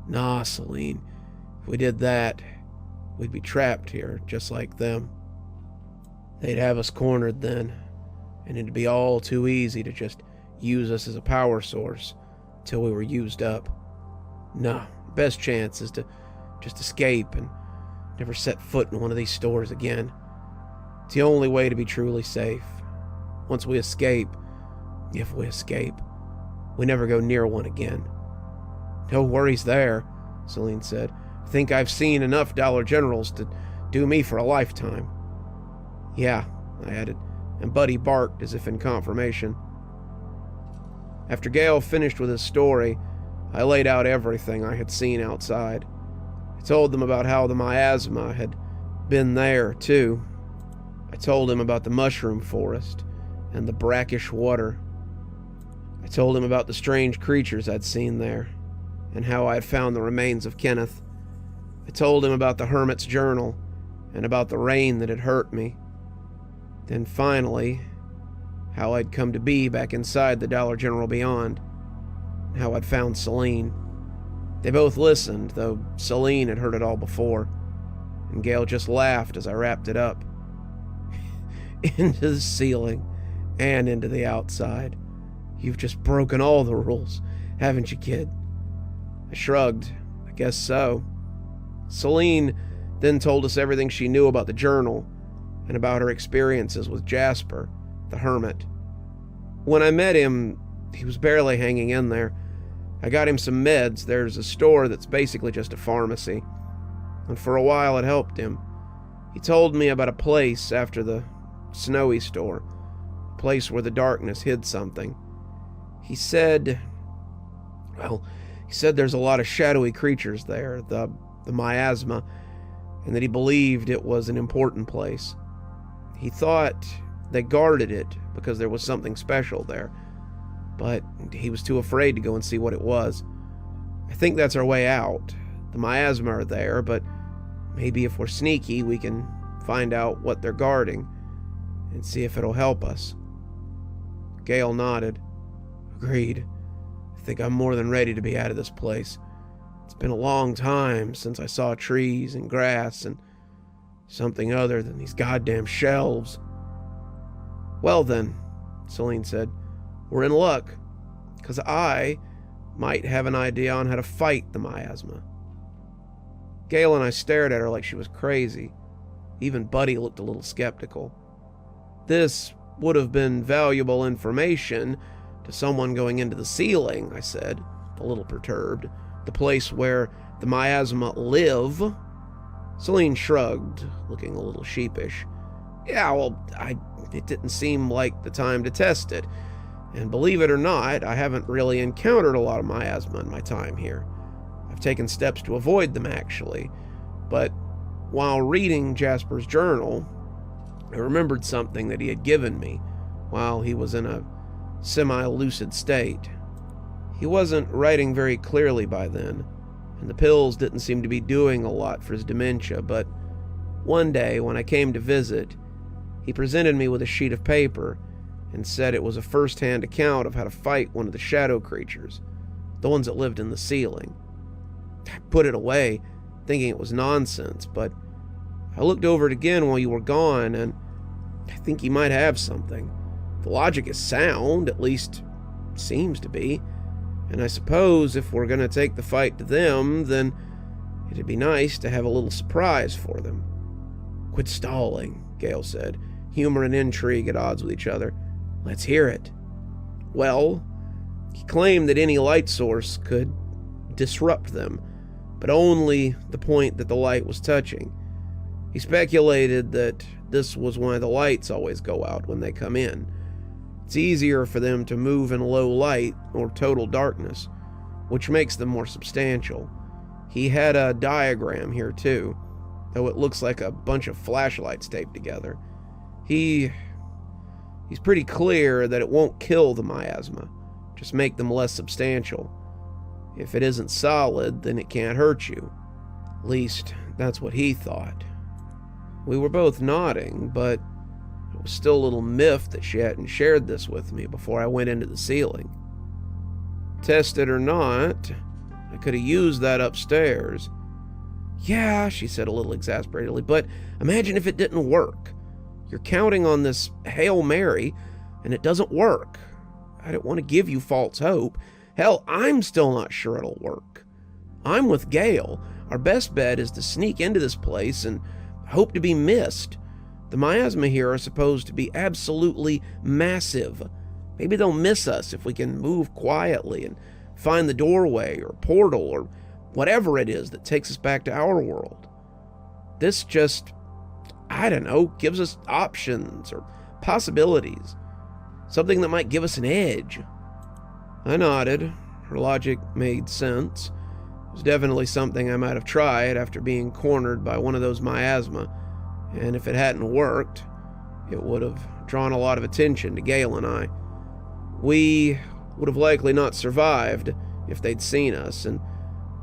"Nah, Celine, if we did that, we'd be trapped here just like them. They'd have us cornered then, and it'd be all too easy to just use us as a power source till we were used up. No, best chance is to just escape and never set foot in one of these stores again. It's the only way to be truly safe. Once we escape, if we escape, we never go near one again." "No worries there," Celine said. "I think I've seen enough Dollar Generals to do me for a lifetime." "Yeah," I added, and Buddy barked as if in confirmation. After Gale finished with his story, I laid out everything I had seen outside. I told them about how the miasma had been there, too. I told him about the mushroom forest and the brackish water. I told him about the strange creatures I'd seen there, and how I had found the remains of Kenneth. I told him about the hermit's journal, and about the rain that had hurt me. Then finally, how I'd come to be back inside the Dollar General beyond, and how I'd found Celine. They both listened, though Celine had heard it all before, and Gale just laughed as I wrapped it up. into the ceiling and into the outside. You've just broken all the rules, haven't you, kid? I shrugged. I guess so. Celine then told us everything she knew about the journal and about her experiences with Jasper, the hermit. When I met him, he was barely hanging in there. I got him some meds. There's a store that's basically just a pharmacy, and for a while it helped him. He told me about a place after the snowy store, a place where the darkness hid something. He said there's a lot of shadowy creatures there, the miasma, and that he believed it was an important place. He thought they guarded it because there was something special there, but he was too afraid to go and see what it was. I think that's our way out. The miasma are there, but maybe if we're sneaky, we can find out what they're guarding and see if it'll help us. Gale nodded. Agreed. I think I'm more than ready to be out of this place. It's been a long time since I saw trees and grass and something other than these goddamn shelves. Well then, Celine said, we're in luck, because I might have an idea on how to fight the miasma. Gale and I stared at her like she was crazy. Even Buddy looked a little skeptical. This would have been valuable information to someone going into the ceiling, I said, a little perturbed. The place where the miasma live. Celine shrugged, looking a little sheepish. Yeah, well, it didn't seem like the time to test it. And believe it or not, I haven't really encountered a lot of miasma in my time here. I've taken steps to avoid them, actually. But while reading Jasper's journal, I remembered something that he had given me while he was in a semi-lucid state. He wasn't writing very clearly by then, and the pills didn't seem to be doing a lot for his dementia, but one day when I came to visit, he presented me with a sheet of paper and said it was a first-hand account of how to fight one of the shadow creatures, the ones that lived in the ceiling. I put it away, thinking it was nonsense, but I looked over it again while you were gone, and I think he might have something. The logic is sound, at least seems to be, and I suppose if we're going to take the fight to them, then it'd be nice to have a little surprise for them. Quit stalling, Gale said, humor and intrigue at odds with each other. Let's hear it. Well, he claimed that any light source could disrupt them, but only the point that the light was touching. He speculated that this was why the lights always go out when they come in. It's easier for them to move in low light or total darkness, which makes them more substantial. He had a diagram here too, though it looks like a bunch of flashlights taped together. He's pretty clear that it won't kill the miasma, just make them less substantial. If it isn't solid, then it can't hurt you. At least, that's what he thought. We were both nodding, but I was still a little miffed that she hadn't shared this with me before I went into the ceiling. Tested or not, I could have used that upstairs. Yeah, she said a little exasperatedly, but imagine if it didn't work. You're counting on this Hail Mary, and it doesn't work. I don't want to give you false hope. Hell, I'm still not sure it'll work. I'm with Gale. Our best bet is to sneak into this place and hope to be missed. The miasma here are supposed to be absolutely massive. Maybe they'll miss us if we can move quietly and find the doorway or portal or whatever it is that takes us back to our world. This just, I don't know, gives us options or possibilities. Something that might give us an edge. I nodded. Her logic made sense. It was definitely something I might have tried after being cornered by one of those miasma, and if it hadn't worked, it would have drawn a lot of attention to Gale and I. We would have likely not survived if they'd seen us, and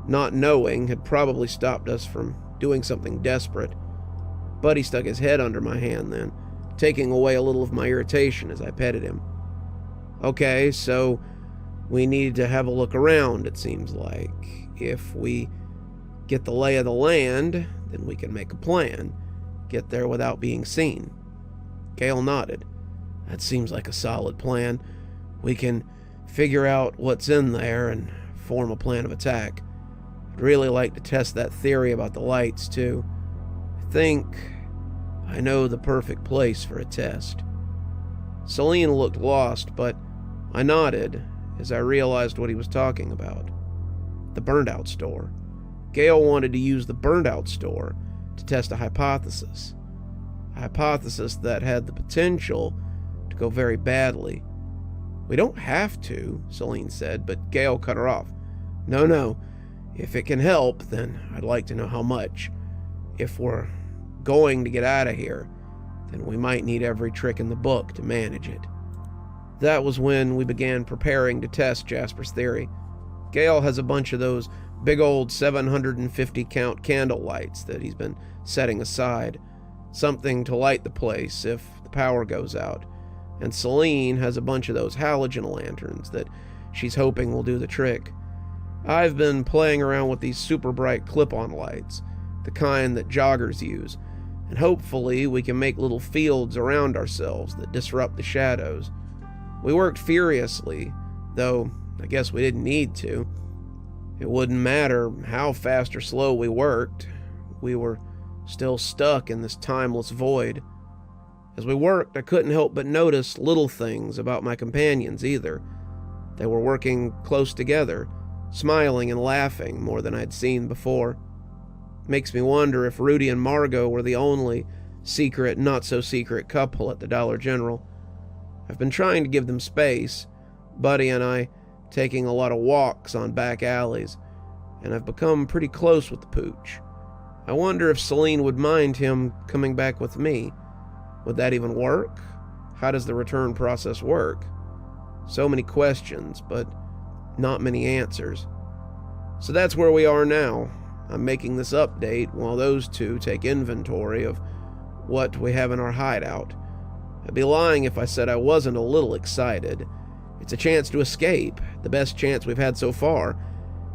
not knowing had probably stopped us from doing something desperate. Buddy stuck his head under my hand then, taking away a little of my irritation as I petted him. Okay, so we need to have a look around, it seems like. If we get the lay of the land, then we can make a plan. Get there without being seen. Gale nodded. That seems like a solid plan. We can figure out what's in there and form a plan of attack. I'd really like to test that theory about the lights, too. I think I know the perfect place for a test. Celine looked lost, but I nodded as I realized what he was talking about. The burned-out store. Gale wanted to use the burned-out store to test a hypothesis. A hypothesis that had the potential to go very badly. We don't have to, Celine said, but Gale cut her off. No. If it can help, then I'd like to know how much. If we're going to get out of here, then we might need every trick in the book to manage it. That was when we began preparing to test Jasper's theory. Gale has a bunch of those big old 750 count candle lights that he's been setting aside. Something to light the place if the power goes out. And Celine has a bunch of those halogen lanterns that she's hoping will do the trick. I've been playing around with these super bright clip-on lights, the kind that joggers use, and hopefully we can make little fields around ourselves that disrupt the shadows. We worked furiously, though I guess we didn't need to. It wouldn't matter how fast or slow we worked. We were still stuck in this timeless void. As we worked, I couldn't help but notice little things about my companions either. They were working close together, smiling and laughing more than I'd seen before. Makes me wonder if Rudy and Margot were the only secret, not-so-secret couple at the Dollar General. I've been trying to give them space, Buddy and I taking a lot of walks on back alleys, and I've become pretty close with the pooch. I wonder if Celine would mind him coming back with me. Would that even work? How does the return process work? So many questions, but not many answers. So that's where we are now. I'm making this update while those two take inventory of what we have in our hideout. I'd be lying if I said I wasn't a little excited. It's a chance to escape, the best chance we've had so far.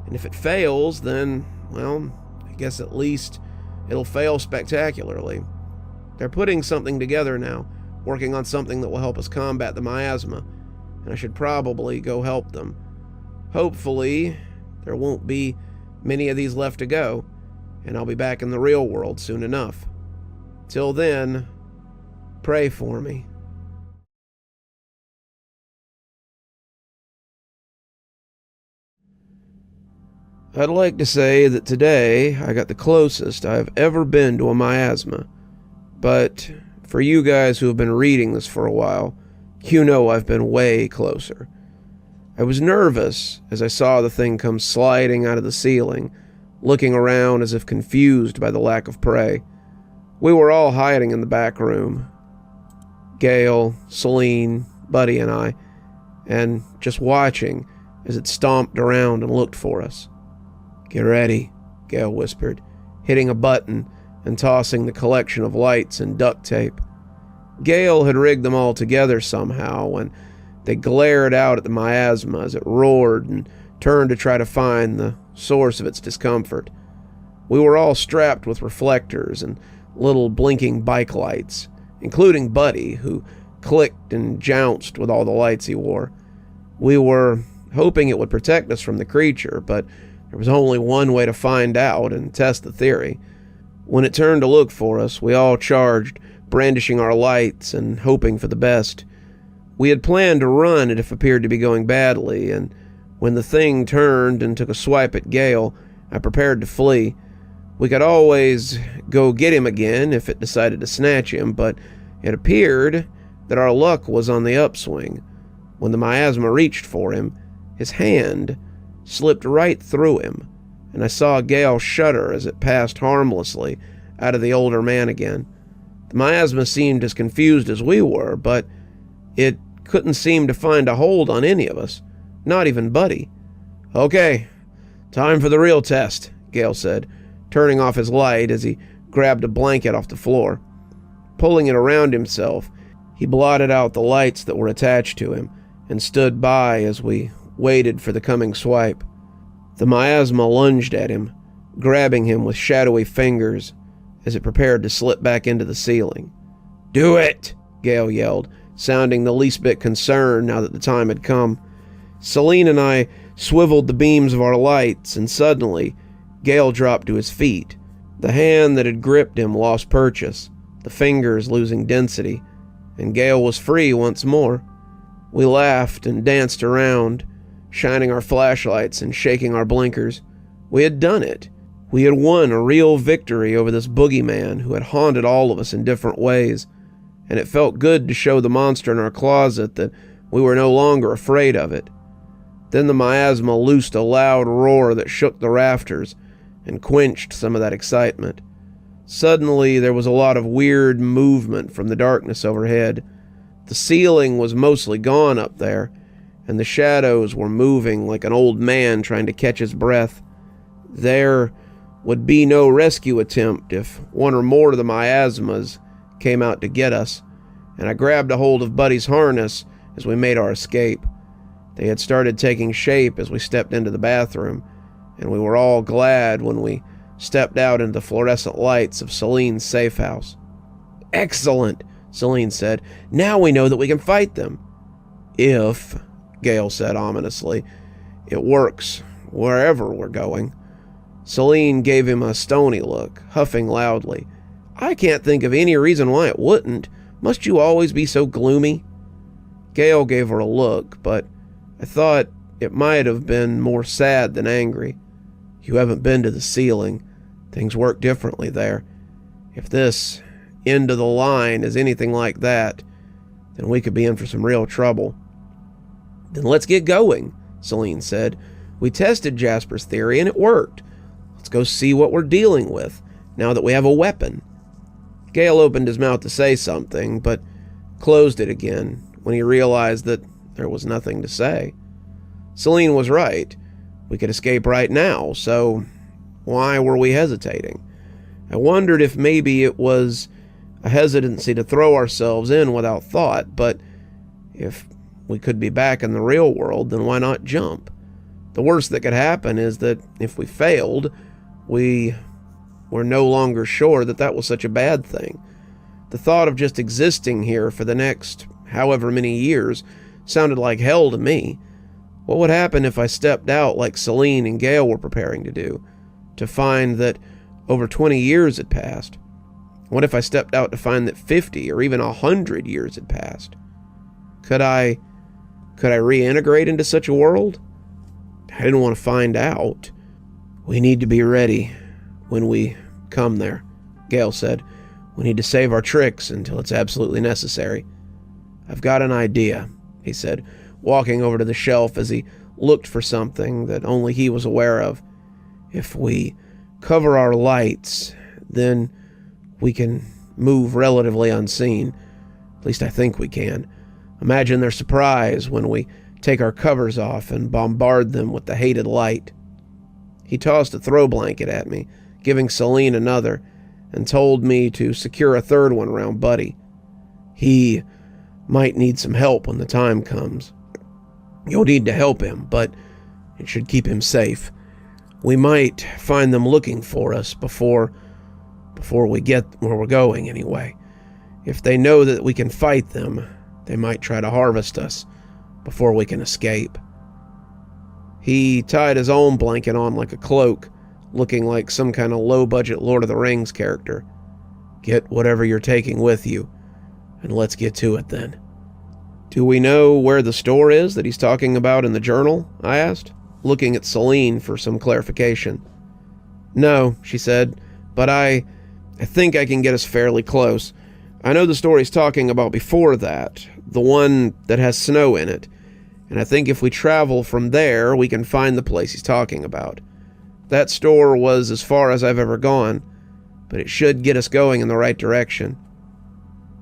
And if it fails, then, well, I guess at least it'll fail spectacularly. They're putting something together now, working on something that will help us combat the miasma, and I should probably go help them. Hopefully, there won't be many of these left to go, and I'll be back in the real world soon enough. Till then, pray for me. I'd like to say that today I got the closest I've ever been to a miasma, but for you guys who have been reading this for a while, you know I've been way closer. I was nervous as I saw the thing come sliding out of the ceiling, looking around as if confused by the lack of prey. We were all hiding in the back room. Gale, Celine, Buddy, and I, and just watching as it stomped around and looked for us. "Get ready," Gale whispered, hitting a button and tossing the collection of lights and duct tape. Gale had rigged them all together somehow, and they glared out at the miasma as it roared and turned to try to find the source of its discomfort. We were all strapped with reflectors and little blinking bike lights, including Buddy, who clicked and jounced with all the lights he wore. We were hoping it would protect us from the creature, but there was only one way to find out and test the theory. When it turned to look for us, we all charged, brandishing our lights and hoping for the best. We had planned to run if it appeared to be going badly, and when the thing turned and took a swipe at Gale, I prepared to flee. We could always go get him again if it decided to snatch him, but it appeared that our luck was on the upswing. When the miasma reached for him, his hand slipped right through him, and I saw Gale shudder as it passed harmlessly out of the older man again. The miasma seemed as confused as we were, but it couldn't seem to find a hold on any of us, not even Buddy. "Okay, time for the real test," Gale said, turning off his light as he grabbed a blanket off the floor. Pulling it around himself, he blotted out the lights that were attached to him and stood by as we waited for the coming swipe. The miasma lunged at him, grabbing him with shadowy fingers as it prepared to slip back into the ceiling. "Do it!" Gale yelled, sounding the least bit concerned now that the time had come. Celine and I swiveled the beams of our lights, and suddenly, Gale dropped to his feet. The hand that had gripped him lost purchase, the fingers losing density, and Gale was free once more. We laughed and danced around, shining our flashlights and shaking our blinkers. We had done it. We had won a real victory over this boogeyman who had haunted all of us in different ways, and it felt good to show the monster in our closet that we were no longer afraid of it. Then the miasma loosed a loud roar that shook the rafters and quenched some of that excitement. Suddenly, there was a lot of weird movement from the darkness overhead. The ceiling was mostly gone up there, and the shadows were moving like an old man trying to catch his breath. There would be no rescue attempt if one or more of the miasmas came out to get us, and I grabbed a hold of Buddy's harness as we made our escape. They had started taking shape as we stepped into the bathroom, and we were all glad when we stepped out into the fluorescent lights of Celine's safe house. "Excellent," Celine said. "Now we know that we can fight them." "If," Gale said ominously, "it works wherever we're going." Celine gave him a stony look, huffing loudly. "I can't think of any reason why it wouldn't. Must you always be so gloomy?" Gale gave her a look, but I thought it might have been more sad than angry. "You haven't been to the ceiling. Things work differently there. If this end of the line is anything like that, then we could be in for some real trouble." "Then let's get going," Celine said. "We tested Jasper's theory and it worked. Let's go see what we're dealing with, now that we have a weapon." Gale opened his mouth to say something, but closed it again when he realized that there was nothing to say. Celine was right. We could escape right now, so why were we hesitating? I wondered if maybe it was a hesitancy to throw ourselves in without thought, but if we could be back in the real world, then why not jump? The worst that could happen is that if we failed, we were no longer sure that that was such a bad thing. The thought of just existing here for the next however many years sounded like hell to me. What would happen if I stepped out like Celine and Gale were preparing to do, to find that over 20 years had passed? What if I stepped out to find that 50 or even 100 years had passed? Could I reintegrate into such a world? I didn't want to find out. "We need to be ready when we come there," Gale said. "We need to save our tricks until it's absolutely necessary." "I've got an idea," he said, walking over to the shelf as he looked for something that only he was aware of. "If we cover our lights, then we can move relatively unseen. At least I think we can. Imagine their surprise when we take our covers off and bombard them with the hated light." He tossed a throw blanket at me, giving Celine another, and told me to secure a third one around Buddy. "He might need some help when the time comes. You'll need to help him, but it should keep him safe. We might find them looking for us before we get where we're going anyway. If they know that we can fight them, they might try to harvest us before we can escape." He tied his own blanket on like a cloak, looking like some kind of low-budget Lord of the Rings character. "Get whatever you're taking with you, and let's get to it then." "Do we know where the store is that he's talking about in the journal?" I asked, looking at Celine for some clarification. "No," she said, "but I think I can get us fairly close. I know the store he's talking about before that, the one that has snow in it, and I think if we travel from there, we can find the place he's talking about. That store was as far as I've ever gone, but it should get us going in the right direction."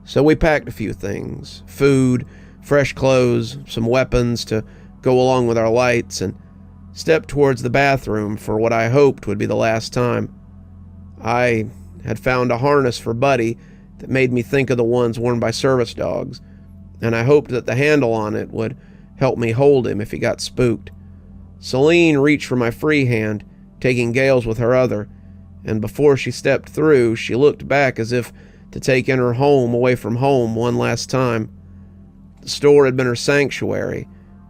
So we packed a few things: food, fresh clothes, some weapons to go along with our lights, and stepped towards the bathroom for what I hoped would be the last time. I had found a harness for Buddy that made me think of the ones worn by service dogs, and I hoped that the handle on it would help me hold him if he got spooked. Celine reached for my free hand, taking Gale's with her other, and before she stepped through, she looked back as if to take in her home away from home one last time. The store had been her sanctuary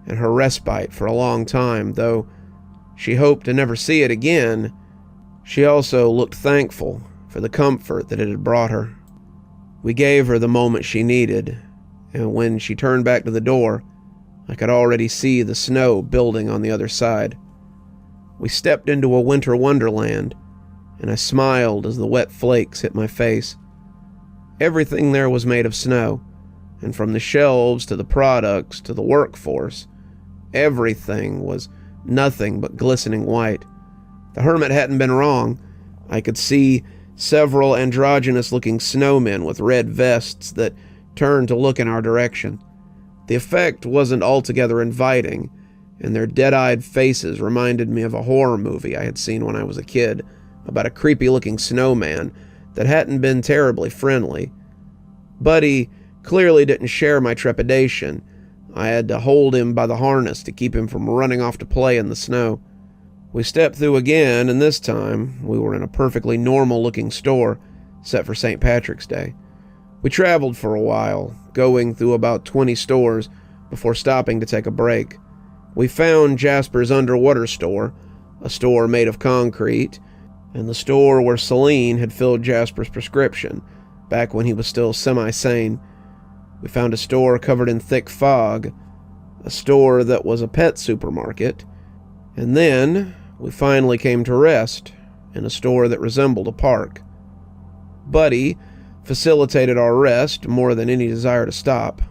and her respite for a long time, though she hoped to never see it again. She also looked thankful for the comfort that it had brought her. We gave her the moment she needed, and when she turned back to the door, I could already see the snow building on the other side. We stepped into a winter wonderland, and I smiled as the wet flakes hit my face. Everything there was made of snow, and from the shelves to the products to the workforce, everything was nothing but glistening white. The hermit hadn't been wrong. I could see several androgynous-looking snowmen with red vests that turned to look in our direction. The effect wasn't altogether inviting, and their dead-eyed faces reminded me of a horror movie I had seen when I was a kid about a creepy-looking snowman that hadn't been terribly friendly. Buddy clearly didn't share my trepidation. I had to hold him by the harness to keep him from running off to play in the snow. We stepped through again, and this time we were in a perfectly normal-looking store set for St. Patrick's Day. We traveled for a while, going through about 20 stores before stopping to take a break. We found Jasper's underwater store, a store made of concrete, and the store where Celine had filled Jasper's prescription, back when he was still semi-sane. We found a store covered in thick fog, a store that was a pet supermarket, and then we finally came to rest in a store that resembled a park. Buddy facilitated our rest more than any desire to stop,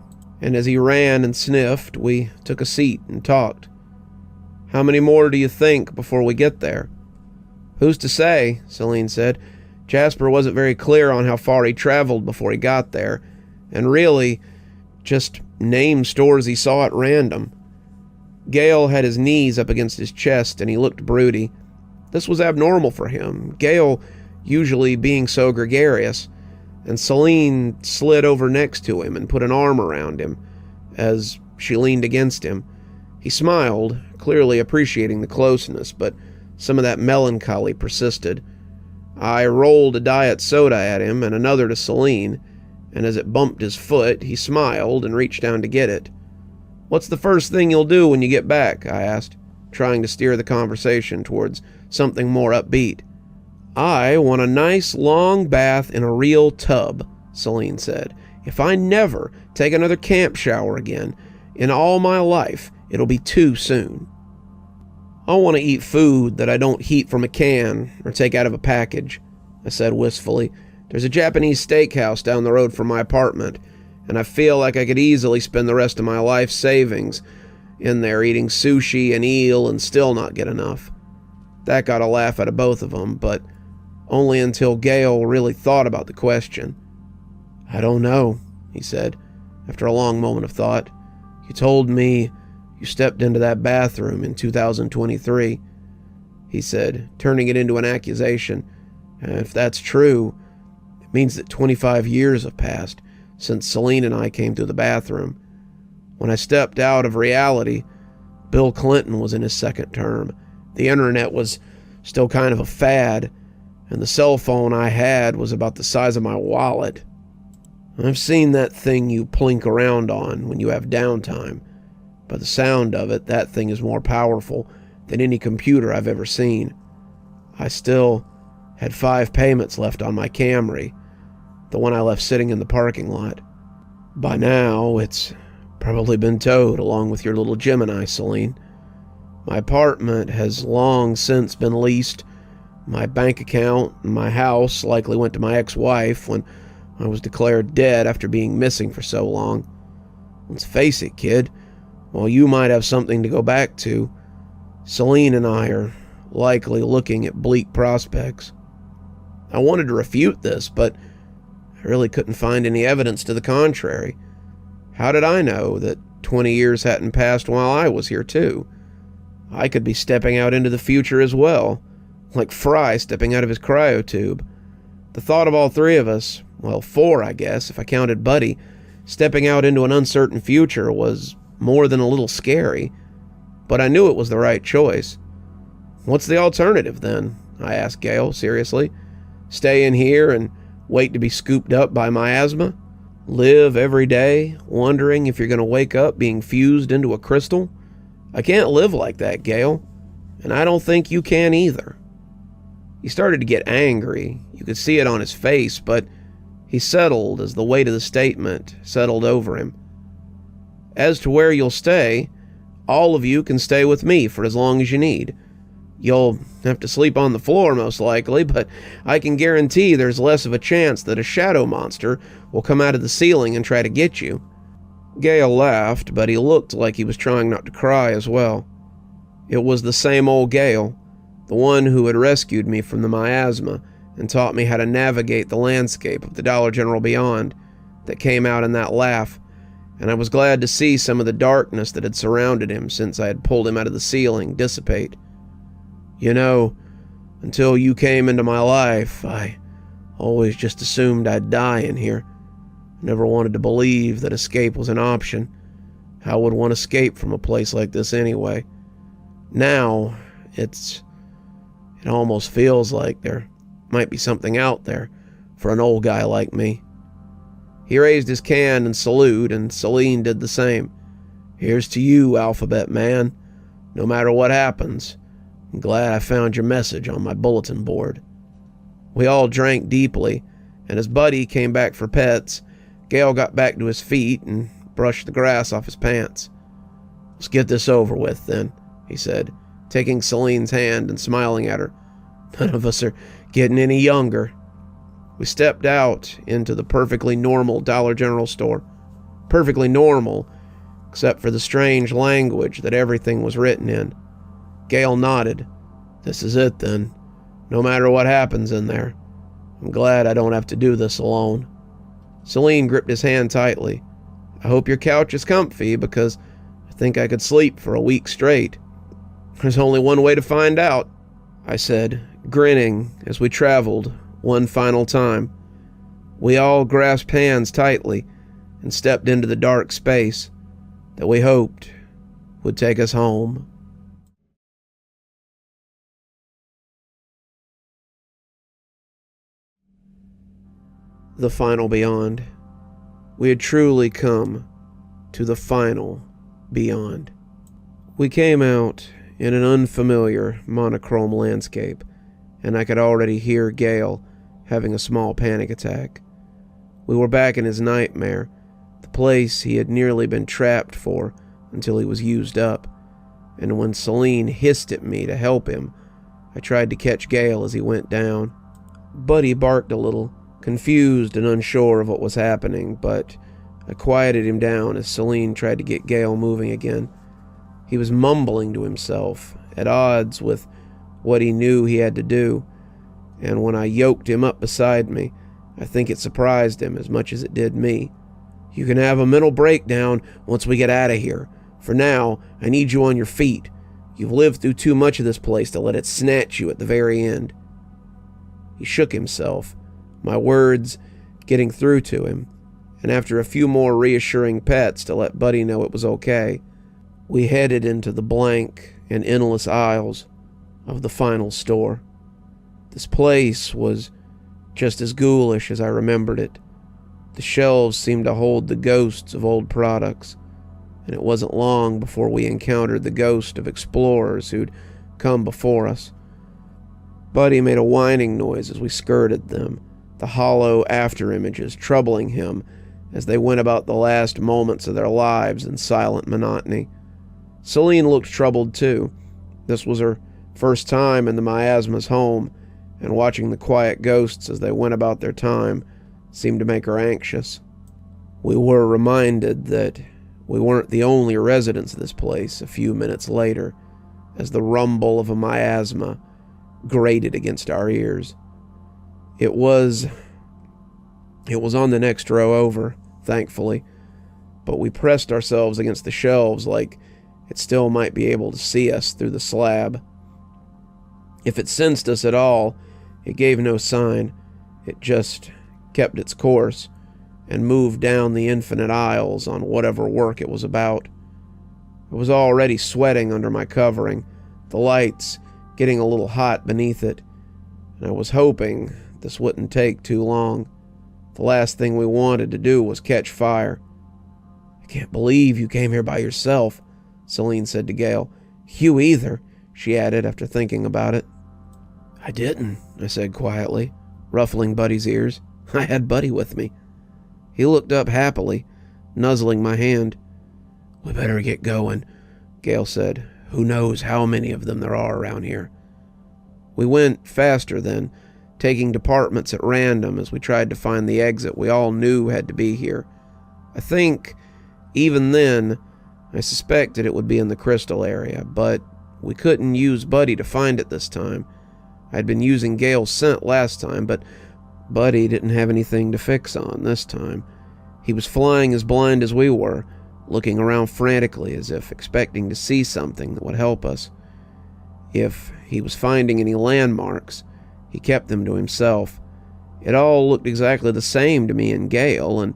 and as he ran and sniffed, we took a seat and talked. "How many more do you think before we get there?" "Who's to say?" Celine said. "Jasper wasn't very clear on how far he traveled before he got there, and really just named stores he saw at random." Gale had his knees up against his chest, and he looked broody. This was abnormal for him, Gale usually being so gregarious, and Celine slid over next to him and put an arm around him as she leaned against him. He smiled, clearly appreciating the closeness, but some of that melancholy persisted. I rolled a diet soda at him and another to Celine, and as it bumped his foot, he smiled and reached down to get it. "What's the first thing you'll do when you get back?" I asked, trying to steer the conversation towards something more upbeat. "I want a nice long bath in a real tub," Celine said. "If I never take another camp shower again in all my life, it'll be too soon." "I want to eat food that I don't heat from a can or take out of a package," I said wistfully. "There's a Japanese steakhouse down the road from my apartment, and I feel like I could easily spend the rest of my life savings in there eating sushi and eel and still not get enough." That got a laugh out of both of them, but only until Gale really thought about the question. "I don't know," he said, after a long moment of thought. "You told me you stepped into that bathroom in 2023, he said, turning it into an accusation. "If that's true, it means that 25 years have passed since Celine and I came through the bathroom. When I stepped out of reality, Bill Clinton was in his second term. The internet was still kind of a fad, and the cell phone I had was about the size of my wallet. I've seen that thing you plink around on when you have downtime. By the sound of it, that thing is more powerful than any computer I've ever seen. I still had 5 payments left on my Camry, the one I left sitting in the parking lot. By now, it's probably been towed along with your little Gemini, Celine. My apartment has long since been leased. My bank account and my house likely went to my ex-wife when I was declared dead after being missing for so long. Let's face it, kid, while you might have something to go back to, Celine and I are likely looking at bleak prospects." I wanted to refute this, but I really couldn't find any evidence to the contrary. How did I know that 20 years hadn't passed while I was here too? I could be stepping out into the future as well, like Fry stepping out of his cryotube. The thought of all 3 of us, well, 4 I guess, if I counted Buddy, stepping out into an uncertain future was more than a little scary, but I knew it was the right choice. "What's the alternative then?" I asked Gale seriously. "Stay in here and Wait to be scooped up by miasma? Live every day wondering if you're going to wake up being fused into a crystal? I can't live like that, Gale. And I don't think you can either. He started to get angry. You could see it on his face, but he settled as the weight of the statement settled over him. As to where you'll stay, all of you can stay with me for as long as you need. You'll have to sleep on the floor most likely, but I can guarantee there's less of a chance that a shadow monster will come out of the ceiling and try to get you. Gale laughed, but he looked like he was trying not to cry as well. It was the same old Gale, the one who had rescued me from the miasma and taught me how to navigate the landscape of the Dollar General beyond, that came out in that laugh, and I was glad to see some of the darkness that had surrounded him since I had pulled him out of the ceiling dissipate. You know, until you came into my life, I always just assumed I'd die in here. Never wanted to believe that escape was an option. How would one escape from a place like this anyway? Now, it almost feels like there might be something out there for an old guy like me. He raised his can in salute, and Celine did the same. Here's to you, Alphabet Man. No matter what happens, I'm glad I found your message on my bulletin board. We all drank deeply, and as Buddy came back for pets, Gale got back to his feet and brushed the grass off his pants. Let's get this over with, then, he said, taking Celine's hand and smiling at her. None of us are getting any younger. We stepped out into the perfectly normal Dollar General store. Perfectly normal, except for the strange language that everything was written in. Gale nodded. This is it, then. No matter what happens in there. I'm glad I don't have to do this alone. Celine gripped his hand tightly. I hope your couch is comfy, because I think I could sleep for a week straight. There's only one way to find out, I said, grinning as we traveled one final time. We all grasped hands tightly and stepped into the dark space that we hoped would take us home. The final beyond. We had truly come to the final beyond. We came out in an unfamiliar monochrome landscape, and I could already hear Gale having a small panic attack. We were back in his nightmare, the place he had nearly been trapped for until he was used up, and when Celine hissed at me to help him, I tried to catch Gale as he went down. Buddy barked a little, confused and unsure of what was happening, but I quieted him down as Celine tried to get Gale moving again. He was mumbling to himself, at odds with what he knew he had to do, and when I yoked him up beside me, I think it surprised him as much as it did me. You can have a mental breakdown once we get out of here. For now, I need you on your feet. You've lived through too much of this place to let it snatch you at the very end. He shook himself, my words getting through to him, and after a few more reassuring pets to let Buddy know it was okay, we headed into the blank and endless aisles of the final store. This place was just as ghoulish as I remembered it. The shelves seemed to hold the ghosts of old products, and it wasn't long before we encountered the ghost of explorers who'd come before us. Buddy made a whining noise as we skirted them, the hollow after-images troubling him as they went about the last moments of their lives in silent monotony. Celine looked troubled too. This was her first time in the miasma's home, and watching the quiet ghosts as they went about their time seemed to make her anxious. We were reminded that we weren't the only residents of this place a few minutes later, as the rumble of a miasma grated against our ears. It was on the next row over, thankfully, but we pressed ourselves against the shelves like it still might be able to see us through the slab. If it sensed us at all, it gave no sign. It just kept its course and moved down the infinite aisles on whatever work it was about. I was already sweating under my covering, the lights getting a little hot beneath it, and I was hoping this wouldn't take too long. The last thing we wanted to do was catch fire. "I can't believe you came here by yourself," Celine said to Gale. "You either," she added after thinking about it. "I didn't," I said quietly, ruffling Buddy's ears. "I had Buddy with me." He looked up happily, nuzzling my hand. "We better get going," Gale said. "Who knows how many of them there are around here." We went faster then, taking departments at random as we tried to find the exit we all knew had to be here. I think, even then, I suspected it would be in the crystal area, but we couldn't use Buddy to find it this time. I'd been using Gale's scent last time, but Buddy didn't have anything to fix on this time. He was flying as blind as we were, looking around frantically as if expecting to see something that would help us. If he was finding any landmarks, he kept them to himself. It all looked exactly the same to me and Gale, and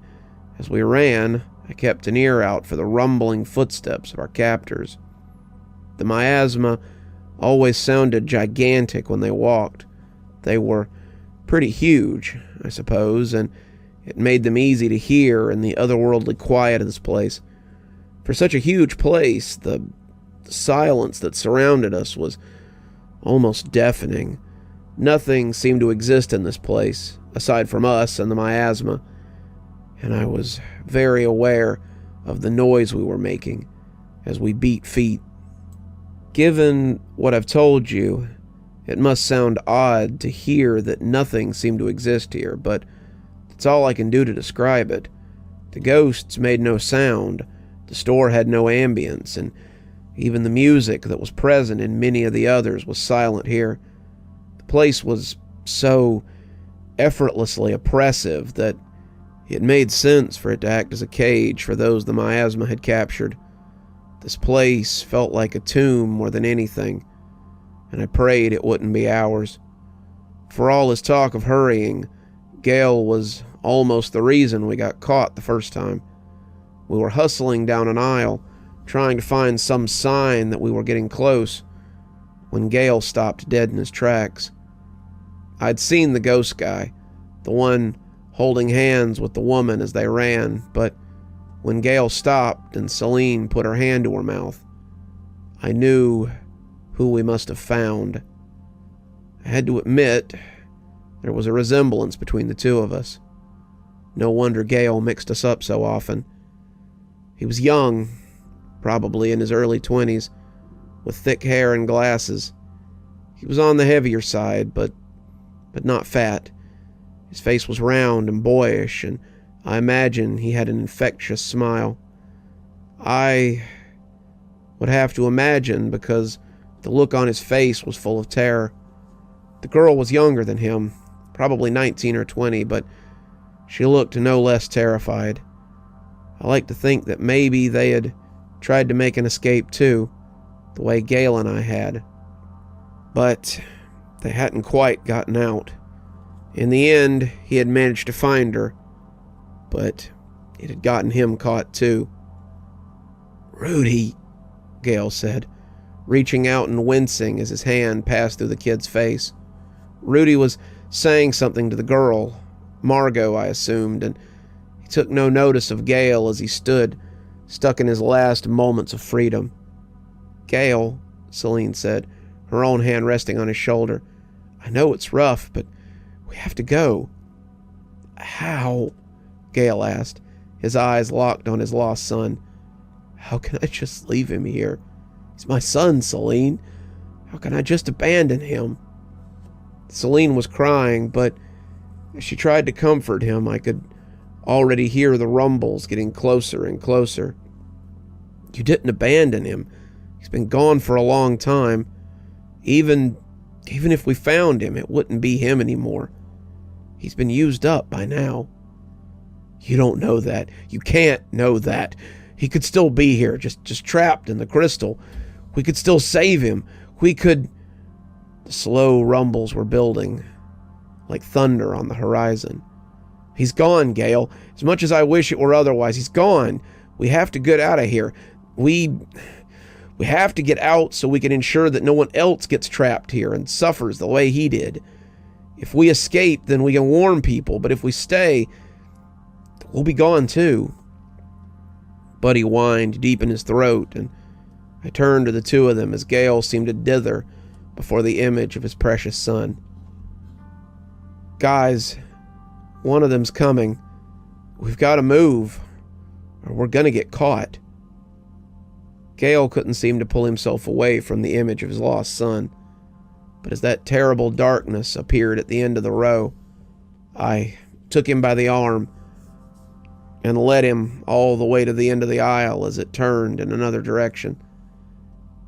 as we ran, I kept an ear out for the rumbling footsteps of our captors. The miasma always sounded gigantic when they walked. They were pretty huge, I suppose, and it made them easy to hear in the otherworldly quiet of this place. For such a huge place, the silence that surrounded us was almost deafening. Nothing seemed to exist in this place, aside from us and the miasma, and I was very aware of the noise we were making as we beat feet. Given what I've told you, it must sound odd to hear that nothing seemed to exist here, but it's all I can do to describe it. The ghosts made no sound, the store had no ambience, and even the music that was present in many of the others was silent here. The place was so effortlessly oppressive that it made sense for it to act as a cage for those the miasma had captured. This place felt like a tomb more than anything, and I prayed it wouldn't be ours. For all his talk of hurrying, Gale was almost the reason we got caught the first time. We were hustling down an aisle, trying to find some sign that we were getting close, when Gale stopped dead in his tracks. I'd seen the ghost guy, the one holding hands with the woman as they ran, but when Gale stopped and Celine put her hand to her mouth, I knew who we must have found. I had to admit, there was a resemblance between the two of us. No wonder Gale mixed us up so often. He was young, probably in his early 20s, with thick hair and glasses. He was on the heavier side, but not fat. His face was round and boyish, and I imagine he had an infectious smile. I would have to imagine because the look on his face was full of terror. The girl was younger than him, probably 19 or 20, but she looked no less terrified. I like to think that maybe they had tried to make an escape too, the way Gale and I had. But they hadn't quite gotten out. In the end, he had managed to find her, but it had gotten him caught too. "Rudy," Gale said, reaching out and wincing as his hand passed through the kid's face. Rudy was saying something to the girl, Margot, I assumed, and he took no notice of Gale as he stood, stuck in his last moments of freedom. "Gale," Celine said, her own hand resting on his shoulder, "I know it's rough, but we have to go." "How?" Gale asked, his eyes locked on his lost son. "How can I just leave him here? He's my son, Celine. How can I just abandon him?" Celine was crying, but as she tried to comfort him, I could already hear the rumbles getting closer and closer. "You didn't abandon him. He's been gone for a long time. Even if we found him, it wouldn't be him anymore. He's been used up by now." "You don't know that. You can't know that. He could still be here, just trapped in the crystal. We could still save him. We could..." The slow rumbles were building, like thunder on the horizon. "He's gone, Gale. As much as I wish it were otherwise, he's gone. We have to get out of here. We have to get out so we can ensure that no one else gets trapped here and suffers the way he did. If we escape, then we can warn people, but if we stay, We'll be gone too. Buddy whined deep in his throat, and I turned to the two of them as Gale seemed to dither before the image of his precious son. Guys, one of them's coming. We've got to move, or we're gonna get caught. Gale couldn't seem to pull himself away from the image of his lost son, but as that terrible darkness appeared at the end of the row, I took him by the arm and led him all the way to the end of the aisle as it turned in another direction.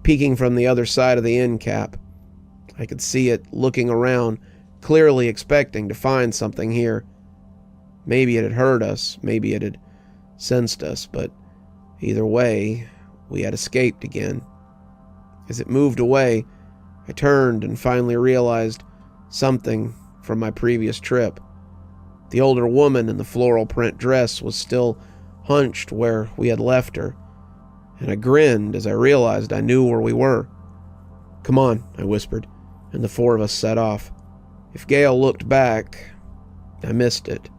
Peeking from the other side of the end cap, I could see it looking around, clearly expecting to find something here. Maybe it had heard us, maybe it had sensed us, but either way, we had escaped again. As it moved away, I turned and finally realized something from my previous trip. The older woman in the floral print dress was still hunched where we had left her, and I grinned as I realized I knew where we were. "Come on," I whispered, and the four of us set off. If Gale looked back, I missed it.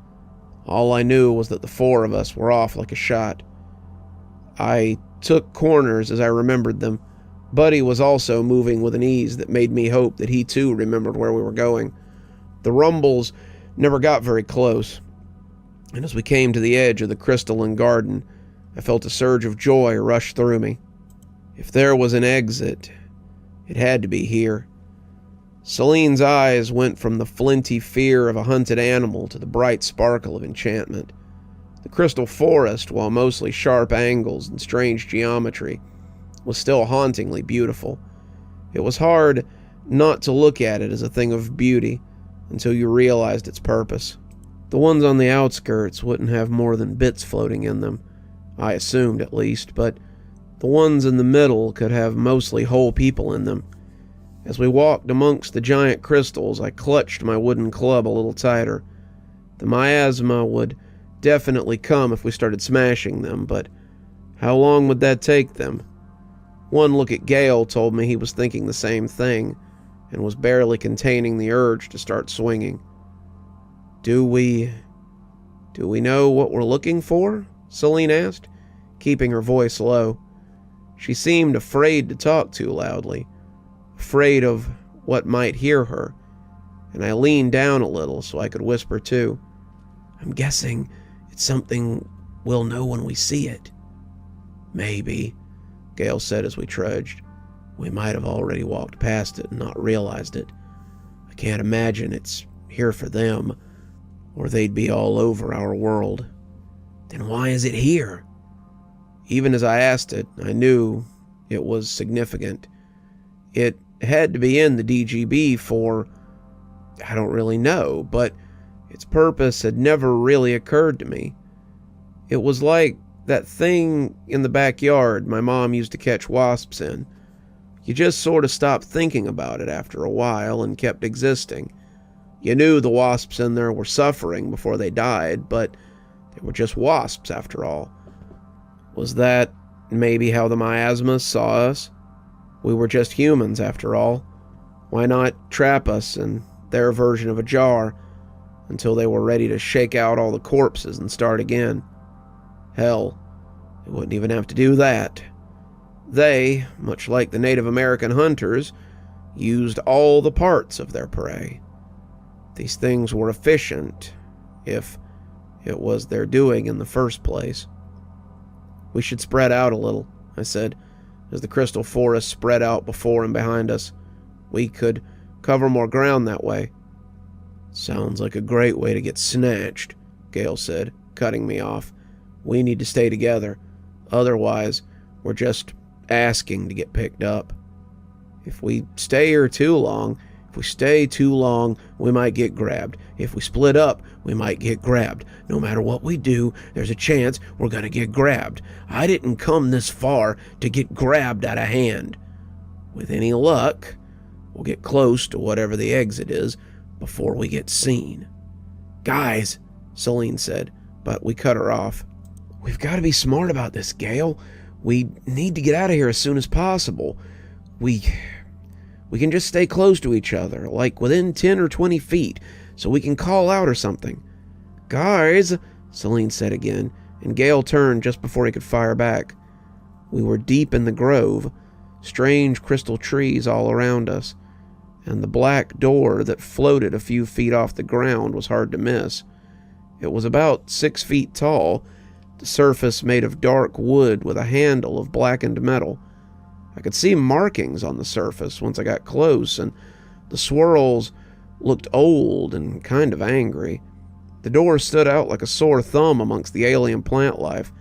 All I knew was that the four of us were off like a shot. I took corners as I remembered them. Buddy was also moving with an ease that made me hope that he too remembered where we were going. The rumbles never got very close, and as we came to the edge of the crystalline garden, I felt a surge of joy rush through me. If there was an exit, it had to be here. Celine's eyes went from the flinty fear of a hunted animal to the bright sparkle of enchantment. The crystal forest, while mostly sharp angles and strange geometry, was still hauntingly beautiful. It was hard not to look at it as a thing of beauty until you realized its purpose. The ones on the outskirts wouldn't have more than bits floating in them, I assumed at least, but the ones in the middle could have mostly whole people in them. As we walked amongst the giant crystals, I clutched my wooden club a little tighter. The miasma would definitely come if we started smashing them, but how long would that take them? One look at Gale told me he was thinking the same thing, and was barely containing the urge to start swinging. Do we know what we're looking for?" Celine asked, keeping her voice low. She seemed afraid to talk too loudly, afraid of what might hear her, and I leaned down a little so I could whisper too. "I'm guessing it's something we'll know when we see it." "Maybe," Gale said as we trudged. "We might have already walked past it and not realized it. I can't imagine it's here for them, or they'd be all over our world." "Then why is it here?" Even as I asked it, I knew it was significant. It had to be in the DGB for, I don't really know, but its purpose had never really occurred to me. It was like that thing in the backyard my mom used to catch wasps in. You just sort of stopped thinking about it after a while and kept existing. You knew the wasps in there were suffering before they died, but they were just wasps after all. Was that maybe how the miasmas saw us? We were just humans after all. Why not trap us in their version of a jar until they were ready to shake out all the corpses and start again? Hell, they wouldn't even have to do that. They, much like the Native American hunters, used all the parts of their prey. These things were efficient, if it was their doing in the first place. "We should spread out a little," I said, as the crystal forest spread out before and behind us. "We could cover more ground that way." "Sounds like a great way to get snatched," Gale said, cutting me off. "We need to stay together. Otherwise, we're just asking to get picked up. If we stay here too long, we might get grabbed. If we split up, we might get grabbed. No matter what we do, there's a chance we're gonna get grabbed. I didn't come this far to get grabbed out of hand. With any luck, we'll get close to whatever the exit is before we get seen." "Guys," Celine said, but we cut her off. "We've got to be smart about this, Gale. We need to get out of here as soon as possible. We can just stay close to each other, like within 10 or 20 feet, so we can call out or something." "Guys," Celine said again, and Gale turned just before he could fire back. We were deep in the grove, strange crystal trees all around us, and the black door that floated a few feet off the ground was hard to miss. It was about 6 feet tall, the surface made of dark wood with a handle of blackened metal. I could see markings on the surface once I got close, and the swirls looked old and kind of angry. The door stood out like a sore thumb amongst the alien plant life,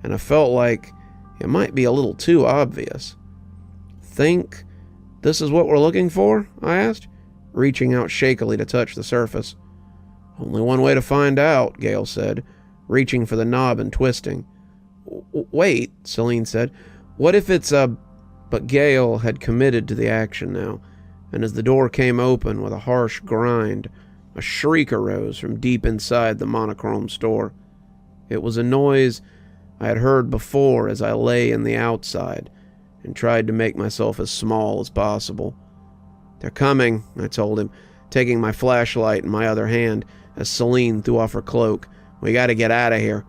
and I felt like it might be a little too obvious. "Think this is what we're looking for?" I asked, reaching out shakily to touch the surface. "Only one way to find out," Gale said, reaching for the knob and twisting. "Wait," Celine said. "What if it's a—" But Gale had committed to the action now, and as the door came open with a harsh grind, a shriek arose from deep inside the monochrome store. It was a noise I had heard before as I lay in the outside and tried to make myself as small as possible. "They're coming," I told him, taking my flashlight in my other hand as Celine threw off her cloak. "We gotta get out of here."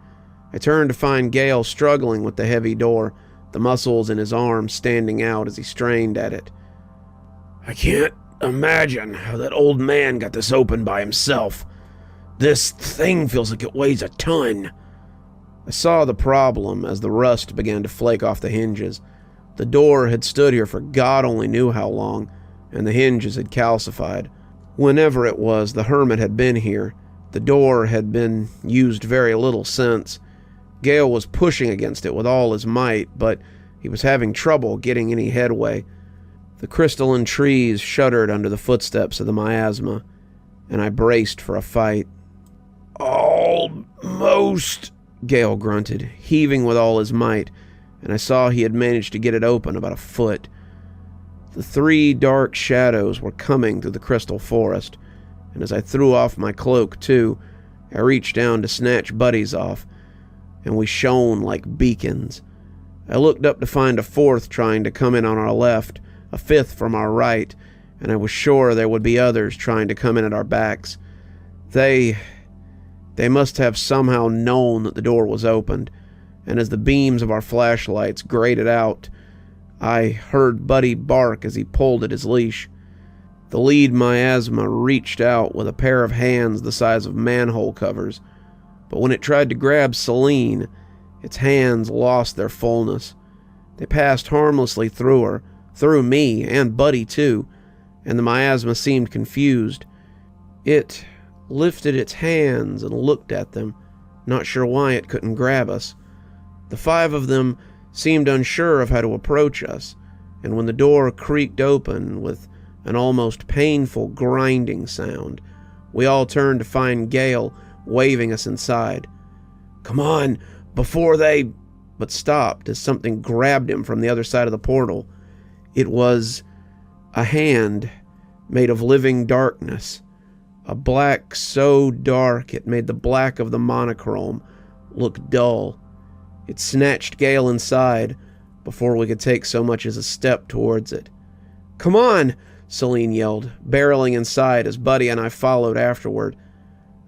I turned to find Gale struggling with the heavy door, the muscles in his arms standing out as he strained at it. "I can't imagine how that old man got this open by himself. This thing feels like it weighs a ton." I saw the problem as the rust began to flake off the hinges. The door had stood here for God only knew how long, and the hinges had calcified. Whenever it was the hermit had been here, the door had been used very little since. Gale was pushing against it with all his might, but he was having trouble getting any headway. The crystalline trees shuddered under the footsteps of the miasma, and I braced for a fight. "Almost," Gale grunted, heaving with all his might, and I saw he had managed to get it open about a foot. The 3 dark shadows were coming through the crystal forest, and as I threw off my cloak, too, I reached down to snatch Buddy's off, and we shone like beacons. I looked up to find a 4th trying to come in on our left, a 5th from our right, and I was sure there would be others trying to come in at our backs. They must have somehow known that the door was opened, and as the beams of our flashlights grated out, I heard Buddy bark as he pulled at his leash. The lead miasma reached out with a pair of hands the size of manhole covers, but when it tried to grab Celine, its hands lost their fullness. They passed harmlessly through her, through me, and Buddy too, and the miasma seemed confused. It lifted its hands and looked at them, not sure why it couldn't grab us. The 5 of them seemed unsure of how to approach us, and when the door creaked open with an almost painful grinding sound, we all turned to find Gale waving us inside. "Come on, before they—" but stopped as something grabbed him from the other side of the portal. It was a hand made of living darkness, a black so dark it made the black of the monochrome look dull. It snatched Gale inside before we could take so much as a step towards it. "Come on!" Celine yelled, barreling inside as Buddy and I followed afterward.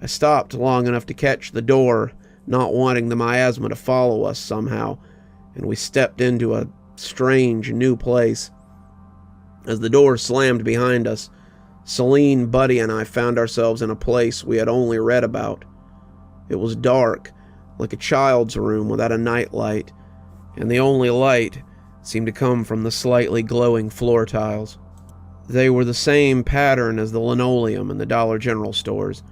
I stopped long enough to catch the door, not wanting the miasma to follow us somehow, and we stepped into a strange new place. As the door slammed behind us, Celine, Buddy, and I found ourselves in a place we had only read about. It was dark, like a child's room without a nightlight, and the only light seemed to come from the slightly glowing floor tiles. They were the same pattern as the linoleum in the Dollar General stores,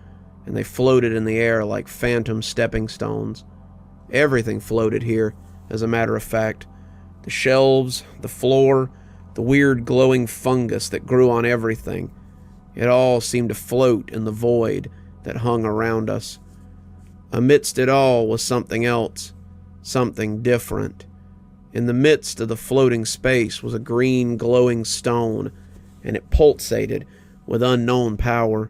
and they floated in the air like phantom stepping stones. Everything floated here, as a matter of fact. The shelves, the floor, the weird glowing fungus that grew on everything. It all seemed to float in the void that hung around us. Amidst it all was something else, something different. In the midst of the floating space was a green glowing stone, and it pulsated with unknown power.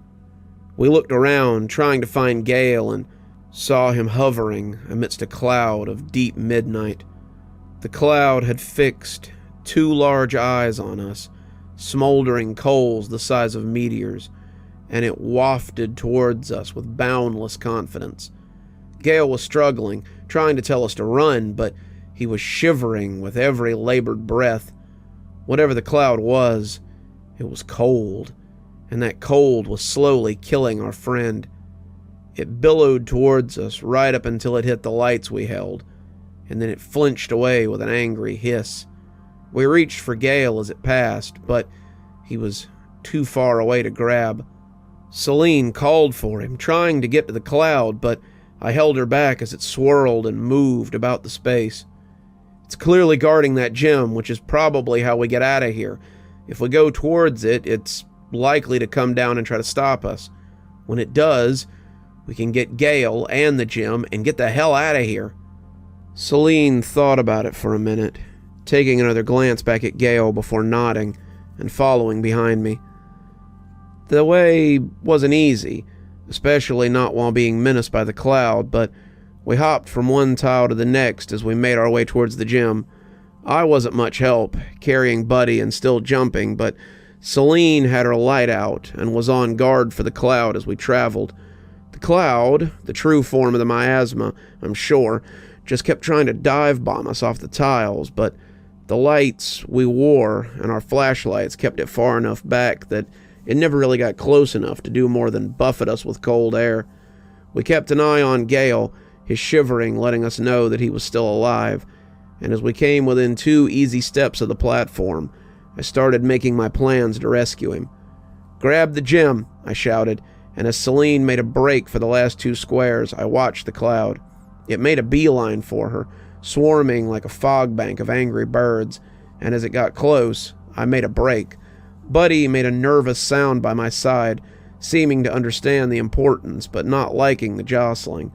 We looked around, trying to find Gale, and saw him hovering amidst a cloud of deep midnight. The cloud had fixed 2 large eyes on us, smoldering coals the size of meteors, and it wafted towards us with boundless confidence. Gale was struggling, trying to tell us to run, but he was shivering with every labored breath. Whatever the cloud was, it was cold, and that cold was slowly killing our friend. It billowed towards us right up until it hit the lights we held, and then it flinched away with an angry hiss. We reached for Gale as it passed, but he was too far away to grab. Celine called for him, trying to get to the cloud, but I held her back as it swirled and moved about the space. It's clearly guarding that gem, which is probably how we get out of here. If we go towards it, it's likely to come down and try to stop us. When it does, we can get Gale and the gem and get the hell out of here. Celine thought about it for a minute, taking another glance back at Gale before nodding and following behind me. The way wasn't easy, especially not while being menaced by the cloud, but we hopped from one tile to the next as we made our way towards the gym. I wasn't much help, carrying Buddy and still jumping, but Celine had her light out and was on guard for the cloud as we traveled. The cloud, the true form of the miasma, I'm sure, just kept trying to dive bomb us off the tiles, but the lights we wore and our flashlights kept it far enough back that it never really got close enough to do more than buffet us with cold air. We kept an eye on Gale, his shivering letting us know that he was still alive, and as we came within 2 easy steps of the platform, I started making my plans to rescue him. "Grab the gem," I shouted, and as Celine made a break for the last 2 squares, I watched the cloud. It made a beeline for her, swarming like a fog bank of angry birds, and as it got close, I made a break. Buddy made a nervous sound by my side, seeming to understand the importance, but not liking the jostling,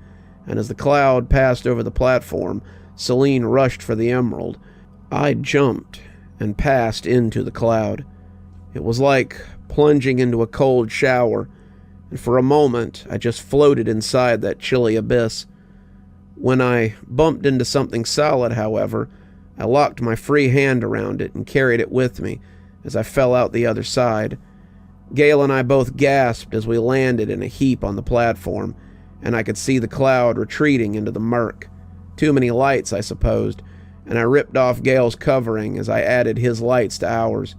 and as the cloud passed over the platform, Celine rushed for the emerald. I jumped and passed into the cloud. It was like plunging into a cold shower, and for a moment I just floated inside that chilly abyss. When I bumped into something solid, however, I locked my free hand around it and carried it with me as I fell out the other side. Gale and I both gasped as we landed in a heap on the platform, and I could see the cloud retreating into the murk. Too many lights, I supposed, and I ripped off Gale's covering as I added his lights to ours.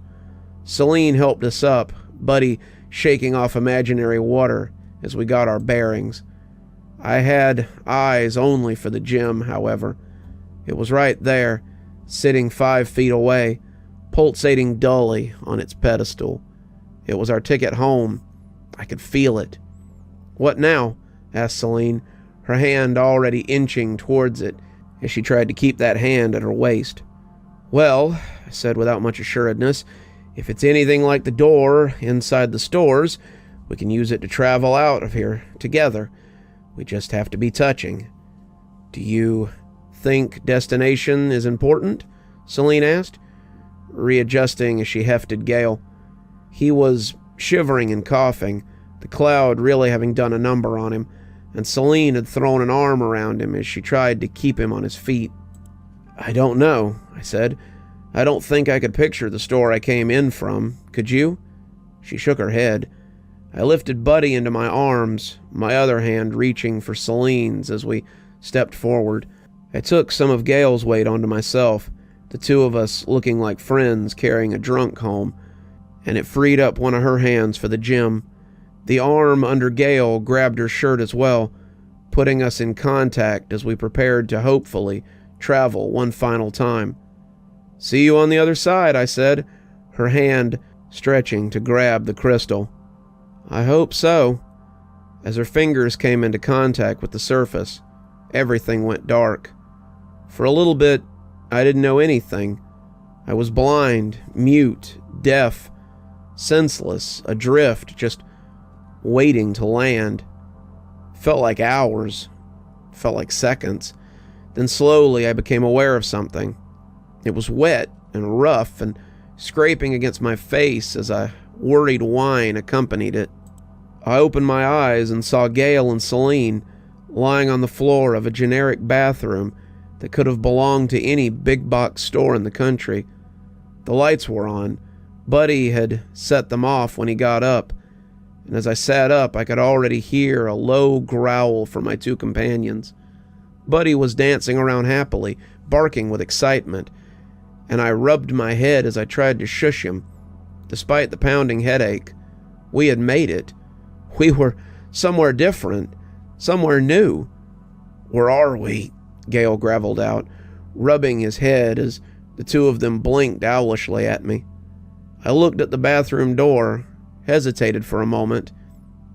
Celine helped us up, Buddy shaking off imaginary water as we got our bearings. I had eyes only for the gem, however. It was right there, sitting 5 feet away, pulsating dully on its pedestal. It was our ticket home. I could feel it. "What now?" asked Celine, her hand already inching towards it as she tried to keep that hand at her waist. "Well," I said without much assuredness, "if it's anything like the door inside the stores, we can use it to travel out of here together. We just have to be touching." "Do you think destination is important?" Celine asked, readjusting as she hefted Gale. He was shivering and coughing, the cloud really having done a number on him, and Celine had thrown an arm around him as she tried to keep him on his feet. "I don't know," I said. "I don't think I could picture the store I came in from. Could you?" She shook her head. I lifted Buddy into my arms, my other hand reaching for Celine's as we stepped forward. I took some of Gale's weight onto myself, the two of us looking like friends carrying a drunk home, and it freed up one of her hands for the gem. The arm under Gale grabbed her shirt as well, putting us in contact as we prepared to hopefully travel one final time. "See you on the other side," I said, her hand stretching to grab the crystal. "I hope so." As her fingers came into contact with the surface, everything went dark. For a little bit, I didn't know anything. I was blind, mute, deaf, senseless, adrift, just waiting to land. Felt like hours. Felt like seconds. Then slowly I became aware of something. It was wet and rough and scraping against my face as a worried whine accompanied it. I opened my eyes and saw Gale and Celine lying on the floor of a generic bathroom that could have belonged to any big box store in the country. The lights were on. Buddy had set them off when he got up, and as I sat up, I could already hear a low growl from my two companions. Buddy was dancing around happily, barking with excitement, and I rubbed my head as I tried to shush him. Despite the pounding headache, we had made it. We were somewhere different, somewhere new. "Where are we?" Gale gravelled out, rubbing his head as the two of them blinked owlishly at me. I looked at the bathroom door, hesitated for a moment,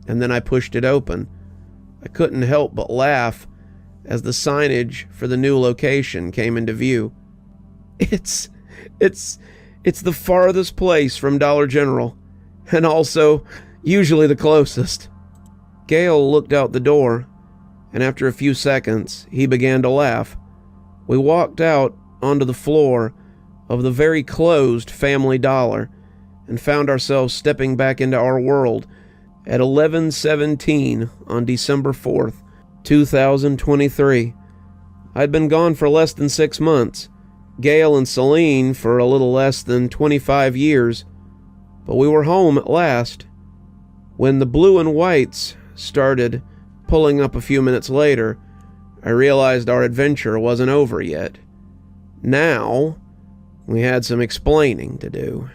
and then I pushed it open. I couldn't help but laugh as the signage for the new location came into view. It's the farthest place from Dollar General, and also usually the closest." Gale looked out the door, and after a few seconds, he began to laugh. We walked out onto the floor of the very closed Family Dollar and found ourselves stepping back into our world at 11:17 on December 4th, 2023. I'd been gone for less than 6 months, Gale and Celine for a little less than 25 years, but we were home at last. When the blue and whites started pulling up a few minutes later, I realized our adventure wasn't over yet. Now, we had some explaining to do.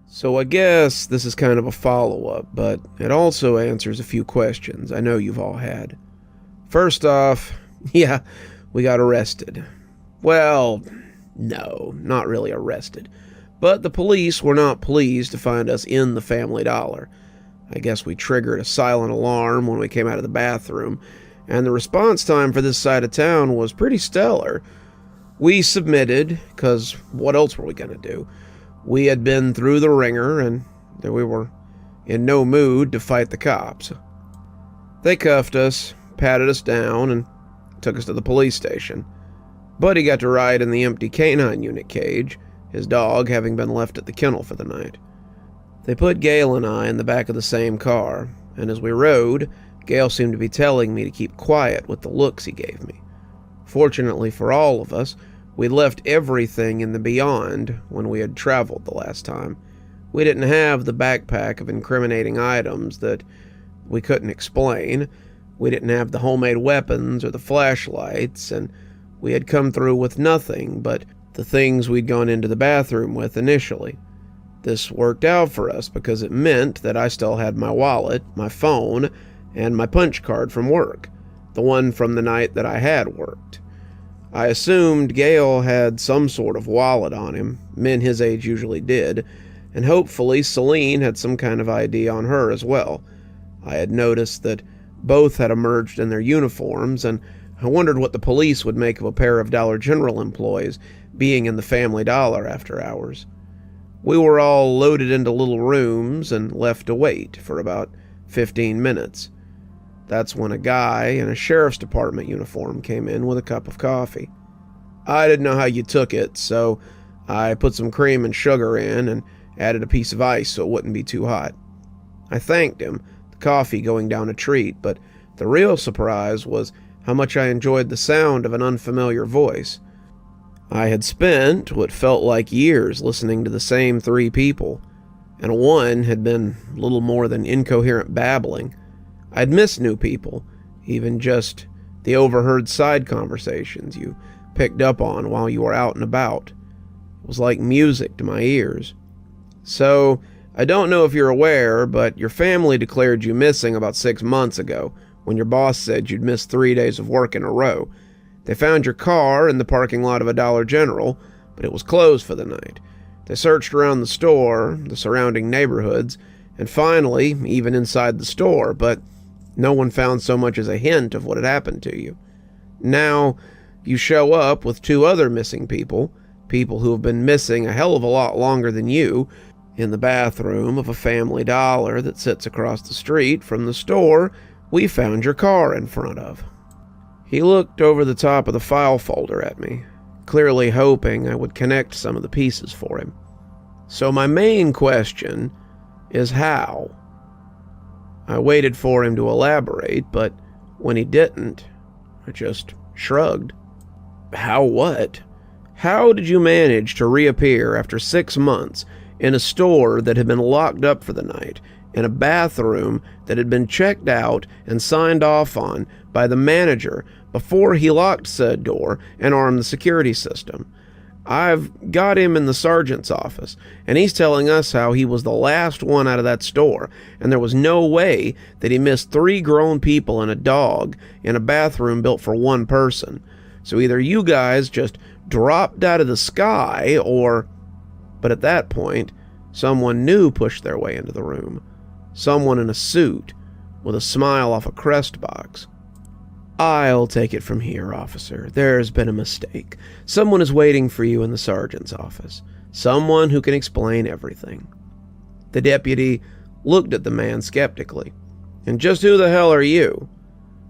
So I guess this is kind of a follow-up, but it also answers a few questions I know you've all had. First off, yeah, we got arrested. Well, no, not really arrested. But the police were not pleased to find us in the Family Dollar. I guess we triggered a silent alarm when we came out of the bathroom, and the response time for this side of town was pretty stellar. We submitted, because what else were we going to do? We had been through the ringer, and we were in no mood to fight the cops. They cuffed us, patted us down, and took us to the police station. Buddy got to ride in the empty canine unit cage, his dog having been left at the kennel for the night. They put Gale and I in the back of the same car, and as we rode, Gale seemed to be telling me to keep quiet with the looks he gave me. Fortunately for all of us, we left everything in the beyond when we had traveled the last time. We didn't have the backpack of incriminating items that we couldn't explain. We didn't have the homemade weapons or the flashlights, and we had come through with nothing but the things we'd gone into the bathroom with initially. This worked out for us because it meant that I still had my wallet, my phone, and my punch card from work, the one from the night that I had worked. I assumed Gale had some sort of wallet on him, men his age usually did, and hopefully Celine had some kind of ID on her as well. I had noticed that both had emerged in their uniforms, and I wondered what the police would make of a pair of Dollar General employees being in the Family Dollar after hours. We were all loaded into little rooms and left to wait for about 15 minutes. That's when a guy in a sheriff's department uniform came in with a cup of coffee. I didn't know how you took it, so I put some cream and sugar in and added a piece of ice so it wouldn't be too hot. I thanked him, the coffee going down a treat, but the real surprise was how much I enjoyed the sound of an unfamiliar voice. I had spent what felt like years listening to the same 3 people, and one had been little more than incoherent babbling. I'd miss new people, even just the overheard side conversations you picked up on while you were out and about. It was like music to my ears. So, I don't know if you're aware, but your family declared you missing about 6 months ago when your boss said you'd missed 3 days of work in a row. They found your car in the parking lot of a Dollar General, but it was closed for the night. They searched around the store, the surrounding neighborhoods, and finally, even inside the store, but no one found so much as a hint of what had happened to you. Now, you show up with 2 other missing people who have been missing a hell of a lot longer than you, in the bathroom of a Family Dollar that sits across the street from the store we found your car in front of. He looked over the top of the file folder at me, clearly hoping I would connect some of the pieces for him. So my main question is how? I waited for him to elaborate, but when he didn't, I just shrugged. How what? How did you manage to reappear after 6 months in a store that had been locked up for the night, in a bathroom that had been checked out and signed off on by the manager before he locked said door and armed the security system. I've got him in the sergeant's office, and he's telling us how he was the last one out of that store, and there was no way that he missed 3 grown people and a dog in a bathroom built for one person. So either you guys just dropped out of the sky, or... But at that point, someone new pushed their way into the room. Someone in a suit, with a smile off a crest box. "I'll take it from here, officer. There's been a mistake. Someone is waiting for you in the sergeant's office. Someone who can explain everything." The deputy looked at the man skeptically. "And just who the hell are you?"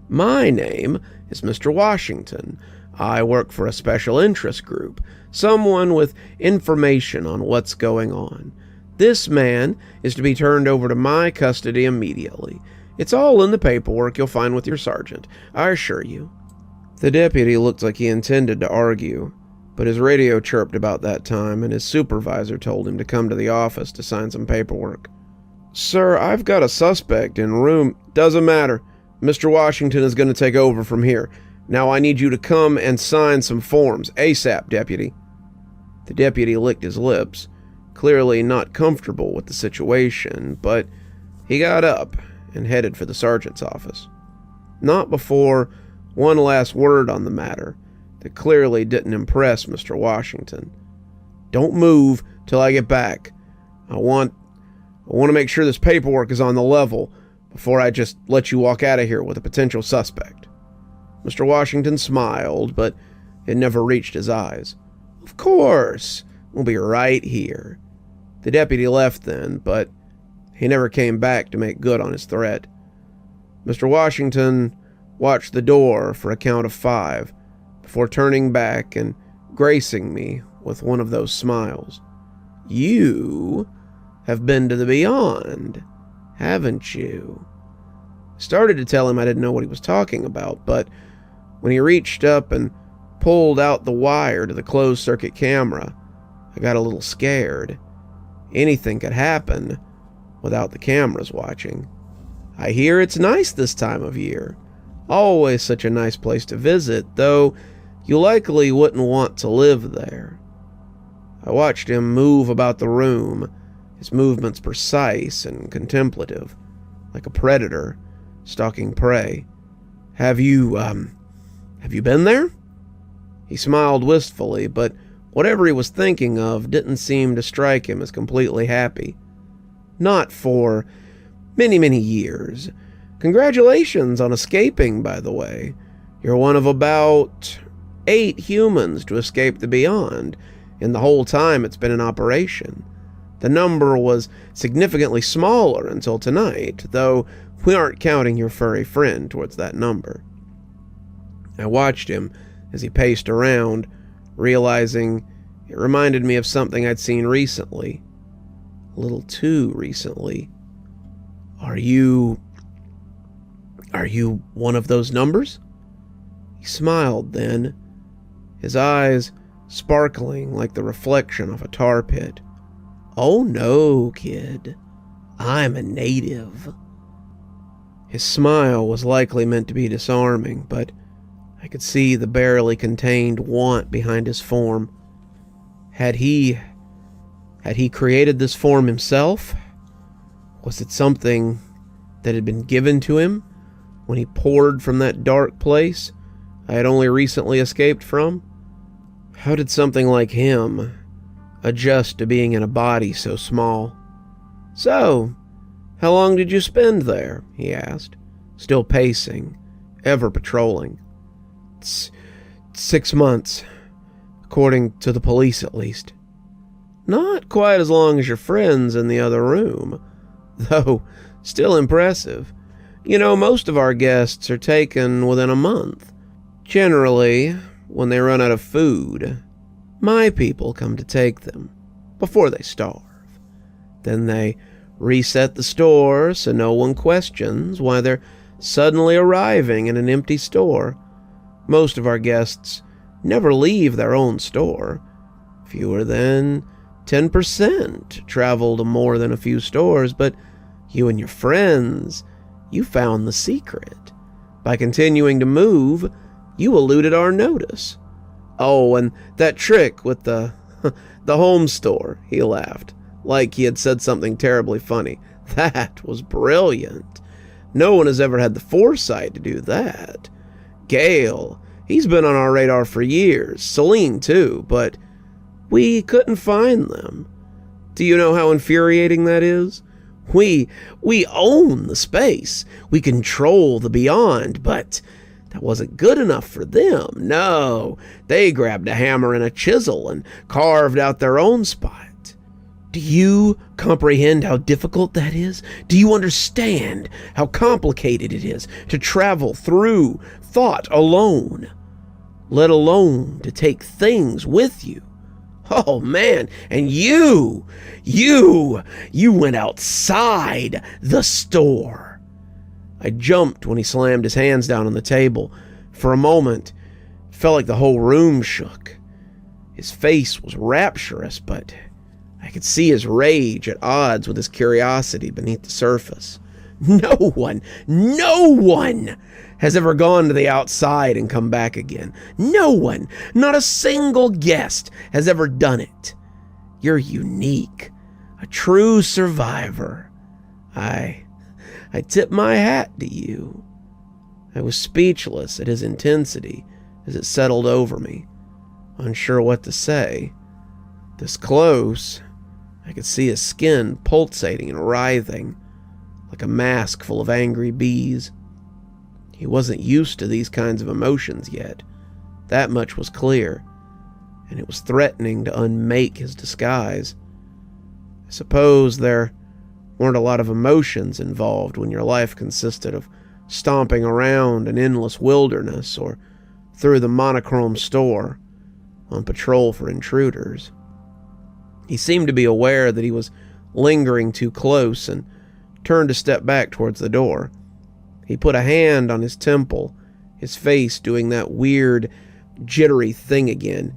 "My name is Mr. Washington. I work for a special interest group, someone with information on what's going on. This man is to be turned over to my custody immediately. It's all in the paperwork you'll find with your sergeant, I assure you." The deputy looked like he intended to argue, but his radio chirped about that time, and his supervisor told him to come to the office to sign some paperwork. "Sir, I've got a suspect in room..." "Doesn't matter. Mr. Washington is going to take over from here. Now I need you to come and sign some forms, ASAP, deputy." The deputy licked his lips, clearly not comfortable with the situation, but he got up and headed for the sergeant's office. Not before one last word on the matter that clearly didn't impress Mr. Washington. "Don't move till I get back. I want to make sure this paperwork is on the level before I just let you walk out of here with a potential suspect." Mr. Washington smiled, but it never reached his eyes. "Of course, we'll be right here." The deputy left then, but he never came back to make good on his threat. Mr. Washington watched the door for a count of 5 before turning back and gracing me with one of those smiles. "You have been to the beyond, haven't you?" I started to tell him I didn't know what he was talking about, but when he reached up and pulled out the wire to the closed-circuit camera, I got a little scared. Anything could happen without the cameras watching. "I hear it's nice this time of year. Always such a nice place to visit, though you likely wouldn't want to live there." I watched him move about the room, his movements precise and contemplative, like a predator stalking prey. Have you been there?" He smiled wistfully, but whatever he was thinking of didn't seem to strike him as completely happy. "Not for many, many years. Congratulations on escaping, by the way. You're one of about 8 humans to escape the beyond in the whole time it's been in operation. The number was significantly smaller until tonight, though we aren't counting your furry friend towards that number." I watched him as he paced around, realizing it reminded me of something I'd seen recently. A little too recently. Are you one of those numbers?" He smiled then, his eyes sparkling like the reflection of a tar pit. "Oh no, kid. I'm a native." His smile was likely meant to be disarming, but I could see the barely contained want behind his form. Had he created this form himself? Was it something that had been given to him when he poured from that dark place I had only recently escaped from? How did something like him adjust to being in a body so small? "So, how long did you spend there?" he asked, still pacing, ever patrolling. 6 months, according to the police at least." "Not quite as long as your friends in the other room, though still impressive. You know, most of our guests are taken within a month. Generally, when they run out of food, my people come to take them before they starve. Then they reset the store so no one questions why they're suddenly arriving in an empty store. Most of our guests never leave their own store. Fewer than 10% travel to more than a few stores, but You and your friends, you found the secret. By continuing to move, you eluded our notice. Oh, and that trick with the home store, he laughed, like he had said something terribly funny. That was brilliant. No one has ever had the foresight to do that. Gale, he's been on our radar for years. Celine, too, but we couldn't find them. Do you know how infuriating that is? We own the space. We control the beyond, but that wasn't good enough for them. No, they grabbed a hammer and a chisel and carved out their own spot. Do you comprehend how difficult that is? Do you understand how complicated it is to travel through thought alone, let alone to take things with you? Oh man, and you went outside the store. I jumped when he slammed his hands down on the table. For a moment, it felt like the whole room shook. His face was rapturous, but I could see his rage at odds with his curiosity beneath the surface. No one has ever gone to the outside and come back again. No one, not a single guest, has ever done it. You're unique, a true survivor. I tip my hat to you. I was speechless at his intensity as it settled over me, unsure what to say. This close, I could see his skin pulsating and writhing, like a mask full of angry bees. He wasn't used to these kinds of emotions yet. That much was clear, and it was threatening to unmake his disguise. I suppose there weren't a lot of emotions involved when your life consisted of stomping around an endless wilderness or through the monochrome store on patrol for intruders. He seemed to be aware that he was lingering too close and turned a step back towards the door. He put a hand on his temple, his face doing that weird, jittery thing again,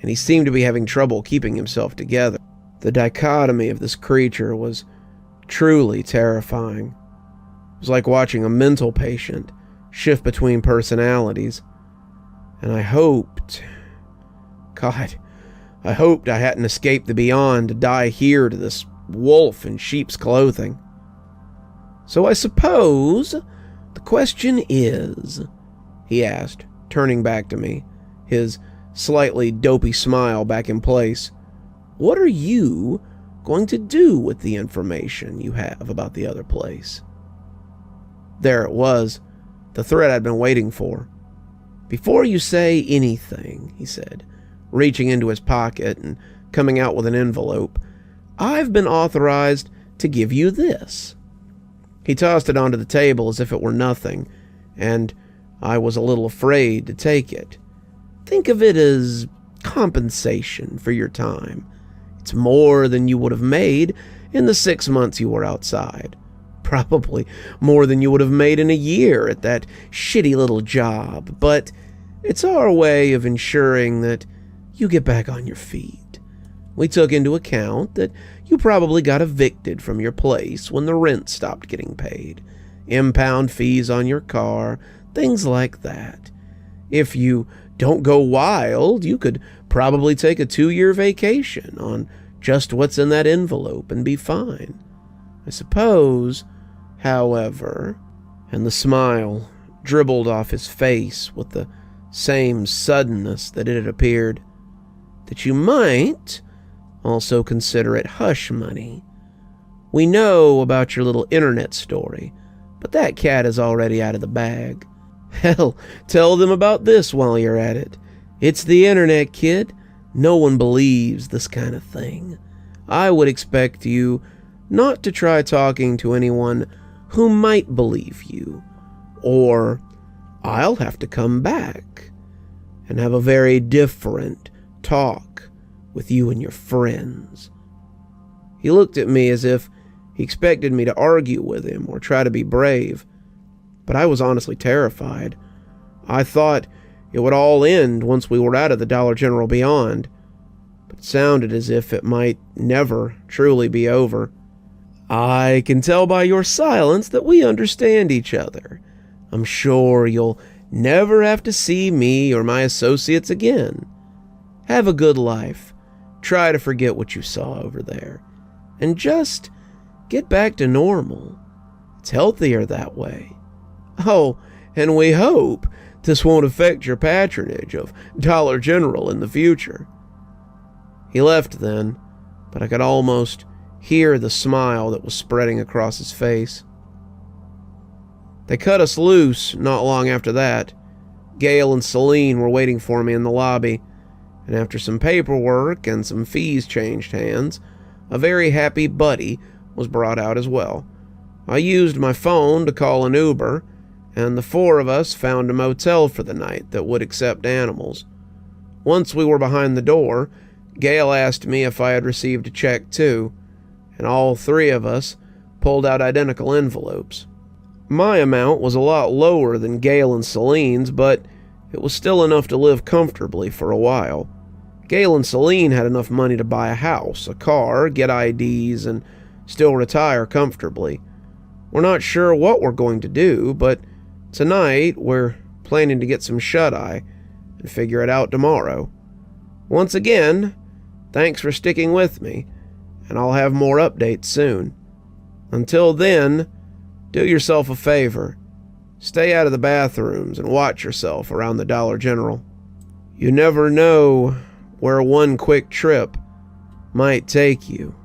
and he seemed to be having trouble keeping himself together. The dichotomy of this creature was truly terrifying. It was like watching a mental patient shift between personalities. And I hoped I hadn't escaped the beyond to die here to this wolf in sheep's clothing. So I suppose the question is, he asked, turning back to me, his slightly dopey smile back in place, what are you going to do with the information you have about the other place? There it was, the threat I'd been waiting for. Before you say anything, he said, reaching into his pocket and coming out with an envelope, I've been authorized to give you this. He tossed it onto the table as if it were nothing, and I was a little afraid to take it. Think of it as compensation for your time. It's more than you would have made in the 6 months you were outside. Probably more than you would have made in a year at that shitty little job, but it's our way of ensuring that you get back on your feet. We took into account that you probably got evicted from your place when the rent stopped getting paid, impound fees on your car, things like that. If you don't go wild, you could probably take a 2-year vacation on just what's in that envelope and be fine. I suppose, however, and the smile dribbled off his face with the same suddenness that it had appeared, that you might also consider it hush money. We know about your little internet story, but that cat is already out of the bag. Hell, tell them about this while you're at it. It's the internet, kid. No one believes this kind of thing. I would expect you not to try talking to anyone who might believe you, or I'll have to come back and have a very different talk with you and your friends. He looked at me as if he expected me to argue with him or try to be brave, but I was honestly terrified. I thought it would all end once we were out of the Dollar General beyond, but it sounded as if it might never truly be over. I can tell by your silence that we understand each other. I'm sure you'll never have to see me or my associates again. Have a good life. Try to forget what you saw over there. And just get back to normal. It's healthier that way. Oh, and we hope this won't affect your patronage of Dollar General in the future." He left then, but I could almost hear the smile that was spreading across his face. They cut us loose not long after that. Gail and Celine were waiting for me in the lobby, and after some paperwork and some fees changed hands, a very happy Buddy was brought out as well. I used my phone to call an Uber, and the four of us found a motel for the night that would accept animals. Once we were behind the door, Gail asked me if I had received a check too, and all three of us pulled out identical envelopes. My amount was a lot lower than Gail and Celine's, but it was still enough to live comfortably for a while. Gail and Celine had enough money to buy a house, a car, get IDs, and still retire comfortably. We're not sure what we're going to do, but tonight we're planning to get some shut-eye and figure it out tomorrow. Once again, thanks for sticking with me, and I'll have more updates soon. Until then, do yourself a favor. Stay out of the bathrooms and watch yourself around the Dollar General. You never know where one quick trip might take you.